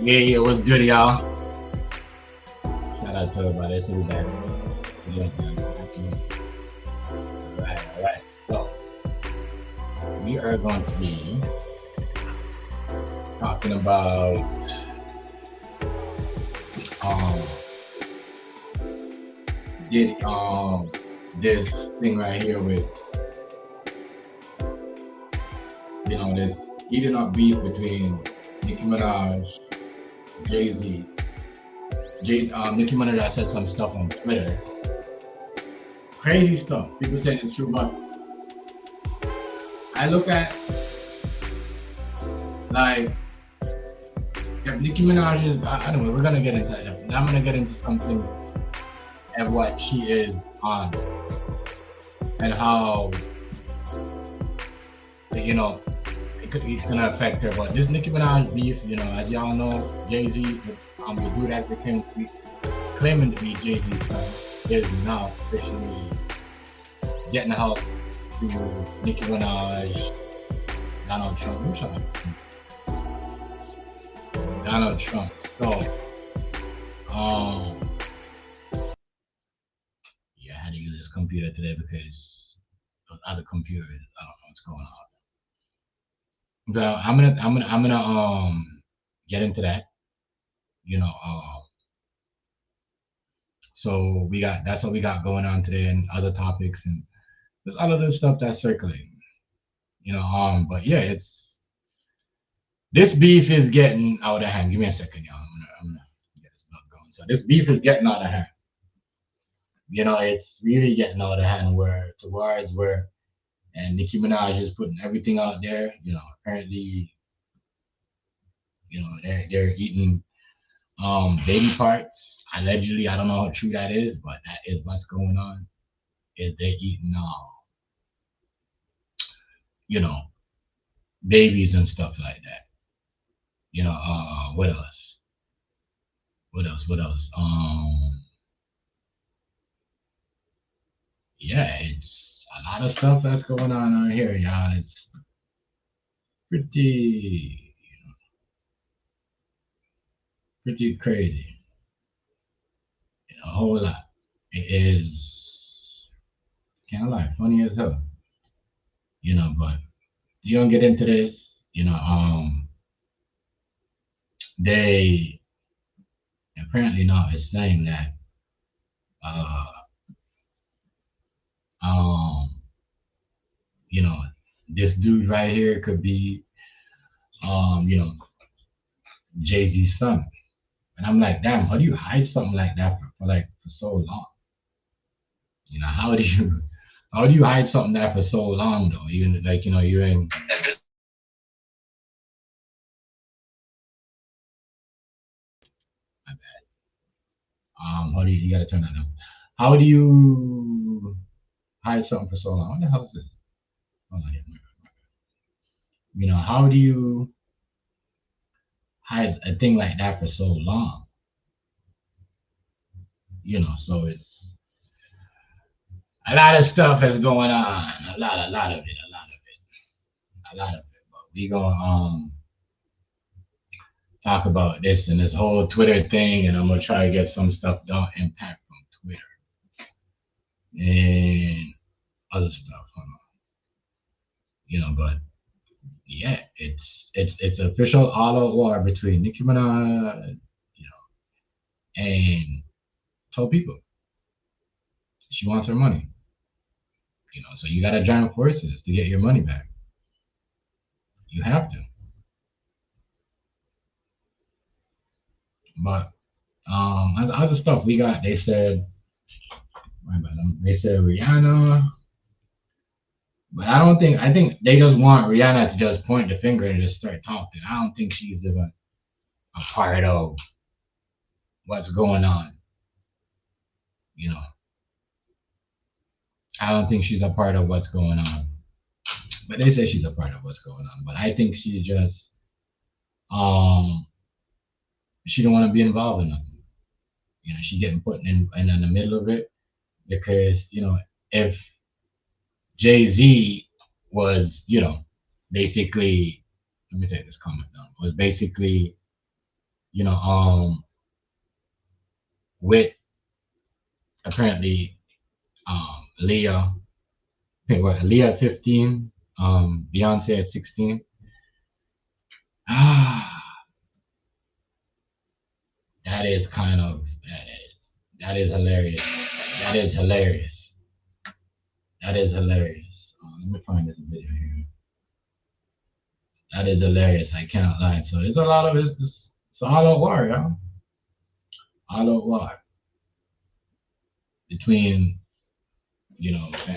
Yeah, what's good, y'all? Shout out to everybody. Let's see who's that. Yeah, all right. So we are going to be talking about um did this thing right here with this eating up beef between Nicki Minaj, Jay Z. Nicki Minaj said some stuff on Twitter. Crazy stuff. People saying it's true, but I look at like if Nicki Minaj is, anyway, we're gonna get into that. I'm gonna get into some things and what she is on and how it's gonna affect her. But this Nicki Minaj beef, as y'all know, Jay Z, the dude that became claiming to be Jay Z's son, is now officially getting help to Nicki Minaj, Donald Trump. Donald Trump. So, yeah, I had to use this computer today because those other computers, I don't know what's going on. But I'm gonna get into that. So that's what we got going on today and other topics and there's other stuff that's circulating. But yeah, this beef is getting out of hand. Give me a second, y'all. I'm gonna get this blood going. So this beef is getting out of hand. It's really getting out of hand where and Nicki Minaj is putting everything out there. Apparently, they're eating baby parts. Allegedly, I don't know how true that is, but that is what's going on. Is they're eating babies and stuff like that. What else? What else? Yeah, it's a lot of stuff that's going on here, y'all. It's pretty, pretty crazy. A whole lot. It is kind of like funny as hell, but you don't get into this, they apparently now is saying that uh um you know this dude right here could be um you know Jay-Z's son. And I'm like, damn, how do you hide something like that for so long? How do you hide something that for so long though? Even like you're in my bad. How do you gotta turn that down? How do you hide something for so long? What the hell is this? Hold on, how do you hide a thing like that for so long? So it's a lot of stuff is going on. A lot of it, a lot of it. But we gonna talk about this and this whole Twitter thing, and I'm gonna try to get some stuff done impact from Twitter and other stuff. But yeah, it's official all-out war between Nicki Minaj, and told people she wants her money. So you gotta join forces to get your money back. You have to. But other stuff we got, they said Rihanna, but I think they just want Rihanna to just point the finger and just start talking. I don't think she's even a part of what's going on. I don't think she's a part of what's going on. But they say she's a part of what's going on. But I think she's just she don't want to be involved in nothing. She getting put in the middle of it because if Jay-Z was basically, let me take this comment down, was basically you know, with apparently Leah, I think what Leah at 15, Beyonce at 16. Ah, that is kind of that is hilarious. That is hilarious. That is hilarious. Let me find this video here. That is hilarious. I can't lie. So it's a lot of it's all out war, y'all. All out war between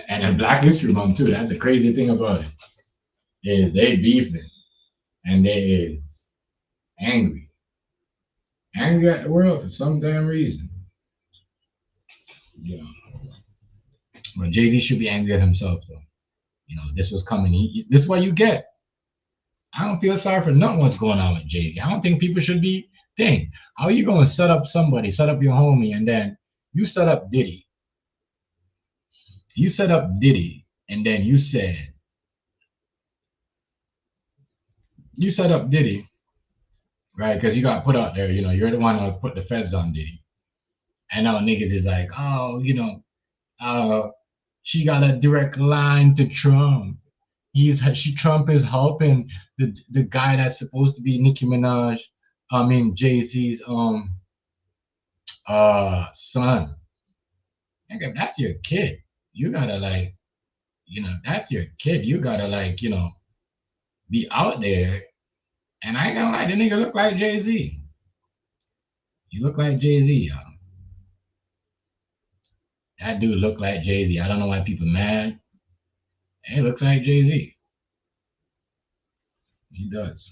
and then Black History Month too. That's the crazy thing about it. Is they beefing and they is angry, angry at the world for some damn reason. You know, but Jay Z should be angry at himself though. This was coming. This is what you get. I don't feel sorry for nothing what's going on with Jay Z. I don't think people should be think. How are you going to set up somebody, set up your homie, and then you set up Diddy? You set up Diddy, and then you set up Diddy, right? Because you got put out there. You're the one who put the feds on Diddy. And now niggas is like, oh, uh, she got a direct line to Trump. Trump is helping the guy that's supposed to be Nicki Minaj, I mean Jay-Z's son. Nigga, that's your kid. You gotta that's your kid. You gotta be out there. And I ain't gonna lie, the nigga look like Jay-Z. You look like Jay-Z, y'all. That dude look like Jay-Z. I don't know why people mad. He looks like Jay-Z. He does.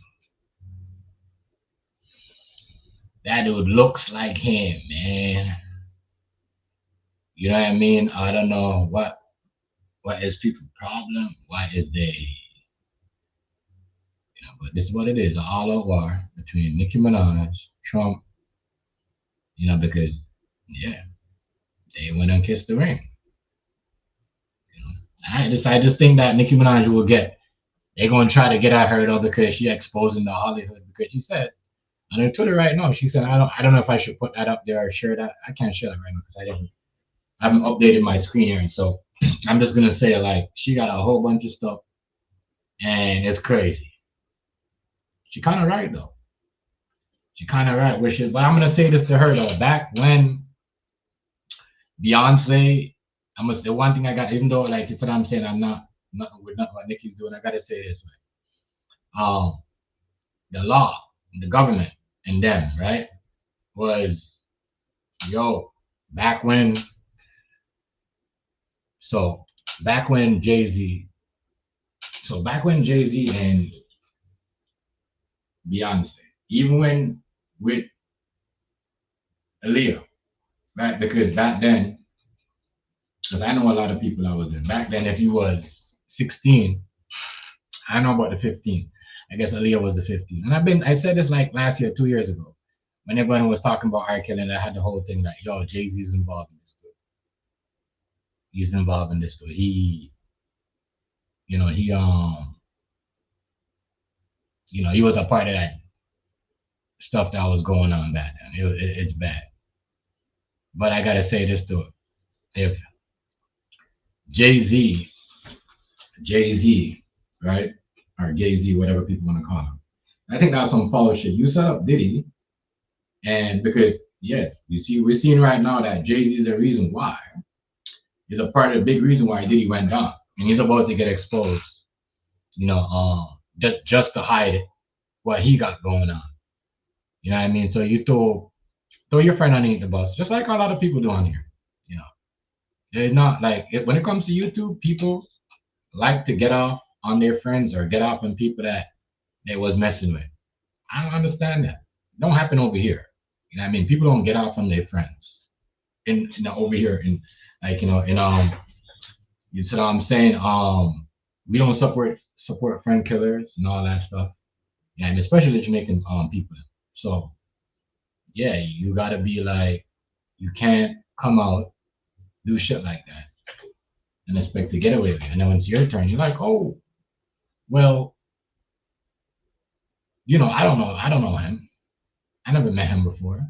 That dude looks like him, man. You know what I mean? I don't know what is people's problem. Why is they? But this is what it is: an all-out war between Nicki Minaj, Trump. Because they went and kissed the ring. I just think that Nicki Minaj will get. They're gonna try to get at her though because she exposing the Hollywood because she said on her Twitter right now. She said I don't know if I should put that up there or share that. I can't share that right now because I haven't updated my screen here, and so I'm just gonna say she got a whole bunch of stuff, and it's crazy. She kind of right though. She kind of right with shit, but I'm gonna say this to her though. Back when Beyonce, I'm gonna say one thing I got, even though it's what I'm saying, I'm not nothing with nothing what Nicki's doing. I gotta say this way. The law, the government, and them right was back when. So back when Jay Z and Beyonce, even when with Aaliyah, right? Because back then, because I know a lot of people I was in back then. If you was 16, I know about the 15. I guess Aaliyah was the 15. And I said this last year, 2 years ago, when everyone was talking about R. Kelly, and I had the whole thing Jay-Z's involved in this too. He's involved in this too. He was a part of that stuff that was going on back then. It's bad. But I gotta say this too: if Jay-Z, right, or Jay-Z, whatever people want to call him, I think that's some follow shit. You set up Diddy, and because yes, you see, we're seeing right now that Jay-Z is the reason why. He's a part of the big reason why Diddy went down, and he's about to get exposed. Just to hide what he got going on. You know what I mean? So you throw your friend underneath the bus, just like a lot of people do on here. They're not when it comes to YouTube, people like to get off on their friends or get off on people that they was messing with. I don't understand that. It don't happen over here. You know what I mean? People don't get off on their friends. Over here in you see what I'm saying? We don't support friend killers and all that stuff. Yeah, and especially the Jamaican people. So yeah, you gotta be you can't come out, do shit like that, and expect to get away with it. And then when it's your turn, you're like, oh, well, I don't know him. I never met him before.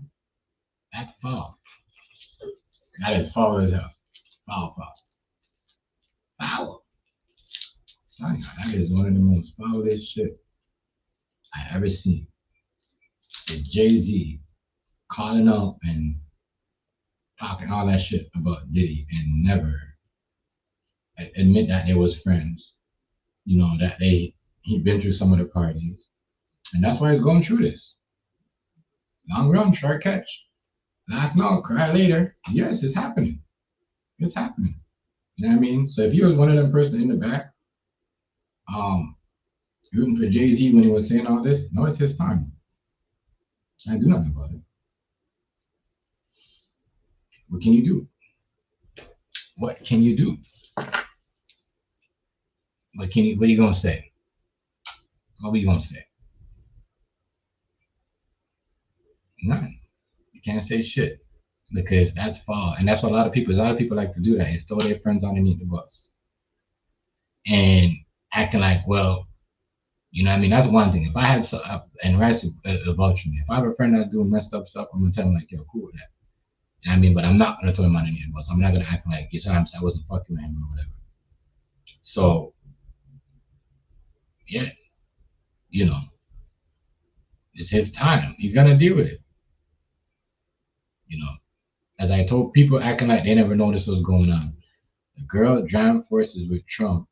That's foul. That is foul as hell. Foul, foul, foul. That is one of the most foulest shit I ever seen. Is Jay Z calling up and talking all that shit about Diddy and never admit that they was friends. You know that he'd been through some of the parties, and that's why he's going through this. Long run, short catch. Laugh now, cry later. Yes, it's happening. It's happening. You know what I mean? So if he was one of them person in the back, um, rooting for Jay Z when he was saying all this, no, it's his time. Can't do nothing about it. What can you do? What can you do? What are you gonna say? What are you gonna say? Nothing. You can't say shit because that's fall, and that's what a lot of people like to do that is throw their friends underneath the bus and acting like, well, you know what I mean? That's one thing. If I had and Rice about me, if I have a friend that's doing messed up stuff, I'm gonna tell him like, yo, cool with that. You know what I mean? But I'm not gonna throw him underneath the bus. I'm not gonna act like you sometimes I wasn't fucking with him or whatever. So yeah, you know, it's his time. He's gonna deal with it. You know, as I told people acting like they never noticed what's going on. The girl joined forces with Trump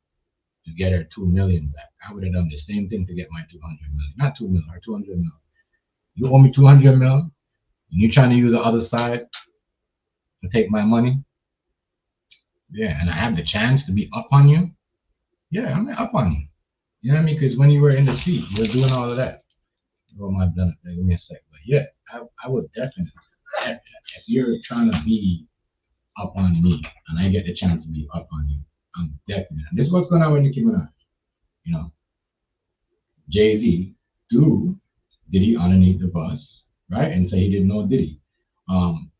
to get her 2 million back. I would have done the same thing to get my 200 million. Not 2 million, or 200 million. You owe me 200 million, and you trying to use the other side to take my money. Yeah, and I have the chance to be up on you. Yeah, I'm up on you. You know what I mean? Because when you were in the seat, you were doing all of that. Oh my god, give me a sec. But yeah, I would definitely. If you're trying to be up on me, and I get the chance to be up on you, I'm definitely. And this is what's going on with Nicki Minaj. You know, Jay Z threw Diddy underneath the bus, right? And say he didn't know Diddy. Um,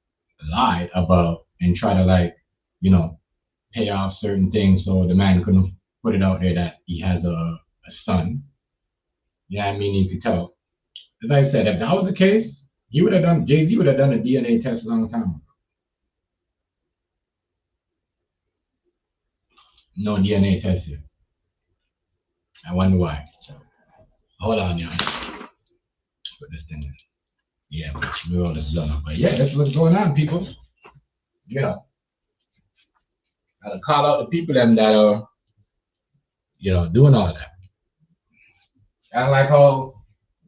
lied about and try to like, you know, pay off certain things so the man couldn't put it out there that he has a son. You know what I mean? You could tell. As I said, if that was the case, he would have done Jay Z would have done a DNA test a long time ago. No DNA test here. I wonder why. Hold on, y'all. Put this thing in. Yeah, but we all this blood up. But yeah, that's what's going on, people. You know, gotta call out the people them that are, doing all that. I like how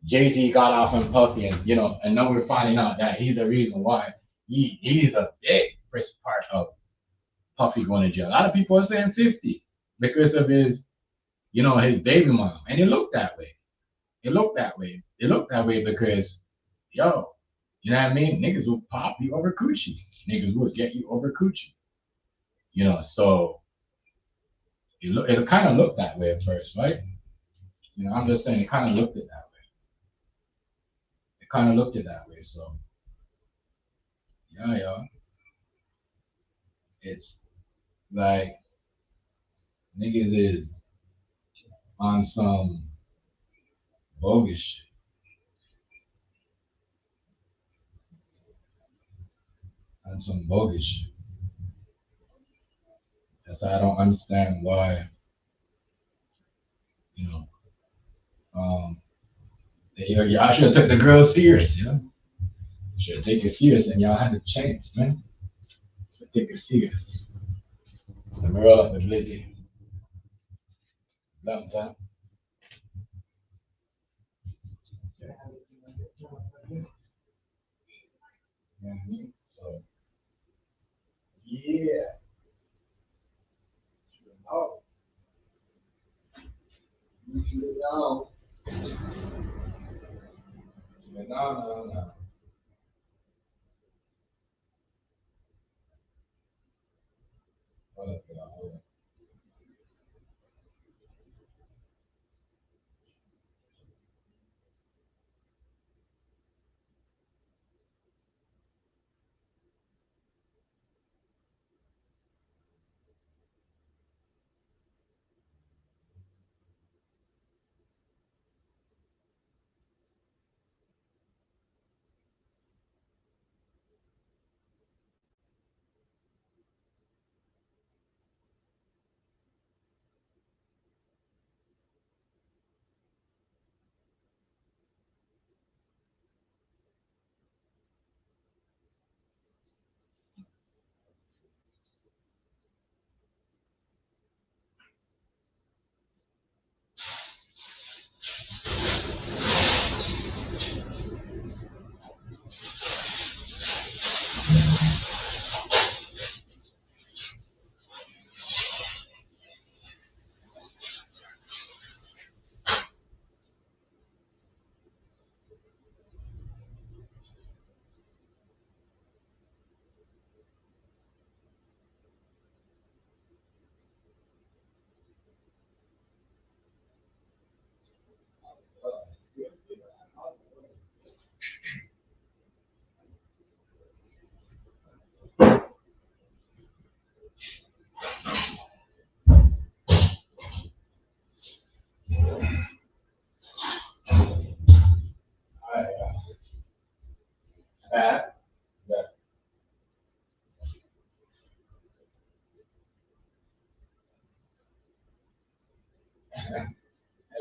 Jay Z got off on Puffy, and and now we're finding out that he's the reason why he's a big part of Puffy going to jail. A lot of people are saying 50 because of his baby mom, and it looked that way. It looked that way. It looked that way because, yo, you know what I mean? Niggas will pop you over coochie. Niggas will get you over coochie. So it kind of looked that way at first, right? I'm just saying it kind of looked it that way. It kind of looked it that way. So yeah, it's like niggas is on some bogus shit. On some bogus shit. That's I don't understand why, you know, um, y'all should have took the girl serious, Should have taken it serious, and y'all had a chance, man. Should take it serious. Let me roll up the blizzy. Long time. So, yeah. Oh, you should have known. No, no, no. Hold up, y'all. Hold up.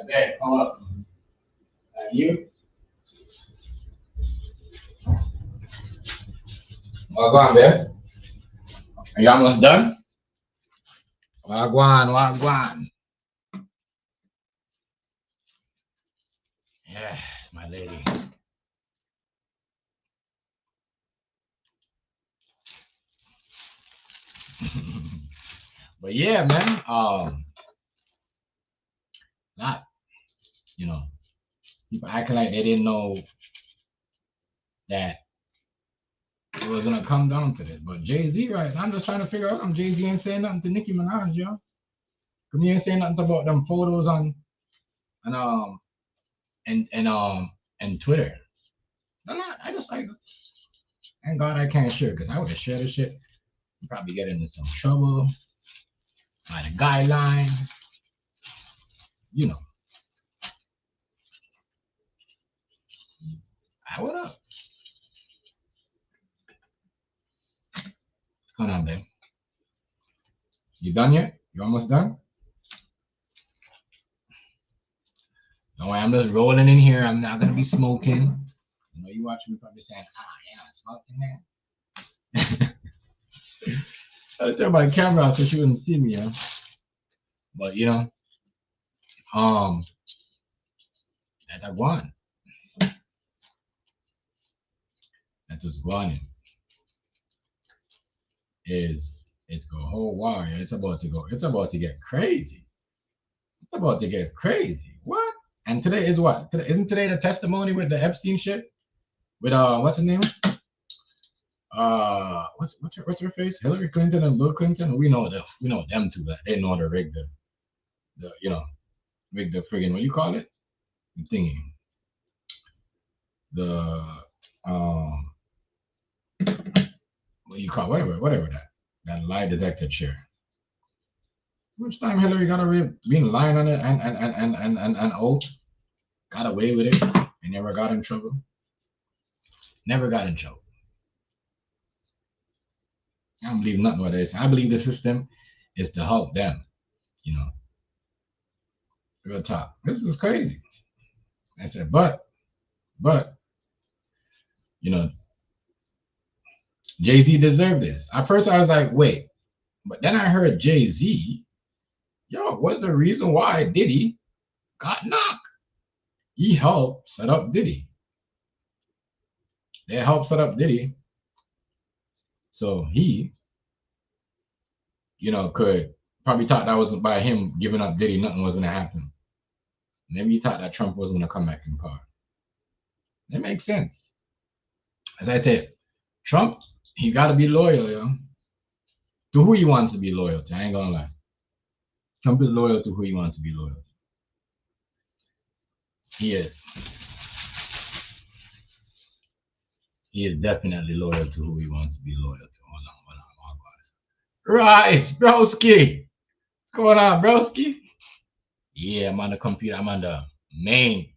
Bet, come up. You? Wagwan, babe. Are you almost done? Wagwan, wagwan. Yes, my lady. But yeah, man. Not you know, people acting like they didn't know that it was gonna come down to this. But Jay Z, right? I'm just trying to figure out. Jay Z ain't saying nothing to Nicki Minaj, yo. Cause he ain't saying nothing about them photos on and and Twitter. I just like, thank God I can't share because I would have shared this shit. I'd probably get into some trouble by the guidelines. You know, I would have. What's going on, babe? You done yet? You almost done? No, I'm just rolling in here. I'm not gonna be smoking. You know, you watching me probably saying, yeah, smoking there. I turn my camera off so she wouldn't see me, yeah. But you know, um, that I won. That was one is it's go whole war. It's about to go. It's about to get crazy. It's about to get crazy. What? And today is what? Today, isn't today the testimony with the Epstein shit? With what's his name? What's her face? Hillary Clinton and Bill Clinton. We know them two. That they know how to rig the rig the friggin' what you call it? The thingy. The what do you call whatever that lie detector chair. Which time Hillary got away being lying on it and oath, got away with it and never got in trouble. Never got in trouble. I don't believe nothing what they say. I believe the system is to help them, you know. Real talk. This is crazy. I said, but, you know, Jay-Z deserved this. At first I was like, wait, but then I heard Jay-Z, yo, what's the reason why Diddy got knocked? He helped set up Diddy. They helped set up Diddy. So he, you know, could probably thought that was by him giving up Diddy, nothing was gonna happen. Maybe he thought that Trump was gonna come back in power. It makes sense. As I said, Trump, he gotta be loyal, yo. To who he wants to be loyal to. I ain't gonna lie. Trump is loyal to who he wants to be loyal to. He is. He is definitely loyal to who he wants to be loyal to. Hold on. Rice, broski. What's going on, broski? Yeah, I'm on the computer. I'm on the main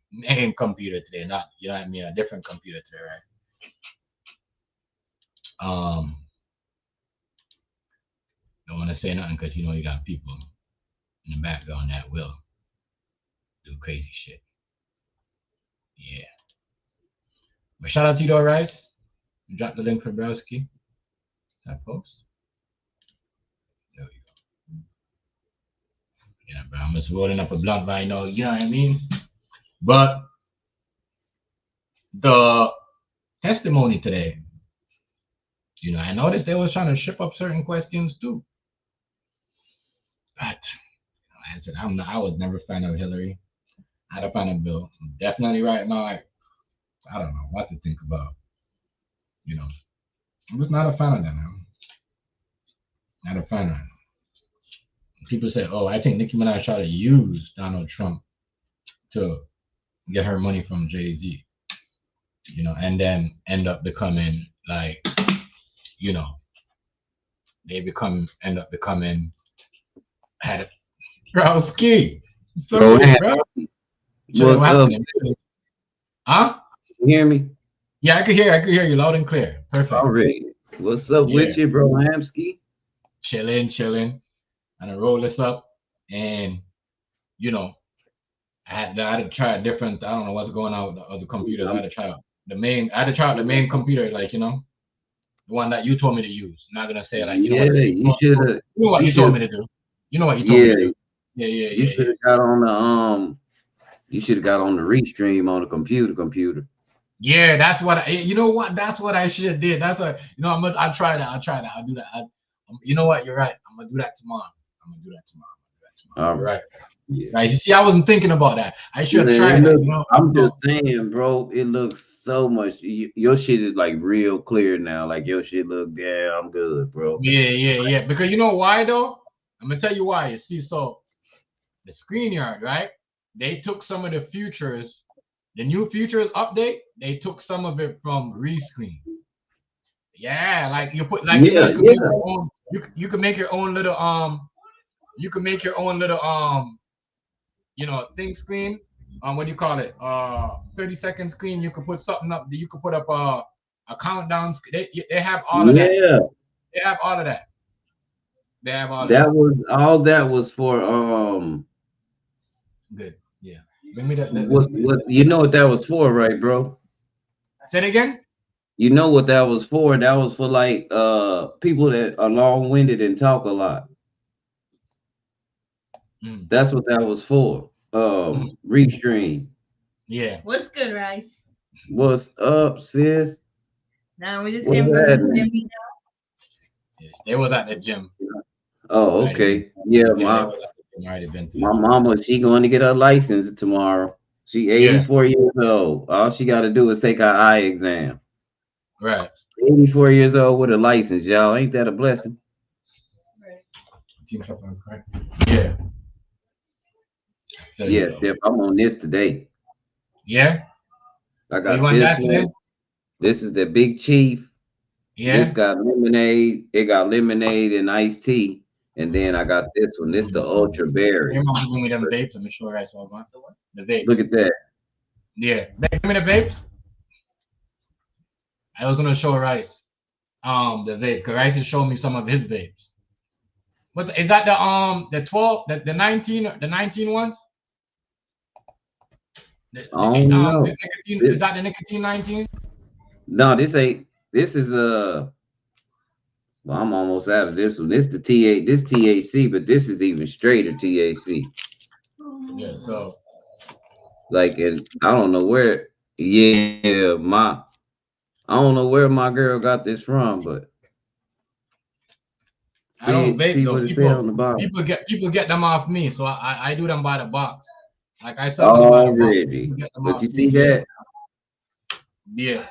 computer today. Not, you know what I mean, a different computer today, right? Don't want to say nothing because you know you got people in the background that will do crazy shit. Yeah. But shout out to you though, Rice. Drop the link for Browski. That post. There we go. Yeah, bro. I'm just rolling up a blunt right now, you know what I mean? But the testimony today, you know, I noticed they was trying to ship up certain questions too. But you know, I said I was never a fan of Hillary. I had a fan of Bill. Definitely right now, I don't know what to think about. You know, I'm just not a fan of them, man. Not a fan of them. People say, oh, I think Nicki Minaj tried to use Donald Trump to get her money from Jay-Z, you know, and then end up becoming like, you know, end up becoming had a bro ski. So bro. What's up? Huh? You hear me? Yeah, I could hear you loud and clear. Perfect. Already. What's up with you, bro? Hamski? Chilling. And I roll this up and you know, I had to try a different. I don't know what's going on with the other computers. I had to try out the main. I had to try out the main computer, like the one that you told me to use. I'm not gonna say like, Yeah, you should have. you know what You you told should. me to do. You know what you told me Yeah, to do. Yeah, yeah, you yeah, should yeah. have got on the You should have got on the restream on the computer. Yeah, that's what you know what that's what I should have did. That's what I'll try that. I'll try that. I'll do that. You know what? You're right. I'm gonna do that tomorrow. I'm gonna do that tomorrow. I'm gonna do that tomorrow. All You're right. right. Yeah. Right. You see, I wasn't thinking about that. I should have Man, it tried that. look. I'm No. just saying, bro. It looks so much. Your shit is like real clear now. Like your shit look damn good, bro. Yeah, yeah, yeah. Because you know why though? I'm gonna tell you why. You see, so the screen yard, right? They took some of the futures, the new futures update. They took some of it from rescreen. Yeah, like you put like Yeah, you can make yeah, your own. You can make your own little You can make your own little thing screen. What do you call it? 30-second screen. You can put something up. You can put up a countdown. They have all of that. yeah. They have all of that. They have all of That that. was all. That was for Good. Yeah. Bring me that. what you know what that was for, right, bro? Say it again. You know what that was for? That was for like people that are long winded and talk a lot. Mm. That's what that was for. Mm. Restream. Yeah. What's good, Rice? What's up, sis? Now we just What's came from the happening? gym. Yes. They was at the gym. Oh, Already been. okay. Yeah, Yeah, they was at the gym. Already been to the my gym. mama, she going to get her license tomorrow. She Yeah. 84 years old. All she got to do is take her eye exam. Right. 84 years old with a license, y'all. Ain't that a blessing? Team shop on crack. Yeah. Tell you Yeah, though. Dip, I'm on this today. Yeah. I Oh, you got want this that today? one. This is the Big Chief. This Yeah. got lemonade. It got lemonade and iced tea. And then I got this one. This the ultra Your berry. mom giving me them vapes. I'm sure right. So I want the Look vapes. at that. Yeah. Give me the vapes. I was gonna show Rice. The vape. Cause Rice is showing me some of his vapes. What's is that the 12 the 19 ones? I don't know. The nicotine is This, that the nicotine 19? no, this ain't. This is well, I'm almost out of this one. This the TA. This THC, but this is even straighter THC. Yeah, so Like, and I don't know where. Yeah, I don't know where my girl got this from, but I don't see vape though. what it said on the bottom. People get them off me, so I do them by the box. Like I sell them by the box. Already, People get them but off you me. see that, Yeah.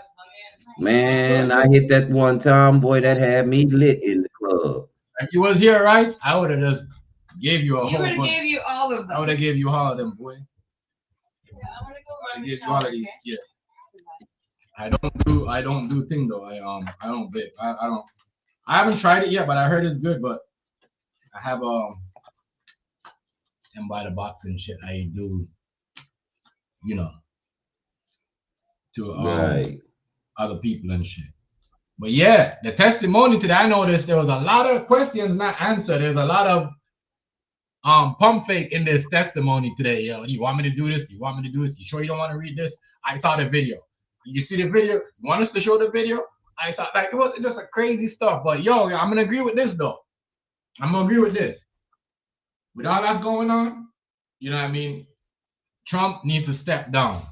man? I hit that one time, boy. That had me lit in the club. If you was here, Rice, I would have just gave you a You whole would have bunch. gave you all of I them. would have gave you all of them, boy. I want to go I run the gave you all shower. of these. Okay? Yeah. I don't do thing though. I don't vape. I don't I haven't tried it yet, but I heard it's good. But I have and by the box and shit. I do, you know, to Right. other people and shit. But yeah, the testimony today, I noticed there was a lot of questions not answered. There's a lot of pump fake in this testimony today. Yo, do you want me to do this? Do you want me to do this? You sure you don't want to read this? I saw the video. You see the video? You want us to show the video? I saw like it was just a crazy stuff. But yo, I'm gonna agree with this though. I'm gonna agree with this. With all that's going on, you know what I mean? Trump needs to step down.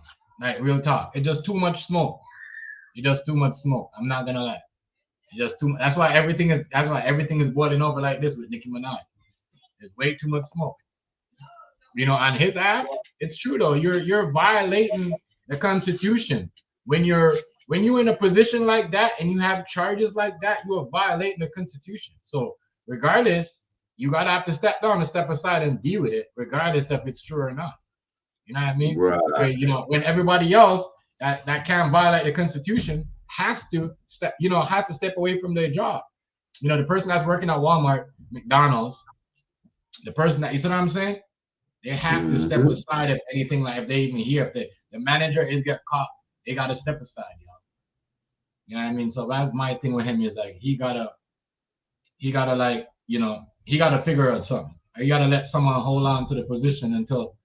Like real talk. It's just too much smoke. It's just too much smoke. I'm not gonna lie. It's just too. That's why everything is boiling over like this with Nicki Minaj. There's way too much smoke. On his act, it's true though. You're violating the Constitution when you're in a position like that and you have charges like that. You are violating the Constitution. So regardless, you gotta have to step down and step aside and deal with it, regardless if it's true or not. You know what I mean? Right. Because when everybody else that can't violate the Constitution has to step away from their job. The person that's working at Walmart, McDonald's, the person that you see what I'm saying? They have to step Mhm. aside if anything like if they even hear if the manager is get caught, they gotta step aside, yo. You know what I mean? So that's my thing with him is like he gotta like he gotta figure out something. You gotta let someone hold on to the position until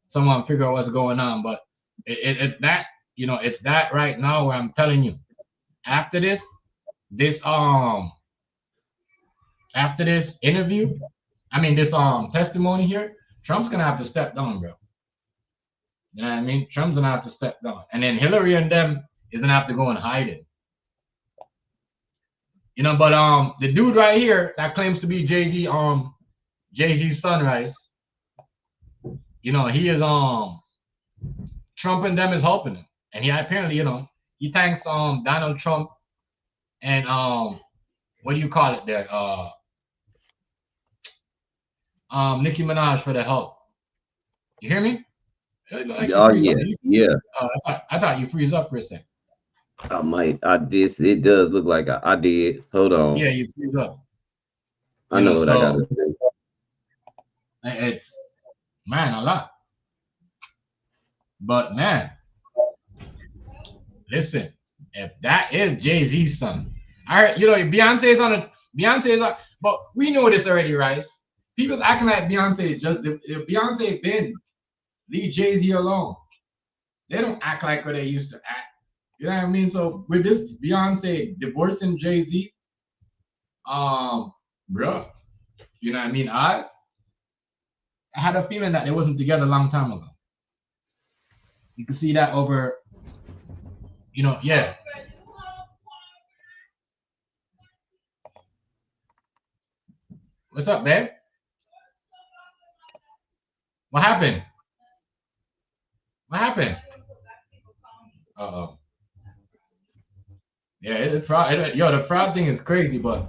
someone figure out what's going on. But it's that, it's that right now where I'm telling you. After this after this interview, I mean this testimony here, Trump's gonna have to step down, bro. You know what I mean? Trump's gonna have to step down, and then Hillary and them is gonna have to go and hide it. But the dude right here that claims to be Jay-Z's Sunrise, he is Trump and them is helping him, and he apparently he thanks Donald Trump and what do you call it there Nicki Minaj for the help. You hear me? Like Oh yeah, yeah. I thought you freeze up for a second. I might. I did. It does look like I did. Hold on. Yeah, you freeze up. I know what I gotta do. It's man a lot. But man, listen, if that is Jay-Z's son, all right, Beyonce's on, but we know this already, right? People's acting like Beyonce if Beyonce been leave Jay-Z alone. They don't act like what they used to act. You know what I mean? So with this Beyonce divorcing Jay-Z, bro, you know what I mean? I had a feeling that they wasn't together a long time ago. You can see that over, yeah. What's up, babe? What happened? What happened? Uh-oh. Yeah, the fraud thing is crazy, but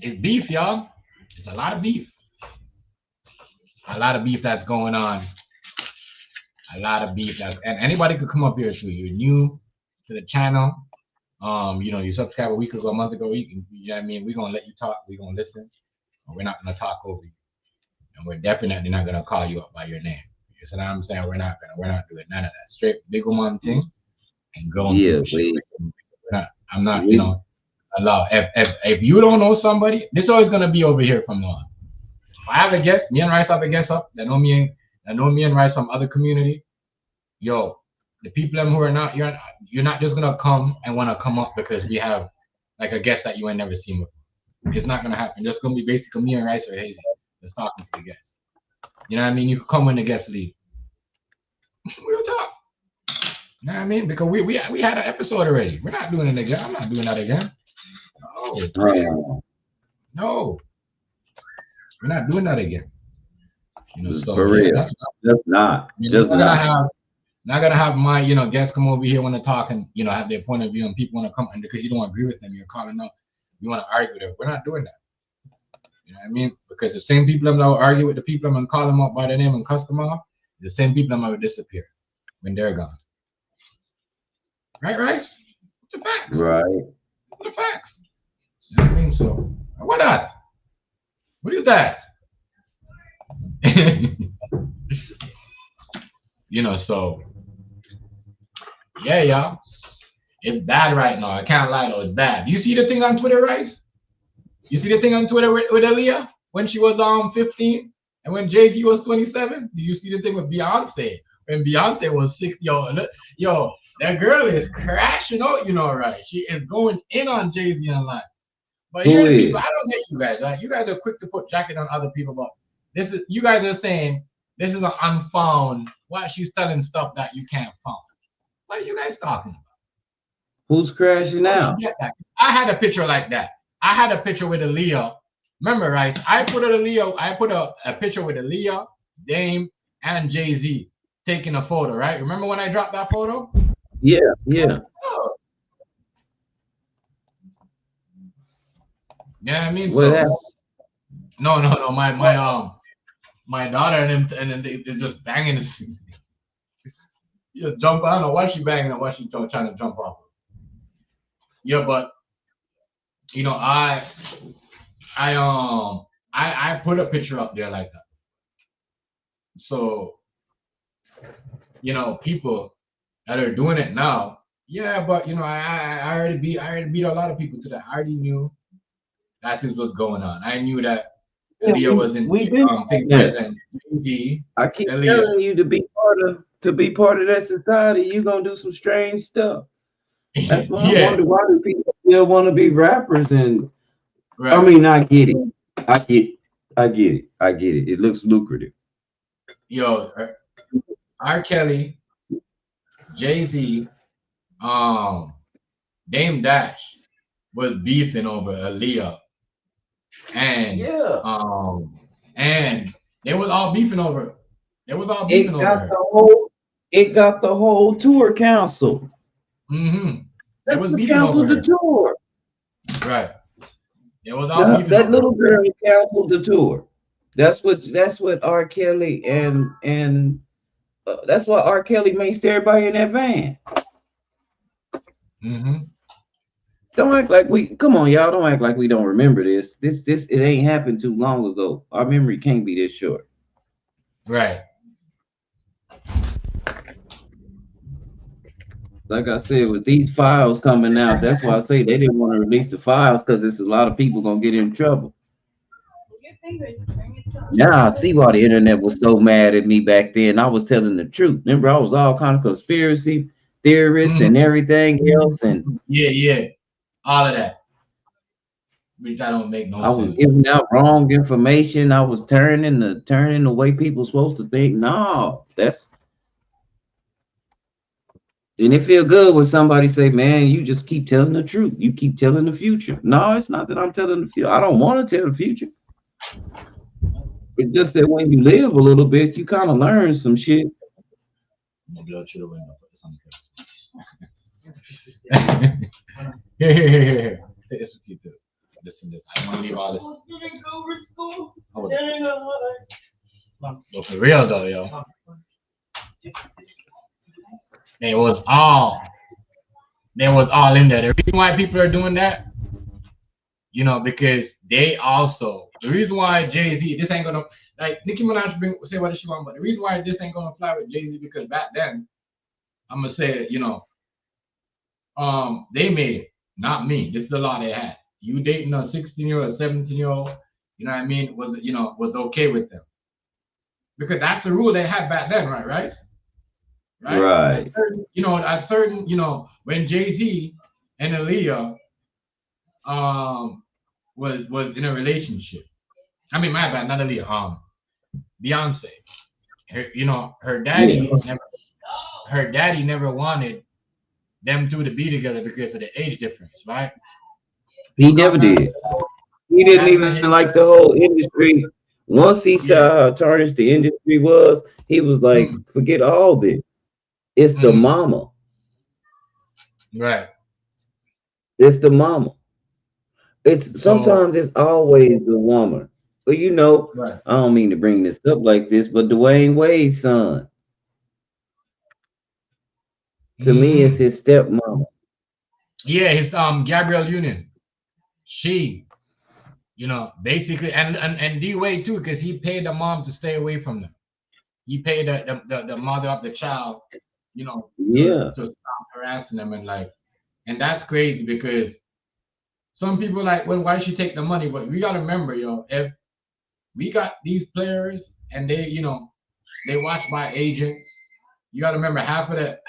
it's beef, y'all. It's a lot of beef. A lot of beef that's going on. A lot of beef and anybody could come up here too. You're new to the channel. You subscribed a week ago, a month ago. You know what I mean? We're gonna let you talk, we're gonna listen, we're not gonna talk over you. And we're definitely not gonna call you up by your name. You see what I'm saying? We're not doing none of that. Straight big woman thing and going through shit. I'm not, allow if you don't know somebody, this is always gonna be over here from now on. If I have a guest, me and Rice have a guest up that know me and Rice from other community. Yo, the people who are not, you're not just gonna come and want to come up because we have like a guest that you ain't never seen before. It's not gonna happen. It's gonna be basically me and Rice or Hazy just talking to the guest. You know what I mean? You can come when the guests leave. We'll talk. You know what I mean? Because we had an episode already. We're not doing it again. I'm not doing that again. No. We're not doing that again. So for real. That's not. Just not. Not gonna have my guests come over here want to talk and have their point of view and people want to come and because you don't agree with them, you're calling up, you want to argue with them. We're not doing that. You know what I mean? Because the same people that will argue with the people and call them up by their name and cuss them off, the same people that will disappear when they're gone. Right, Rice? What's the facts? Right. What's the facts? You know what I mean? So what that? What is that? So yeah, y'all. It's bad right now. I can't lie though, it's bad. You see the thing on Twitter, Rice? You see the thing on Twitter with Aaliyah when she was 15 and when Jay-Z was 27? Do you see the thing with Beyonce when Beyonce was 6? Yo, that girl is crashing out, right? She is going in on Jay-Z online. But here the people, I don't get you guys, right? You guys are quick to put jacket on other people, but you guys are saying this is an unfound. Why she's telling stuff that you can't find? What are you guys talking about? Who's crashing now? I had a picture like that. I had a picture with Aaliyah. Remember, right? I put a picture with Aaliyah, Dame, and Jay-Z taking a photo, right? Remember when I dropped that photo? Yeah, yeah. Oh. You know what I mean? What happened? No. My daughter and then they're just banging. You jump. I don't know why she banging and why she trying to jump off. Yeah, but I put a picture up there like that. So people that are doing it now, Yeah, but I already beat a lot of people to that. I already knew that is what's going on. I knew that Yeah, Aaliyah wasn't we been taking that. presents. Jay-Z, I keep Aaliyah. telling you to be part of that society, you're gonna do some strange stuff. That's why I Yeah, wonder why do people still want to be rappers and I right. mean I get it. I get I get it. I get it. It looks lucrative. Yo, R. Kelly, Jay-Z, um, Dame Dash was beefing over Aaliyah, and Yeah. um, and they was all beefing over. They was all beefing It over got her. the whole it got the whole tour council. They That's was what beefing over canceled the her. tour. Right. They was all Now, beefing that over her. little girl canceled the tour. That's what R. Kelly and that's why R. Kelly maced everybody in that van. hmm Don't act like we come on, y'all. Don't act like we don't remember this. This it ain't happened too long ago. Our memory can't be this short. Right. Like I said, with these files coming out, that's why I say they didn't want to release the files because it's a lot of people gonna get in trouble. Your fingers, bring it up. Now I see why the internet was so mad at me back then. I was telling the truth. Remember, I was all kind of conspiracy theorists hmm and everything else, and Yeah, yeah. All of that. Which that don't make no I was sense. giving out wrong information. I was turning the way people supposed to think. No, that's and it feel good when somebody say, "Man, you just keep telling the truth. You keep telling the future." No, it's not that I'm telling the future. I don't want to tell the future. It's just that when you live a little bit, you kind of learn some shit. Maybe I'll shoot a window. Put this on the here, here, here, here, here. Take this with you too. Listen, this. I don't want to leave all this. Hold it. Yo, for real though, yo. It was all. They was all in there. The reason why people are doing that, because they also the reason why Jay Z this ain't gonna like Nicki Minaj say what she want, but the reason why this ain't gonna fly with Jay Z because back then I'm gonna say it, they made it, not me. This is the law they had. You dating a 16-year-old, 17-year-old, you know what I mean, was okay with them because that's the rule they had back then, right? Right? Right. At certain, when Jay Z and Aaliyah um was in a relationship. I mean, my bad, not Aaliyah. Beyonce. Yeah. Her daddy never wanted them two to be together because of the age difference, right? He You got never mad. did. He didn't That's not even his. like the whole industry. Once he Yeah. saw how tarnished the industry was, he was like, Mm, forget all this. It's the hmm mama. Right. It's the mama. It's So. sometimes it's always the woman. But Right. I don't mean to bring this up like this, but Dwayne Wade's son, to me, it's hmm his stepmama. Yeah, his Gabrielle Union. She, basically, and D Wade too, because he paid the mom to stay away from them. He paid the mother of the child, to Yeah. stop harassing them and that's crazy because some people like, well, why she take the money? But we gotta remember, if we got these players and they watched by agents, you gotta remember the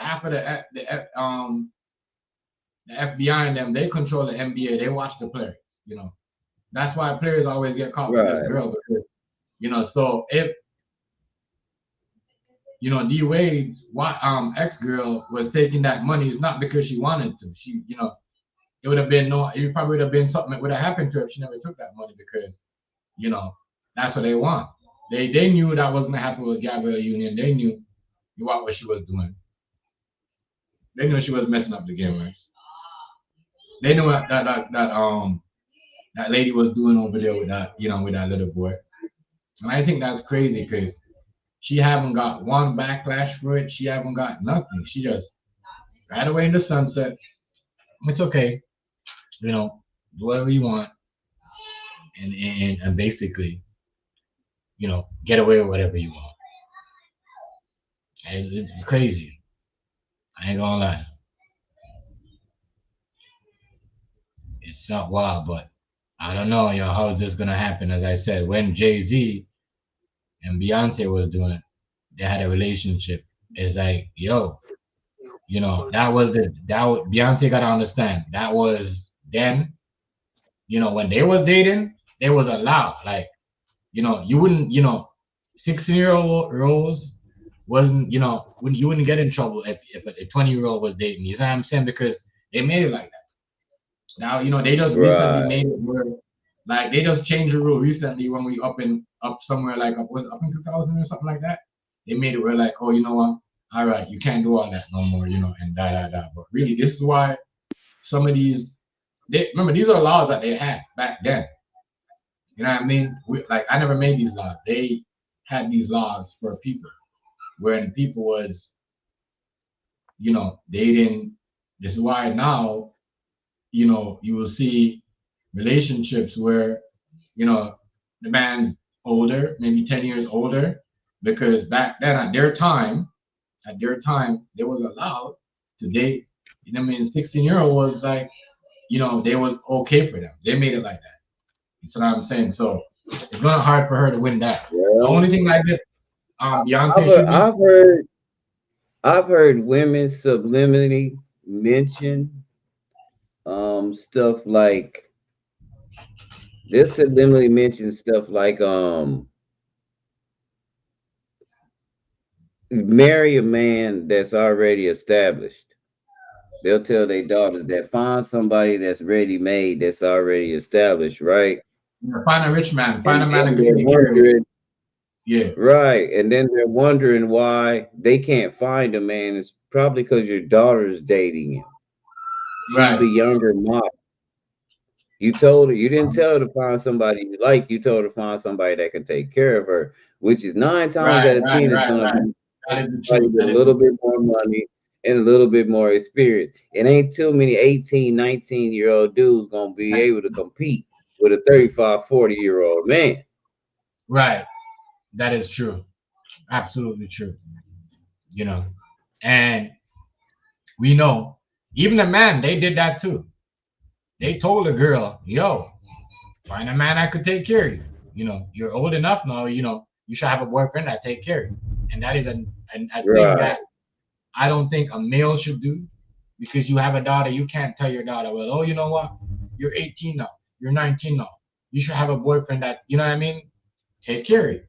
FBI and them, they control the NBA. They watch the players. That's why players always get caught with this Right. girl because so if D Wade's ex girl was taking that money, it's not because she wanted to. It would have been no. It probably would have been something that would have happened to her if she never took that money because you know that's what they want. They knew that wasn't gonna happen with Gabrielle Union. They knew what she was doing. They knew she was messing up the game, right? They knew that lady was doing over there with that little boy. And I think that's crazy because she haven't got one backlash for it. She haven't got nothing. She just right away in the sunset. It's okay, do whatever you want, and basically, get away with whatever you want. And it's crazy. I ain't gonna lie. it's not wild, but I don't know, how is this gonna happen? As I said, when Jay-Z and Beyonce was doing, they had a relationship. It's like, yo, that was Beyonce gotta understand. That was then, when they was dating, they was allowed. Like, you wouldn't, 16-year-old girls wasn't, you wouldn't get in trouble if a 20-year-old was dating. You know what I'm saying? Because they made it like that. Now, they just recently Right. made it where, like, they just changed the rule recently when we up somewhere like was it up in 2000 or something like that. They made it where like, oh, you know what? All right, you can't do all that no more, and da. But really, this is why some of these, they remember these are laws that they had back then. You know what I mean? Like I never made these laws. They had these laws for people when people was, they didn't. This is why now, you will see relationships where, the man's older, maybe 10 years older, because back then at their time, they was allowed to date. You know what I mean? 16-year-old was like, they was okay for them. They made it like that. You see what I'm saying? So it's not hard for her to win that. The Well, only thing like this, I've Beyonce heard, should be. I've heard I've heard women subliminally mention stuff like this subliminally mention stuff like marry a man that's already established. They'll tell their daughters that find somebody that's ready made, that's already established, right? Find a rich man, find a And man that then could they're take care of you. wondering, Yeah, right? And then they're wondering why they can't find a man. It's probably because your daughter's dating him. She's the right, younger model. You told her, you didn't tell her to find somebody you like. You told her to find somebody that can take care of her, which is nine times right, out of right, 10 is right, going to right. be That is the somebody truth. with That a is the little bit truth. more money and a little bit more experience. It ain't too many 18, 19-year-old dudes going to be able to compete with a 35, 40-year-old man. Right. That is true. Absolutely true. You know, and we know even the man, they did that too. They told the girl, yo, find a man that could take care of you. You're old enough now, you should have a boyfriend that take care of you. And that is a thing Right, that I don't think a male should do because you have a daughter. You can't tell your daughter, well, oh, you know what? You're 18 now. You're 19 now. You should have a boyfriend that, you know what I mean? Take care of you,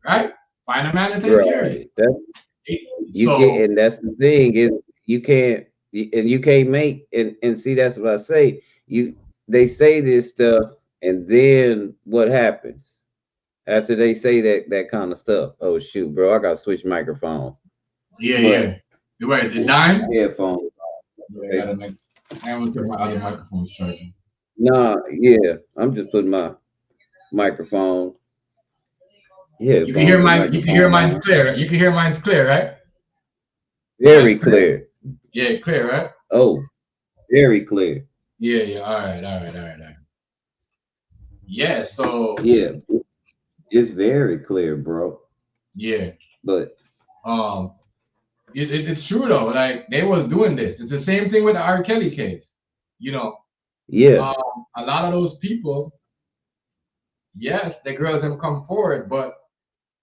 right? Find a man to take care of you. right. That you So, get, and that's the thing is you can't, and you can't make, and see that's what I say. They say this stuff, and then what happens after they say that kind of stuff? Oh shoot, bro, I got to switch microphone. yeah, But yeah. You're right. Is it dying? headphones. Yeah, I Okay. gotta make. I want to take my other microphones charging. Nah, yeah, I'm just putting my microphone You can hear headphones and mine. You can hear microphone mine's on. clear. Right? You can hear mine's clear, right? Mine's Very clear. clear. Yeah, clear, right? Oh, very clear. Yeah, yeah. All right, all right, all right, all right. Yeah. So, Yeah, it's very clear, bro. yeah. But Um, it's true though. Like they was doing this. It's the same thing with the R. Kelly case. You know, yeah, um, a lot of those people, yes, the girls have come forward, but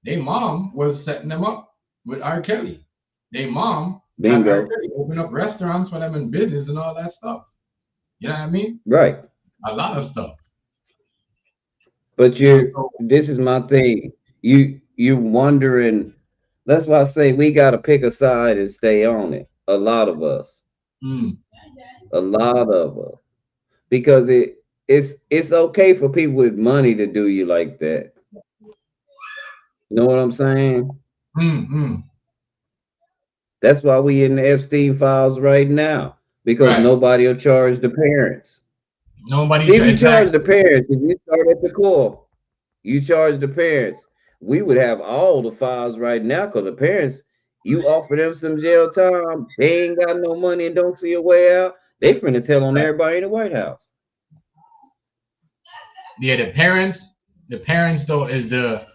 their mom was setting them up with R. Kelly. Their mom had R. bingo. Kelly open up restaurants for them in business and all that stuff. You know what I mean? Right. A lot of stuff. But So this is my thing. You're wondering. That's why I say we gotta pick a side and stay on it. A lot of us. mm, A lot of us. Because it's okay for people with money to do you like that. You know what I'm saying? mm, mm, That's why we in the Epstein files right now. Because right. nobody will charge the parents. Nobody See, if you charge exactly. the parents, if you start at the core, you charge the parents, we would have all the files right now because the parents, you offer them some jail time, they ain't got no money and don't see a way out. They finna tell on Right. everybody in the White House. Yeah, the parents. The parents though is the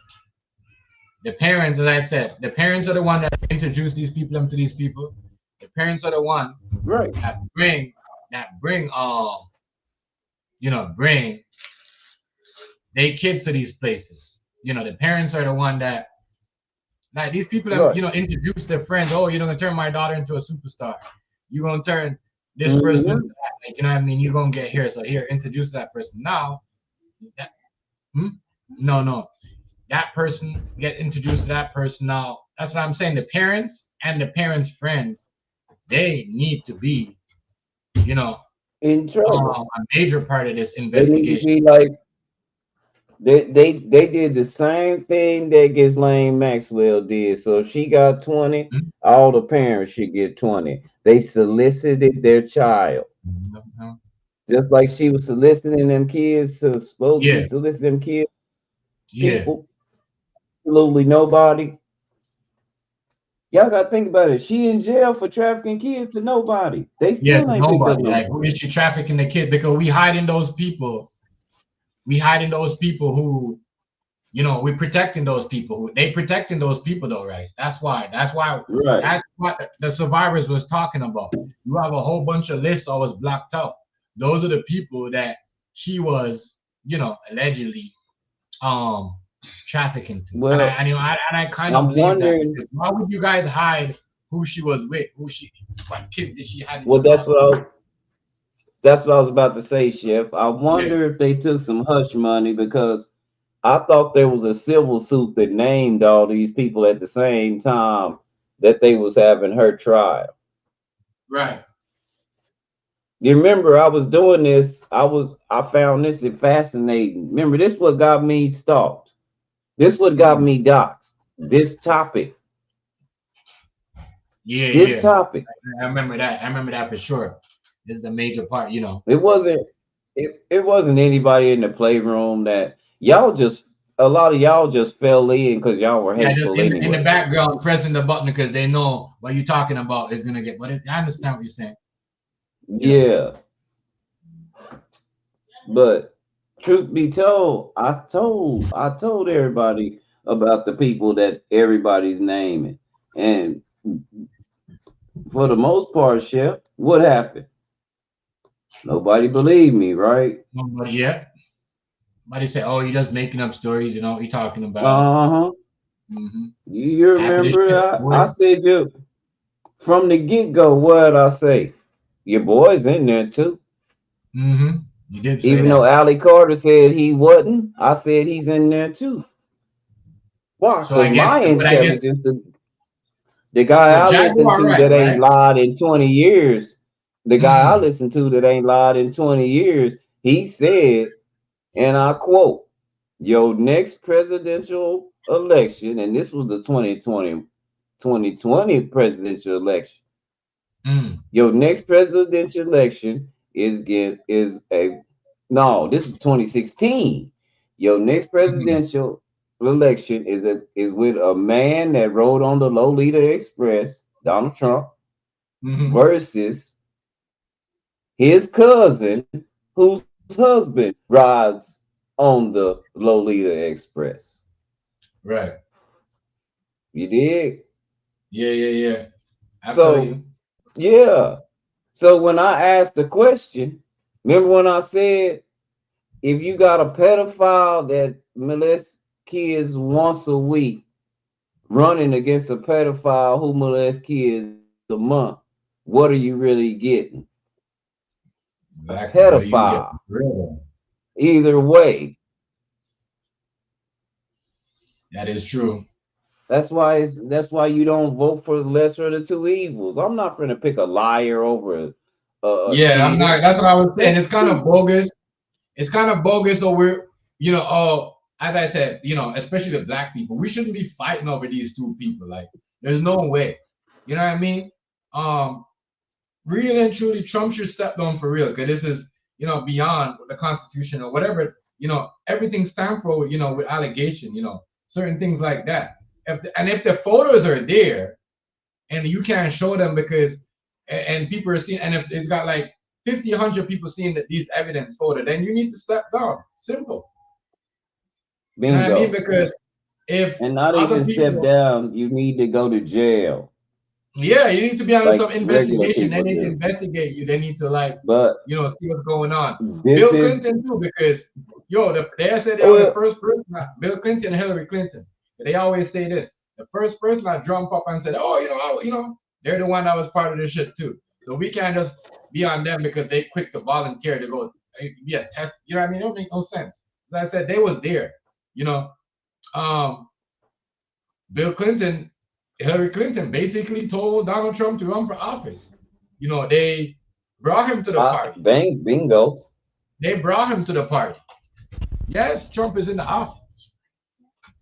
parents. As I said, the parents are the one that introduce these people to these people. The parents are the one Right. that bring bring their kids to these places. The parents are the one that, like, these people that, Right. introduce their friends. Oh, you're gonna turn my daughter into a superstar. You're gonna turn this person into Mm-hmm. that. Like, you know what I mean? You're gonna get here. So here, introduce that person. Now, that, hmm? No. That person get introduced to that person. Now, that's what I'm saying. The parents and the parents' friends, they need to be, you know, In trouble. a major part of this They need to investigation. be like they did the same thing that Ghislaine Maxwell did. So if she got 20, Mhm. all the parents should get 20. They solicited their child. Mhm. Just like she was soliciting them kids to supposedly Yeah, solicit them kids, yeah, people, absolutely nobody. Y'all gotta think about it. She in jail for trafficking kids to nobody. They yeah. still To ain't picked up nobody. no Like, who is she trafficking the kid? Because we hiding those people. We hiding those people who, we protecting those people who they protecting those people though, right? That's why. That's why. right. That's what the survivors was talking about. You have a whole bunch of lists that was blocked out. Those are the people that she was, allegedly um trafficking to. And Well, I kind of I'm believe that, wondering. because why would you guys hide who she was with, what kids did she had in Well, Chicago? that's what I was about to say, Chef. I Yeah, wonder if they took some hush money because I thought there was a civil suit that named all these people at the same time that they was having her trial. right. You remember I was doing this. I found this fascinating. Remember, this what got me stalked. This what got Hmm. me doxxed. This topic. Yeah, This yeah. topic. I remember that. I remember that for sure. This is the major part. It wasn't it wasn't anybody in the playroom that y'all just a lot of y'all just fell in because y'all were Yeah, just hateful in the anyway. background pressing the button because they know what you're talking about is gonna get. But I understand what you're saying. You know. Yeah, but truth be told, I told everybody about the people that everybody's naming. And for the most part, Chef, what happened? Nobody believed me, right? Nobody yet. Somebody say, "Oh, you're just making up stories." You know what you're talking about. Uh-huh. Hmm. You Happy to remember share. I said you from the get-go, what did I say? Your boy's in there too. Mm-hmm. You did say Even though that. Allie Carter said he wasn't, I said he's in there too. Why? So I Because guess, my but I guess, intelligence, the guy so I listen Jaguar, to right? that ain't Right. lied in 20 years, the guy I Mm-hmm. listen to that ain't lied in 20 years, he said, and I quote, your next presidential election, and this was the 2020 presidential election. Mm. Your next presidential election is a no, this is 2016. Your next Mm-hmm. presidential election is with a man that rode on the Lolita Express, Donald Trump, Mm-hmm. versus his cousin, whose husband rides on the Lolita Express. Right. You dig? Yeah, yeah, yeah. I feel So you. yeah. So when I asked the question, remember when I said if you got a pedophile that molests kids once a week running against a pedophile who molests kids a month, what are you really getting? A Exactly. What do you get? pedophile. Real. Either way. That is true. That's why you don't vote for the lesser of the two evils. I'm not gonna pick a liar over a Yeah, I'm not. cheater. That's what I was saying. That's It's kind of stupid. bogus. It's kind of bogus. So we're, as I said, especially the black people, we shouldn't be fighting over these two people. Like, there's no way. You know what I mean? Um, Real and truly, Trump should step down for real, because this is, beyond the Constitution or whatever. Everything stand for, with allegation, certain things like that. If the photos are there and you can't show them because, and people are seeing, and if it's got like 50, 100 people seeing that these evidence photo, then you need to step down. Simple. You know what I mean? Bingo. Because if And not other even step people, down, you need to go to jail. Yeah, you need to be on like some regular investigation. They people need to do. investigate you. They need to like, But see what's going on. this Bill is Clinton too, because they said they are the well, first person. Bill Clinton and Hillary Clinton. They always say this: the first person that jump up and said, "Oh, they're the one that was part of this shit too." So we can't just be on them because they quick to volunteer to go be a test. You know what I mean? It don't make no sense. As I said, they was there. You know, um, Bill Clinton, Hillary Clinton basically told Donald Trump to run for office. They brought him to the party. bang, bingo. They brought him to the party. Yes, Trump is in the office.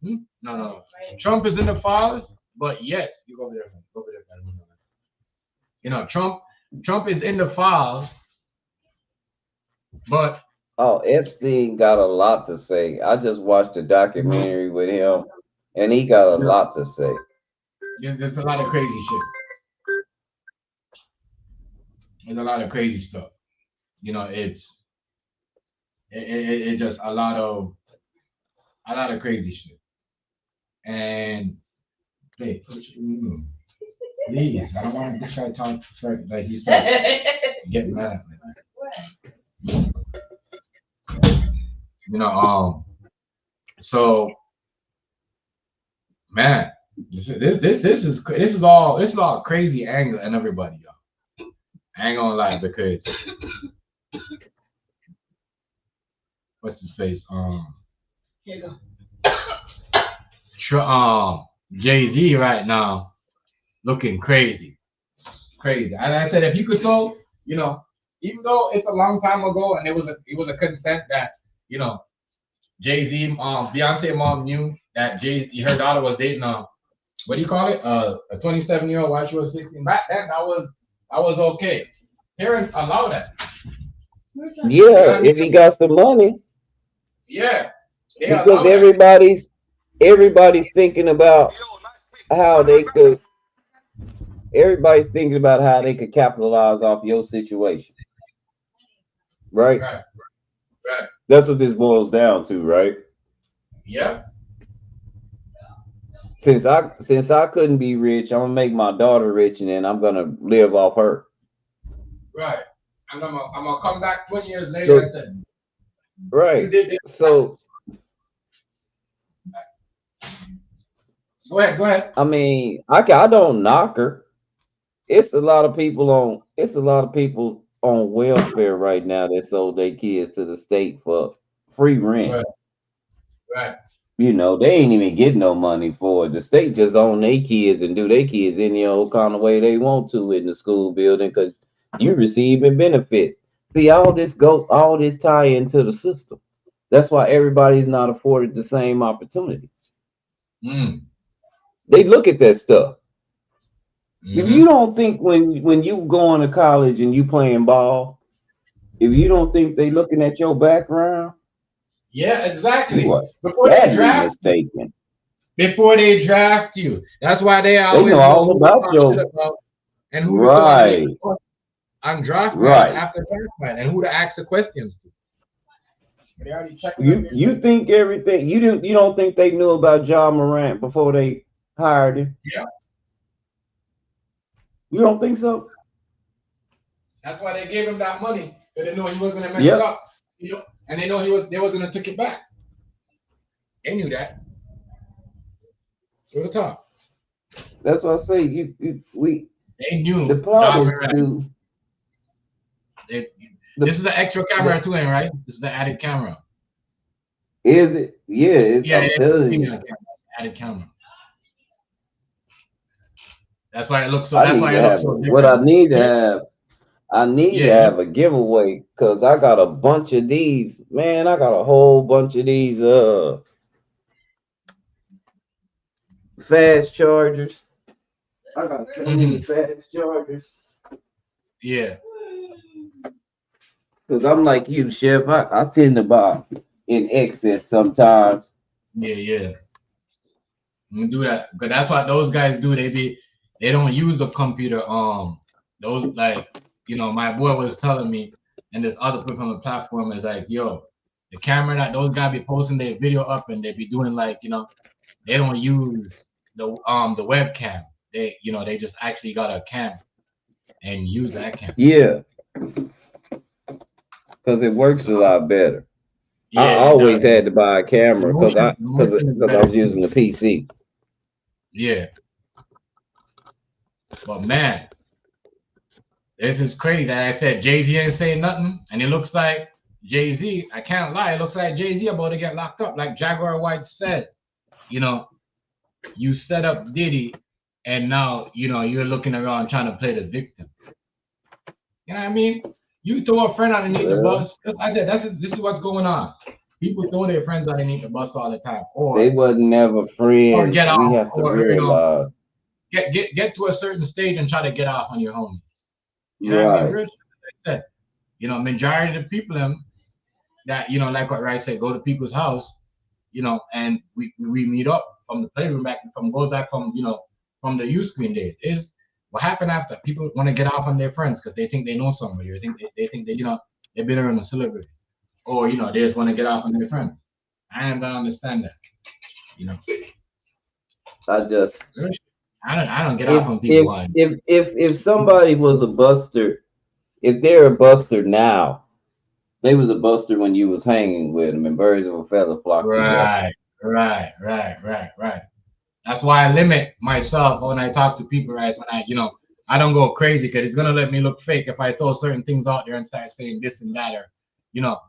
No, no, no. Trump is in the files, but yes, you go over there, man. Go over there, man. Trump is in the files, but Oh, Epstein got a lot to say. I just watched a documentary with him, and he got a lot to say. there's a lot of crazy shit. There's a lot of crazy stuff. It's it just a lot of crazy shit. And hey, please, I don't want this guy talk start like he started getting mad at me. So man, this is all crazy angle and everybody, y'all. I ain't gonna lie because what's his face? Here you go. Jay-Z right now looking crazy. Crazy. And I said if you could go, even though it's a long time ago and it was a consent that, Jay-Z Beyonce mom knew that her daughter was dating what do you call it? A 27-year-old while she was 16. Back then that was okay. Parents allow that. Yeah, if he got some money, Yeah. They because allow that. everybody's thinking about how they could. Everybody's thinking about how they could capitalize off your situation, right? Right. Right. That's what this boils down to, right? Yeah. Since I couldn't be rich, I'm gonna make my daughter rich, and then I'm gonna live off her. Right. And I'm gonna come back 20 years later So, and say, you right. did this. So Go ahead. Go ahead. I mean, I don't knock her. It's a lot of people on welfare right now that sold their kids to the state for free rent. Right. Right. They ain't even get no money for it. The state just own their kids and do their kids any old kind of way they want to in the school building because you receiving benefits. See, all this tie into the system. That's why everybody's not afforded the same opportunity. Mm. They look at that stuff. If Mm-hmm. you don't think when you going to college and you playing ball, if you don't think they looking at your background, Yeah, exactly. you are Before they sadly draft mistaken. you. That's why they They always know know all who to about talk your shit about and who to throw underneath right, the bus on draft night and right. after draft night and who to ask the questions to. They already checking up You their you shit. think everything you don't think they knew about John Morant before they hired him? Yeah. You don't think so? That's why they gave him that money. Because they know he was gonna mess it Yep. up. And they know they was gonna take it back. They knew that. To the top. That's what I say. They The knew plot John is Morant. to They, the this is the extra camera the too, right? This is the added camera. is it? Yeah, Yeah, I'm telling you. added camera. That's why it looks so. I That's need why to it looks have a so what different. I need to Yeah, have a giveaway because I got a bunch of these. Man, I got a whole bunch of these fast chargers. I got so many fast chargers. Yeah. Because I'm like you, Chef. I tend to buy in excess sometimes. Yeah. We do that because that's what those guys do. They don't use the computer. Those my boy was telling me, and this other people on the platform is like, yo, the camera that those guys be posting their video up and they be doing they don't use the webcam. they just actually got a cam and use that cam. Yeah, because it works a lot better. I Yeah, it does. always had to buy a camera because The I because motion is because I better was too. using the PC. Yeah, but man, this is crazy. Like I said, Jay Z ain't saying nothing, and it looks like Jay Z. I can't lie. It looks like Jay Z about to get locked up. Like Jaguar White said, you know, you set up Diddy, and now you're looking around trying to play the victim. You know what I mean? You throw a friend underneath the Well, bus. I said this is what's going on. People throw their friends underneath the bus all the time, they wasn't never or friends. get We off, have to or realize, get to a certain stage and try to get off on your homies. You know what I mean? right? Real shit, like I said, majority of the people that like what Rice said, go to people's house, and we meet up from the playroom back from from the youth screen days. Is what happened after people want to get off on their friends because they think they know somebody, or they think that they've been around a celebrity, or they just want to get off on their friends. I don't understand that. You know, I just I don't get off on people on. if somebody was a buster, if they're a buster now, they was a buster when you was hanging with them, and birds of a feather flock together. Right, right. That's why I limit myself when I talk to people, right? When I don't go crazy because it's gonna let me look fake if I throw certain things out there and start saying this and that, or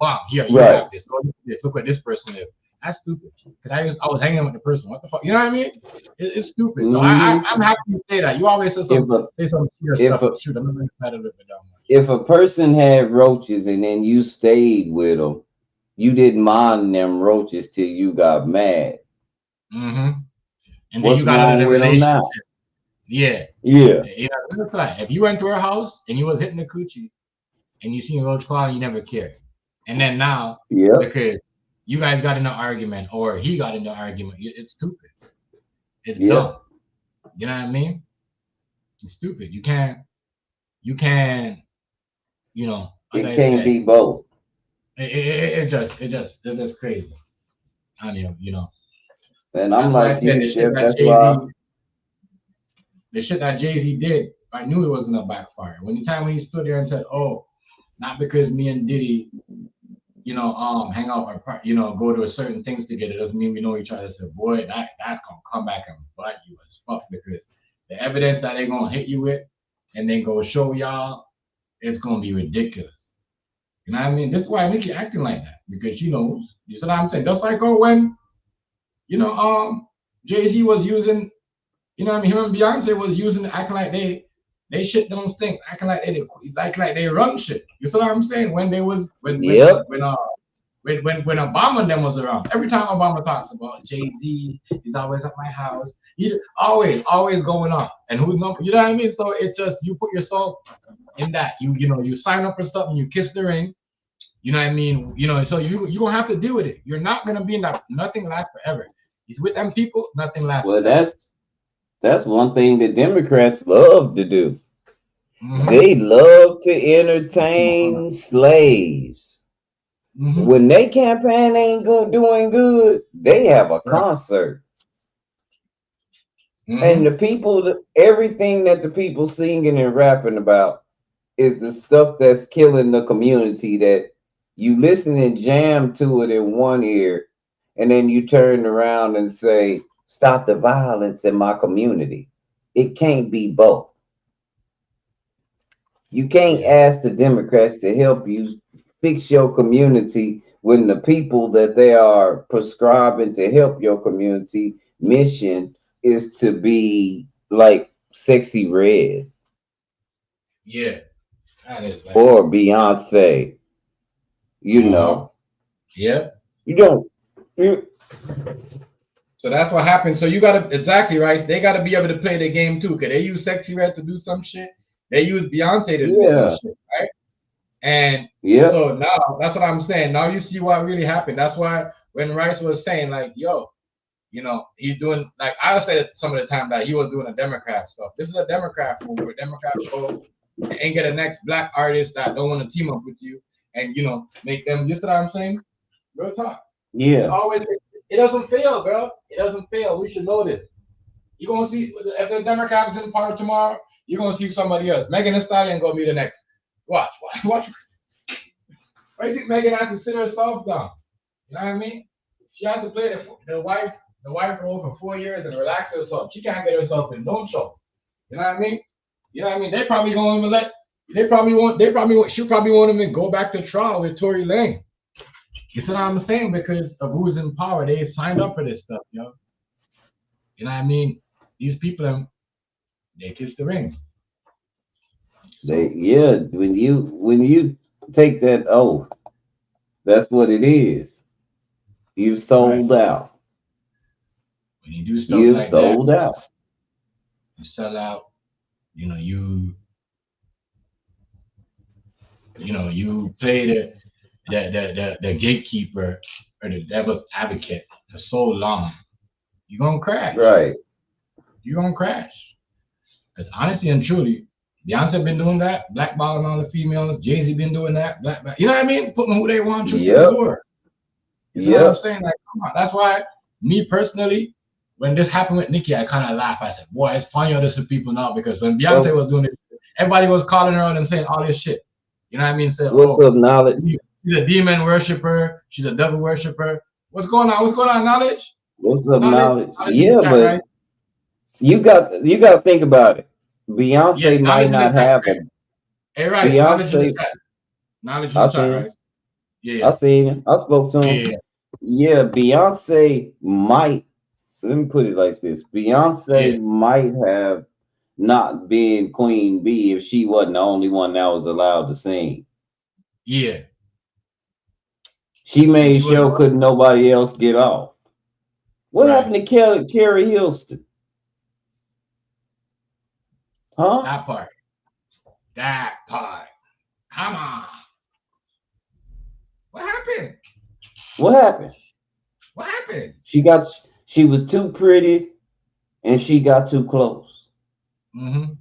bomb here, you Right. have this, go look at this, look what this person is. That's stupid. Because I was hanging with the person. What the fuck? You know what I mean? It's stupid. So Hmm. I'm happy you say that. You always If a say some serious if stuff. a Shoot, I'm gonna make that a little bit down. if a person had roaches and then you stayed with them, you didn't mind them roaches till you got mad. Mm-hmm. And then you What's got out of wrong the with them relationship. now? Yeah. Yeah. It's like if you went to her house and you was hitting the coochie and you seen Roach Claw and you never cared. And then now, Yep. because you guys got in an argument or he got in an argument, it's stupid. It's dumb. Yep. You know what I mean? It's stupid. You can't, like It I can't said, be both. it's just crazy. I mean, And I'm that's why I like said you, Jeff. That's why. The shit that Jay Z did, I knew it was gonna backfire. When he stood there and said, "Oh, not because me and Diddy hang out or go to a certain things together doesn't mean we know each other." I said, boy, that's gonna come back and bite you as fuck because the evidence that they're gonna hit you with and then go show y'all, it's gonna be ridiculous. You know what I mean? This is why Nicki acting like that because she knows. You see what I'm saying? Just like when Jay Z was using, what I mean, him and Beyonce was using acting like they shit don't stink, acting like they run shit. You see what I'm saying? When they was Yep. when Obama and them was around, every time Obama talks about Jay Z, he's always at my house. He's always going on. And who's number? You know what I mean? So it's just you put yourself in that. You sign up for something, you kiss the ring. You know what I mean? So you gonna have to deal with it. You're not gonna be in that. Nothing lasts forever. He's with them people. Nothing lasts Well, forever. that's one thing that Democrats love to do. Mm-hmm. They love to entertain slaves. Mm-hmm. When they campaign ain't doing good, they have a Right. concert. And Mm-hmm. the people, everything that the people singing and rapping about is the stuff that's killing the community that you listen and jam to it in one ear, and then you turn around and say, stop the violence in my community. It can't be both. You can't Yeah. ask the Democrats to help you fix your community when the people that they are prescribing to help your community mission is to be like Sexy Red Yeah. That is like. or Beyonce. You Uh-huh. know, Yeah. you don't. You, So that's what happens. So you gotta exactly right. They gotta be able to play the game too. Cause they use Sexy Red to do some shit. They use Beyonce to do some yeah, shit, right? And yep, so now that's what I'm saying. Now you see what really happened. That's why when Rice was saying like, yo, he's doing like I said some of the time that he was doing a Democrat stuff. This is a Democrat move where Democrats go and get a next black artist that don't want to team up with you and make them. You see what I'm saying? Real talk. It's yeah. always it doesn't fail, bro. It doesn't fail. We should know this. You're gonna see if the Democrats in power tomorrow, you're gonna see somebody else. Megan Thee Stallion gonna be the next. Watch. Why do you think Megan has to sit herself down? You know what I mean? She has to play the wife role for 4 years and relax herself. She can't get herself in no trouble. You know what I mean? You know what I mean? They probably gonna even let. She probably want him to go back to trial with Tory Lane. You see what I'm saying? Because of who's in power, they signed up for this stuff, yo. You know what I mean? These people, they kiss the ring. They So yeah, when you take that oath, that's what it is. You've right, sold out. when you do stuff You've like that, sold out. you sell out. You know, you play the gatekeeper or the devil's advocate for so long, you're gonna crash. Right. You're gonna crash. Because honestly and truly, Beyonce been doing that, blackballing all the females. Jay-Z been doing that, you know what I mean? Putting who they want through to the Yep. door. You see what I'm Yep. saying? Like, come on. That's why me personally, when this happened with Nicki, I kind of laughed. I said, boy, it's funny how this is people now because when Beyonce Well, was doing it, everybody was calling her out and saying all this shit. You know what I mean? Say, what's oh, up, knowledge? she's a demon worshiper. She's a devil worshiper. What's going on? What's going on? Knowledge? What's up, Knowledge? knowledge? Knowledge in the Yeah, chat, but right? you got to think about it. Yeah, Beyonce knowledge might in the not chat, have right? a Hey, Rice, knowledge in the Beyonce. chat. Knowledge in I the chat, seen right? him. I Yeah, seen him. I spoke to yeah, him. yeah, Yeah, Beyonce might. Let me put it like this: yeah, Beyonce might have not been Queen Bee if she wasn't the only one that was allowed to sing. yeah. She And made she was sure couldn't nobody else get off. What right. happened to Carrie Hilston? Huh? That part. That part. Come on. What happened? What happened? What happened? She was too pretty and she got too close. Mm-hmm.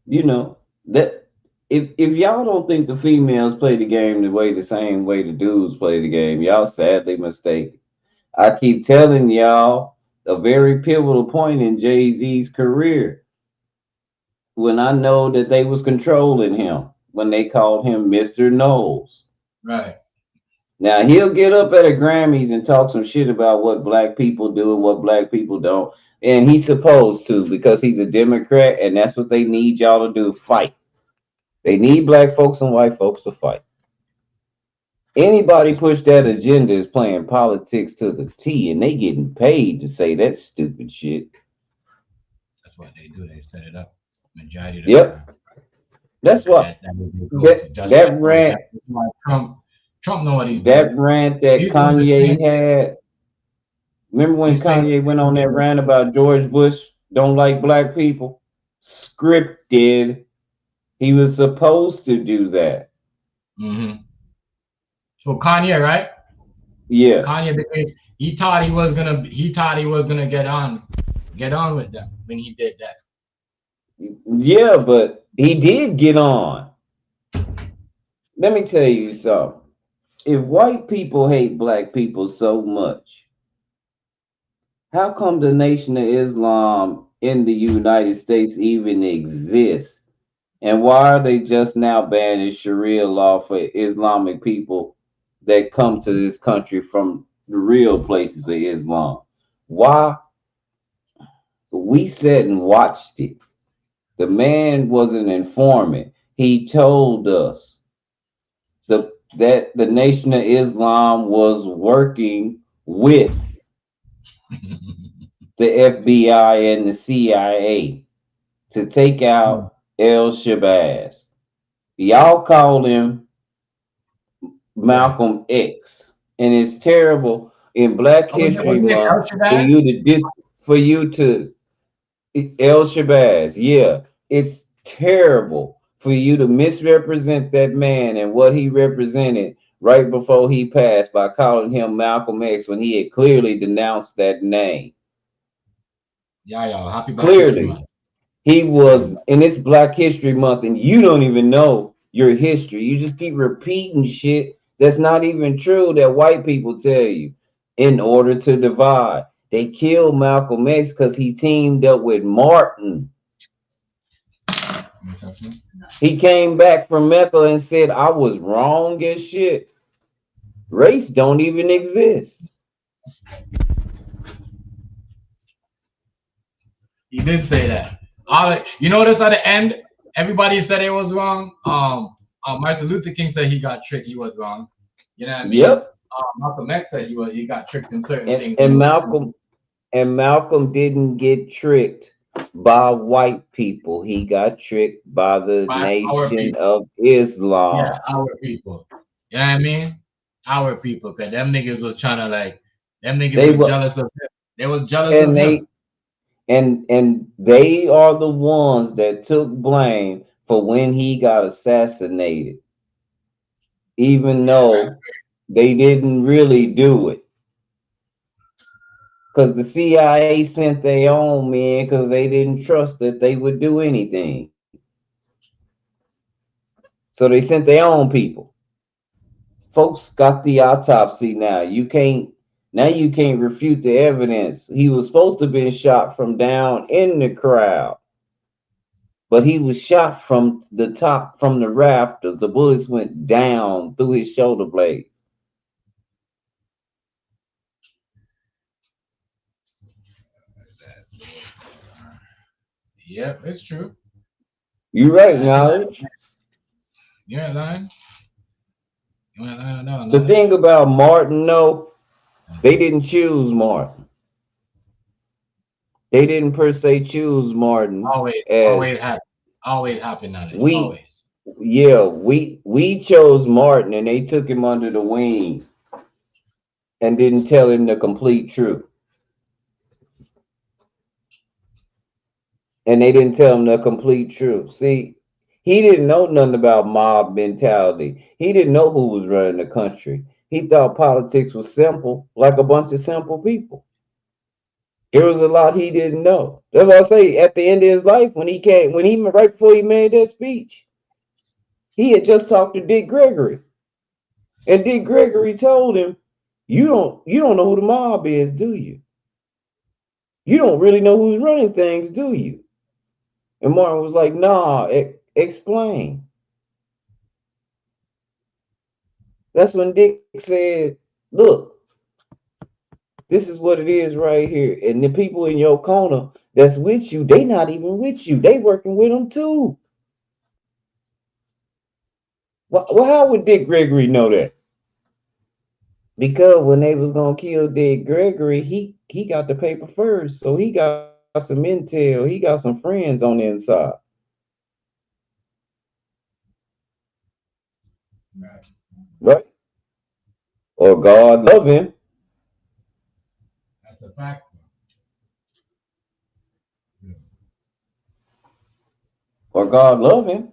You know that if y'all don't think the females play the game the same way the dudes play the game, y'all sadly mistaken. I keep telling y'all a very pivotal point in Jay-Z's career when I know that they was controlling him when they called him Mr. Knowles. Right. Now he'll get up at a Grammys and talk some shit about what black people do and what black people don't. And he's supposed to because he's a Democrat and that's what they need y'all to do, fight. They need black folks and white folks to fight. Anybody That's push that agenda is playing politics to the T and they getting paid to say that stupid shit. that's what they do. They set it up majority of the Yep. time. That's And what that is their go-to. that Just like that how rant that's why Trump know what he's doing. that rant that He's doing the Kanye same thing. had. Remember when He's playing Kanye went the on same that game. rant about George Bush don't like black people? Scripted. He was supposed to do that. Mm-hmm. So Kanye, right? Yeah. Kanye, because he thought he was gonna get on with them when he did that. Yeah, but he did get on. Let me tell you something. If white people hate black people so much, how come the Nation of Islam in the United States even exists? And why are they just now banning Sharia law for Islamic people that come to this country from the real places of Islam? Why? We sat and watched it. The man was an informant. He told us that the Nation of Islam was working with the FBI and the CIA to take out El Shabazz. Y'all call him Right. Malcolm X, and it's terrible in Black History Wasn't it Month El for Shaddai? you to El Shabazz. Yeah, it's terrible for you to misrepresent that man and what he represented right before he passed by calling him Malcolm X when he had clearly denounced that name. Yeah, y'all. Happy Black History Clearly, Month. he was, and it's Black History Month, and you don't even know your history. You just keep repeating shit that's not even true that white people tell you. in order to divide. They killed Malcolm X because he teamed up with Martin. He came back from Mecca and said, I was wrong as shit. Race don't even exist. He did say that. You notice at the end, everybody said it was wrong. Martin Luther King said he got tricked. He was wrong. You know what I mean? Yep. Malcolm X said he got tricked in certain And, things. and Malcolm and Malcolm didn't get tricked by white people. He got tricked by the By our Nation people. of Yeah, Islam. our people. You know what I mean? Our people. Cause them niggas was trying to them niggas They were were jealous of him. They was jealous of and him. they are the ones that took blame for when he got assassinated, even Yeah, right. though they didn't really do it. Because the CIA sent their own men because they didn't trust that they would do anything. So they sent their own people. Folks got the autopsy now. You can't refute the evidence. He was supposed to have been shot from down in the crowd, but he was shot from the top, from the rafters. The bullets went down through his shoulder blades. Yep, it's true. You right, knowledge. You ain't lying. You ain't lying no The knowledge. thing about Martin, though, they didn't choose Martin. They didn't per se choose Martin Always, as always happen knowledge. we. Always. Yeah, we chose Martin, and they took him under the wing and didn't tell him the complete truth. And they didn't tell him the complete truth. See, he didn't know nothing about mob mentality. He didn't know who was running the country. He thought politics was simple, like a bunch of simple people. There was a lot he didn't know. That's what I say. At the end of his life, when he right before he made that speech, he had just talked to Dick Gregory, and Dick Gregory told him, you don't know who the mob is, do you? You don't really know who's running things, do you?" And Martin was like, "Nah, explain." That's when Dick said, "Look, this is what it is right here. And the people in your corner that's with you, they not even with you. They working with them too." Well, how would Dick Gregory know that? Because when they was gonna kill Dick Gregory, he got the paper first, so he got some intel. He got some friends on the inside, Right. right? Or God love him, That's a fact. Yeah. or God love him.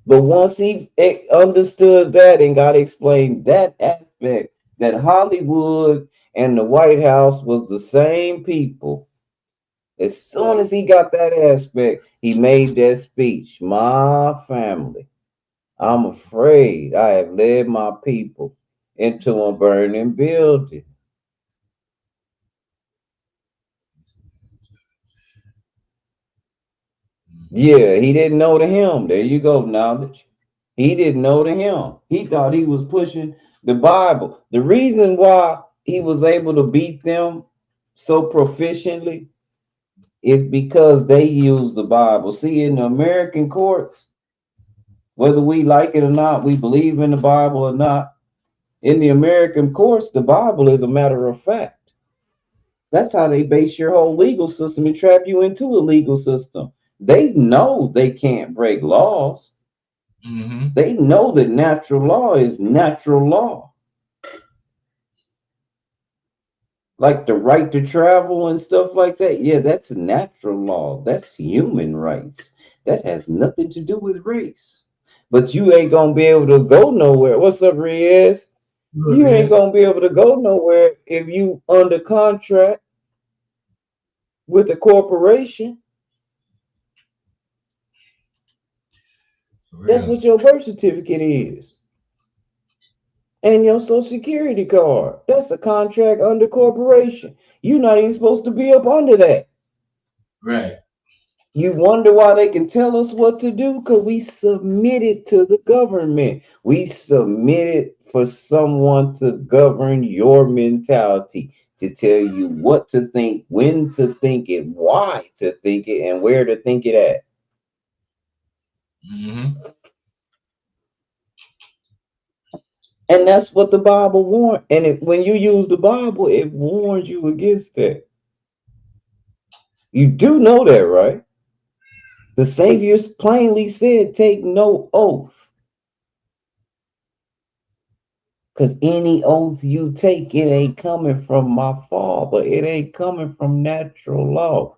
But once he understood that and got explained that aspect, that Hollywood and the White House was the same people, as soon as he got that aspect, he made that speech. "My family, I'm afraid I have led my people into a burning building." Yeah, he didn't know the hymn. There you go, knowledge. He didn't know the hymn. He thought he was pushing the Bible. The reason why he was able to beat them so proficiently is because they used the Bible. See, in the American courts, whether we like it or not, we believe in the Bible or not, in the American courts, the Bible is a matter of fact. That's how they base your whole legal system and trap you into a legal system. They know they can't break laws. Mm-hmm. They know that natural law is natural law. Like the right to travel and stuff like that. Yeah, that's a natural law. That's human rights. That has nothing to do with race. But you ain't gonna be able to go nowhere. What's up, Riaz? Look, You ain't yes. gonna be able to go nowhere if you under contract with a corporation. For That's real. what your birth certificate is. and your social security card. That's a contract under corporation. You're not even supposed to be up under that. Right. You wonder why they can tell us what to do? Because we submitted to the government. We submitted for someone to govern your mentality, to tell you what to think, when to think it, why to think it, and where to think it at. Mm-hmm. And that's what the Bible warns. And when you use the Bible, it warns you against that. You do know that, right? The Savior plainly said, take no oath. Because any oath you take, it ain't coming from my Father. It ain't coming from natural law.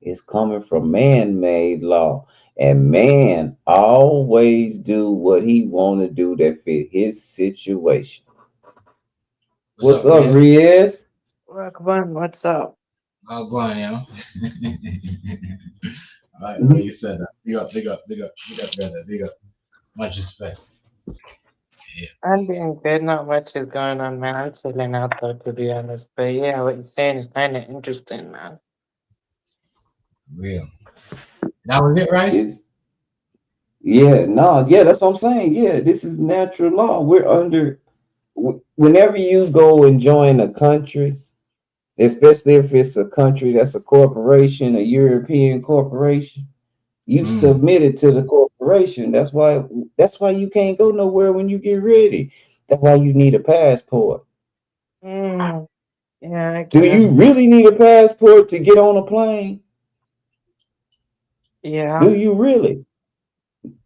It's coming from man-made law. And man always do what he want to do that fit his situation. What's What's up, up, Riaz? Riaz? Rockman, what's up? I'll go on, you know. I like the way you said that. Big up, big up, big up, big up, brother. Big up. Much respect. Yeah, I'm doing good. Not much is going on, man. I'm chilling out though, to be honest. But yeah, what you're saying is kind of interesting, man. real. That was it, Rice? It's yeah, no, yeah, that's what I'm saying. Yeah, this is natural law. We're under whenever you go and join a country, especially if it's a country that's a corporation, a European corporation, you've Mm. submitted to the corporation. That's why you can't go nowhere when you get ready. That's why you need a passport. Mm, yeah, I Do you guess. really need a passport to get on a plane? Yeah, Do you really?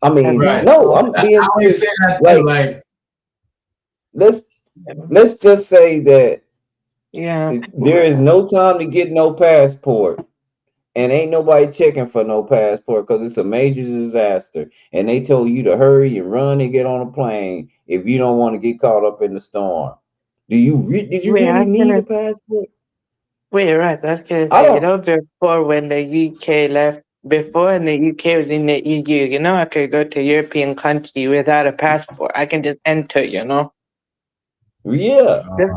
I I mean, Right. think no, so. I'm I being always serious. say that too. Like, Like, let's Yeah, let's just say that yeah, there is no time to get no passport, and ain't nobody checking for no passport because it's a major disaster, and they told you to hurry and run and get on a plane if you don't want to get caught up in the storm. Did you wait, I really was need a gonna passport? wait, right. I was gonna I say, don't. before when the UK left, before when the UK was in the EU, I could go to European country without a passport. I can just enter. Yeah, Just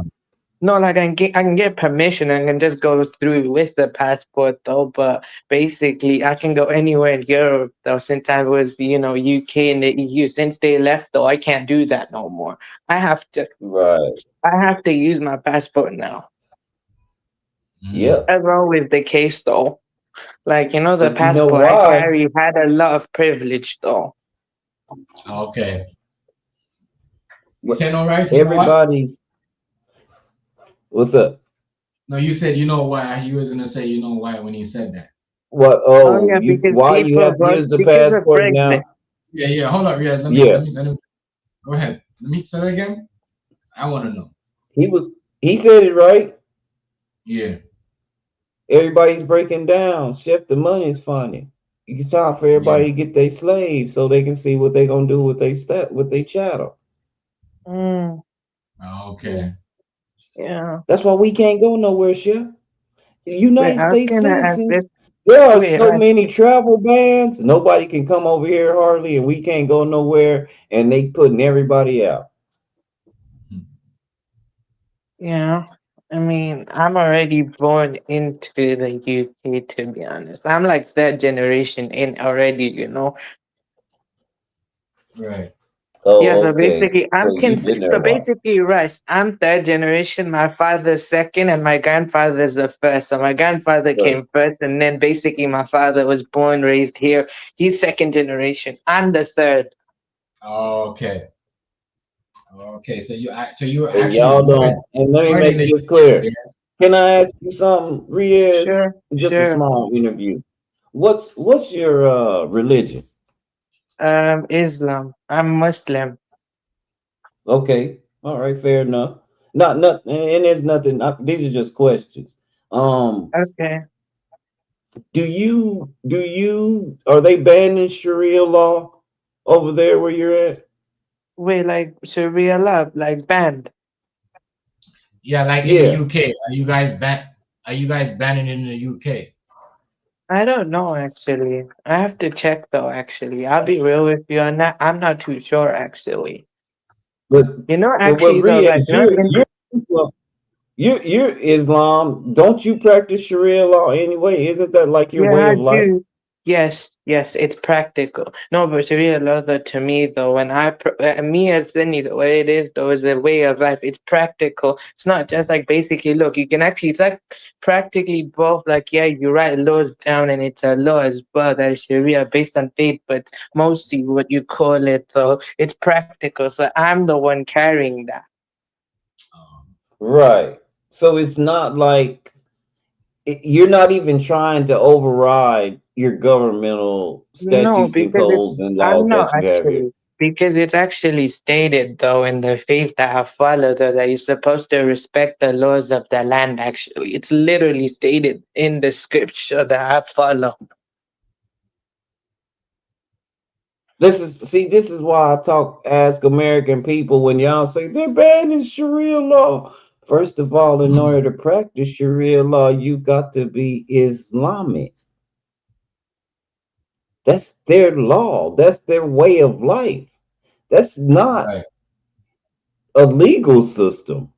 No, like I can get permission and can just go through with the passport though. But basically, I can go anywhere in Europe though. Since I was, UK and the EU, since they left though, I can't do that no more. I have to, right. I have to use my passport now. mm, Yep. As always the case though. Like the But you know passport I why? carry had a lot of privilege though. okay. You What say no, Rice? You know what? everybody's what's up? No, you said you know why. You was gonna say you know why when you said that. What? Oh Oh, yeah, you because why you people have to vote use the because of passport Brexit. now? Yeah, yeah. Hold up, Riaz. Yeah, Let me go ahead. Let me say that again. I want to know. he was. He said it right. Yeah, Everybody's breaking down. Chef, the money is funny. It's time for yeah. everybody to get their slaves so they can see what they gonna do with their chattel. Mm, Okay. yeah. That's why we can't go nowhere, Chef. Wait, United I was States gonna ask this. citizens, there are Wait, so many travel bans. Nobody can come over here hardly, and we can't go nowhere. And they putting everybody out. Yeah, I mean, I'm already born into the UK, to be honest. I'm like third generation in already. Right. Yeah, Oh, so okay. basically, So you've been there so a while. basically, Russ, I'm third generation. My father's second, and my grandfather's the first. So my grandfather First. came first, and then basically my father was born, raised here. He's second generation. I'm the third. Okay. Okay. So you were And actually y'all don't. And let me born make in the this UK. clear. Can I ask you something, Riaz? Sure, Just a sure. small interview. What's your religion? Islam. I'm Muslim. Okay, all right, fair enough. Not, and there's nothing. These are just questions. Um, Okay. do you are they banning Sharia law over there where you're at? Wait, like Sharia love, like banned. Yeah, like in the Yeah. UK. Are you guys banning in the UK? I don't know actually. I have to check though. Actually, I'll be real with you. I'm not too sure actually. But You know, but actually, though, Briaz, like, not in you're Islam. Don't you practice Sharia law anyway? Isn't that like your yeah, way I of life? do. Yes, yes, it's practical. No, but to realize that to me though, when me as Zinni, the way it is though is a way of life. It's practical. It's not just like basically look. You can actually it's like practically both. Like yeah, you write laws down and it's a law as well that is Sharia based on faith, but mostly what you call it though, it's practical. So I'm the one carrying that. Um, Right. So it's not like you're not even trying to override your governmental No, statutes and because it's codes and I'm laws not that you have here. actually because it's actually stated though in the faith that I follow though that you're supposed to respect the laws of the land. Actually, it's literally stated in the scripture that I follow. This is why I ask American people when y'all say they're banning Sharia law. First of all, in order to practice Sharia law, you got to be Islamic. That's their law. That's their way of life. That's not right, a legal system.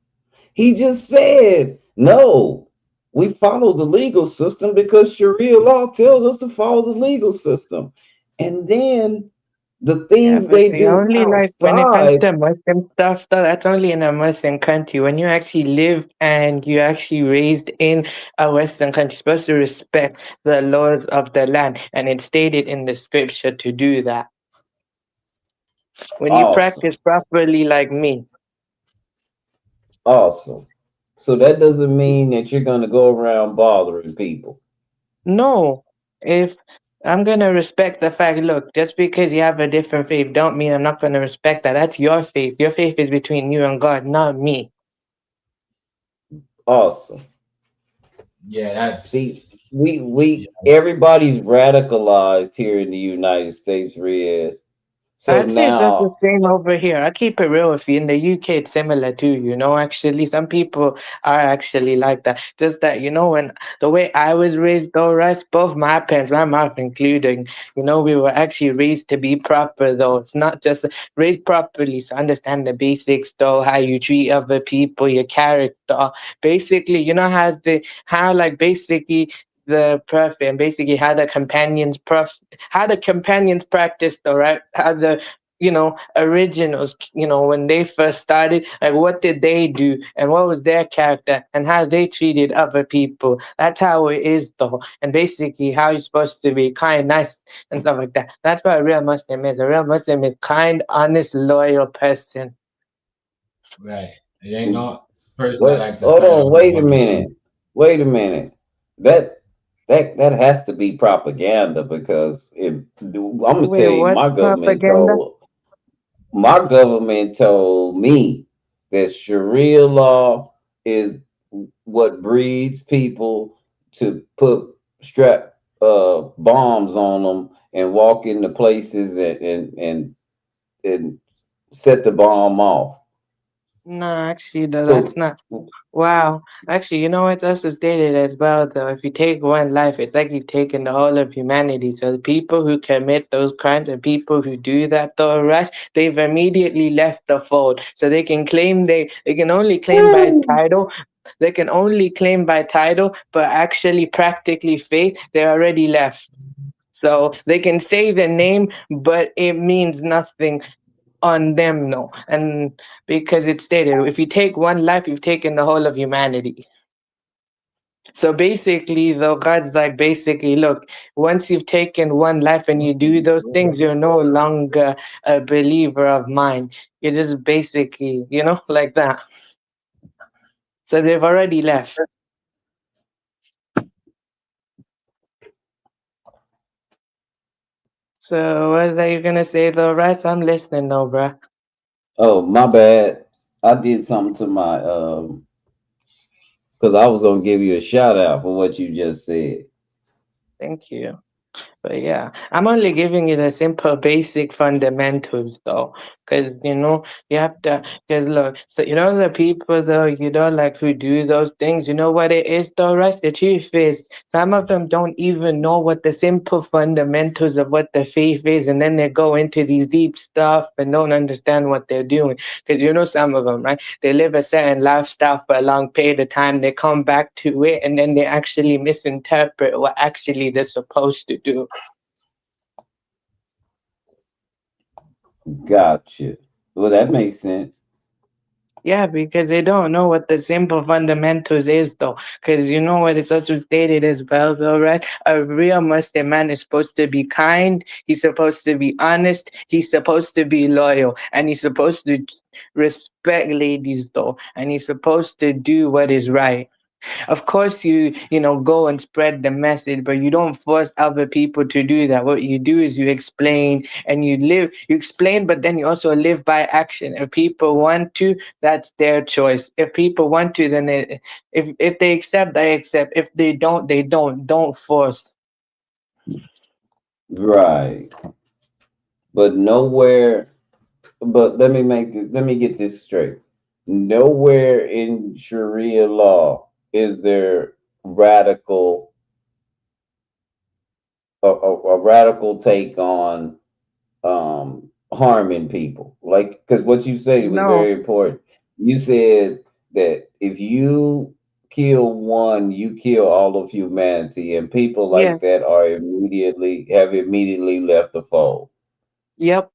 He just said, no, we follow the legal system because Sharia law tells us to follow the legal system. And then the Yeah, things but they they do only like when it comes outside. to Muslim stuff though, that's only in a Muslim country. When you actually live and you actually raised in a Western country, you're supposed to respect the laws of the land, and it's stated in the scripture to do that. When you Awesome. practice properly, like me. Awesome. So that doesn't mean that you're going to go around bothering people. No, if I'm gonna respect the fact, look, just because you have a different faith, don't mean I'm not gonna respect that. That's your faith. Your faith is between you and God, not me. Awesome. yeah, See, that's yeah, everybody's radicalized here in the United States, Riaz. So I'd say it's just the now, same over here. I keep it real with you. In the UK, it's similar too. You know, actually, some people are actually like that. Just that, you know, when the way I was raised, though, right? Both my parents, my mom including, you know, we were actually raised to be proper, though. It's not just raised properly. So understand the basics, though, how you treat other people, your character. Basically, you know how like basically the prophet and basically how the companions practiced, all right, how the originals, when they first started, like what did they do and what was their character and how they treated other people. That's how it is though, and basically how you're supposed to be kind, nice, and stuff like that. That's what a real Muslim is. A real Muslim is kind, honest, loyal person. right. It ain't no person that wait, like to hold start on, off with wait a one. minute. Wait a minute. That that has to be propaganda because I'm gonna Wait, tell you, what propaganda? my government told me that Sharia law is what breeds people to put strap bombs on them and walk into places and set the bomb off. No, actually, no, that's So not. Wow. Actually, you know what? That's just stated as well, though. If you take one life, it's like you've taken the whole of humanity. So the people who commit those crimes and people who do that, though, rush, they've immediately left the fold. So they can only claim by title. They can only claim by title, but actually, practically faith, they're already left. So they can say the name, but it means nothing on them, no. And because it's stated, if you take one life, you've taken the whole of humanity. So basically, though, God's like, basically, look, once you've taken one life and you do those things, you're no longer a believer of mine. You're just basically, like that. So they've already left. So what are you gonna say, though, Russ? I'm listening, though, bruh. oh, my bad. I did something to my because I was gonna give you a shout out for what you just said. Thank you. But yeah, I'm only giving you the simple, basic fundamentals, though, because you have to. Because look, so the people though, like who do those things. You know what it is, though, right? The truth is, some of them don't even know what the simple fundamentals of what the faith is, and then they go into these deep stuff and don't understand what they're doing. Because some of them, right? They live a certain lifestyle for a long period of time. They come back to it, and then they actually misinterpret what actually they're supposed to do. Gotcha. Well, that makes sense. Yeah, because they don't know what the simple fundamentals is, though. Because you know what it's also stated as well, though, right? A real Muslim man is supposed to be kind. He's supposed to be honest. He's supposed to be loyal, and he's supposed to respect ladies, though, and he's supposed to do what is right. Of course, you go and spread the message, but you don't force other people to do that. What you do is you explain and you explain, but then you also live by action. If people want to, that's their choice. If people want to, then if they accept, they accept. If they don't, they don't force. Right. But nowhere, but let me get this straight. Nowhere in Sharia law is there radical a radical take on harming people. Like, because what you said was No. very important. You said that if you kill one, you kill all of humanity, and people like Yes. that are immediately left the fold. Yep.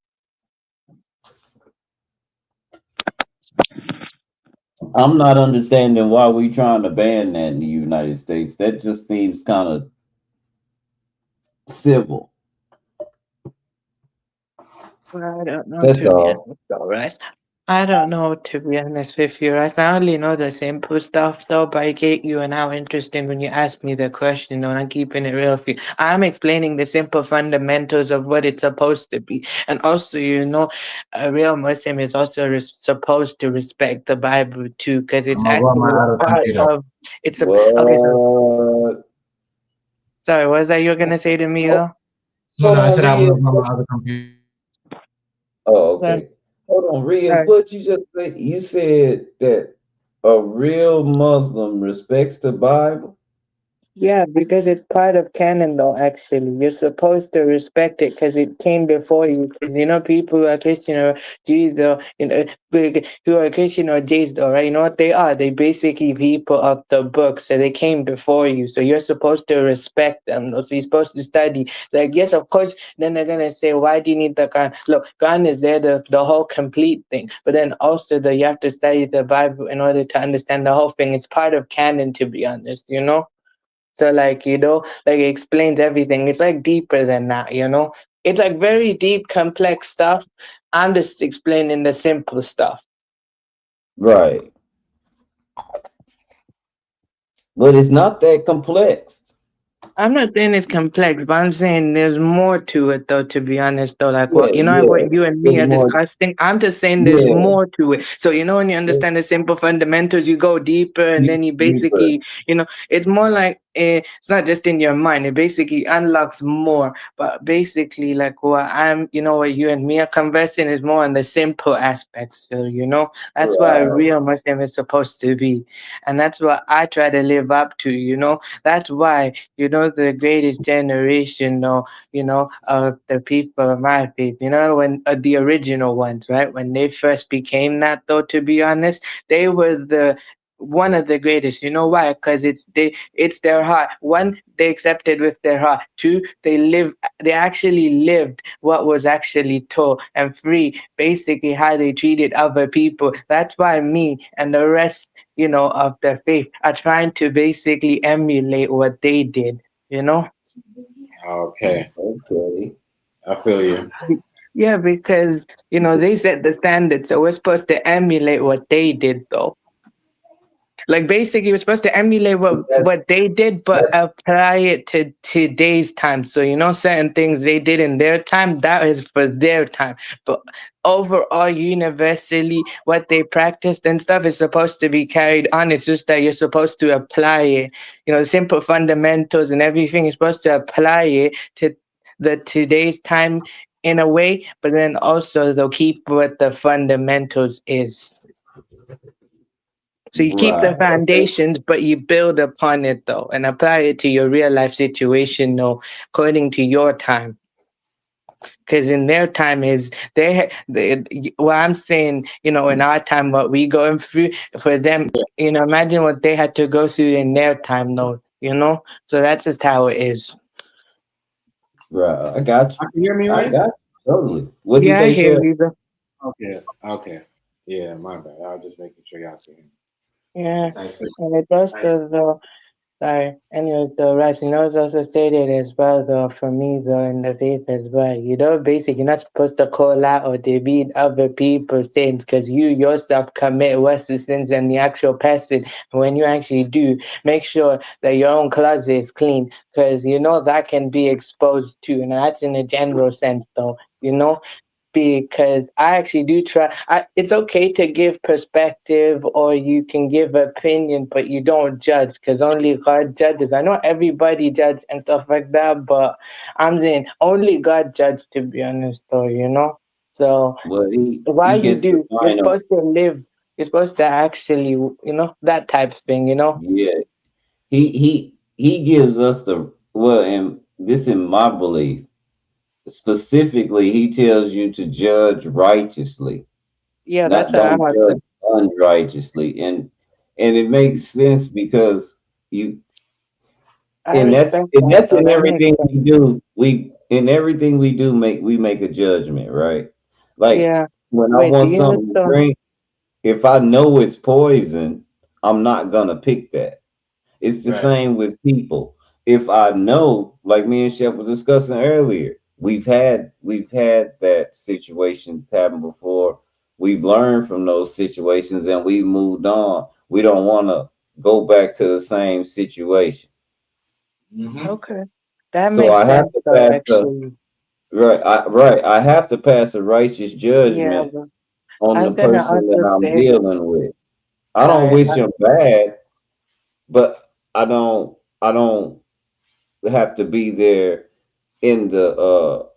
I'm not understanding why we trying to ban that in the United States. That just seems kind of civil. Well, I don't know, That's to be all. honest, though, right? I don't know, to be honest with you, right? I only know the simple stuff, though, but I get you and how interesting when you ask me the question, and I'm keeping it real for you. I'm explaining the simple fundamentals of what it's supposed to be. And also, a real Muslim is also supposed to respect the Bible, too, because I'm it's gonna go on my actually other a part computer. of, okay, so, What? sorry, what was that you were going to say to me, Hold, though? hold No, I on, said I want Riz. to go on my other computer. Oh, Uh, okay. Hold on, Riz. sorry. What you just said? You said that a real Muslim respects the Bible. Yeah, because it's part of canon, though, actually. You're supposed to respect it because it came before you. 'Cause, people who are Christian or Jews, or, who are Christian or Jays, though, right? You know what they are? They basically people of the book, so they came before you. So you're supposed to respect them. So you're supposed to study. Like, yes, of course, then they're going to say, why do you need the Quran? Look, Quran is there, the whole complete thing. But then also, you have to study the Bible in order to understand the whole thing. It's part of canon, to be honest. So like, like it explains everything. It's like deeper than that. It's like very deep, complex stuff. I'm just explaining the simple stuff. Right. But it's not that complex. I'm not saying it's complex, but I'm saying there's more to it, though, to be honest, though. Like, Yeah, yeah. what you and me There's are more. discussing, I'm just saying there's Yeah. more to it. So, when you understand the simple fundamentals, you go deeper, and then you Deeper. basically, it's more like it's not just in your mind, it basically unlocks more. But basically, like, what you and me are conversing is more on the simple aspects. So, that's what a Right. real Muslim is supposed to be. And that's what I try to live up to. That's why the greatest generation, or of the people of my faith, when the original ones, right, when they first became that, though, to be honest, they were the one of the greatest. You know why? Because it's their heart. One, they accepted with their heart. Two, they actually lived what was actually told. And three, basically how they treated other people. That's why me and the rest, of the faith are trying to basically emulate what they did. Okay, Okay. I feel you. Yeah, because they set the standard, so we're supposed to emulate what they did, though. Like, basically, we're supposed to emulate That's what they did, but that's apply it to today's time. So certain things they did in their time, that is for their time. But overall, universally, what they practiced and stuff is supposed to be carried on. It's just that you're supposed to apply it. Simple fundamentals and everything. You're supposed to apply it to the today's time in a way, but then also they'll keep what the fundamentals is. So you keep Right. the Okay. foundations, but you build upon it though, and apply it to your real life situation though, according to your time. Because in their time is what I'm saying, in our time, what we going through for them, imagine what they had to go through in their time though. So that's just how it is. Right. I got you. I can hear me, I right? got you. Totally. What'd you Yeah, I say, hear Chef? you though. Okay. Okay. Yeah, my bad. I was just making sure y'all can hear me. Yeah, Nice. and it also though. Sorry. Anyways, though, Russ, it's also stated as well, though, for me, though, in the faith as well. Basically, you're not supposed to call out or demean other people's sins because you yourself commit worse sins than the actual person. And when you actually do, make sure that your own closet is clean because, that can be exposed too. And that's in a general sense, though. Because I actually do try. It's okay to give perspective or you can give opinion, but you don't judge because only God judges. I know everybody judge and stuff like that, but I'm saying only God judge, to be honest, though. So Well, why he you gets the do, you're final. supposed to live. You're supposed to actually, that type of thing. Yeah. He gives us the well, and this in my belief. Specifically, he tells you to judge righteously, Yeah, that's not what I'm don't also. judge unrighteously. And it makes sense because you I respect and that, that's though. in That makes everything we sense. do. We in everything we do make a judgment, right? Like Yeah. when I Wait, do want you know something to so? drink, if I know it's poison, I'm not gonna pick that. It's the Right. same with people. If I know, like me and Chef were discussing earlier, we've had that situation happen before. We've learned from those situations and we've moved on. We don't want to go back to the same situation. Mm-hmm. Okay. That So makes I have sense, to though, pass the actually. right. I have to pass a righteous Yeah, judgment but on I the was gonna person that also I'm say, dealing with. I don't sorry, wish them bad, but I don't have to be there in the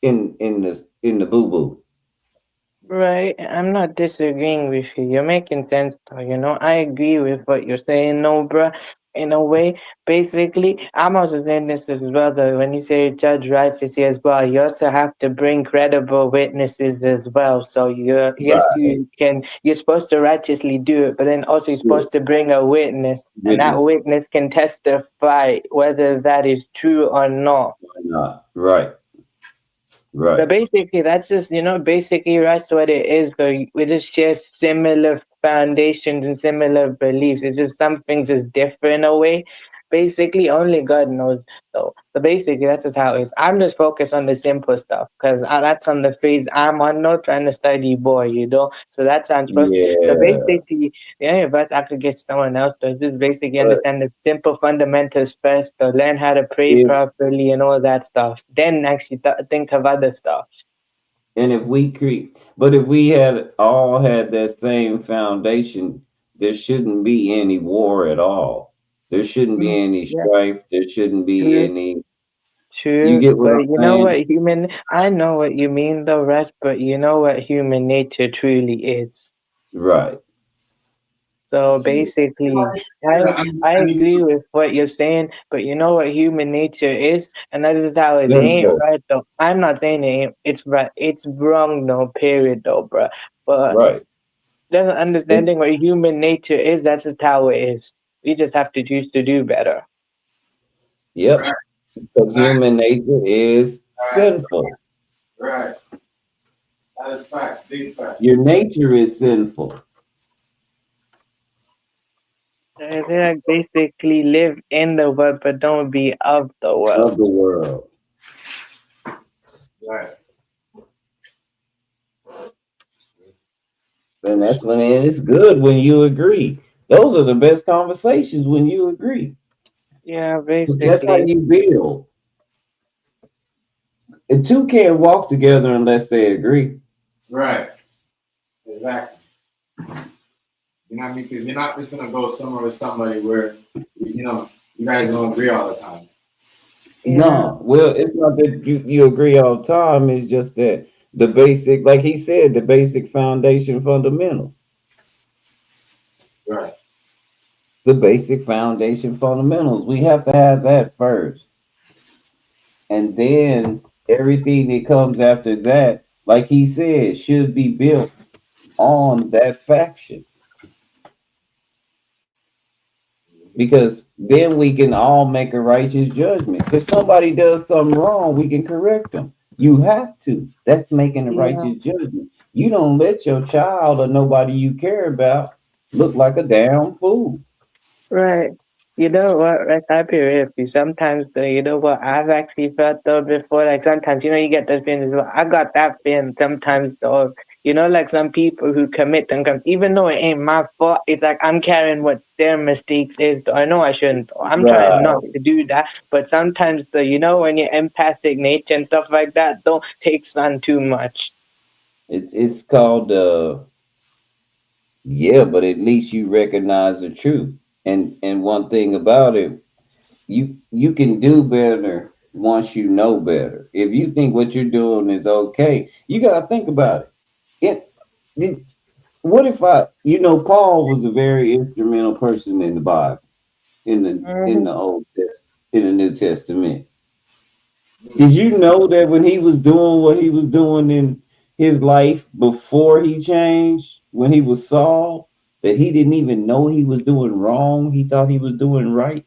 in the boo boo. right. I'm not disagreeing with you. You're making sense, though. I agree with what you're saying, no, bruh. In a way, basically, I'm also saying this as well, though. When you say judge righteously as well, you also have to bring credible witnesses as well. So yes, Right. you're supposed to righteously do it, but then also you're Yeah. supposed to bring a witness, and that Witness. witness can testify whether that is true or not. Why not? Right. So Right. basically, that's just, basically that's what it is. So we just share similar foundations and similar beliefs. It's just some things is different in a way. Basically, only God knows. So basically, that's just how it is. I'm just focused on the simple stuff because that's on the phase I'm on, not trying to study boy. So that's how I'm supposed to. So Yeah. basically, the only advice I could get someone else to just basically But understand the simple fundamentals first, to learn how to pray if properly and all that stuff. Then actually think of other stuff. if we create, but if we had all had that same foundation, there shouldn't be any war at all. There shouldn't be Mm, any yeah, strife. There shouldn't be true, any. You true. get what But I'm you know saying? what I know what you mean though, Russ, but you know what human nature truly is. Right. So See, basically, yeah, I I need agree to. with what you're saying, but you know what human nature is, and that is how it ain't Simple. right though. I'm not saying it ain't, it's right, it's wrong though, period though, bruh. But Right. just It, understanding what human nature is, that's just how it is. We just have to choose to do better. yep. Right. Because Right. human nature is Right. sinful. Right. That is fact. Big fact. Your nature is sinful I feel like basically live in the world, but don't be of the world. of the world. Right. And that's when it's good when you agree. Those are the best conversations when you agree. Yeah, 'Cause that's how basically. you build. And two can't walk together unless they agree. Right. Exactly. You know what I mean? Because you're not just gonna go somewhere with somebody where you know you guys don't agree all the time. Yeah. No, well, it's not that you agree all the time. It's just that the basic, like he said, the basic foundation fundamentals, Right. the basic foundation fundamentals. We have to have that first. And then everything that comes after that, like he said, should be built on that faction. Because then we can all make a righteous judgment. If somebody does something wrong, we can correct them. You have to. That's making a Yeah. righteous judgment. You don't let your child or nobody you care about look like a damn fool. Right. You know what? Right, I be real with you. Sometimes, though, you know what? I've actually felt though before. Like sometimes, you know, you get those feelings. Well, I got that feeling sometimes, though. You know, like some people who commit them, even though it ain't my fault, it's like I'm carrying what their mistakes is. Though. I know I shouldn't. Though. I'm trying Right. not to do that, but sometimes, though, you know, when your empathic nature and stuff like that, don't takes on too much. It's called yeah, but at least you recognize the truth. And one thing about it, you can do better once you know better. If you think what you're doing is okay, you gotta think about it. It what if Paul was a very instrumental person in the Bible, in Hmm. the in the New Testament. Did you know that when he was doing what he was doing in his life before he changed, when he was Saul, that he didn't even know he was doing wrong? He thought he was doing right,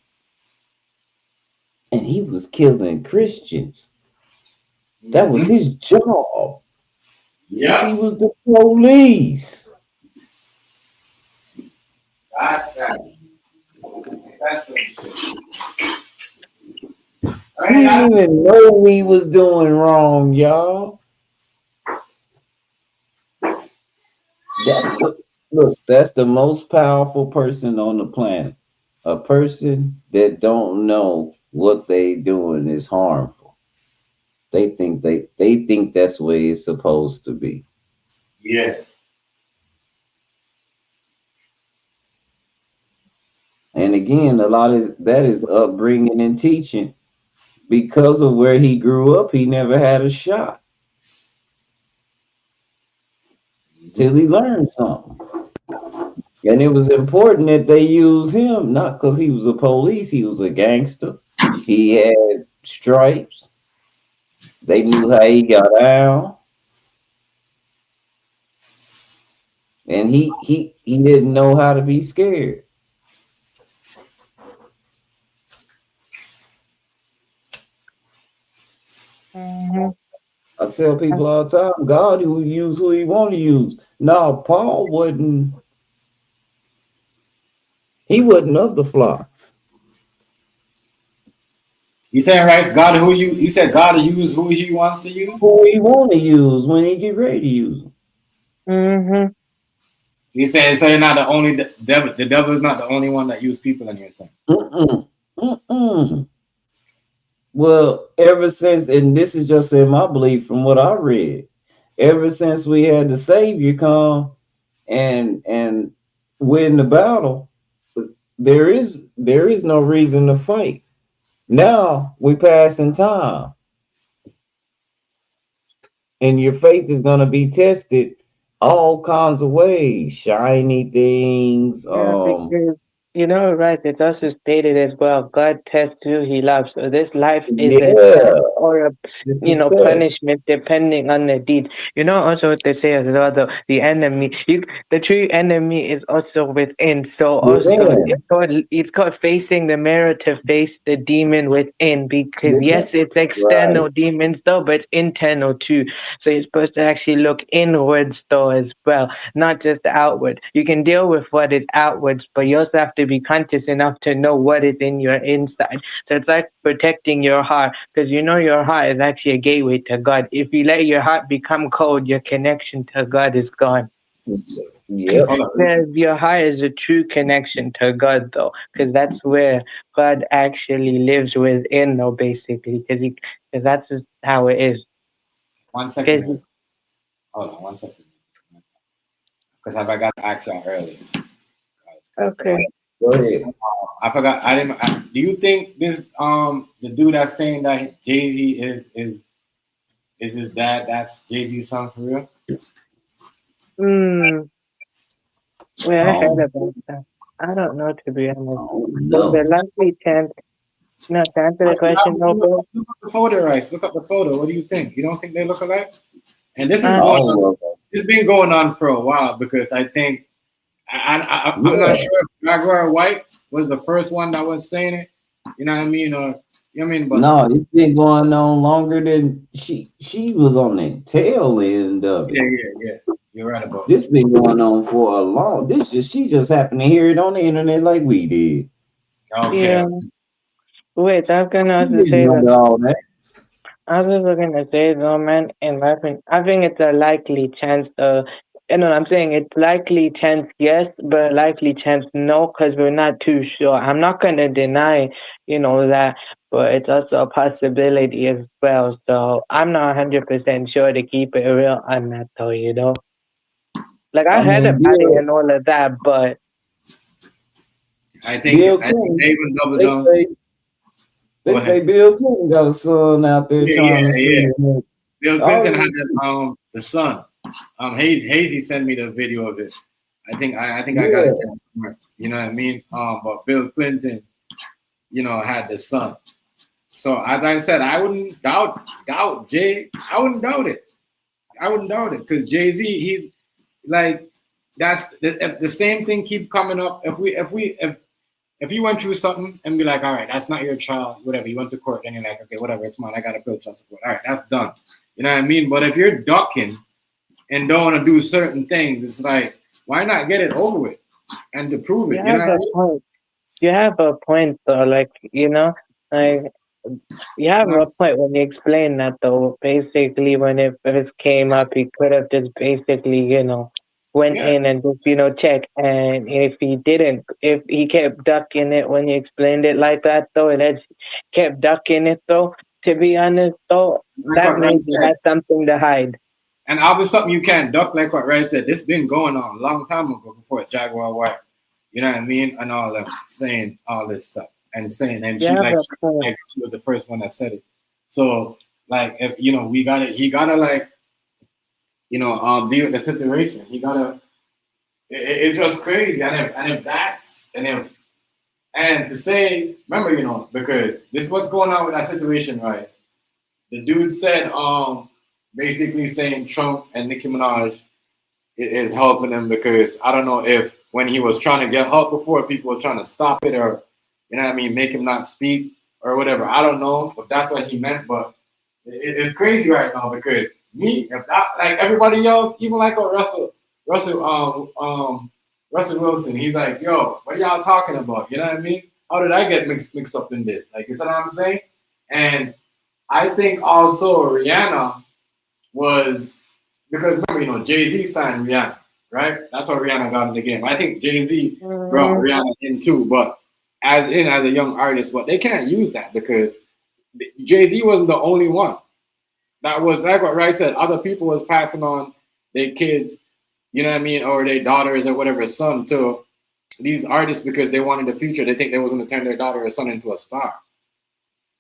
and he was killing Christians. That was Mm-hmm. his job. He Yep. was the police. That. That's some shit. I He mean, didn't even know he was doing wrong, y'all. That's the look, that's the most powerful person on the planet. A person that don't know what they doing is harmful. They think that's the way it's supposed to be. yeah. And again, a lot of that is upbringing and teaching. Because of where he grew up, he never had a shot till he learned something. And it was important that they use him, not because he was a police, he was a gangster. He had stripes. They knew how he got out, and he didn't know how to be scared. Hmm. I tell people all the time, God will use who he want to use. No, Paul wasn't. He wasn't of the flock. You saying right? God, who you said God will use who He wants to use. Who he want to use when he get ready to use them. Hmm. You saying so? You're not the only devil. The devil is not the only one that use people in here. Saying. Mm-mm, mm-mm. Well, ever since, and this is just in my belief from what I read, ever since we had the Savior come and win the battle, there is no reason to fight. Now we pass in time, and your faith is going to be tested all kinds of ways, shiny things. Yeah, because you know, right, it's also stated as well, God tests who he loves. So this life is a Yeah, test or a it's a test. punishment depending on the deed. You know also what they say as well though, the true enemy is also within. So also Within, it's called facing the mirror to face the demon within because within, yes, it's right? external demons though, but it's internal too. So you're supposed to actually look inwards though as well, not just outward. You can deal with what is outwards, but you also have to be conscious enough to know what is in your inside. So it's like protecting your heart because you know your heart is actually a gateway to God. If you let your heart become cold, your connection to God is gone. Yep. Hold on. Because your heart is a true connection to God, though, because that's where God actually lives within, though, basically, because that's just how it is. 1 second. 'Cause- Hold on 1 second. Because have I got to ask y'all earlier? okay. Go ahead. I forgot. I didn't. Do you think this the dude that's saying that Jay-Z is his dad? That's Jay-Z's son for real? Hmm. Well, I heard Oh, about that. I don't know, to be honest. oh But the no. likely chance, no, to answer the question, no, bro. Look up the photo, Rice. Look up the photo. What do you think? You don't think they look alike? And this is Uh, going on. Oh, It's been going on for a while because I think I'm not yeah. sure if Jaguar White was the first one that was saying it. You know what I mean? Or you know what I mean? But No, it's been going on longer than she was on the tail end of it. yeah. You're right about This been going on for a long. She just happened to hear it on the internet like we did. that. Okay. yeah. Wait, I was gonna She also didn't say that. know all that. I was just looking to say though, man, in my opinion, I think it's a likely chance. You know, I'm saying it's likely chance yes, but likely chance no, because we're not too sure. I'm not gonna deny, that, but it's also a possibility as well. So I'm not 100% sure to keep it real on that though. Like I I heard mean, about it and all of that, but Bill I think Clinton. they even double They down. say Go they say ahead. Bill Clinton got a son out there trying to Yeah. send him. Bill Clinton had Oh, the son. Hazy sent me the video of it. I think I got it yeah. there somewhere. You know what I mean? But Bill Clinton, had the son. So as I said, I wouldn't doubt Jay. I wouldn't doubt it. I wouldn't doubt it because Jay Z, he's like that's if the same thing keep coming up. If you went through something and be like, all right, that's not your child, whatever. You went to court and you're like, okay, whatever, it's mine. I got to pay child support. All right, that's done. You know what I mean? But if you're ducking and don't want to do certain things, it's like, why not get it over with and to prove you it? You know have what I a mean? point. You have a point though, like, like you have a point when you explain that though. Basically, when it first came up, he could have just basically, went Yeah. in and just, check. And if he kept ducking it when you explained it like that though, and it kept ducking it though, to be honest though, Like that what Ray means he said. has something to hide. And obviously something you can't duck, like what Ray said. This been going on a long time ago before Jaguar White. You know what I mean? And all that saying all this stuff and saying and You she have like a point. she was the first one that said it. So like if we got it, he gotta like deal with the situation. He gotta it's just crazy. And to say, remember, because this is what's going on with that situation, right? The dude said, basically saying Trump and Nicki Minaj is helping him because I don't know if when he was trying to get help before, people were trying to stop it or, make him not speak or whatever. I don't know if that's what he meant, but it's crazy right now because if that, like everybody else, even like a Russell Wilson, he's like, yo, what are y'all talking about? You know what I mean? How did I get mixed up in this? Like, you know what I'm saying? And I think also Rihanna was because remember, Jay-Z signed Rihanna, right? That's how Rihanna got in the game. I think Jay-Z brought Mhm. Rihanna in too, but as a young artist, but they can't use that because Jay-Z wasn't the only one. That was like what Rice said. Other people was passing on their kids, you know what I mean, or their daughters or whatever, son to these artists because they wanted the future. They think they was going to turn their daughter or son into a star.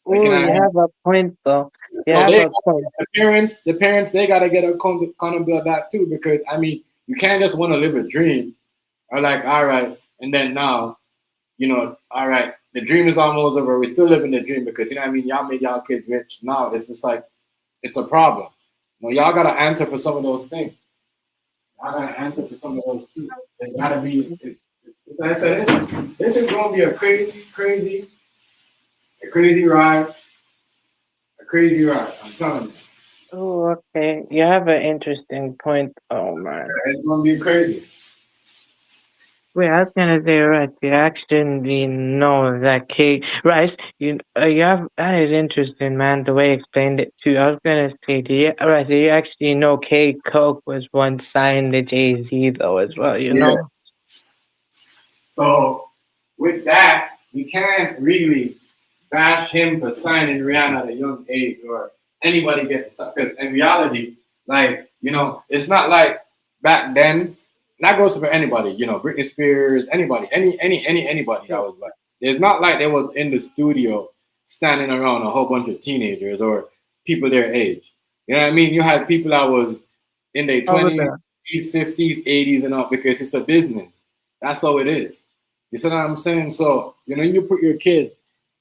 Like, Oh, you have a point though. You so have a point. the parents, they gotta get accountable of that too because I mean, you can't just want to live a dream or like, all right, and then now, all right, the dream is almost over. We're still living the dream because you know what I mean. Y'all made y'all kids rich. Now it's just like it's a problem. Y'all gotta answer for some of those things. Y'all gotta answer for some of those too. It gotta be. Like I said, this is gonna be a crazy ride. A crazy ride. I'm telling you. Oh, okay. You have an interesting point. Oh man. It's gonna be crazy. Wait, I was gonna say, right, you actually know that K Rice, you have that is interesting, man, the way you explained it too. I was gonna say, do you actually know K Coke was once signed to Jay-Z though as well, you Yeah. know? So with that, we can't really bash him for signing Rihanna at a young age or anybody getting stuff. Because in reality, like, it's not like back then, that goes for anybody, Britney Spears, anybody, anybody that was like, it's not like they was in the studio standing around a whole bunch of teenagers or people their age. You know what I mean? You had people that was in their Over 20s, there. 50s, 80s and up because it's a business. That's how it is. You see what I'm saying? So, you put your kids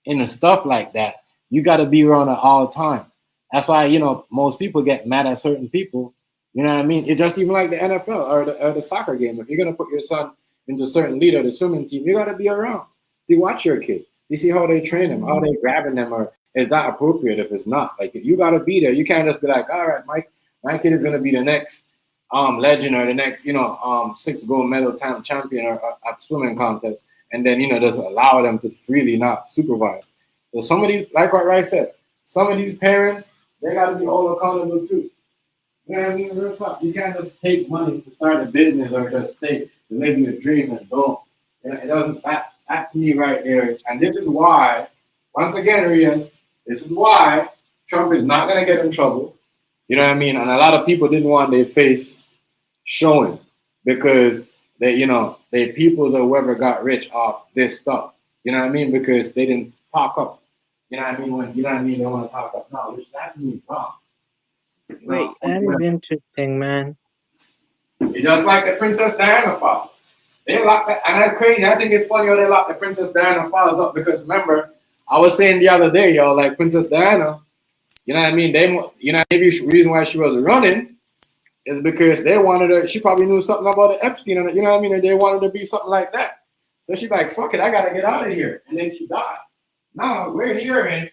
in the stuff like that, you got to be around at all time. That's why, most people get mad at certain people. You know what I mean? It's just even like the NFL or the soccer game. If you're going to put your son into certain lead of the swimming team, you got to be around. You watch your kid. You see how they train them, how they grabbing them, or is that appropriate if it's not? Like, you got to be there. You can't just be like, all right, my kid is going to be the next legend or the next, 6 gold medal champion or at swimming contest. And then, just allow them to freely not supervise. So some of these, like what Rice said, some of these parents, they got to be all accountable too. You know what I mean? Real talk. You can't just take money to start a business or just stay to live your dream and don't. It doesn't, that to me right there. And this is why, once again, Riaz, this is why Trump is not going to get in trouble. You know what I mean? And a lot of people didn't want their face showing because their peoples or whoever got rich off this stuff. You know what I mean? Because they didn't talk up. You know what I mean? They want to talk up. No, that's me wrong. Wait, that is interesting, man. It's just like the Princess Diana files. They locked that, and that's crazy. I think it's funny how they locked the Princess Diana files up because remember, I was saying the other day, y'all, like Princess Diana, you know what I mean? Maybe the reason why she was running is because they wanted her. She probably knew something about the Epstein, and you know what I mean? And they wanted to be something like that. So she's like, "Fuck it, I gotta get out of here," and then she died. Now we're hearing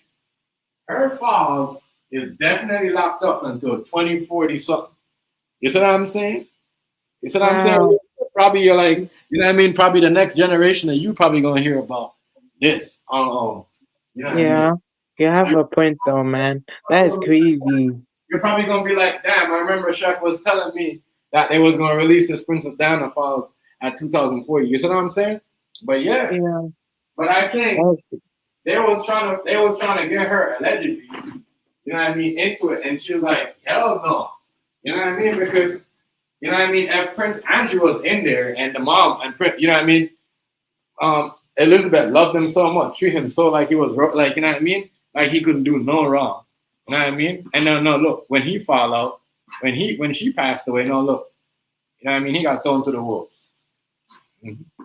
her files is definitely locked up until 2040 something. You see what I'm saying? You see what I'm saying? Probably you're like, you know what I mean? Probably the next generation of you probably gonna hear about this. You know what I mean? You have a point though, man. That is crazy. You're probably gonna be like, damn, I remember Chef was telling me that they was gonna release this Princess Diana files at 2040. You see what I'm saying? But yeah. But I think they was trying to get her allegedly, you know what I mean, into it, and she was like, hell no. You know what I mean? Because you know what I mean, if Prince Andrew was in there and the mom and Prince, you know what I mean, Elizabeth loved him so much, treat him so like he was like, you know what I mean, like he couldn't do no wrong. You know what I mean? And no, look, when he fall out, when she passed away, no, look, you know what I mean, he got thrown to the wolves. Mm-hmm.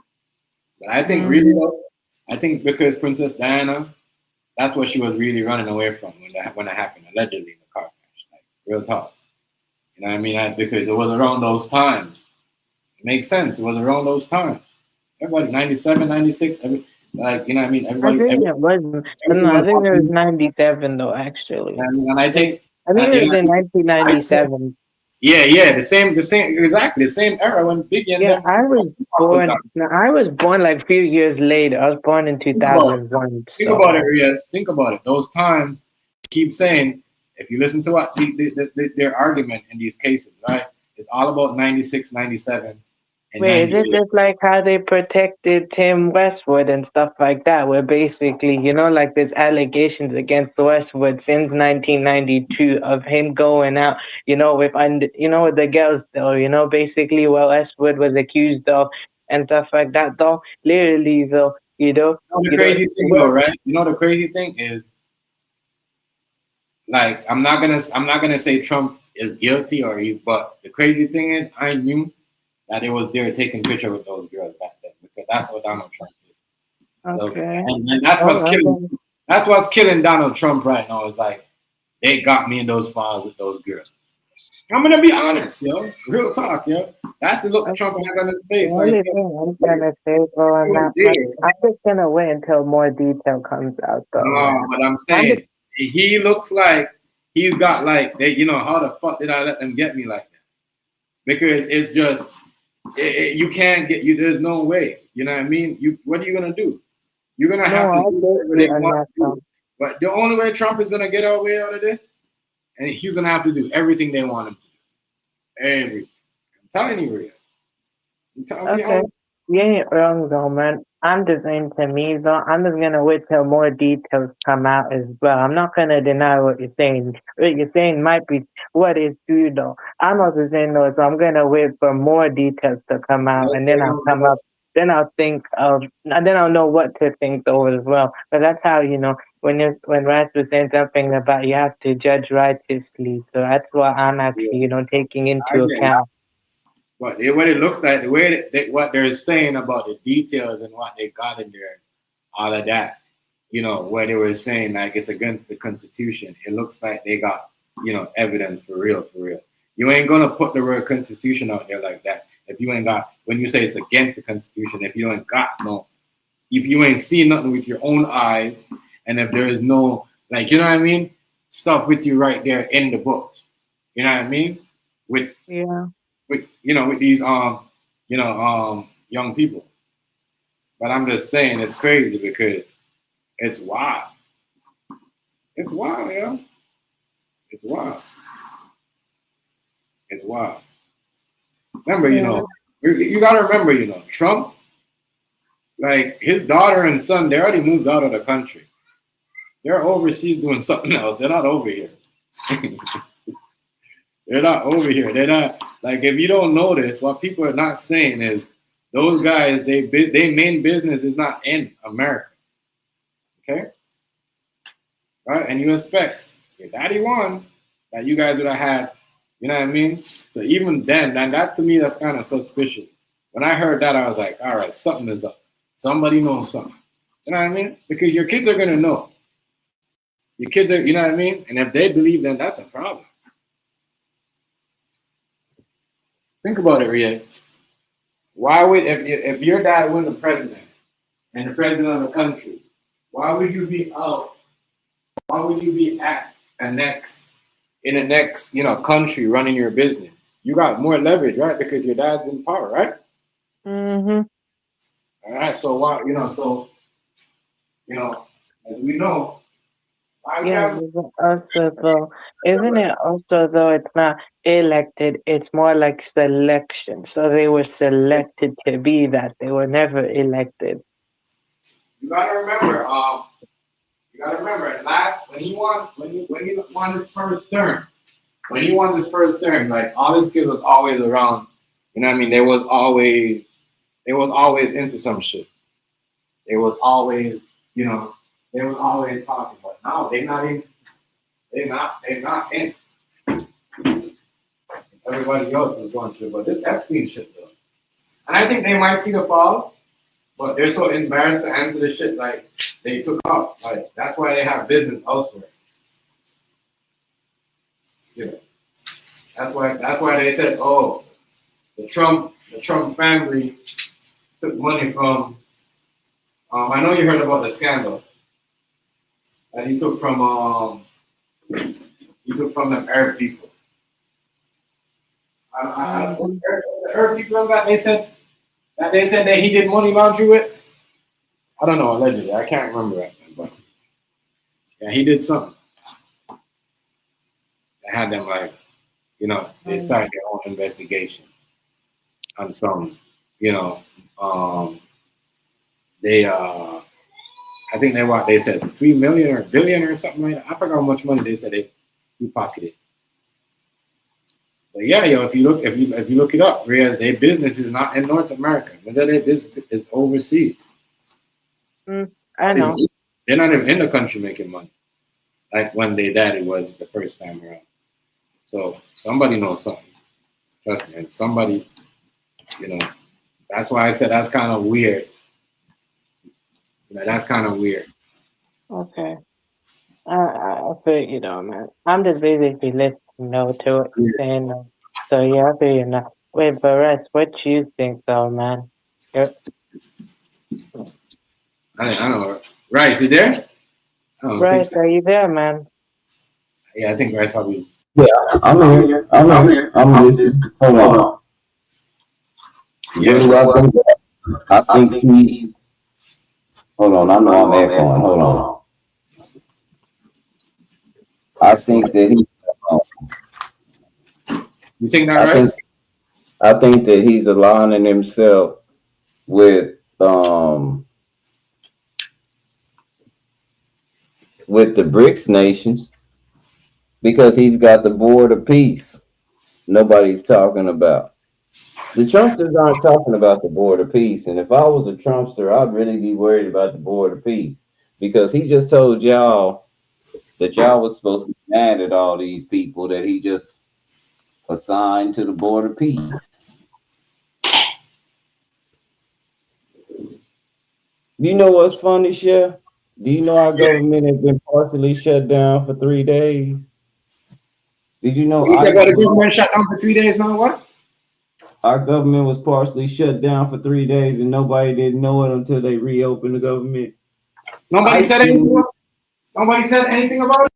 But I think really though, I think because Princess Diana, that's what she was really running away from when that happened, allegedly in the car crash. Like real talk. You know what I mean? Because it was around those times. It makes sense. It was around those times. Everybody, 97, 96, like, you know what I mean? Everybody. I think it wasn't. No, I think it was 97 though, actually. And I think it was in 1997. Yeah, the same, exactly, the same era when Biggie and them. I was born. No, I was born like a few years later. I was born in 2001. Think about it, Riaz. Think about it. Those times, keep saying, if you listen to what their argument in these cases, right? It's all about 96, 97. Wait, is it just like how they protected Tim Westwood and stuff like that? Where basically, like there's allegations against Westwood since 1992 of him going out, with the girls though, basically what Westwood was accused of and stuff like that though. Literally though, the crazy thing though, right? The crazy thing is, like, I'm not gonna say Trump is guilty but the crazy thing is, I knew that it was there taking picture with those girls back then because that's what Donald Trump did. Okay. So, and that's what's killing. That's what's killing Donald Trump right now. Is like they got me in those files with those girls. I'm gonna be honest, yo. Real talk, yo. That's the look Trump has on his face. The only thing I'm gonna say, I'm just gonna wait until more detail comes out, though. No, but I'm saying he looks like he's got like they. How the fuck did I let them get me like that? Because it's just. You can't get you. There's no way. You know what I mean? What are you gonna do? You're gonna have to do whatever they want to do. But the only way Trump is gonna get our way out of this, and he's gonna have to do everything they want him to do. Everything. I'm telling you, Ria. Okay. You ain't wrong though, man. I'm just saying to me though, I'm just gonna wait till more details come out as well. I'm not gonna deny what you're saying. What you're saying might be what is true though. I'm also saying though, so I'm gonna wait for more details to come out and then I'll come up then I'll think of and then I'll know what to think though as well. But that's how, when Rice was saying something about you have to judge righteously. So that's what I'm actually, taking I into get it. account. But what it looks like, the way what they're saying about the details and what they got in there, all of that, where they were saying like it's against the Constitution, it looks like they got, evidence for real, for real. You ain't gonna put the word Constitution out there like that if you ain't got, when you say it's against the Constitution, if you ain't got no, if you ain't seen nothing with your own eyes, and if there is no, like, you know what I mean, stuff with you right there in the book, you know what I mean, with Yeah. with these young people. But I'm just saying it's crazy because it's wild. It's wild, yo. It's wild. It's wild. Remember, Yeah. you gotta remember, Trump, like his daughter and son, they already moved out of the country. They're overseas doing something else. They're not over here. They're not over here. They're not, like, if you don't notice, what people are not saying is those guys, they main business is not in America. Okay? Right? And you expect your daddy won that you guys would have had, you know what I mean? So even then, that to me, that's kind of suspicious. When I heard that, I was like, all right, something is up. Somebody knows something. You know what I mean? Because your kids are gonna know. Your kids are, you know what I mean? And if they believe, then that's a problem. Think about it, Ria. Why would, if your dad was the president and the president of the country, why would you be out? Why would you be at in the next, country running your business? You got more leverage, right? Because your dad's in power, right? Mhm. All right. So why, as we know, why we Yeah, have but also though, isn't it also though it's not elected, it's more like selection. So they were selected to be that. They were never elected. you gotta remember, last when he won his first term, like all his kids was always around. You know what I mean? They was always into some shit. They was always, they was always talking. But now they not in. They not in. Everybody else is going through, but this Epstein shit though. And I think they might see the fall, but they're so embarrassed to answer the shit like they took off. Like that's why they have business elsewhere. Yeah. That's why they said, oh, the Trump family took money from. I know you heard about the scandal that he took from them Arab people. Mhm. The Arab people that they said that he did money laundering with. I don't know, allegedly. I can't remember that, but yeah, he did something. They had them like, they started their own investigation on some, they I think they said 3 million or a billion or something like that. I forgot how much money they said he pocketed. But yeah, if you look it up, their business is not in North America. Their business is overseas. I know. They're not even in the country making money. Like when their daddy was the first time around. So somebody knows something. Trust me. And somebody, that's why I said that's kind of weird. That's kind of weird. Okay. I feel you know, man. I'm just basically listening to what you're saying. So yeah, I feel you now. Wait, but Russ, what you think though, man? You're, I don't know. Rice, you there? I don't think Russ, so. are you there, man? Yeah, I think Rice probably. Yeah, I'm here. I'm here. I'm listening. Hold on. Yeah. What do I think? I think he's. Hold on. I know I'm echoing. Hold on. I think that he. You think that, I Rice? think. I think that he's aligning himself with with the BRICS nations because he's got the board of peace. Nobody's talking about. The Trumpsters aren't talking about the board of peace. And if I was a Trumpster, I'd really be worried about the board of peace because he just told y'all that y'all was supposed to be mad at all these people that he just assigned to the board of peace. Do you know what's funny, Chef? Do you know our government has been partially shut down for 3 days? Did you know You said what, the government shut down for 3 days now? What? our government was partially shut down for 3 days and nobody didn't know it until they reopened the government? Nobody said anything. Nobody said anything about it.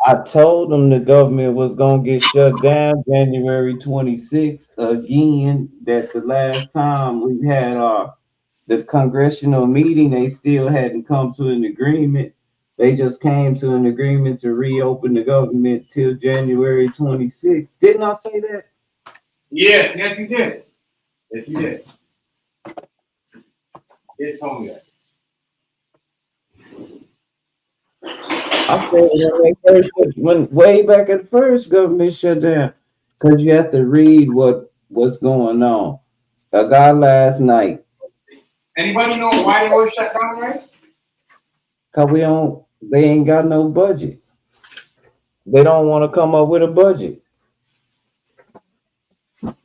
I told them the government was gonna get shut down January 26th again. That the last time we had the congressional meeting, they still hadn't come to an agreement. They just came to an agreement to reopen the government till January 26th. Didn't I say that? Yes, you did. Yes, you did. It told me that. I said when way back at first government shut down, because you have to read what's going on. A guy last night. Anybody know why they were shut down, guys? Cause they ain't got no budget. They don't want to come up with a budget. And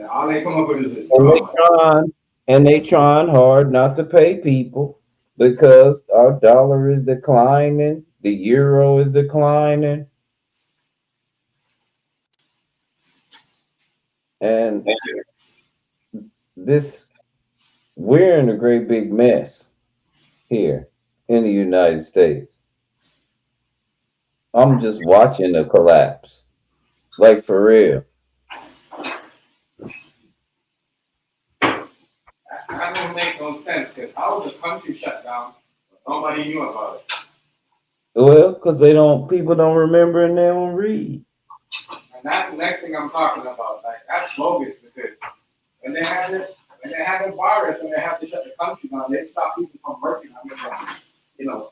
all they come up with is and they trying hard not to pay people because our dollar is declining, the euro is declining, and we're in a great big mess here in the United States. I'm just watching the collapse, like for real. That don't make no sense because how was the country shut down? Nobody knew about it. Well, because people don't remember and they don't read. And that's the next thing I'm talking about. Like that's bogus because when they had the virus and they had to shut the country down, they stopped people from working. You know.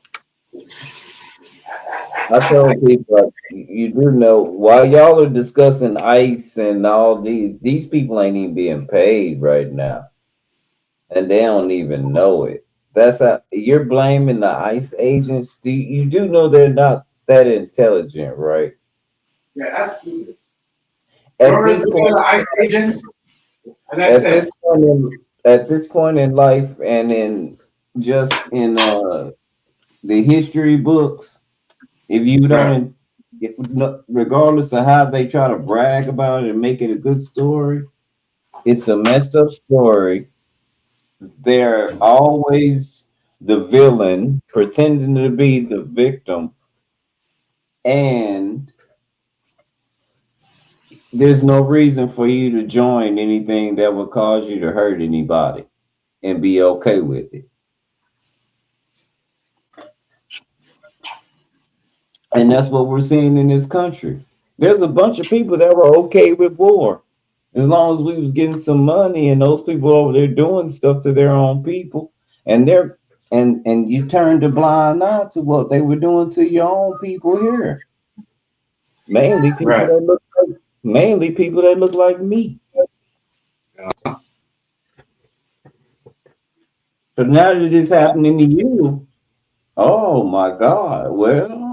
I tell people, you do know, while y'all are discussing ICE and all these people ain't even being paid right now. And they don't even know it. That's how you're blaming the ICE agents. You do know they're not that intelligent, right? Yeah, that's stupid. At this point, the ICE agents, at this point in life, and in the history books, if you don't, regardless of how they try to brag about it and make it a good story, it's a messed up story. They're always the villain, pretending to be the victim, and there's no reason for you to join anything that would cause you to hurt anybody and be okay with it. And that's what we're seeing in this country. There's a bunch of people that were okay with war. As long as we was getting some money and those people over there doing stuff to their own people, and you turned a blind eye to what they were doing to your own people here. Mainly people that look like me. So now that it's happening to you, oh my God, well,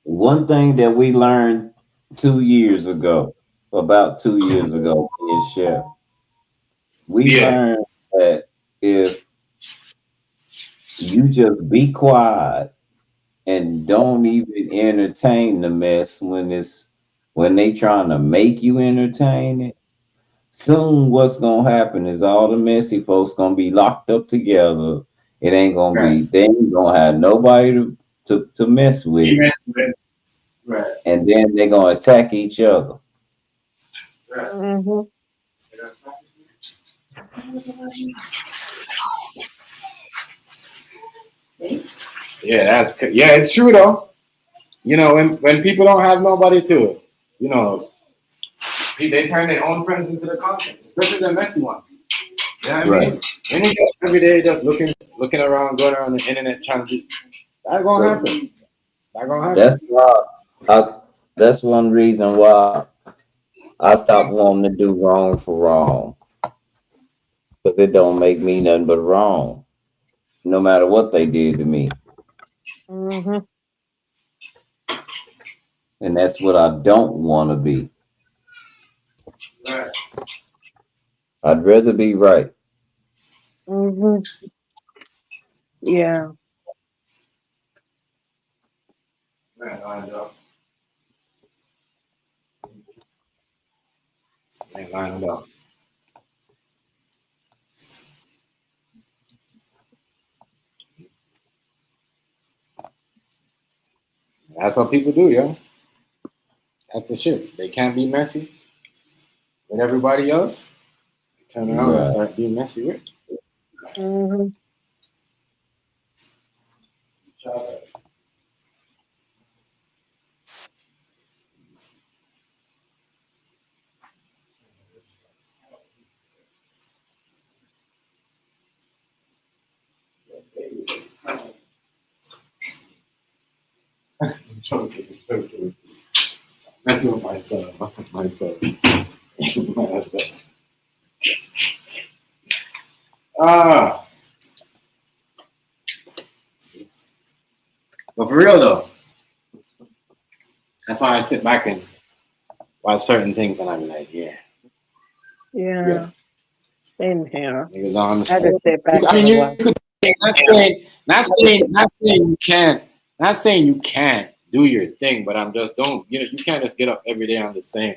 one thing that we learned about 2 years ago, is Chef. We learned that if you just be quiet and don't even entertain the mess when they trying to make you entertain it, soon what's gonna happen is all the messy folks gonna be locked up together. It ain't gonna be, they ain't gonna have nobody to mess with. Right. And then they're gonna attack each other. Right. Mm-hmm. Yeah, it's true though. You know, when people don't have nobody to, they turn their own friends into the content, especially the messy ones. You know what I Right. mean? When you get every day just looking around, going around the internet trying to do, that's gonna happen. That's gonna happen. That's why I, that's one reason why I stopped wanting to do wrong for wrong. Because it don't make me nothing but wrong. No matter what they did to me. Mm-hmm. And that's what I don't want to be. Right. I'd rather be right. Mm-hmm. Yeah. Man, lined up. Man, lined up. That's what people do, yo. That's the shit. They can't be messy with everybody else. They turn around and Right. start being messy with Mm-hmm. each other. I'm joking. Messing with myself. Ah, but for real though, that's why I sit back and watch certain things and I'm like, yeah. Yeah. Same here. Niggas don't I understand. just sit back I mean, and you watch. could not saying you can't do your thing, but I'm just don't. You can't just get up every day on the same.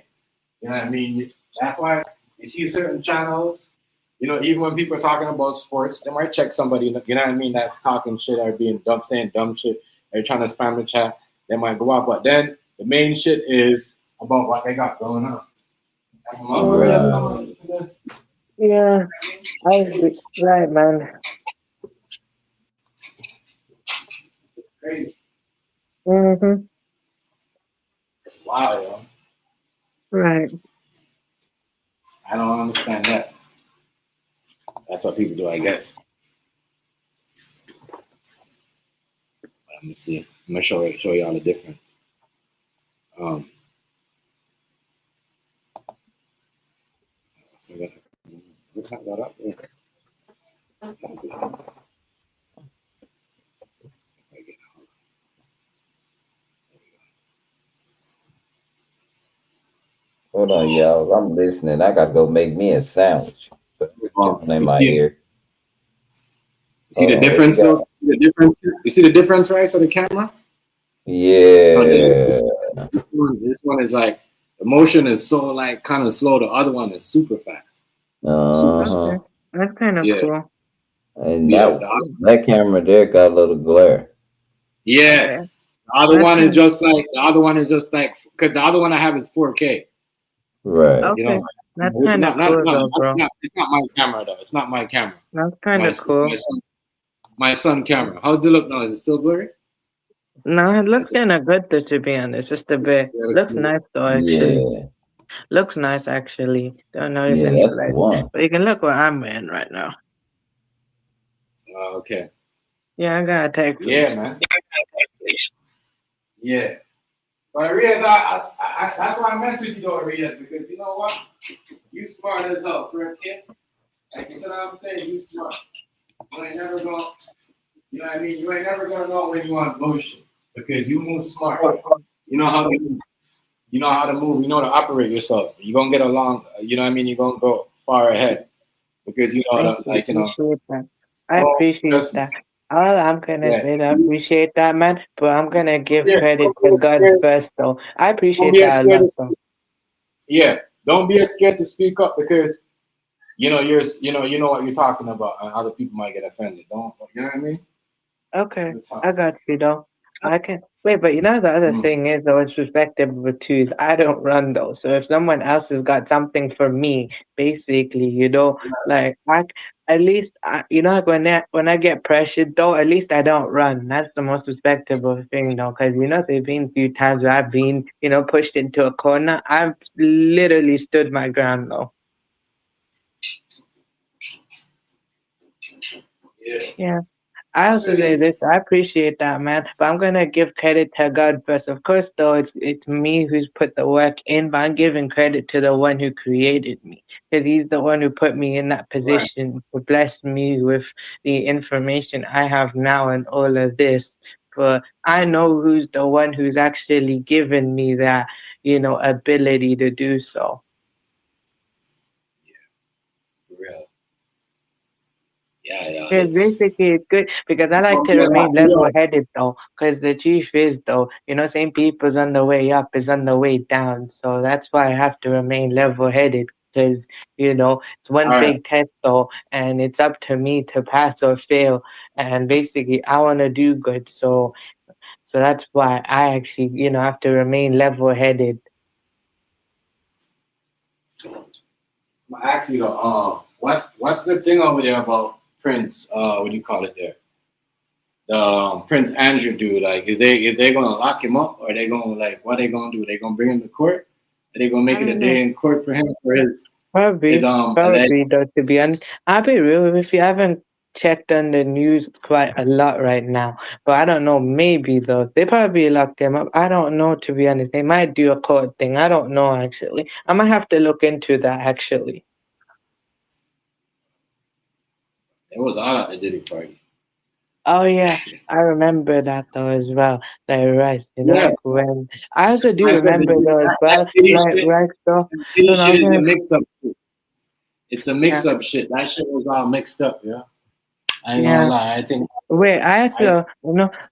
You know what I mean? That's why you see certain channels. Even when people are talking about sports, they might check somebody. You know what I mean? That's talking shit or being dumb, saying dumb shit. They're trying to spam the chat. They might go out, but then the main shit is about what they got going on. Mm, yeah. I agree. Right, man. Crazy. Mm-hmm. Wow, yo. Right. I don't understand that. That's what people do, I guess. Let me see. I'm gonna show y'all the difference. So what time got up there? Hold on, y'all. I'm listening. I gotta go make me a sandwich. In You my see, ear. you see Hold the on, what you difference got? though? You see the difference, right? So the camera. So Yeah. this one is like the motion is so like kind of slow. The other one is super fast. Super slow. Uh-huh. Okay. That's kind of Yeah. cool. And Yeah. that camera there got a little glare. Okay. Yes. The other That's one is kind just like because the other one I have is 4K. Right. You know, okay. That's it's kind of cool though, bro. it's not my camera though. It's not my camera. That's kind of It's cool. my son camera. How does it look now? Is it still blurry? No, it looks That's it. kind of good though, to be honest. Just a bit. Looks nice though, actually. Yeah. Looks nice, actually. Don't notice Yeah, any that's the light. one. But you can look what I'm wearing right now. Okay. Yeah, I got a tech Yeah, fleece. man. Yeah. But Arias, that's why I mess with you though, Arias, because you know what? You smart as hell for a kid. Like you said, I'm saying you smart. You ain't never gonna, you know what I mean? You ain't never gonna know when you on bullshit because you move smart. You know how to move. You know how to move. You know how to operate yourself. You're gonna get along. You know what I mean? You're gonna go far ahead because you know Thank how to, you. like Appreciate that. I Oh, appreciate trust me. that. All I'm gonna Yeah. say is I appreciate that, man. But I'm gonna give Yeah. credit Don't be to God scared. first, though. I Don't appreciate be that a scared lot, to though. Yeah. Don't be scared to speak up because you know what you're talking about, and other people might get offended. Don't you know what I mean? Okay, Good time. I got you, though. I can wait, but you know the other thing is, though, it's respectable too. Is I don't run though, so if someone else has got something for me, basically, like at least like when I get pressured though, at least I don't run. That's the most respectable thing though, because there've been a few times where I've been pushed into a corner. I've literally stood my ground though. Yeah. Yeah. I I also feel say you. this. I appreciate that, man. But I'm gonna give credit to God first. Of course, though, it's me who's put the work in, but I'm giving credit to the one who created me, because he's the one who put me in that Right. position, who blessed me with the information I have now and all of this. But I know who's the one who's actually given me that, ability to do so. For real. Yeah, yeah. Yeah, That's basically it's good because I like to yeah, remain yeah. level-headed though, because the truth is though, same people's on the way up is on the way down. So that's why I have to remain level-headed because, it's one All right. big test though, and it's up to me to pass or fail. And basically I want to do good. So that's why I actually, have to remain level-headed. Actually, though, what's the thing over there about Prince? What do you call it there? The Prince Andrew dude. Like, is they gonna lock him up, or they gonna like what they gonna do? They gonna bring him to court? Are they gonna I make it a don't know. day in court for him for his alleged? Probably though, to be honest. I'll be real with you. I haven't checked on the news quite a lot right now. But I don't know, maybe though. They probably locked him up. I don't know, to be honest. They might do a court thing. I don't know actually. I might have to look into that actually. It was all at the Diddy party. Oh yeah, I remember that though as well. Like right, Yeah, when I also do I said remember though as that well, Diddy like shit. right though. That Diddy No, no, I shit was is a gonna mix up. It's a yeah, mix up shit. That shit was all mixed up. Yeah, I ain't gonna yeah. lie. I think. Wait, I I also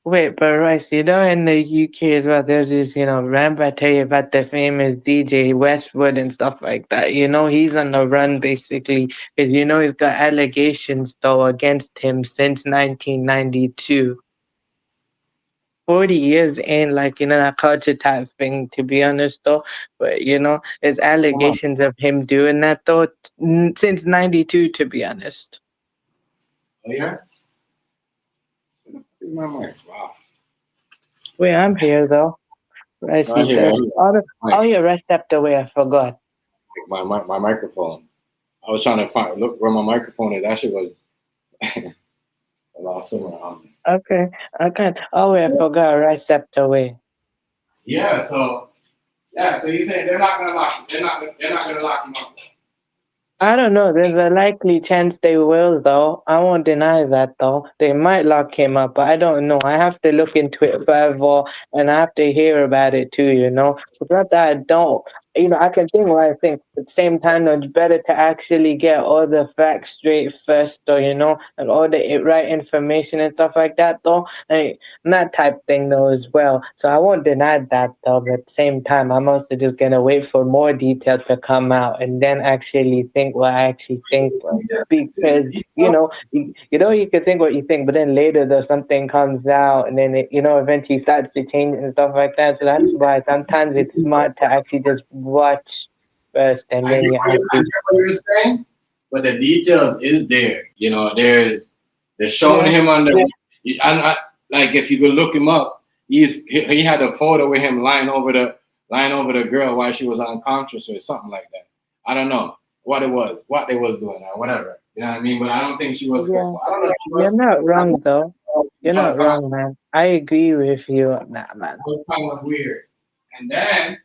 wait, but Rice, in the UK as well, there's this, remember I tell you about the famous DJ Westwood and stuff like that. He's on the run basically, because he's got allegations though against him since 1992. 40 years ain't like, that culture type thing, to be honest though. But there's oh allegations of him doing that though since 92, to be honest. yeah. My mic. Wow. Wait, I'm here though. I No, I see hear. I that. hear. Oh, yeah, right stepped away. I forgot. My microphone. I was trying to look where my microphone is. That shit was lost somewhere. Okay, I can't. Oh, wait, I forgot. Right stepped away. Yeah. So yeah. So you saying they're not gonna lock? They're not gonna lock him up. I don't know. There's a likely chance they will, though. I won't deny that, though. They might lock him up, but I don't know. I have to look into it further, and I have to hear about it too. It's not that I don't. I can think what I think. At the same time, though, it's better to actually get all the facts straight first, though. And all the right information and stuff like that, though. Like that type thing, though, as well. So I won't deny that, though. But at the same time, I'm also just gonna wait for more details to come out and then actually think what I actually think. Because you can think what you think, but then later though something comes out, and then it eventually starts to change and stuff like that. So that's why sometimes it's smart to actually just watch first, and then you I actually get what you're saying, but the details is there. They're showing yeah. him on like if you could look him up, he had a photo with him lying over the girl while she was unconscious or something like that. I don't know what it was, what they was doing or whatever. You know what I mean? But I don't think she was. Yeah, I don't know if she you're was. not I wrong though. You're thought not it wrong, man. I agree with you on that, man. was kind of weird. And then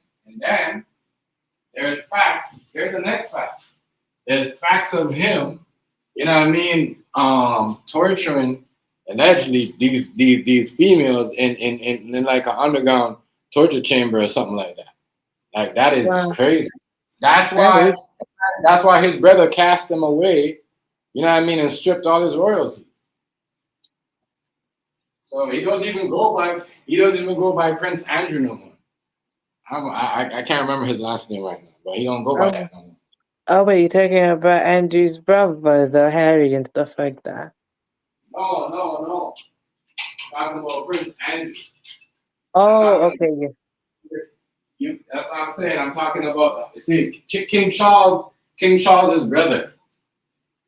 there's facts. There's the next fact. There's facts of him, you know what I mean, torturing allegedly these females in like an underground torture chamber or something like that. Like that is Well, crazy. That's that why is that's why his brother cast him away, you know what I mean, and stripped all his royalties. So he doesn't even go by Prince Andrew no more. I can't remember his last name right now, but he don't go by oh, that no more. oh, but you're talking about Andrew's brother, the Harry and stuff like that. No. Talking about Prince Andrew. I'm Oh, talking okay, yeah. that's what I'm saying. I'm talking about King Charles, King Charles's brother.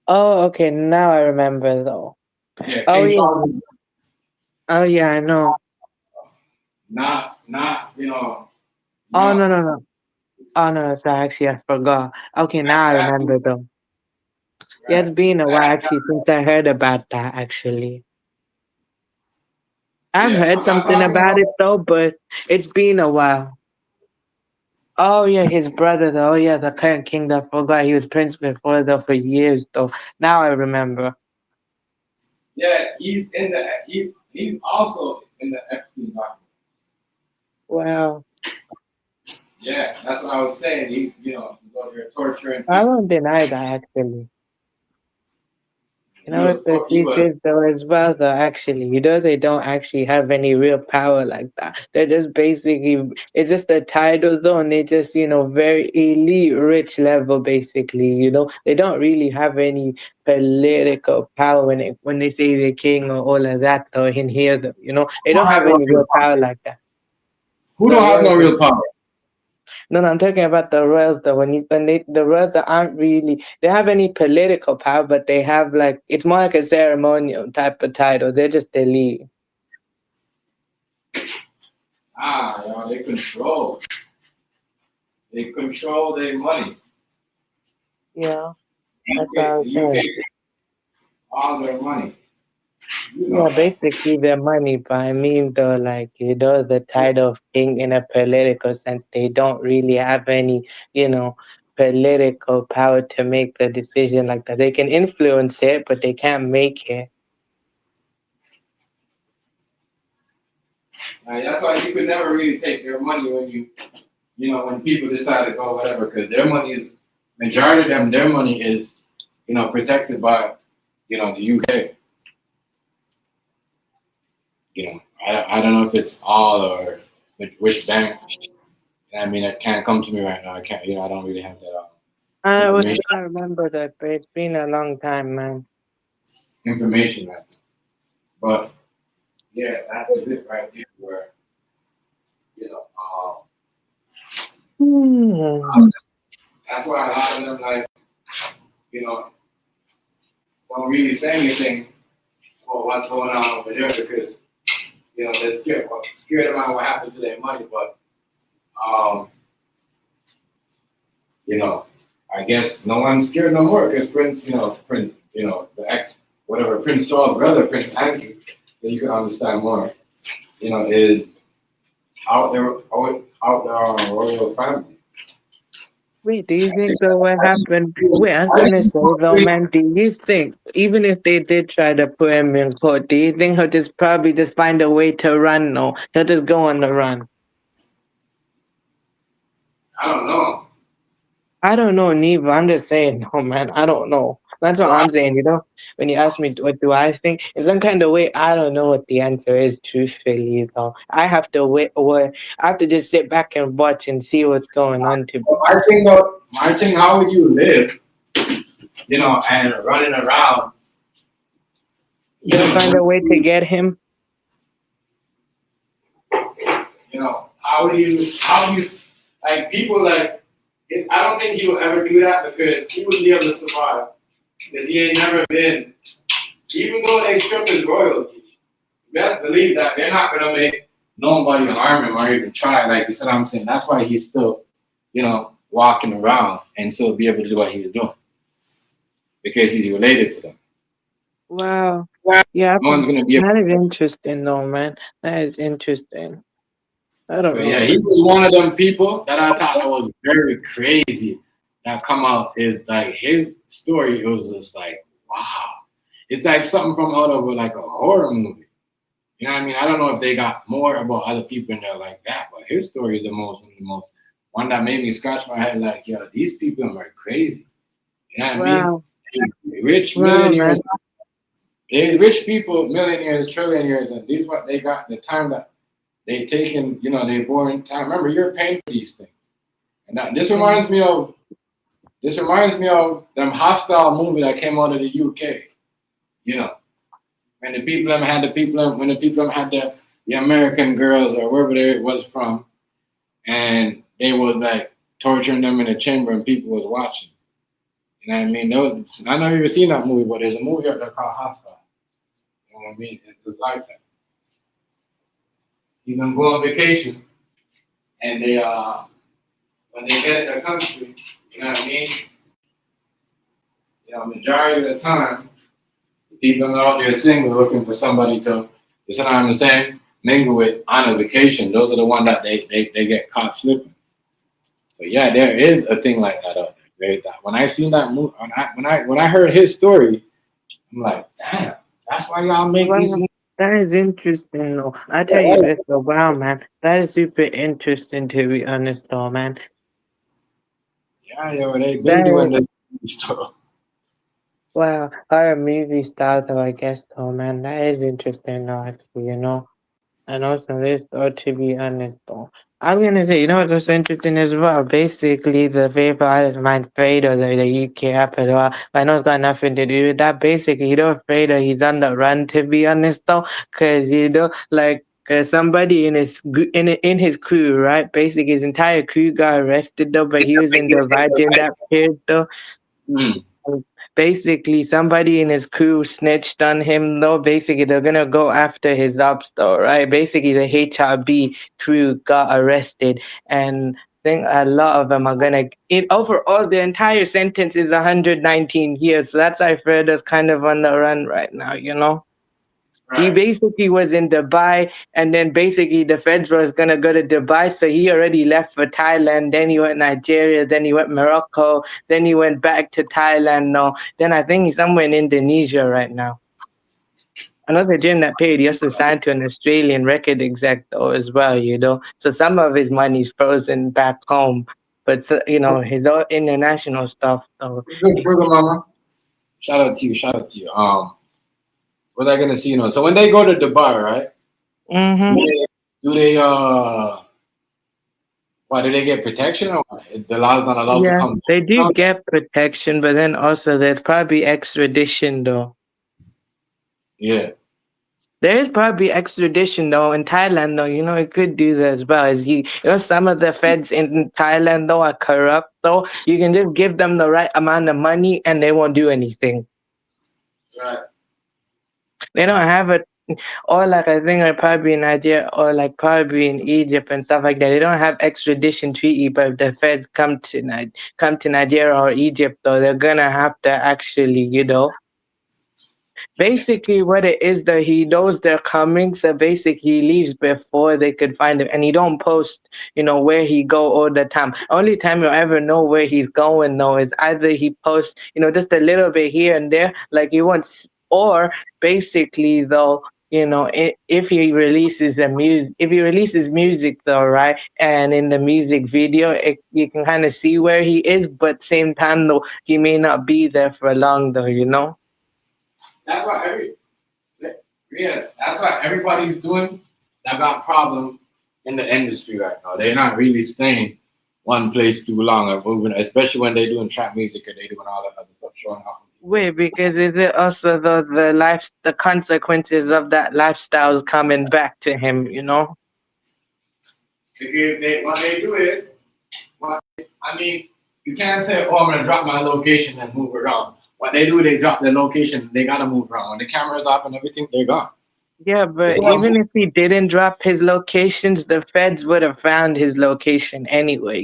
Oh, okay. Now I remember though. Yeah, Oh King yeah. Charles, Oh yeah, I know. not Oh no. no no no. Oh no, so actually I forgot. Okay, now I That, remember though. Yeah, it's Right. been a while actually since I heard about that. Actually, I've Yeah, heard I'm not something talking about about. it though, but it's been a while. Oh yeah, his brother though. Oh yeah, the current king. I forgot he was prince before though for years though. Now I remember. Yeah, he's also in the Epstein document. Wow, Yeah, that's what I was saying. He's out there torturing I people. won't deny that actually. You know what the He truth was. is though as well though actually. You know they don't actually have any real power like that. They're just basically it's just a title though and they just, very elite rich level basically, They don't really have any political power when they say they're king or all of that though in here though, They Who don't don't have have no any real real power? power like that. Who The don't have royals no real power? no, no, I'm talking about the royals though. The royals that aren't really they have any political power, but they have like it's more like a ceremonial type of title. They're just the lead. They control. They control their money. Yeah, that's what I UK, was the UK saying. takes all their money. You Yeah, know that. basically their money, but I mean though, like the title of king in a political sense, they don't really have any, political power to make the decision like that. They can influence it, but they can't make it. That's why you could never really take their money when people decide to go whatever, because their money is majority of them. Their money is, protected by, the UK. I don't know if it's all or which bank. I mean, it can't come to me right now. I can't. I don't really have that I would information. not remember that, but it's been a long time, man. Information, right? But yeah, that's it right there. Where you know, Hmm. that's why a lot of them like you know don't really say anything about what's going on over there because they're scared about what happened to their money. But um, you know, I guess no one's scared no more because the ex whatever Prince Charles' brother, Prince Andrew, so you can understand more. Is out there on a royal family. Wait, do you think though what happened? Wait, I was gonna say though, man, do you think even if they did try to put him in court, do you think he'll just probably just find a way to run? No, he'll just go on the run. I don't know. I don't know neither. I'm just saying, no, man. I don't know. That's what I'm saying. When you ask me what do I think, in some kind of way, I don't know what the answer is. Truthfully, though, I have to wait, or I have to just sit back and watch and see what's going on. To be I think though, my thing, how would you live, and running around, you'll find a way to get him. how would you, like people like, I don't think he will ever do that because he wouldn't be able to survive because he ain't never been, even though they strip his royalty, you best believe that they're not gonna make nobody harm him or even try, like you said, I'm saying, that's why he's still, walking around and still be able to do what he's doing because he's related to them. Wow. Yeah, No one's gonna be able. that is interesting, though, man. That is interesting. I don't But know, yeah, he man. was one of them people that I thought that was very crazy that come out is like his story. It was just like, wow. It's like something from out of like a horror movie. You know what I mean? I don't know if they got more about other people in there like that, but his story is one that made me scratch my head like, yo, these people are crazy. You know what I mean? Wow. Rich Wow, millionaires, man. rich people, millionaires, trillionaires, and these what they got the time that they taken, they born time. Remember, you're paying for these things. And this reminds me of them hostile movie that came out of the UK. When the people had the American girls or wherever they was from, and they was like torturing them in a chamber and people was watching. You know what I mean? I never even seen that movie, but there's a movie out there called Hostile. You know what I mean? It was like that. You can go on vacation and they when they get in the country, you know what I mean? Majority of the time, people out there single looking for somebody to, you know what I'm saying, mingle with on a vacation. Those are the ones that they get caught slipping. So yeah, there is a thing like that out there. Right? That when I seen that movie, when I heard his story, I'm like, damn, that's why y'all make these Wow, movies. that is interesting, though. I tell you Yeah, this, though. Wow, man, that is super interesting to be honest, though, man. yo, they been That doing this stuff. Wow, horror movie style, though, I guess, though, man. That is interesting, though, actually, And also, this, though, to be honest, though. I'm gonna say, what's interesting as well? Basically, the favorite artist of mine, Fredo, the UK rapper, as well. I know it's got nothing to do with that. Basically, Fredo, he's on the run, to be honest, though, because, like, somebody in his crew, right? Basically, his entire crew got arrested, though, but he was in the Virgin that period, though. Mm. Basically, somebody in his crew snitched on him, though. Basically, they're gonna go after his ops, though, right? Basically, the HRB crew got arrested, and I think a lot of them are gonna. Overall, the entire sentence is 119 years. So that's why Fredo's kind of on the run right now. He Right. basically was in Dubai, and then basically the feds was gonna go to Dubai, so he already left for Thailand. Then he went Nigeria, then he went Morocco, then he went back to Thailand. No, then I think he's somewhere in Indonesia right now. And also during that period, he also signed to an Australian record exec though as well. So some of his money's frozen back home, but his all international stuff though. Good for the mama. Shout out to you. Shout out to you. What I gonna see? So when they go to Dubai, right? Mm-hmm. Do they why do they get protection or what? The law's not allowed to Yeah, come they do down? get protection, but then also there's probably extradition though. Yeah. There is probably extradition though in Thailand though. It could do that as well. Some of the feds in Thailand though are corrupt though. You can just give them the right amount of money and they won't do anything. Right. They don't have it. Or like I think like probably in Nigeria or like probably in Egypt and stuff like that. They don't have extradition treaty, but if the feds come to Nigeria or Egypt though, they're gonna have to actually. Basically, what it is that he knows they're coming, so basically he leaves before they could find him, and he don't post, where he go all the time. Only time you ever know where he's going, though, is either he posts, just a little bit here and there, like he wants, or basically, though, if he releases music, though, right, and in the music video, you can kind of see where he is, but same time, though, he may not be there for long, though. That's why that's what everybody's doing that got problem in the industry right now. They're not really staying one place too long or moving, especially when they're doing trap music and they doing all that other stuff showing off. Wait, because is it also the consequences of that lifestyle is coming back to him? What they do is, I mean, you can't say, "Oh, I'm gonna drop my location and move around." What they do, they drop their location. They gotta move around. When the camera's off and everything, they're gone. Yeah, but even if he didn't drop his locations, the feds would have found his location anyway.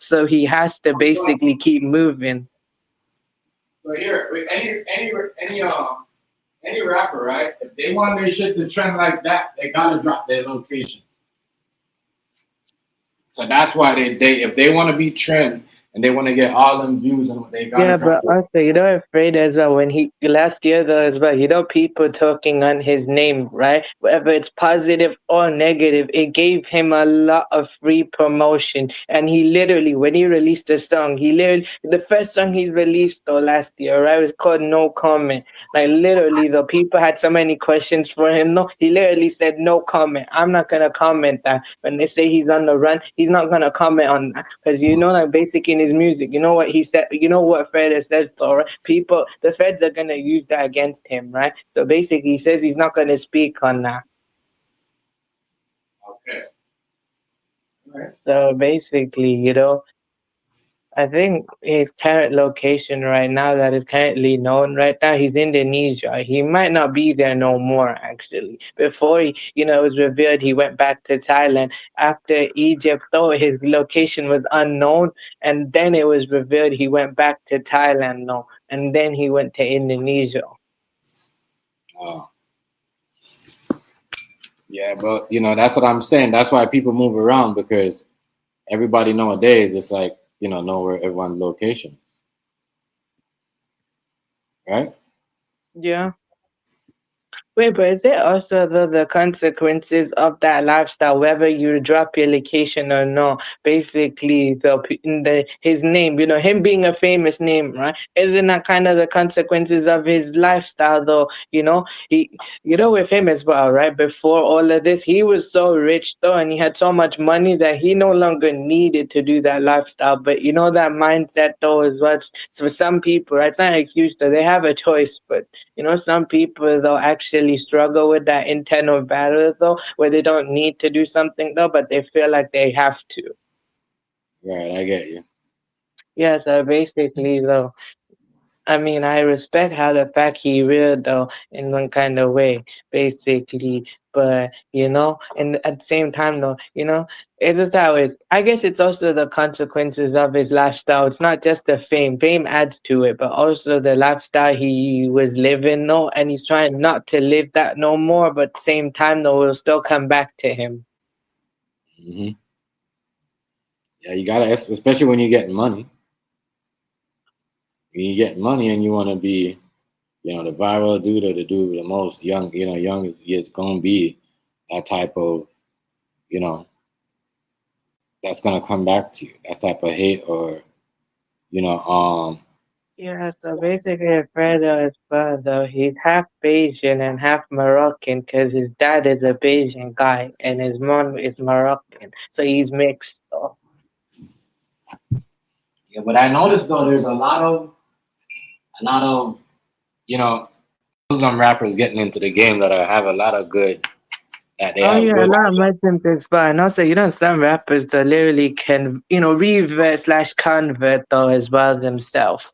So he has to basically keep moving. So here, with any rapper, right? If they want their shit to trend like that, they gotta drop their location. So that's why they if they want to be trend and they want to get all them views and what they Yeah, gotta drop. but also, afraid as well when he last year though as well, people talking on his name, right? Whether it's positive or negative, it gave him a lot of free promotion. And he literally, when he released the song, the first song he released though last year, right, was called No Comment. Like literally, the people had so many questions for him. No, he literally said no comment. I'm not gonna comment that. When they say he's on the run, he's not gonna comment on that because like basically in his music, you know what he said. You know what Fred has said. So right, the feds are gonna use that against him, right? So basically, he says he's not gonna speak on that. Okay. Right. So basically, I think his current location right now that is currently known right now, he's Indonesia. He might not be there no more actually. Before it was revealed he went back to Thailand after Egypt, though his location was unknown, and then it was revealed he went back to Thailand, no, and then he went to Indonesia. Oh, yeah, but that's what I'm saying. That's why people move around because everybody nowadays it's like know where everyone's location, right? Yeah. Wait, but is there also the consequences of that lifestyle, whether you drop your location or not? Basically, his name, him being a famous name, right? Isn't that kind of the consequences of his lifestyle, though? With him as well, right? Before all of this, he was so rich, though, and he had so much money that he no longer needed to do that lifestyle. But that mindset, though, is what for some people, right? It's not an excuse, though. They have a choice, but some people though actually struggle with that internal battle though, where they don't need to do something though, but they feel like they have to. Right, I get you. Yeah, so basically though, I mean, I respect how the fact he real though in one kind of way, basically. But and at the same time though, it's just how it. I guess it's also the consequences of his lifestyle. It's not just the fame. Fame adds to it, but also the lifestyle he was living though, and he's trying not to live that no more. But at the same time though, it'll still come back to him. Hmm. Yeah, you gotta, especially when you're getting money. When you get money and you want to be, the viral dude or the dude with the most young is gonna be that type of, you know, that's gonna come back to you. That type of hate or, you know, um, Yeah, so basically, Alfredo is though he's half Bayesian and half Moroccan because his dad is a Bayesian guy and his mom is Moroccan, so he's mixed. So. Yeah, but I noticed though there's a lot of you know Muslim rappers getting into the game that have a lot of good, that they Oh have yeah, a good. lot of Muslims as well, and also some rappers that literally can revert slash convert though as well themselves.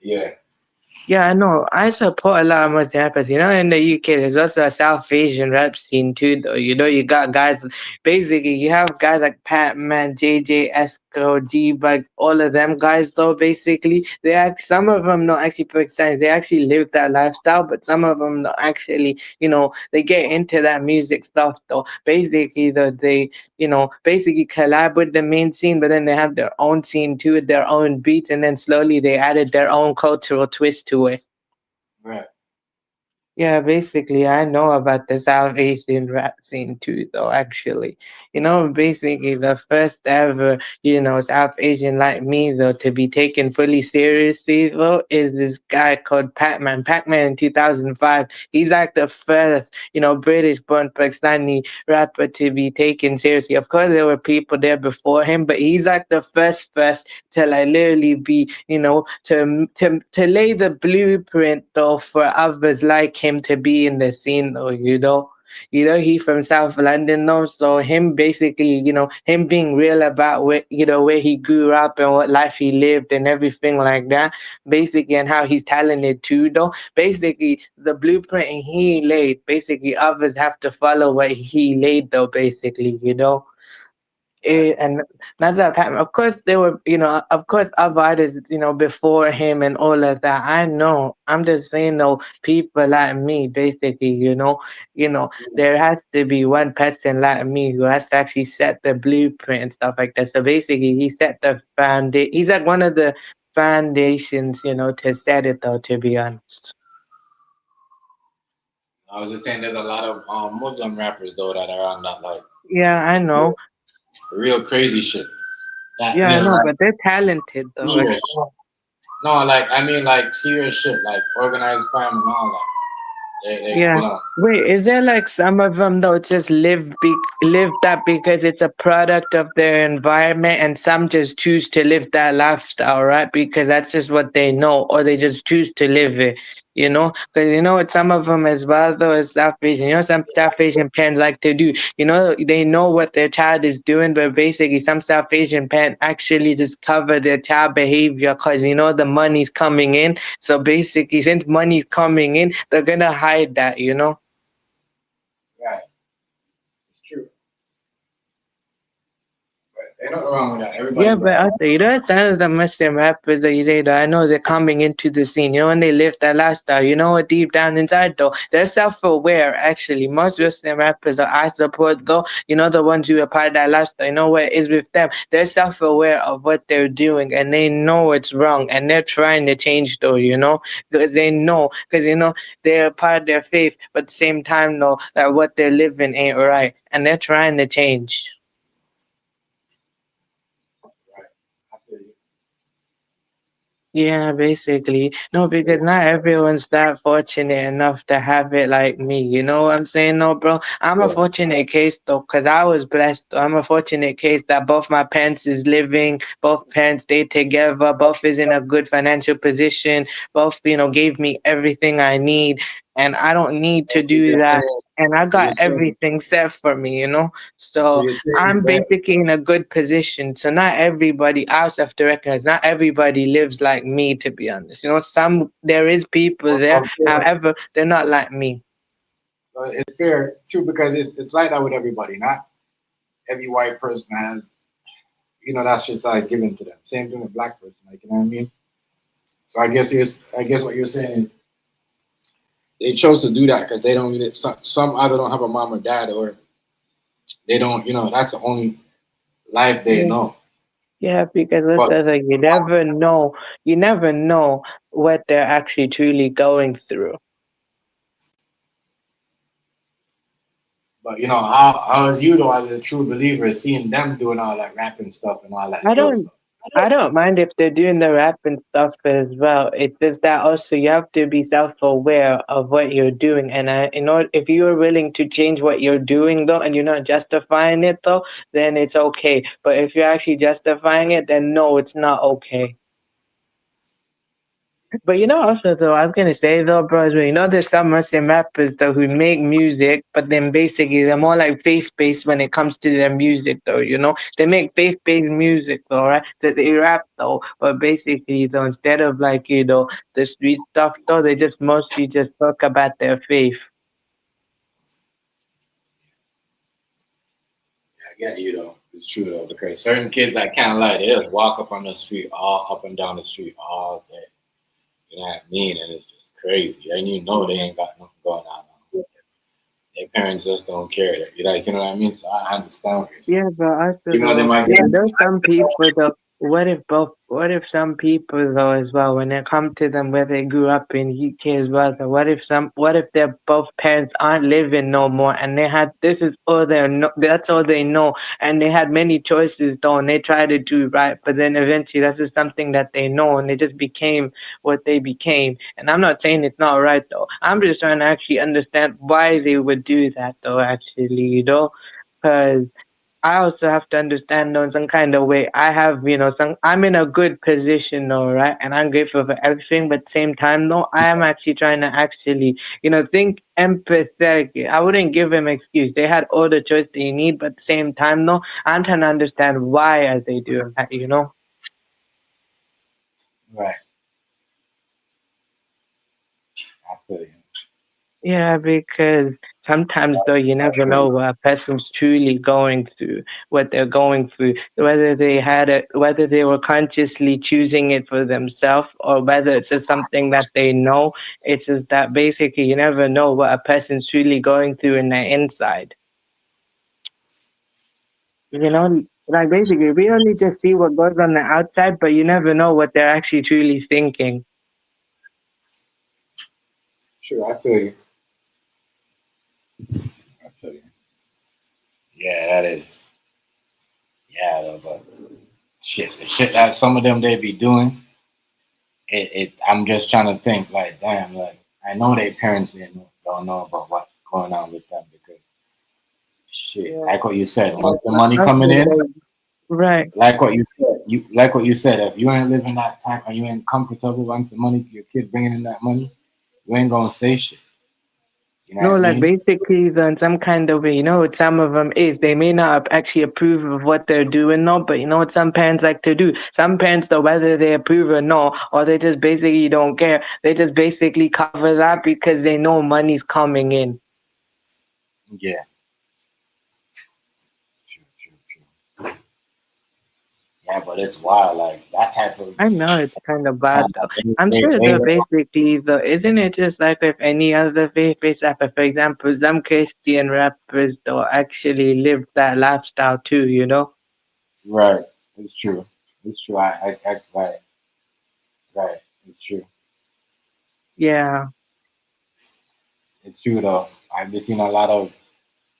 Yeah. Yeah, I know. I support a lot of Muslim rappers. In the UK, there's also a South Asian rap scene too, though. You got guys, basically, you have guys like Patman, JJ, Esco, G-Bug, all of them guys, though, basically. Some of them not actually Pakistanis. They actually live that lifestyle, but some of them not actually, they get into that music stuff, though. Basically, though, basically collab with the main scene, but then they have their own scene too, with their own beats, and then slowly they added their own cultural twist to it. Right. Yeah, basically, I know about the South Asian rap scene too, though, actually. Basically, the first ever, South Asian like me, though, to be taken fully seriously, though, is this guy called Pac-Man. Pac-Man in 2005. He's like the first, British born Pakistani rapper to be taken seriously. Of course, there were people there before him, but he's like the first to like literally be, to lay the blueprint though for others like him to be in the scene though, he from South London though, so him basically, him being real about where he grew up and what life he lived and everything like that, basically, and how he's talented too though. Basically, the blueprint he laid, basically others have to follow what he laid though, basically, Right. And that's what happened. Of course, there were, of course, other artists, before him and all of that. I know. I'm just saying, though, people like me, basically, there has to be one person like me who has to actually set the blueprint and stuff like that. So basically, he set the foundation. He's at one of the foundations, to set it, though. To be honest. I was just saying, there's a lot of Muslim rappers though that are on that like Yeah, I know. real crazy shit. That Yeah, I know, like but they're talented, though. serious. No, like I mean, like serious shit, like organized crime and all that. They Yeah. Wait, is there like some of them though just live that because it's a product of their environment, and some just choose to live that lifestyle, right? Because that's just what they know, or they just choose to live it. you know, because you know what some of them as well though is South Asian. You know, some South Asian parents like to do. You know, they know what their child is doing, but basically some South Asian parents actually just cover their child behavior because you know the money's coming in. So basically, since money's coming in, they're gonna hide that. You know. Right. It's true. But ain't nothing wrong with that. Yeah, Everybody's but got also, you know, some of the Muslim rappers that you say that I know they're coming into the scene, you know, when they live that lifestyle, you know what, deep down inside though, they're self-aware actually. Most Muslim rappers that I support though, you know, the ones who are part of that lifestyle, you know what it is with them, they're self-aware of what they're doing and they know it's wrong and they're trying to change though, you know, because they know, because, you know, they're part of their faith, but at the same time know that what they're living ain't right and they're trying to change. right. I feel you. Yeah, basically. No, because not everyone's that fortunate enough to have it like me. You know what I'm saying, no, bro? I'm a Yeah. fortunate case though, because I was blessed. I'm a fortunate case that both my parents is living, both parents stay together, both is in a good financial position, both, you know, gave me everything I need, and I don't need to So do you're that. saying, And I so you're got saying, everything set for me, you know? so So you're saying I'm that. basically in a good position. So not everybody, I also have to recognize, not everybody lives like me, to be honest. You know, some there is people there, Okay. however, they're not like me. So it's fair, true, because it's like that with everybody. Not every white person has, that's just like given to them. Same thing with black person, like you know what I mean. So I guess what you're saying is they chose to do that because they don't really, some either don't have a mom or dad or they don't, that's the only life they Yeah, know. yeah, because But listen, like, you never know what they're actually truly going through. but how is you though as a true believer seeing them doing all that rapping stuff and all that I ill don't stuff? I don't mind if they're doing the rap and stuff as well. It's just that also you have to be self-aware of what you're doing, and if you're willing to change what you're doing though, and you're not justifying it though, then it's okay. But if you're actually justifying it, then no, it's not okay. But you know, also though, I was gonna say though, bro, as well, you know, there's some Muslim rappers though who make music, but then basically they're more like faith based when it comes to their music though. You know, they make faith based music though, right? So they rap though, but basically though, instead of like the street stuff though, they just mostly just talk about their faith. I get you though. It's true though because certain kids I can't lie, they just walk up on the street all up and down the street all day. You know what I mean? And it's just crazy. And they ain't got nothing going on. Their parents just don't care. You know what I mean? So I understand what you're saying. Yeah, but also Even though they though, might get there's some people though. What if some people though as well, when it come to them where they grew up in UK as well, though, what if their both parents aren't living no more and they had this is all they know, that's all they know, and they had many choices though, and they tried to do right, but then eventually that's just something that they know, and they just became what they became. And I'm not saying it's not right though. I'm just trying to actually understand why they would do that though, actually, because I also have to understand though in some kind of way. I have, I'm in a good position though, right? And I'm grateful for everything, but same time though, I am actually trying to actually, think empathetically. I wouldn't give them excuse. They had all the choice they need, but at the same time though, I'm trying to understand why are they doing that. right. I feel you. Yeah, because sometimes though you I never feel know you. what a person's truly going through, what they're going through, whether they were consciously choosing it for themselves, or whether it's just something that they know. It's just that basically you never know what a person's truly going through in their inside. Like basically we only just see what goes on the outside, but you never know what they're actually truly thinking. Sure, I feel you. I feel you. Yeah, that is. Yeah, though, but the shit that some of them they be doing. I'm just trying to think, like, damn, like I know their parents don't know about what's going on with them because shit, Yeah. like what you said, once the money coming Okay, in, right. like what you said, if you ain't living that time and you ain't comfortable once the money, your kid bringing in that money, you ain't gonna say shit. You know what No, I like mean? basically, in some kind of way, what some of them is they may not actually approve of what they're doing, no, but you know what some parents like to do? Some parents, though, whether they approve or not, or they just basically don't care, they just basically cover that because they know money's coming in. Yeah, true, true, true. Yeah, but it's wild. Like that type of I know it's kind of bad though. I'm they, sure they, though basically though, isn't it just like with any other faith-based rapper? For example, some Christian rappers though actually live that lifestyle too, you know? right. It's true. It's true. Right, right. It's true. Yeah. It's true though. I've just seen a lot of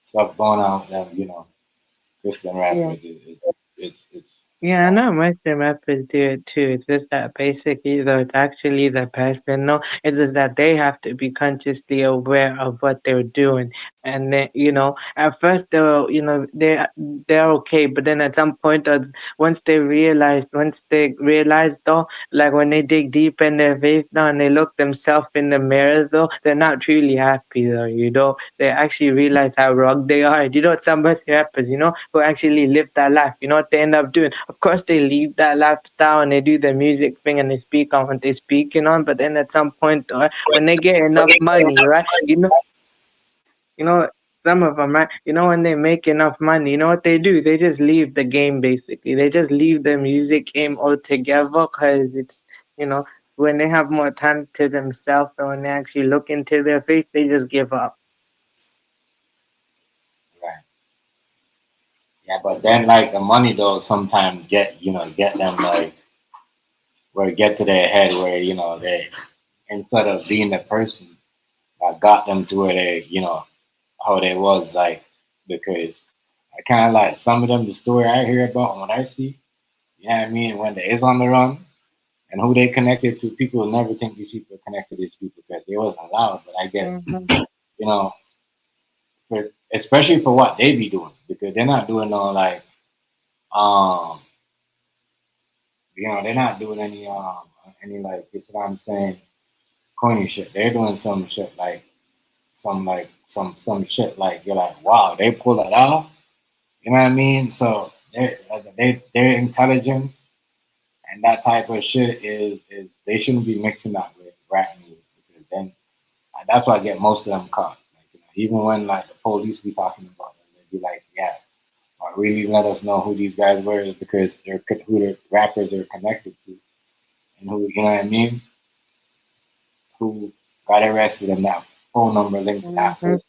stuff going on with them. Christian Yeah. rappers. It's Yeah, I know Muslim rappers do it too. It's just that basically, though, it's actually the person. No, it's just that they have to be consciously aware of what they're doing, and then at first they're okay, but then at some point, once they realize though, like when they dig deep in their faith now and they look themselves in the mirror though, they're not truly happy though. They actually realize how wrong they are. Some Muslim rappers, who actually live that life. You know what they end up doing? Of course, they leave that lifestyle and they do the music thing and they speak on what they're speaking on. But then at some point, when they get enough money, right? You know, some of them, right? When they make enough money, you know what they do? They just leave the game. Basically, they just leave the music game altogether because when they have more time to themselves or when they actually look into their faith, they just give up. right. Yeah, but then like the money though sometimes get them like where it get to their head where they instead of being the person that got them to where they how they was like because I kind of like some of them the story I hear about and what I see. You know what I mean? When they is on the run and who they connected to, people will never think these people are connected to these people because they wasn't allowed. But I guess Hmm. you know, especially for what they be doing because they're not doing no like um they're not doing any like it's what I'm saying corny shit. They're doing some shit like some shit like you're like wow they pull it off. You know what I mean? So their intelligence and that type of shit is they shouldn't be mixing that with rap music because then that's why I get most of them caught. Like, even when like the police be talking about them, they be like, yeah, really let us know who these guys were is because who the rappers are connected to and who you know what I mean, who got arrested and that phone number linked to that Hmm. person.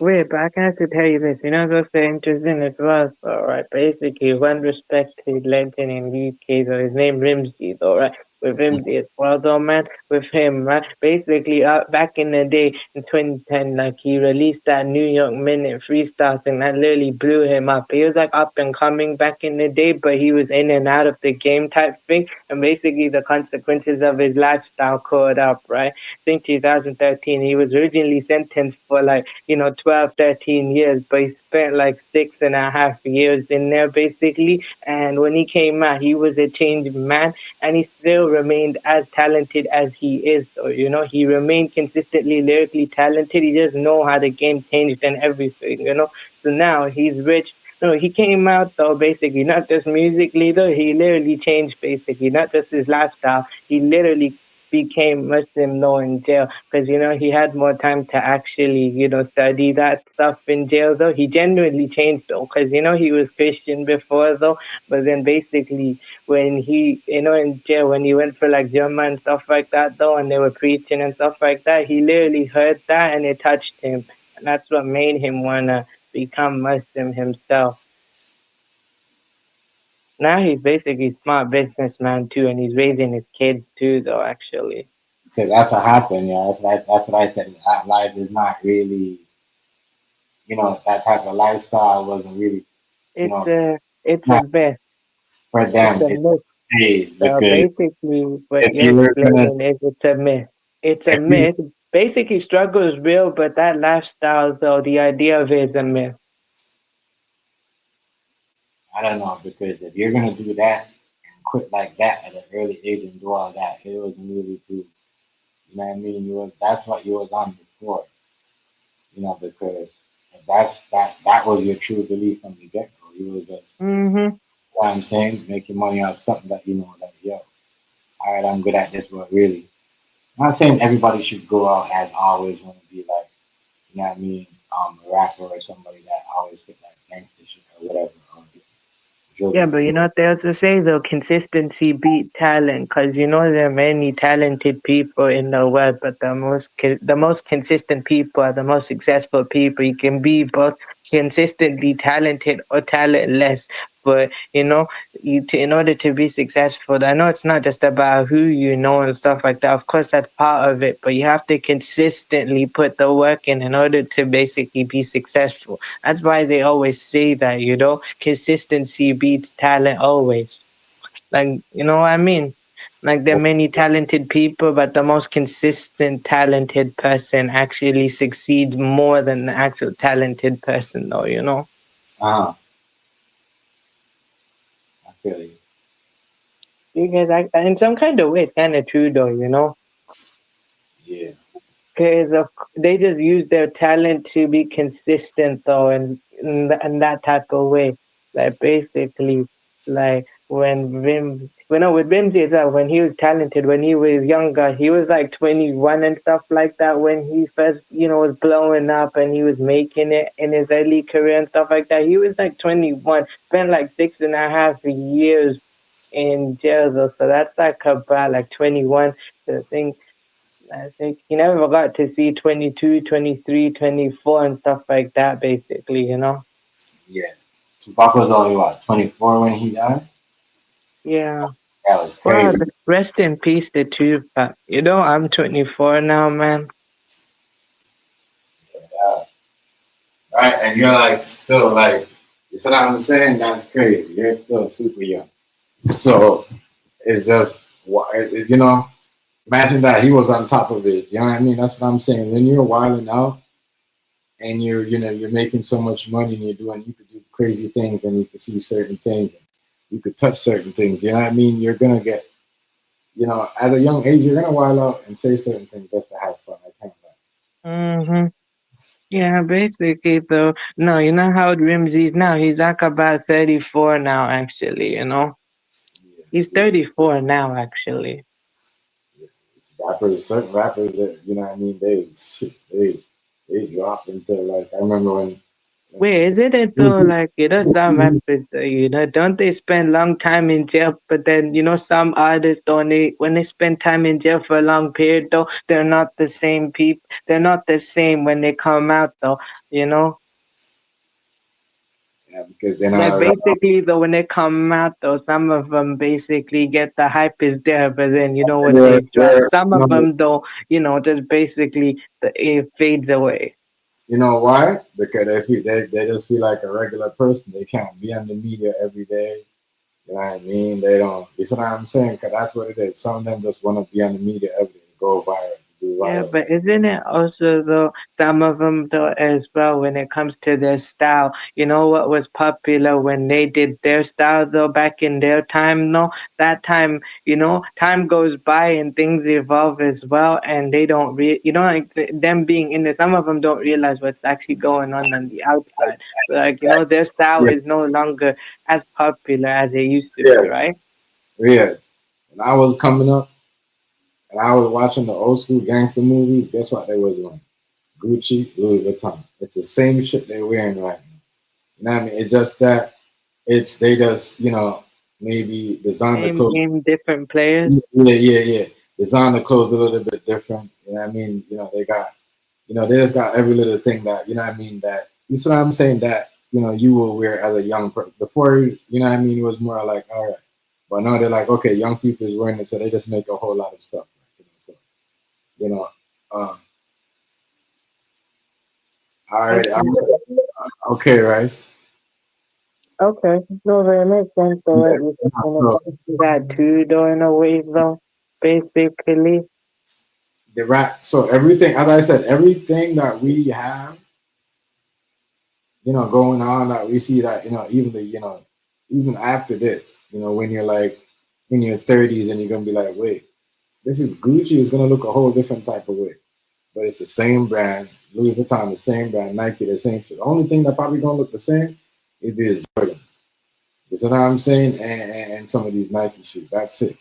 Wait, but I can have to tell you this. What's so interesting as well? So, right, basically, one respected legend in UK, so his name Rimsey, though, right? With Rimsey as well, though, man. With him, right? Basically, back in the day in 2010, like he released that New York Minute freestyle thing that literally blew him up. He was like up and coming back in the day, but he was in and out of the game type thing, and basically the consequences of his lifestyle caught up, right? Think 2013, he was originally sentenced for like 12, 13 years, but he spent like 6.5 years in there basically. And when he came out, he was a changed man and he still remained as talented as he is. So, he remained consistently lyrically talented. He just know how the game changed and everything. So now he's rich. No, he came out though basically not just musically though. He literally changed basically, not just his lifestyle. He literally became Muslim though in jail because he had more time to actually study that stuff in jail though. He genuinely changed though because he was Christian before though, but then basically when he in jail when he went for like Jumma and stuff like that though, and they were preaching and stuff like that, he literally heard that and it touched him, and that's what made him wanna become Muslim himself. Now he's basically smart businessman too, and he's raising his kids too though actually. Because that's what happened, yeah. That's what I said. That life is not really, that type of lifestyle wasn't really, you It's know, a it's a not myth. for It's them. a It's myth. days So because basically, what if you're you're gonna, explaining is it's a myth. It's a if you, myth. Basically, struggle is real, but that lifestyle, though, the idea of it is a myth. I don't know because if you're gonna do that and quit like that at an early age and do all that, it wasn't really too, You know what I mean? That's what you was on before. Because that was your true belief from the get go. You was just, Mm-hmm. what I'm saying, making money out of something that you know that yo, all right, I'm good at this, but really, I'm not saying everybody should go out as always want to be like, you know what I mean, a rapper or somebody that always get like gangster shit or whatever, or Yeah, drill. but you know what they also say though, consistency beat talent, because you know there are many talented people in the world, but the most consistent people are the most successful people. You can be both consistently talented or talentless, but in order to be successful, I know it's not just about who you know and stuff like that. Of course, that's part of it, but you have to consistently put the work in order to basically be successful. That's why they always say that, consistency beats talent always. Like, you know what I mean? Like, there are many talented people, but the most consistent talented person actually succeeds more than the actual talented person, though. Uh-huh. I feel you. Because in some kind of way, it's kind of true, though. Yeah. Because they just use their talent to be consistent though, and in that type of way. Like basically, like with Rimsey as well, when he was talented, when he was younger, he was like 21 and stuff like that. When he first, was blowing up and he was making it in his early career and stuff like that, he was like 21, spent like 6.5 years in jail though. So that's like about like 21. The thing I think he never got to see 22, 23, 24, and stuff like that, basically. Yeah. Tupac was only what, 24 when he died? Yeah. That was Well, crazy. rest in peace to Tupac. I'm 24 now, man. Yeah. Right, and you're like still like, you see what I'm saying? That's crazy. You're still super young. So it's just, imagine that he was on top of it. You know what I mean? That's what I'm saying. When you're wilding out and you're making so much money and you could do crazy things and you could see certain things, you could touch certain things. You know what I mean? You're gonna get, at a young age, you're gonna wild out and say certain things just to have fun. I can't lie. Mm-hmm. Yeah, basically, though. No, you know how old Rimsey is now? He's like about 34 now, actually. Yeah, He's yeah, 34 now, actually. yeah. It's rappers, certain rappers that what I mean, they drop into like I remember when Wait, isn't it though? Like, some rappers, don't they spend long time in jail? But then, some artists, don't they, when they spend time in jail for a long period, though, they're not the same people. They're not the same when they come out, though, you know? yeah, because then Like, I basically, though, when they come out, though, some of them basically get the hype is there, but then, what yeah, they drop. Some of no, them, though, just basically, it fades away. you know why? Because they just feel like a regular person. They can't be on the media every day. You know what I mean? They don't. You see what I'm saying? Because that's what it is. Some of them just want to be on the media every day, go viral, do Yeah, viral. but isn't it also though some of them though as well when it comes to their style? You know what was popular when they did their style though back in their time? No, that time time goes by and things evolve as well, and they don't like them being in there. Some of them don't realize what's actually going on the outside. So like their style Yeah, is no longer as popular as it used to be, yeah, right? yeah. And I was coming up and I was watching the old school gangster movies. Guess what they was doing? Gucci, Louis Vuitton. It's the same shit they're wearing right now. You know what I mean? It's just that they just maybe design the Same clothes. game, different Yeah, players. yeah, yeah. Design the clothes a little bit different. You know what I mean? They got they just got every little thing that you know what I mean that you see what I'm saying that you will wear as a young person. Before what I mean it was more like all right, but now they're like okay, young people is wearing it, so they just make a whole lot of stuff. So you know, um, all right, Okay. okay, right. Okay, no, that makes sense. So Yeah. what you think when it So comes to that too, though, in a way, though, basically. the rap, so everything, as I said, everything that we have, going on that we see that, even even after this, when you're like in your 30s and you're gonna be like, wait, This is Gucci is gonna look a whole different type of way. But it's the same brand, Louis Vuitton, the same brand, Nike, the same shit. The only thing that probably gonna look the same is the Jordans. You see what I'm saying? And some of these Nike shoes. That's it.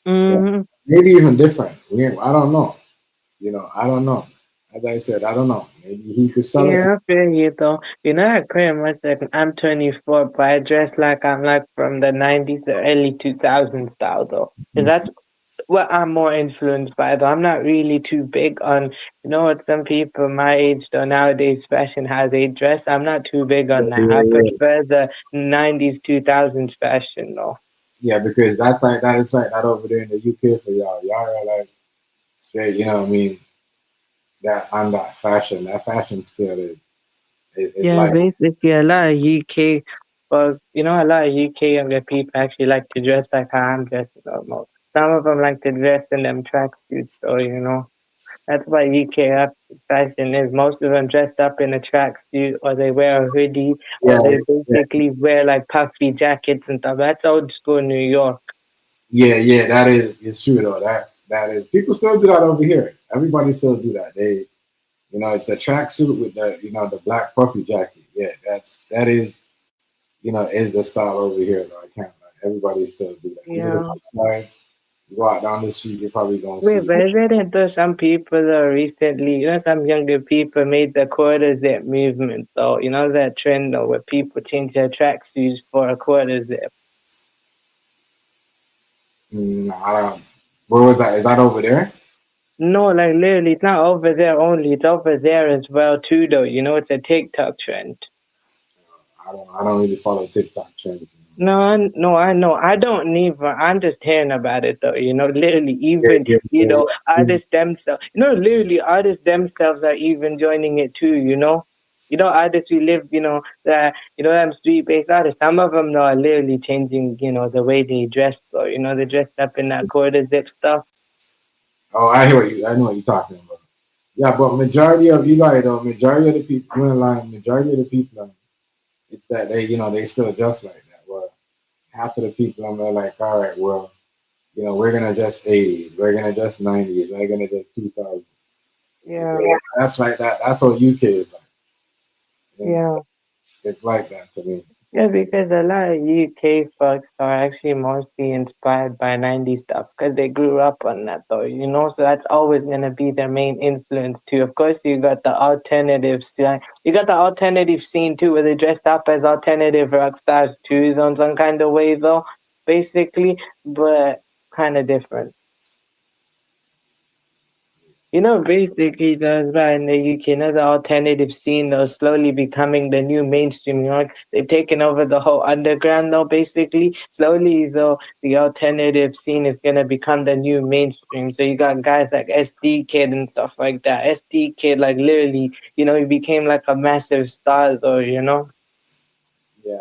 Yeah. Mm-hmm. Maybe even different. I don't know. I don't know. As I said, I don't know. Maybe he could sell it. Yeah, I feel you though. You know, I pretty much like I'm 24, but I dress like I'm like from the 90s or early 2000s style though. 'Cause that's what I'm more influenced by though. I'm not really too big on, you know what some people my age though nowadays fashion how they dress. I'm not too big Yeah, on that. I yeah, yeah. prefer the 90s 2000s fashion though. Yeah, because that's like that is like that over there in the UK for y'all. Y'all are like straight, you know what I mean? That on that fashion scale is Yeah, like basically a lot of UK, well, you know, a lot of UK younger people actually like to dress like how I'm dressing almost. Some of them like to dress in them tracksuits, though, you know. That's what UK fashion is. Most of them dressed up in a tracksuit, or they wear a hoodie, or yeah, they yeah, basically wear like puffy jackets and stuff. That's old school New York. yeah, yeah. That is it's true though. That is people still do that over here. Everybody still do that. It's the tracksuit with the black puffy jacket. Yeah, is the style over here though. I can't lie. Everybody still do that. Even Yeah. outside, you go out down the street, you're probably gonna Wait, see. but isn't though some people recently, you know, some younger people made the quarter zip movement though. You know that trend though where people change their tracksuits for a quarter zip. I don't. Where was that? Is that over there? No, like literally, it's not over there only. It's over there as well too though. You know, it's a TikTok trend. I don't really follow TikTok trends. No, I know. I don't need. I'm just hearing about it though. You know, literally, Yeah, even yeah, you yeah, know, yeah. artists themselves. You know, literally, artists themselves are even joining it too. You know, artists who live. You know, that them street-based artists. Some of them though are literally changing. You know, the way they dress. Though, you know, they dressed up in that quarter zip stuff. Oh, I know what you're talking about. Yeah, but majority of you guys though, majority of the people you in line, majority of the people, it's that they still dress like that. Well, half of the people are like, all right, well, we're gonna adjust 80s, we're gonna adjust 90s, we're gonna adjust 2000s. Yeah, That's like that. That's what UK is like. You know, yeah. it's like that to me. Yeah, because a lot of UK folks are actually mostly inspired by 90s stuff because they grew up on that, though, you know, so that's always going to be their main influence, too. Of course, you got the alternative scene, too, where they dressed up as alternative rock stars, too, in some kind of way, though, basically, but kind of different. You know, basically, that's right in the UK, another alternative scene, though, slowly becoming the new mainstream. You know, like, they've taken over the whole underground, though, basically. Slowly, though, the alternative scene is going to become the new mainstream. So you got guys like SD Kid and stuff like that. SD Kid, like, literally, you know, he became like a massive star, though, you know? Yeah,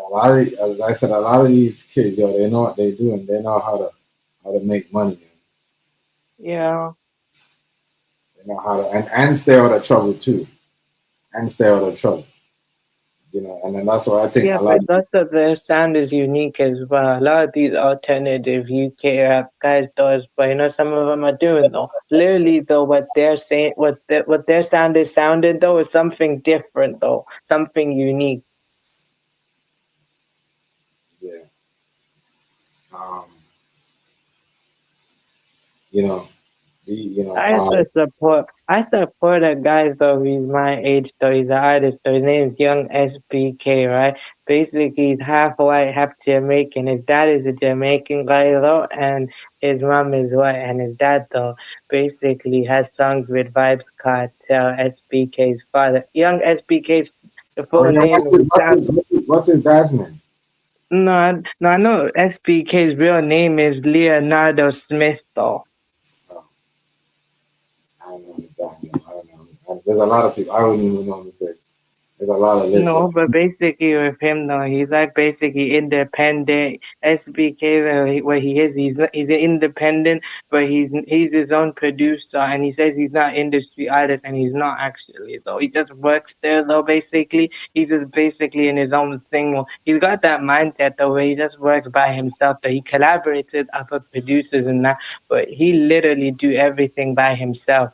as I said, a lot of these kids, they know what they're doing. They know how to make money. Yeah. They know how to and stay out of trouble too, and stay out of trouble. And then that's why I think Yeah, a lot but of also their sound is unique as well. A lot of these alternative UK rap guys does, but you know some of them are doing though. Literally though, what they're saying, what their sound is sounding though is something different though, something unique. yeah, um, you know, I support a guy though. He's my age though. He's an artist though. His name is Young SBK, right? Basically, he's half white, half Jamaican. His dad is a Jamaican guy though, and his mom is white. And his dad though basically has songs with Vibes Cartel, SBK's father. Young SBK's the oh full yeah, name is what's his dad's name? no, I know SBK's real name is Leonardo Smith though. Oh, I don't know his dad's name. I don't know. There's a lot of people I wouldn't even know his name. There's a lot of this. No, but basically with him though, he's like basically independent. SBK where he is, he's an independent, but he's his own producer, and he says he's not industry artist, and he's not actually though. He just works there though. Basically, he's just basically in his own thing. He's got that mindset though, where he just works by himself. Though he collaborates with other producers and that, but he literally do everything by himself.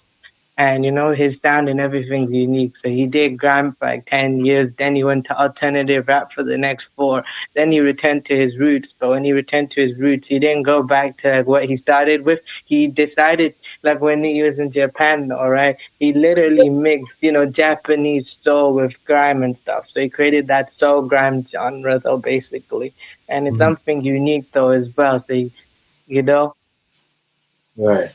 And his sound and everything's unique. So he did grime for like 10 years, then he went to alternative rap for the next four, then he returned to his roots. But when he returned to his roots, he didn't go back to like what he started with. He decided, like when he was in Japan, all right, he literally mixed Japanese soul with grime and stuff. So he created that soul grime genre though, basically. And it's Mhm. something unique though as well. So you know Right.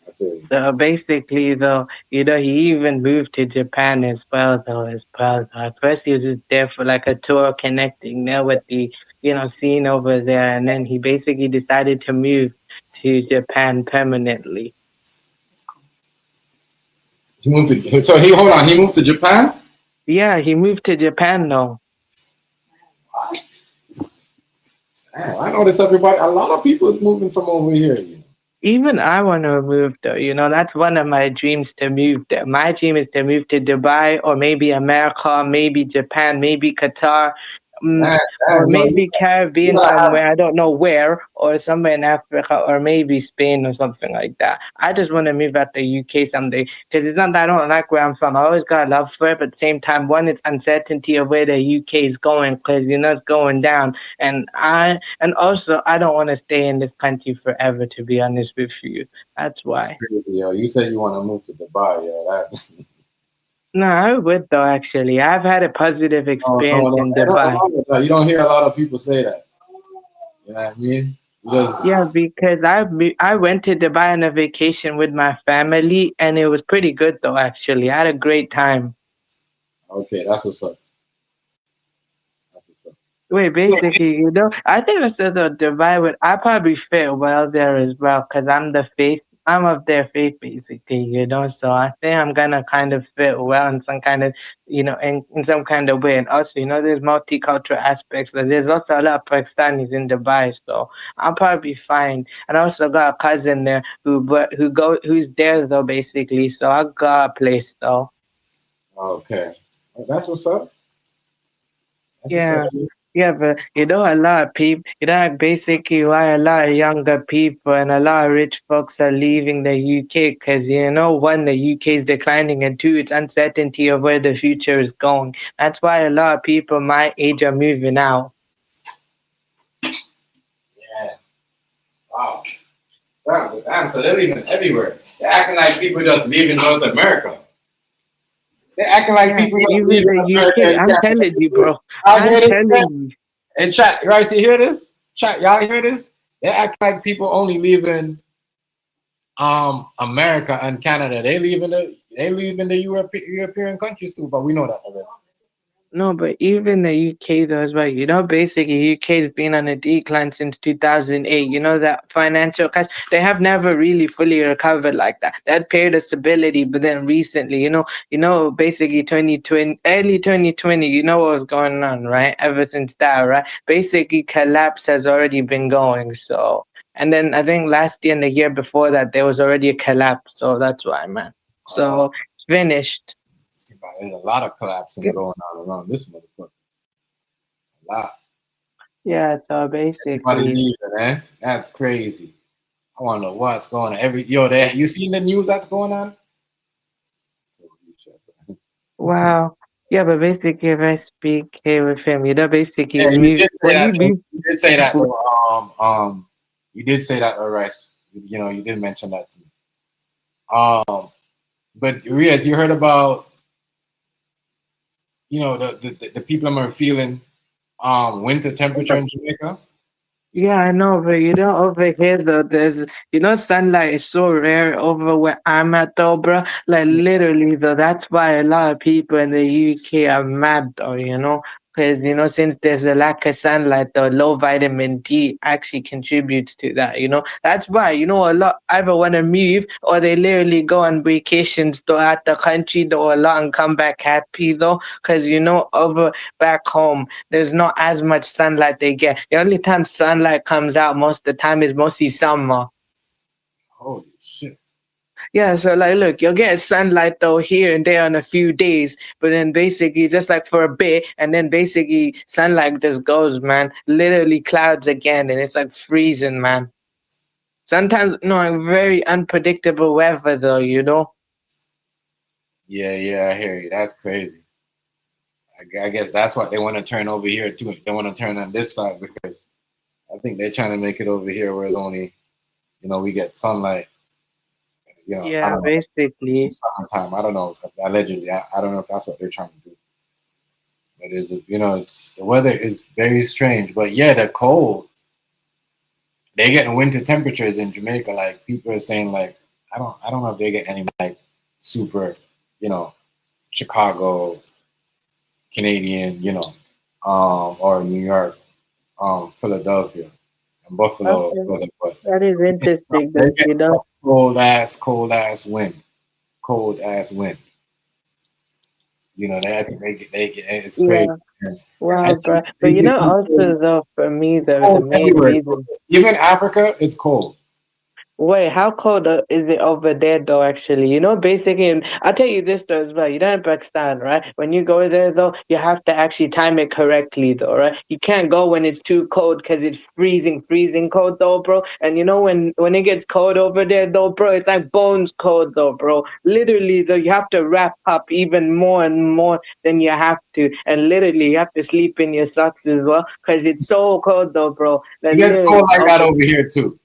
I feel you. So basically, though, he even moved to Japan as well, though, as well. At first, he was just there for like a tour connecting there with the, scene over there. And then he basically decided to move to Japan permanently. He moved to. So he hold on. He moved to Japan. Yeah, he moved to Japan, though. What? Damn, I noticed everybody. A lot of people is moving from over here. Even I want to move though. That's one of my dreams to move there. My dream is to move to Dubai or maybe America, maybe Japan, maybe Qatar, um, Damn, or damn, maybe you Caribbean gotta have. somewhere. I don't know where, or somewhere in Africa, or maybe Spain or something like that. I just want to move out the UK someday because it's not that I don't like where I'm from. I always got love for it, but at the same time, one, it's uncertainty of where the UK is going because it's going down, and also, I don't want to stay in this country forever, to be honest with you. That's why. Yo, you said you want to move to Dubai, yo. That. No, I would though, actually. I've had a positive No, no, experience no, in ain't nothing Dubai. wrong with that. You don't hear a lot of people say that. You know what I mean? Because Yeah, because I went to Dubai on a vacation with my family, and it was pretty good though, actually. I had a great time. okay, that's what's up. That's what's up. Wait, basically, I think I said the Dubai would I probably fit well there as well because I'm of their faith basically. So I think I'm gonna kind of fit well in some kind of, in some kind of way. And also, there's multicultural aspects. There's also a lot of Pakistanis in Dubai, so I'll probably be fine. And I also got a cousin there who's there though basically. So I got a place though. Okay, that's what's up. That's what's up. Yeah, yeah, but a lot of people, like basically why a lot of younger people and a lot of rich folks are leaving the UK because, one, the UK is declining, and two, it's uncertainty of where the future is going. That's why a lot of people my age are moving out. Yeah. Wow. Wow. Damn. So they're leaving everywhere. They're acting like people just leaving North America. They're acting like Yeah, people just even leaving the America UK, and I'm Canada. telling you, bro. I I'm hear this. telling you. And chat, you guys, you hear this? Chat, y'all hear this? They act like people only leaving America and Canada. They leaving the European countries too, but we know that already. No, but even the UK though as well. Basically UK's been on a decline since 2008. That financial crash. They have never really fully recovered like that. That period of stability, but then recently, basically 2020, early 2020. You know what was going on, right? Ever since that, right? Basically, collapse has already been going. So, and then I think last year and the year before that, there was already a collapse. So that's why, man. Uh, So it's finished. there's a lot of collapsing going on around this motherfucker. A lot. Yeah, so Everybody basically. leaving, man. That's crazy. I want to know what's going on. You seen the news that's going on? Wow. Yeah, but basically, if I speak here with him, basically, Yeah, you did say when that. he Though. moved, You did say that. Though. You did say that. All right. You did mention that to me. But Riaz, you heard about the people are feeling winter temperature in Jamaica. yeah, I know, but over here, though, there's, sunlight is so rare over where I'm at, though, bro. Like, literally, though, that's why a lot of people in the UK are mad, though, because since there's a lack of sunlight, the low vitamin D actually contributes to that. That's why a lot either want to move or they literally go on vacations throughout the country though a lot and come back happy though, because over back home there's not as much sunlight they get. The only time sunlight comes out most of the time is mostly summer. Holy shit. Yeah, so like, look, you'll get sunlight though here and there on a few days, but then basically just like for a bit, and then basically sunlight just goes, man. Literally clouds again, and it's like freezing, man. Sometimes, like very unpredictable weather though. Yeah, yeah, I hear you. That's crazy. I guess that's what they want to turn over here too. They want to turn on this side because I think they're trying to make it over here where it's only, we get sunlight. I Yeah, don't know. basically. Summertime. I don't know. Allegedly, I don't know if that's what they're trying to do. But it's the weather is very strange. But yeah, the cold. They're getting winter temperatures in Jamaica. Like people are saying, like I don't know if they get any like super, you know, Chicago, Canadian, or New York, Philadelphia, and Buffalo Okay, weather, but that is interesting they though, get cold ass wind, cold ass wind. They I think they get it's crazy. Yeah, And I wow, think bro. But basically also though, for me, the cold main everywhere. reason. Even Africa, it's cold. Wait, how cold is it over there though? Actually, basically, I'll tell you this though as well. In Pakistan, right? When you go there though, you have to actually time it correctly though, right? You can't go when it's too cold because it's freezing, freezing cold though, bro. And when it gets cold over there though, bro, it's like bones cold though, bro. Literally though, you have to wrap up even more and more than you have to, and literally you have to sleep in your socks as well because it's so cold though, bro. It That gets literally cold like that over. over here too.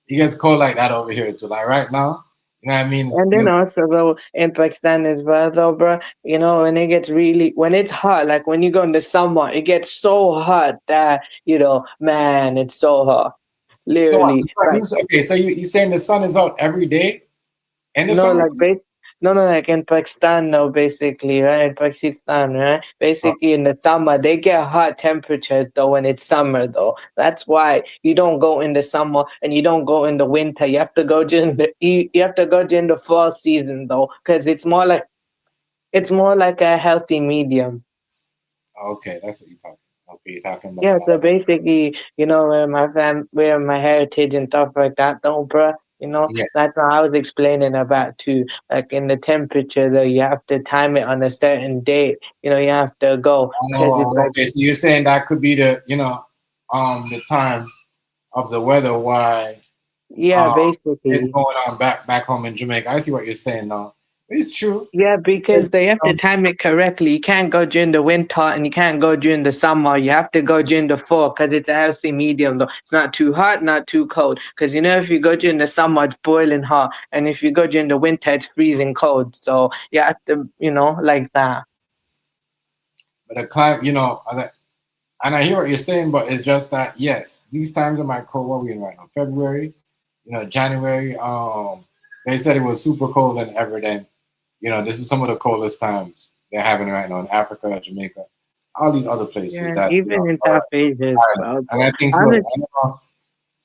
It gets cold like that over here too. Like right now, you know what I mean? And then also though in Pakistan as well though, bro, when it gets when it's hot, like when you go in the summer, it gets so hot that, man, it's so hot. So what? Literally. Like Okay, so you saying the sun is out every day in the no, summer? like no, like in Pakistan no, basically, right? In Pakistan, right? Basically in the summer they get hot temperatures though when it's summer though. That's why you don't go in the summer and you don't go in the winter. You have to go during you have to go during the fall season though, because it's more like a healthy medium. Okay, that's what you're talking. Okay, you're talking about Yeah, so that. basically, where my heritage and stuff like that, though, bruh, Yeah. that's what I was explaining about too. Like in the temperature, though, you have to time it on a certain date. You have to go because it's Oh, like, okay. So you're saying that could be the time of the weather why yeah, um it's basically. going on back home in Jamaica. I see what you're saying now. It's true. Yeah, It's, because they have to um, time it correctly. You can't go during the winter and you can't go during the summer. You have to go during the fall because it's a healthy medium though. It's not too hot, not too cold. Because if you go during the summer, it's boiling hot, and if you go during the winter, it's freezing cold. So you have to, like that. but the climate, and I hear what you're saying, but it's just that yes, these times are my cold. What are we in right now? February, January. They said it was super cold and ever then. This is some of the coldest times they're having right now in Africa, Jamaica, all these other places Yeah, that even in South Asia as Ireland. well, And bro. I think so. Honestly,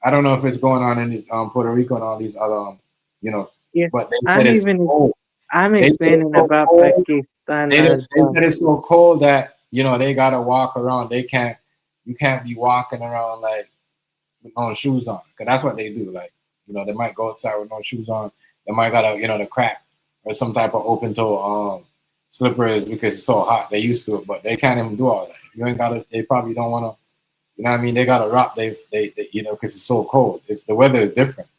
I don't know if it's going on in Puerto Rico and all these other, you know, yeah, but they said I'm it's even cold. I'm They said it's explaining so about cold. Pakistan as They well. said it's so cold that they gotta walk around. You can't be walking around like with no shoes on, cause that's what they do. Like they might go outside with no shoes on. They might got the crack or some type of open toe slippers because it's so hot. They used to it, but they can't even do all that. If you ain't got it, they probably don't want to. You know what I mean? They got to rock. They because it's so cold. It's the weather is different.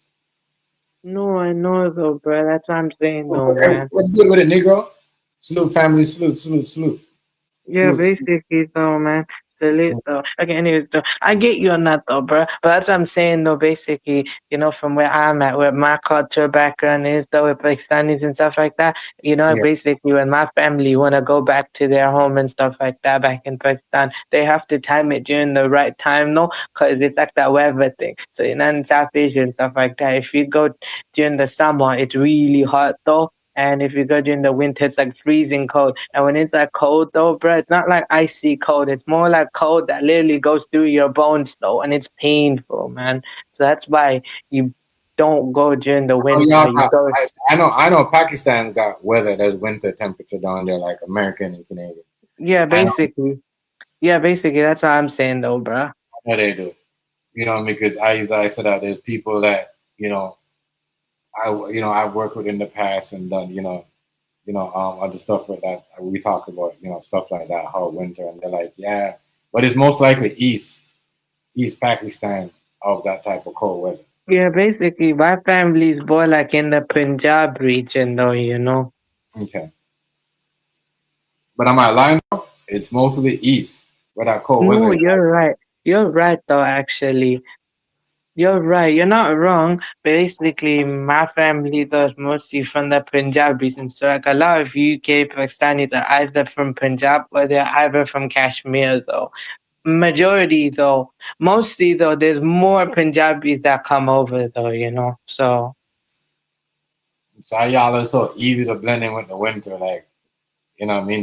No, I know though, bro. That's what I'm saying though, man. What's good with it, Negro? Salute, family. Salute, salute, salute, Yeah, salute, salute. basically though, man. Salute though. Okay, anyways though. I get you on that though, bro. But that's what I'm saying though, basically, from where I'm at, where my culture background is though, with Pakistanis and stuff like that, Yeah. basically when my family wanna go back to their home and stuff like that back in Pakistan, they have to time it during the right time, no? Because it's like that weather thing. So in South Asia and stuff like that, if you go during the summer, it's really hot though. And if you go during the winter, it's like freezing cold. And when it's like cold though, bro, it's not like icy cold. It's more like cold that literally goes through your bones though, and it's painful, man. So that's why you don't go during the Oh, y'all winter. You got, go, I know Pakistan's got weather that's winter temperature down there like American and Canadian. yeah, I know, basically, yeah, basically. That's what I'm saying though, bro. I know they do. You know, because I said that there's people that, I've worked with in the past and done, other stuff with that. We talk about, stuff like that, how winter, and they're like, yeah, but it's most likely East Pakistan of that type of cold weather. Yeah, basically, my family's more like in the Punjab region though, you know. Okay, but am I lying? Though? It's mostly East where that cold No, weather is. you're right. You're right though, actually. You're right. You're not wrong. Basically, my family was mostly from the Punjab region. So, like a lot of UK Pakistanis are either from Punjab or they're either from Kashmir, though. Majority, though, mostly, though, there's more Punjabis that come over, though, you know. So, So y'all are so easy to blend in with the winter, like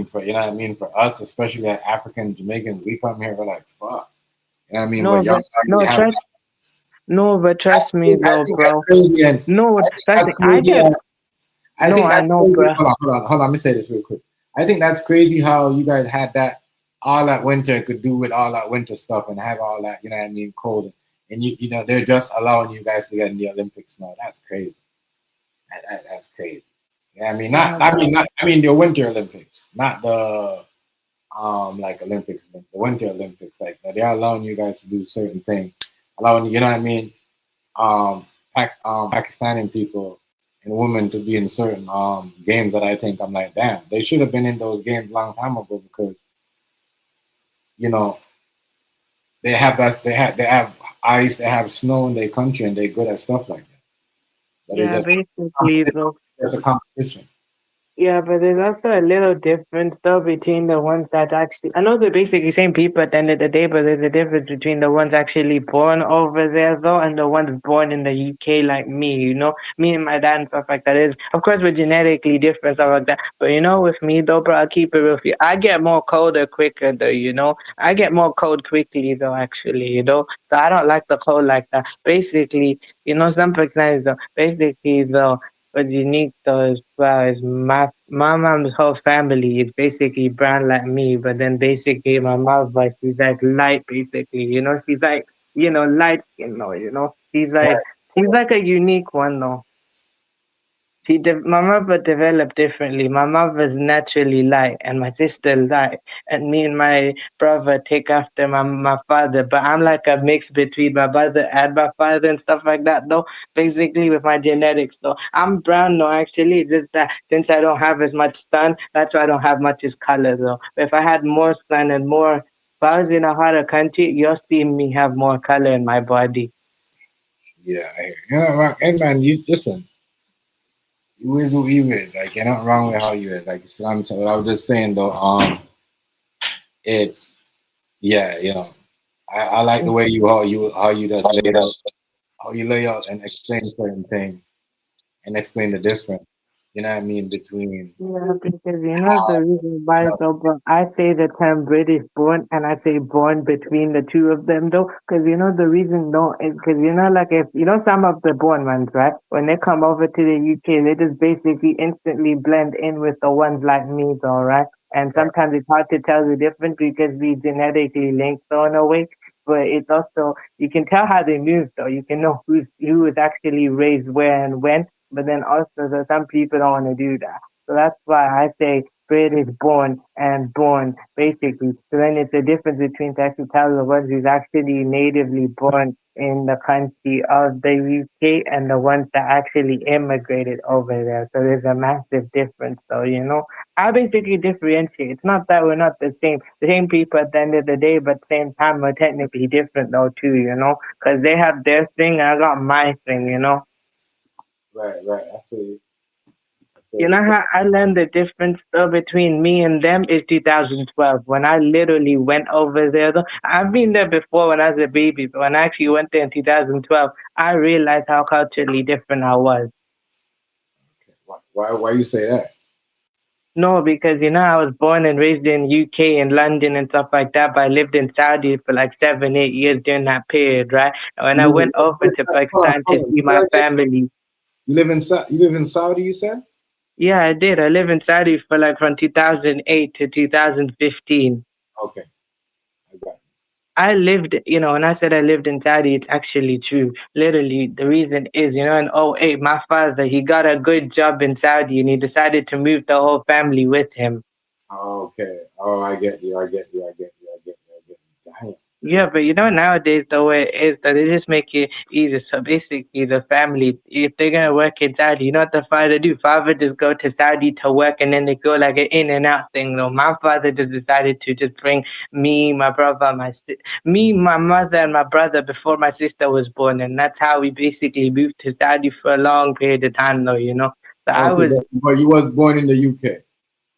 for us, especially like African Jamaicans, we come here, we're like fuck. You know what I mean? But no, y'all but already no, have. trust me, I though, think that's bro. crazy, and No, I think trust that's me. I crazy. get, And I no, think I that's know, crazy. bro. Hold on. Let me say this real quick. I think that's crazy how you guys had that all that winter could do with all that winter stuff and have all that, cold. And they're just allowing you guys to get in the Olympics now. That's crazy. That's crazy. Yeah, I mean, Yeah, the Winter Olympics, not the like Olympics, but the Winter Olympics. Like they're allowing you guys to do certain things, allowing Pakistani people and women to be in certain games that I think I'm like, damn, they should have been in those games a long time ago because you know they have ice, they have snow in their country, and they're good at stuff like that. But it's yeah, just basically, competition. though. It's a competition. Yeah, but there's also a little difference though between the ones that actually I know they're basically same people at the end of the day, but there's a difference between the ones actually born over there though and the ones born in the UK like me, you know? Me and my dad and stuff like that is of course we're genetically different, stuff like that. But you know, with me though, bro, I'll keep it real with you. I get more colder quicker though, you know. I get more cold quickly though, actually, you know. So I don't like the cold like that. Basically, you know, some Pakistanis though, basically though what's unique though as well is my mom's whole family is basically brown like me, but then basically my mother she's like light basically, you know, she's like light skin though, you know. She's like a unique one though. My mother developed differently. My mother's naturally light, and my sister light, and me and my brother take after my father. But I'm like a mix between my brother and my father and stuff like that. Though basically with my genetics, though I'm brown. No, actually, it's just that since I don't have as much sun, that's why I don't have much as color. Though, but if I had more sun and more, if I was in a hotter country, you'll see me have more color in my body. Yeah, I hear. And man, you listen. You is who you is. Like, you're not wrong with how you is. Like, so what I was just saying though. It's yeah, I like the way how you just lay out, how you lay out and explain certain things and explain the difference. You know what I mean between Yeah, because you know the reason why though, but I say the term British born and I say born between the two of them though, because you know the reason though is because you know like if you know some of the born ones, right? When they come over to the UK, they just basically instantly blend in with the ones like me though, right? And right. sometimes it's hard to tell the difference because we genetically linked though in a way. But it's also you can tell how they move though. You can know who is actually raised where and when. But then also there's some people don't want to do that. So that's why I say British born and born, basically. So then it's a difference between to actually tell the ones who's actually natively born in the country of the UK and the ones that actually immigrated over there. So there's a massive difference. So, you know, I basically differentiate. It's not that we're not the same people at the end of the day, but same time we're technically different though too, you know, because they have their thing and I got my thing, you know. Right. I feel you. I feel You you. know how I learned the difference though between me and them is 2012 when I literally went over there. Though I've been there before when I was a baby, but when I actually went there in 2012, I realized how culturally different I was. Why you say that? No, because I was born and raised in UK and London and stuff like that, but I lived in Saudi for like 7, 8 years during that period, right? And when I You live went over in, to hold on, Pakistan to hold on. see my family, You live in Saudi, you said? yeah, I did. I lived in Saudi for like from 2008 to 2015. Okay, I got I lived, when I said I lived in Saudi, it's actually true. Literally, the reason is, in '08, my father, he got a good job in Saudi and he decided to move the whole family with him. you. Okay. Oh, I get you. I get you. I get you. I get you. I get you. Damn. Yeah, but nowadays the way it is that they just make it easy. So basically, the family, if they're gonna work in Saudi, you know what the father do? Father just go to Saudi to work, and then they go like an in and out thing. No, my father just decided to just bring me, my brother, me, my mother, and my brother before my sister was born, and that's how we basically moved to Saudi for a long period of time. Though. So I Okay, was but you was born in the UK.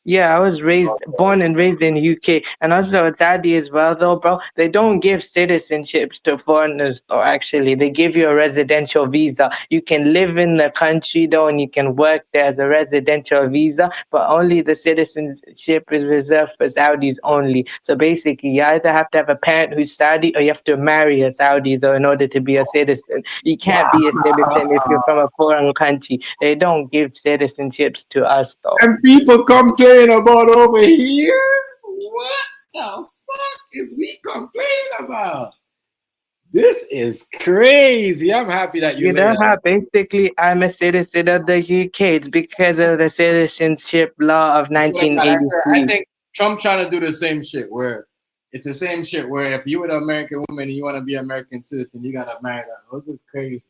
yeah, I was Okay. born and raised in UK, and also in Saudi as well. Though, bro, they don't give citizenships to foreigners. Though, actually, they give you a residential visa. You can live in the country, though, and you can work there as a residential visa. But only the citizenship is reserved for Saudis only. So basically, you either have to have a parent who's Saudi, or you have to marry a Saudi, though, in order to be a citizen. You can't be a citizen if you're from a foreign country. They don't give citizenships to us, though. And people complain about over here. What the fuck is we complaining about? This is crazy. I'm happy that you You laid know out. how basically I'm a citizen of the UK. It's because of the citizenship law of I 1983. think Trump trying to do the same shit where it's the same shit where if you were an American woman and you want to be an American citizen, you gotta marry that. Oh, this is crazy.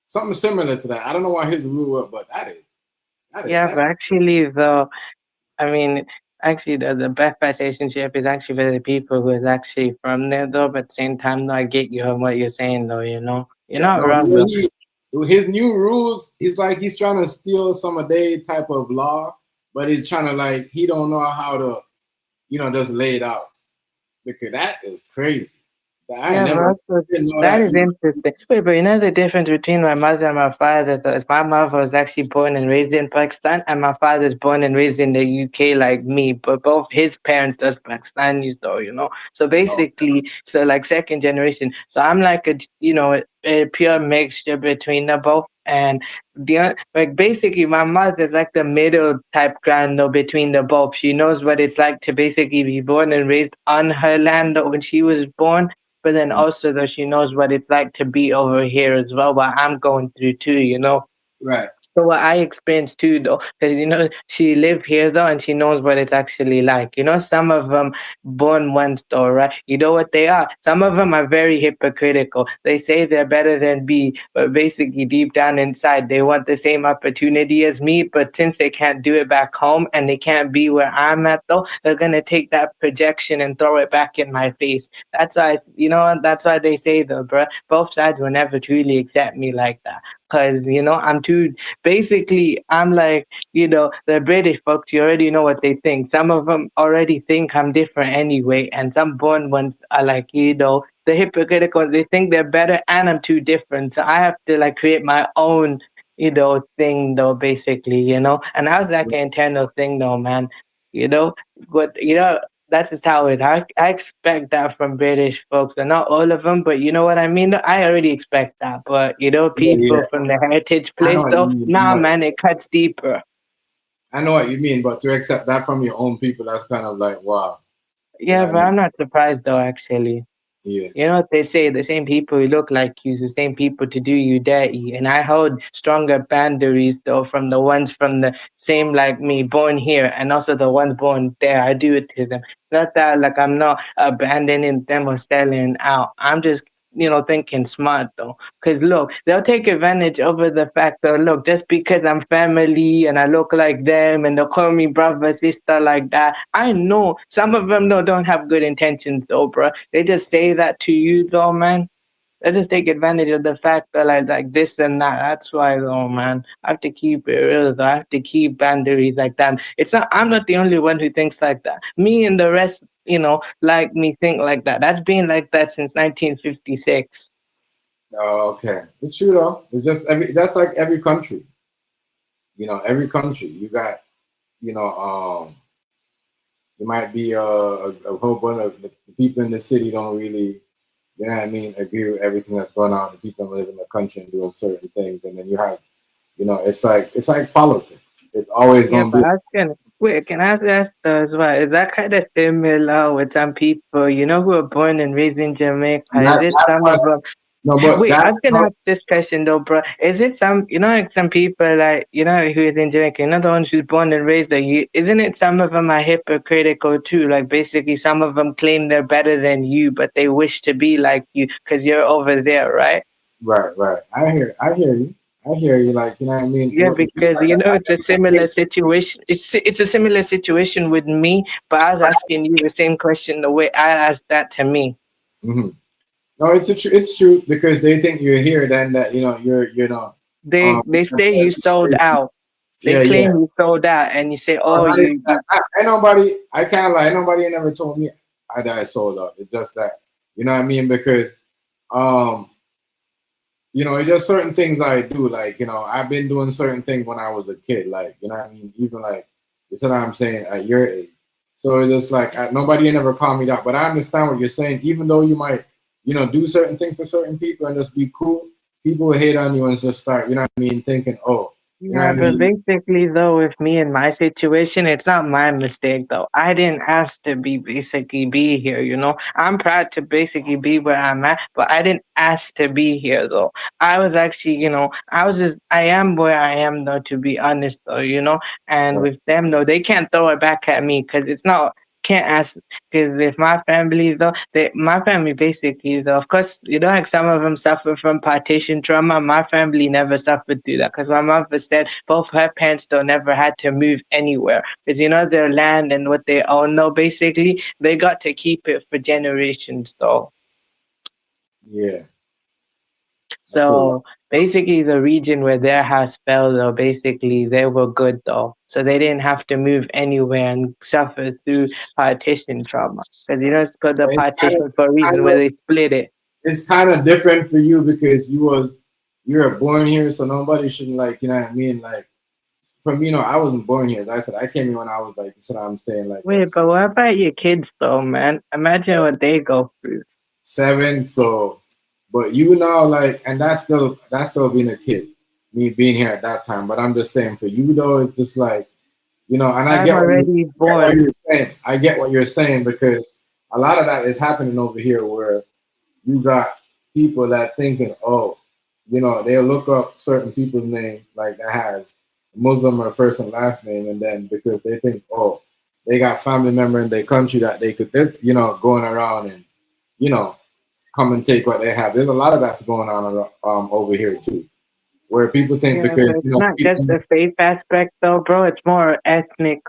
Something similar to that. I don't know why his rule up, but Yeah, that but actually, though, I mean, actually, the best citizenship is actually for the people who is actually from there, though. But at the same time, though, I get you on what you're saying, though. You're yeah, not no, wrong, though. his new rules, he's like he's trying to steal some of their type of law, but he's trying to like he don't know how to, just lay it out. Because that is crazy. I Yeah, never bro. So didn't know that that. is interesting. Wait, but the difference between my mother and my father though is my mother was actually born and raised in Pakistan, and my father's born and raised in the UK like me. But both his parents does Pakistanis though. So Oh, basically, so like second generation. So I'm like a pure mixture between the both. And like basically my mother's like the middle type grand though between the both. She knows what it's like to basically be born and raised on her land though when she was born, but then also though she knows what it's like to be over here as well, what I'm going through too. right. So what I experienced too, though, because she lived here though, and she knows what it's actually like. Some of them born once though, right? You know what they are. Some of them are very hypocritical. They say they're better than me, but basically deep down inside, they want the same opportunity as me. But since they can't do it back home and they can't be where I'm at though, they're gonna take that projection and throw it back in my face. That's why that's why they say though, bro. Both sides will never truly accept me like that. Cause I'm too basically I'm like the British folks, you already know what they think. Some of them already think I'm different anyway, and some born ones are like the hypocritical, they think they're better and I'm too different, so I have to like create my own thing though, basically. And I was like an internal thing though, man. you know but that's just how it. I expect that from British folks, and not all of them, but you know what I mean. I already expect that, but Yeah, yeah. people from the heritage I know place, what you though, mean. nah, man, it cuts deeper. I know what you mean, but to accept that from your own people, that's kind of like wow. You know Yeah, what I but mean? I'm not surprised though, actually. Yeah. You know what they say, the same people who look like you, the same people to do you dirty. And I hold stronger boundaries though from the ones from the same like me, born here, and also the ones born there. I do it to them. It's not that like I'm not abandoning them or selling out. I'm just thinking smart though. Because look, they'll take advantage over the fact that look, just because I'm family and I look like them and they'll call me brother, sister like that. I know some of them though don't have good intentions though, bro. They just say that to you though, man. They just take advantage of the fact that like this and that. That's why though, man. I have to keep it real though. I have to keep boundaries like that. It's not I'm not the only one who thinks like that. Me and the rest, like me think like that. That's been like that since 1956. Oh, okay. It's true though. It's just that's like every country. every country you got, there might be a whole bunch of the people in the city don't really, agree with everything that's going on. The people that live in the country and doing certain things, and then you have, it's like politics. It's always Yeah, gonna but be. I was gonna wait. Can I ask though as well? Is that kind of similar with some people, who are born and raised in Jamaica? Is That, it that's some why. of them? No, but Wait, I was gonna ask this question though, bro. Is it some, like some people like, who is in Jamaica, the ones who's born and raised there, isn't it some of them are hypocritical too? Like basically some of them claim they're better than you, but they wish to be like you because you're over there, right? right, right. I hear you. I hear you. Like you know what I mean. Yeah, because it's a similar situation. It's a similar situation with me, but I was asking you the same question the way I asked that to me. hmm No, it's true because they think you're here. Then that you're They say you sold out. They yeah, yeah. claim you sold out, and you say, Oh, "Oh, not even that. you." Ain't nobody. I can't lie. Nobody never told me that I sold out. It's just that you know what I mean because um it's just certain things I do. Like I've been doing certain things when I was a kid. Like you know what I mean. Even like you said, I'm saying at your age. So it's just like nobody ever called me that. But I understand what you're saying. Even though you might do certain things for certain people and just be cool, people will hate on you and just start thinking, oh, you know what Yeah, I but mean. basically, though, with me and my situation, it's not my mistake, though. I didn't ask to basically be here, I'm proud to basically be where I'm at, but I didn't ask to be here, though. I was actually, I am where I am, though, to be honest, though, and with them, though, they can't throw it back at me because it's not, can't ask because if my family though my family basically though of course like some of them suffer from partition trauma. My family never suffered through that because my mother said both her parents though never had to move anywhere because their land and what they own though basically they got to keep it for generations though. Yeah, I feel that. So basically, the region where their house fell, though, basically they were good though, so they didn't have to move anywhere and suffer through partition trauma. Because it's called the It's partition for a reason kind where of they split it. it's kind of different for you because you're born here, so nobody shouldn't like what I mean. Like for me, I wasn't born here. As I said, I came here when I was like, you said I'm saying like Wait, but what about your kids though, man? Imagine what they go through. 7. So, but you now like, and that's still being a kid, me being here at that time. But I'm just saying for you though, it's just like and I I'm get already get what born. you're saying. I get what you're saying because a lot of that is happening over here where you got people that thinking, oh, they'll look up certain people's name like that has Muslim or first and last name, and then because they think, oh, they got family member in their country that they could, going around and you know come and take what they have. There's a lot of that's going on over here too, where people think Yeah, because but it's not just people, the faith aspect though, bro. It's more ethnic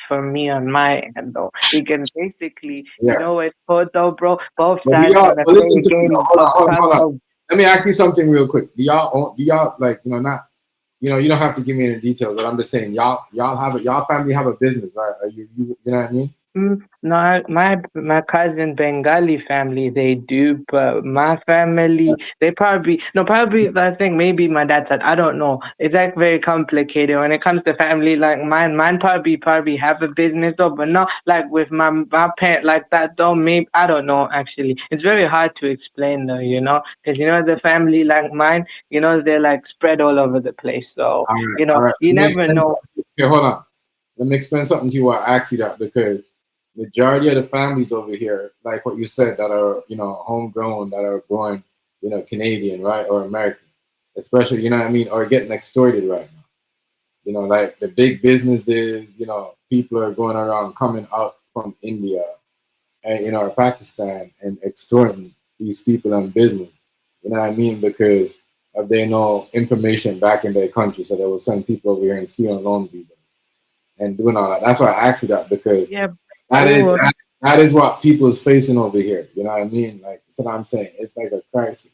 for me on my end though. Because basically, yeah. it's called though, bro? Both But do sides y'all? wanna But play listen a to me. Though. game Hold on, of hold on, hold on. of Let me ask you something real quick. Do y'all like not you don't have to give me any details, but I'm just saying y'all family have a business, right? Are you know what I mean? No, my cousin Bengali family they do, but my family they probably I think maybe my dad said I don't know. It's like very complicated when it comes to family like mine. Mine probably have a business though, but not like with my parent like that though. Maybe I don't know actually. It's very hard to explain though, because the family like mine, they're like spread all over the place. So All right. you Let me never explain know. something. Okay, hold on. Let me explain something to you why I asked you that because majority of the families over here, like what you said, that are homegrown, that are born Canadian, right, or American, especially what I mean, or getting extorted right now. Like the big businesses, people are going around coming out from India and or Pakistan and extorting these people in business. You know what I mean? Because of they know information back in their country, so they will send people over here and steal loan people and doing all that. That's why I asked you that because Yeah. that is Oh, that is what people is facing over here. You know what I mean? Like that's what I'm saying. It's like a crisis.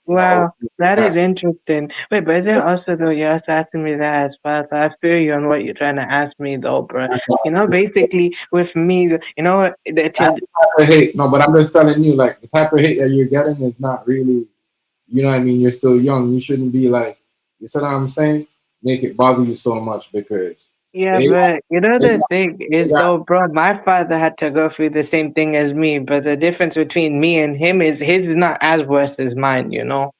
wow, that is That's interesting. Wait, but then also though, you're also asking me that as well. So I feel you on what you're trying to ask me though, bro. Basically with me, that's the type of hate. No, but I'm just telling you, like the type of hate that you're getting is not really. You know what I mean? You're still young. You shouldn't be like. You see what I'm saying? make it bother you so much because Yeah, they but you know they the got, thing they is got though, bro, my father had to go through the same thing as me, but the difference between me and him is his is not as worse as mine, you know?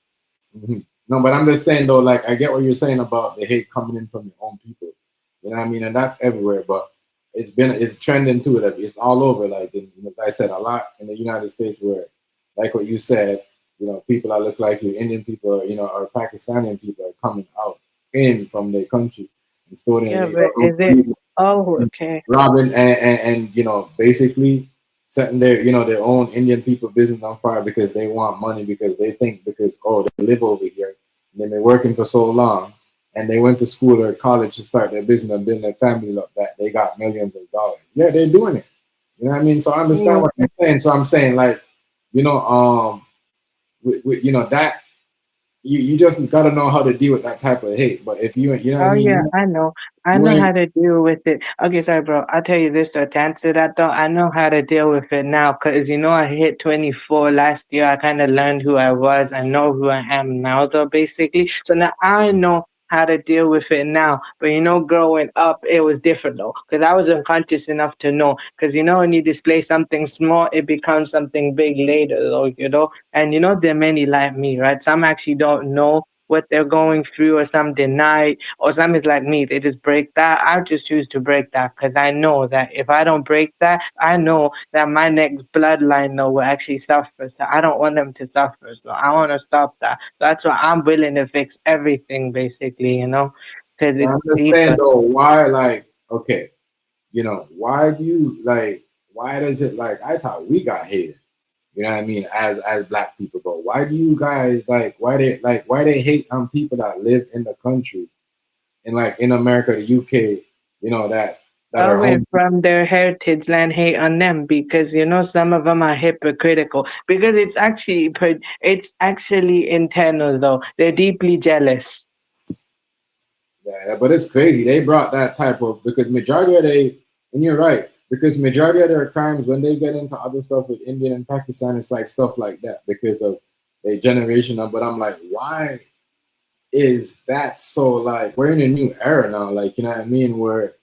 mhm. No, but I'm just saying though, like I get what you're saying about the hate coming in from your own people. You know what I mean? And that's everywhere, but it's trending too. That it's all over. Like as I said, a lot in the United States where, like what you said, people that look like you, Indian people, or Pakistani people are coming out in from their country and Yeah, storing, but is it oh okay. robbing and basically setting their own Indian people business on fire because they want money because they think because they live over here and they've been working for so long and they went to school or college to start their business and build their family up that they got millions of dollars. Yeah, they're doing it. You know what I mean? So I understand Yeah. what you're saying. So I'm saying like, you know, that you just gotta know how to deal with that type of hate. But if you know what I Oh mean, yeah, I know. I you know ain't how to deal with it. Okay, sorry, bro. I'll tell you this though, to answer that though, I know how to deal with it now because I hit 24 last year. I kind of learned who I was. I know who I am now though, basically. So now I know how to deal with it now. But growing up, it was different though because I was unconscious enough to know. Because when you display something small, it becomes something big later though. And there are many like me, right? Some actually don't know what they're going through, or some deny, or some is like me, they just break that. I just choose to break that because I know that if I don't break that, I know that my next bloodline though will actually suffer. So I don't want them to suffer. So I want to stop that. So that's why I'm willing to fix everything, basically, because I it's understand deeper. though why like okay, why do you like why does it like I thought we got hated. You know what I mean? As black people go. Why do you guys why they hate on people that live in the country in like in America, the UK, that are Away home. from their heritage land, hate on them because some of them are hypocritical because it's actually internal though. They're deeply jealous. Yeah, but it's crazy. They brought that type of because majority of they and you're right, because majority of their crimes when they get into other stuff with India and Pakistan, it's like stuff like that because of a generation of but I'm like, why is that so like we're in a new era now, like you know what I mean, where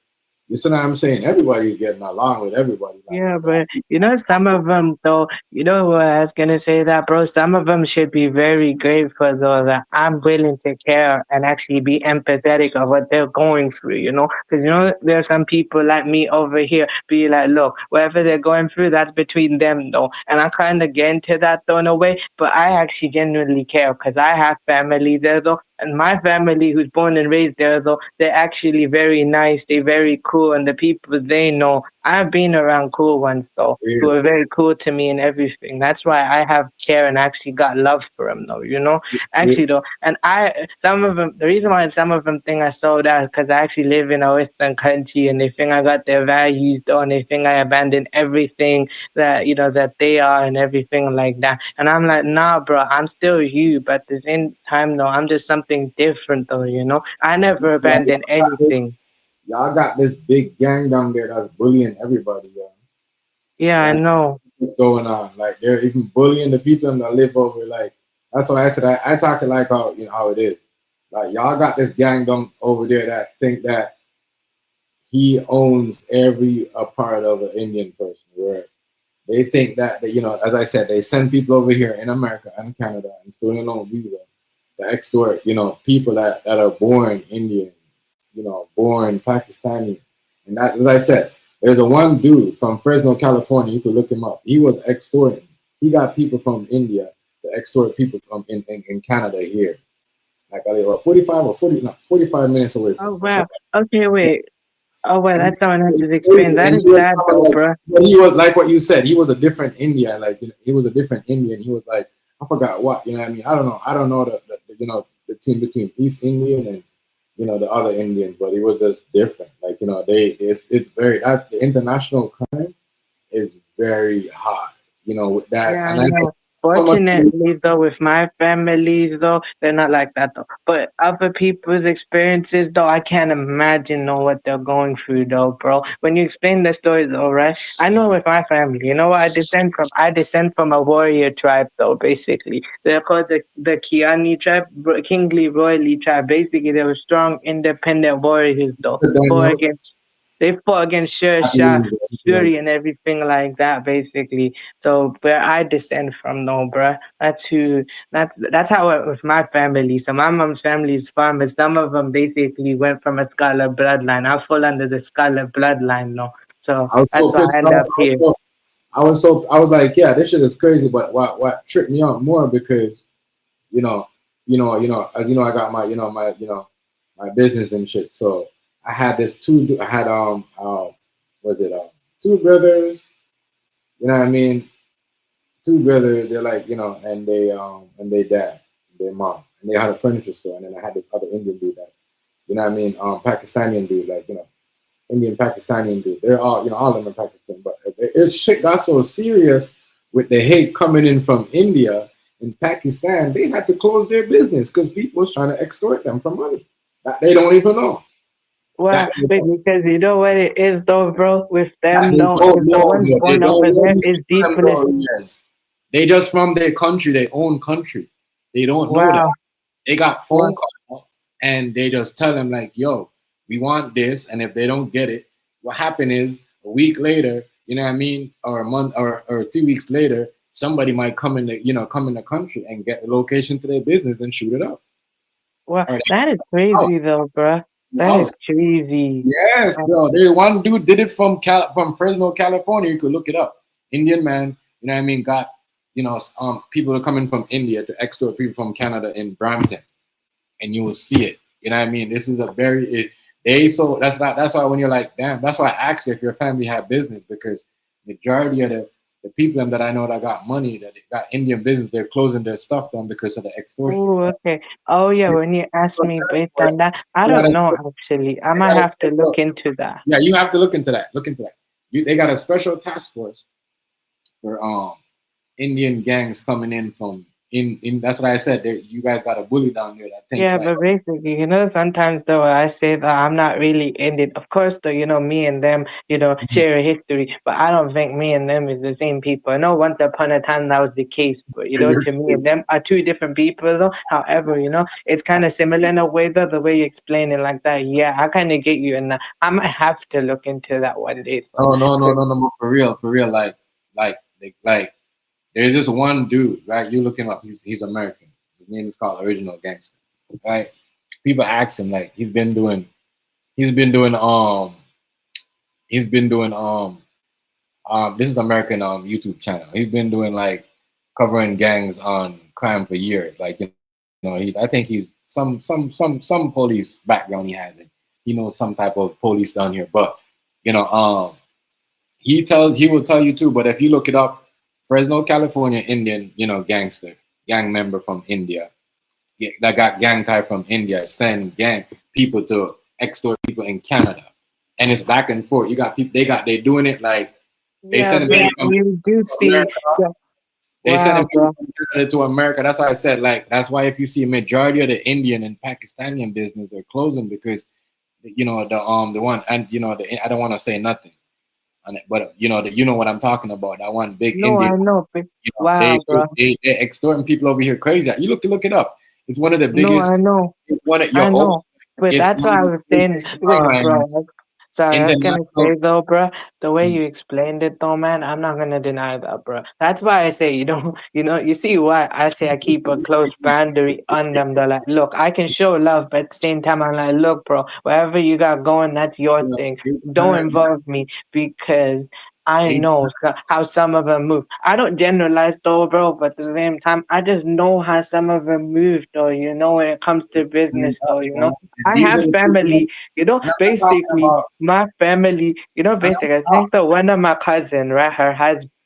you see what I'm saying, everybody's getting along with everybody. Like Yeah, but some of them though, what I was gonna say that, bro. Some of them should be very grateful though that I'm willing to care and actually be empathetic of what they're going through. Because there are some people like me over here be like, look, whatever they're going through, that's between them though. And I kind of get into that though in a way, but I actually genuinely care because I have family there though. And my family, who's born and raised there, though, they're actually very nice. They're very cool. And the people they know, I've been around cool ones, though, who weird. are very cool to me and everything. That's why I have care and actually got love for them, though. Weird. Actually, though. And some of them, the reason why some of them think I sold out is because I actually live in a Western country and they think I got their values, though, and they think I abandoned everything that they are and everything like that. And I'm like, nah, bro, I'm still you, but at the same time, though, I'm just something different, though. I never Like, abandoned anything. y'all got this big gang down there that's bullying everybody, yo. Yeah, I Like know. what's going on? Like they're even bullying the people that live over. Like that's why I said I talk it like how how it is. Like y'all got this gang down over there that think that he owns every a part of an Indian person. Where they think that as I said, they send people over here in America and Canada and student loan visa to extort people that are born Indian, born Pakistani, and that as I said, there's a one dude from Fresno, California. You could look him up. He was extorting. He got people from India to extort people from in Canada here. Like I live 45 or 40, no, 45 minutes away from Oh, him. So wow. Okay, wait. Oh, well, and that's someone else's experience. crazy. That And is he was sad, coming though, like, bro. but he was like what you said. He was a different Indian. Like he was a different Indian. He was like I forgot what. You know what I mean? I don't know. I don't know the team between East Indian and the other Indians, but it was just different. Like it's very that's the international crime is very high. With that, Yeah, I and I know. So much. Fortunately, though, with my family, though, they're not like that, though. But other people's experiences, though, I can't imagine know what they're going through, though, bro. When you explain the stories, though, right? I know with my family, you know what I descend from? I descend from a warrior tribe, though, basically. They're called the Kiani tribe, Kingly Royally tribe. Basically, they were strong, independent warriors, though. Fought Daniel, against they fought against Sher I Shah, believe it. Yeah. Shuri, and everything like that, basically. So where I descend from, no, bruh, that's how it with my family. So my mom's family is farmers. Some of them basically went from a scholar bloodline. I fall under the scholar bloodline, no. So I was that's so why I pissed end off. up here. I was like, yeah, this shit is crazy. But what tripped me out more because you know, as you know, I got my, my business and shit. So I had I had was it two brothers? You know what I mean? Two brothers. They're like, and they dad, their mom, and they had a furniture store. And then I had this other Indian dude that, you know what I mean, Pakistani dude, like Indian Pakistani dude. They're all, all of them in Pakistan. But it shit got so serious with the hate coming in from India and Pakistan, they had to close their business because people was trying to extort them for money that they don't even know. Well, That they wait, don't, because you know what it is, though, bro. With that them, they though, don't is the know. ones Bro. They born don't over let there me is speak to them, deepness. bro. Yes. They just from their country, their own country. They don't know that. Wow, They got phone wow, calls and they just tell them like, "Yo, we want this," and if they don't get it, what happened is a week later, you know what I mean, or a month or 2 weeks later, somebody might come in the country and get the location to their business and shoot it up. wow. Or That is house, crazy, though, bro. That is house. crazy. Yes, bro. There's one dude did it from Fresno, California. You could look it up. Indian man, you know what I mean, got people are coming from India to extort people from Canada in Brampton, and you will see it. You know what I mean? This is a very they so that's why when you're like, damn, that's why I asked you if your family had business because majority of the people that I know that got money that they got Indian business, they're closing their stuff down because of the extortion. Oh, okay. Oh, yeah. When you ask me based on that, I don't know actually. I They might got a have to look special, into that. yeah, you have to look into that. Look into that. They got a special task force for Indian gangs coming in from in. That's what I said. There, you guys got a bully down there that thinks Yeah, like, but basically, sometimes though I say that I'm not really in it. Of course, though, me and them, share a history, but I don't think me and them is the same people. I know once upon a time that was the case, but to me and them are two different people though. However, it's kind of similar in a way though, the way you explain it like that. Yeah, I kind of get you, and I might have to look into that one day. So, no, no, no, no, no, for real, like, there's this one dude, right? You look him up. He's American. His name is called Original Gangster, right? People ask him like he's been doing he's been doing this is American YouTube channel. He's been doing like covering gangs on crime for years. Like I think he's some police background he has. It. He knows some type of police down here, but you know he will tell you too. But if you look it up, Fresno, California, Indian, gangster, gang member from India, that got gang type from India, send gang people to extort people in Canada, and it's back and forth. You got people, they doing it like they yeah, sending but people from you do see, America. yeah, They sending wow, people bro. from Canada to America. That's why I said like that's why if you see a majority of the Indian and Pakistani business are closing because the one and I don't want to say nothing on it, but you know what I'm talking about. That one big No, Indian, I know, but they wow, bro. they extorting people over here crazy. You look it up. It's one of the No, biggest. I know. It's one of I your. know, but It's that's one why of I the was saying, biggest wait, crimes bro. Sorry, in I the was gonna national. say though, bro, the way Mm, you explained it though, man, I'm not gonna deny that, bro. That's why I say you see why I say I keep a close boundary on them. They're like, look, I can show love, but at the same time, I'm like, look, bro, whatever you got going, that's your yeah, thing. big Don't time. involve me because I Big know how some of them move. I don't generalize though, bro, but at the same time, I just know how some of them move though, when it comes to time business up, though. man. And I these are have the people. family, And I'm not talking basically about. my family, And basically I think that one of my cousin, right, her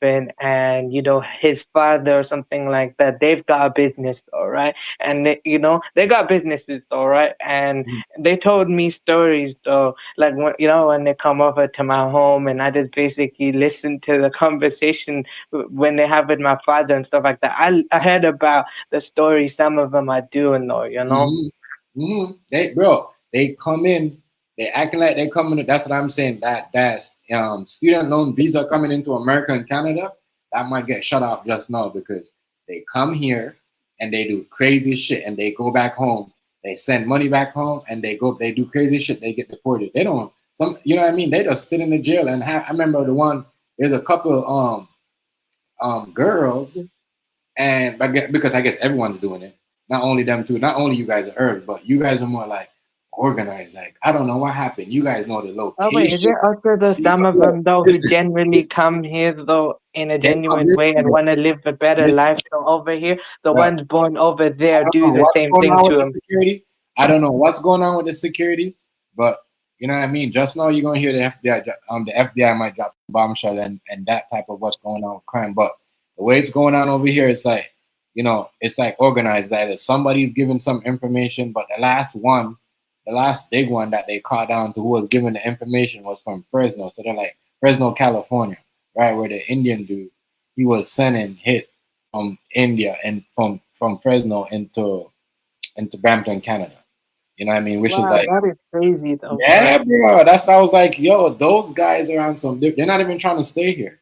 orphan, and his father or something like that, they've got a business, all right, and they got businesses, all right, and they told me stories though, like when they come over to my home, and I just basically listen to the conversation when they have with my father and stuff like that. I heard about the story some of them are doing though. They come in, they acting like they coming. That's what I'm saying. That's student loan visa coming into America and Canada. That might get shut off just now because they come here and they do crazy shit and they go back home. They send money back home and they do crazy shit. They get deported. They don't you know what I mean? They just sit in the jail and I remember the one. There's a couple girls and because I guess everyone's doing it. Not only them two, not only you guys are Earth, but you guys are more like organized. Like I don't know what happened. You guys know the Oh wait, is location. it also the some of them though who Listen, generally come here though in a they come. genuine way Listen, and want to live a better listen, life? So over here, the bro. ones born over I there don't do know the what's same going thing on to with the them. security. I don't know what's going on with the security, but you know what I mean. Just now you're gonna hear the FBI. The FBI might drop a bombshell and that type of what's going on with crime. But the way it's going on over here, it's like it's like organized. Either somebody's giving some information, but the last big one that they caught down to who was giving the information was from Fresno. So they're like Fresno, California, right where the Indian dude he was sending hit from India and from Fresno into Brampton, Canada. You know what I mean? Which is Wow, like, that is crazy though, bro. yeah, bro. That's what I was like, yo, those guys are on some. They're not even trying to stay here.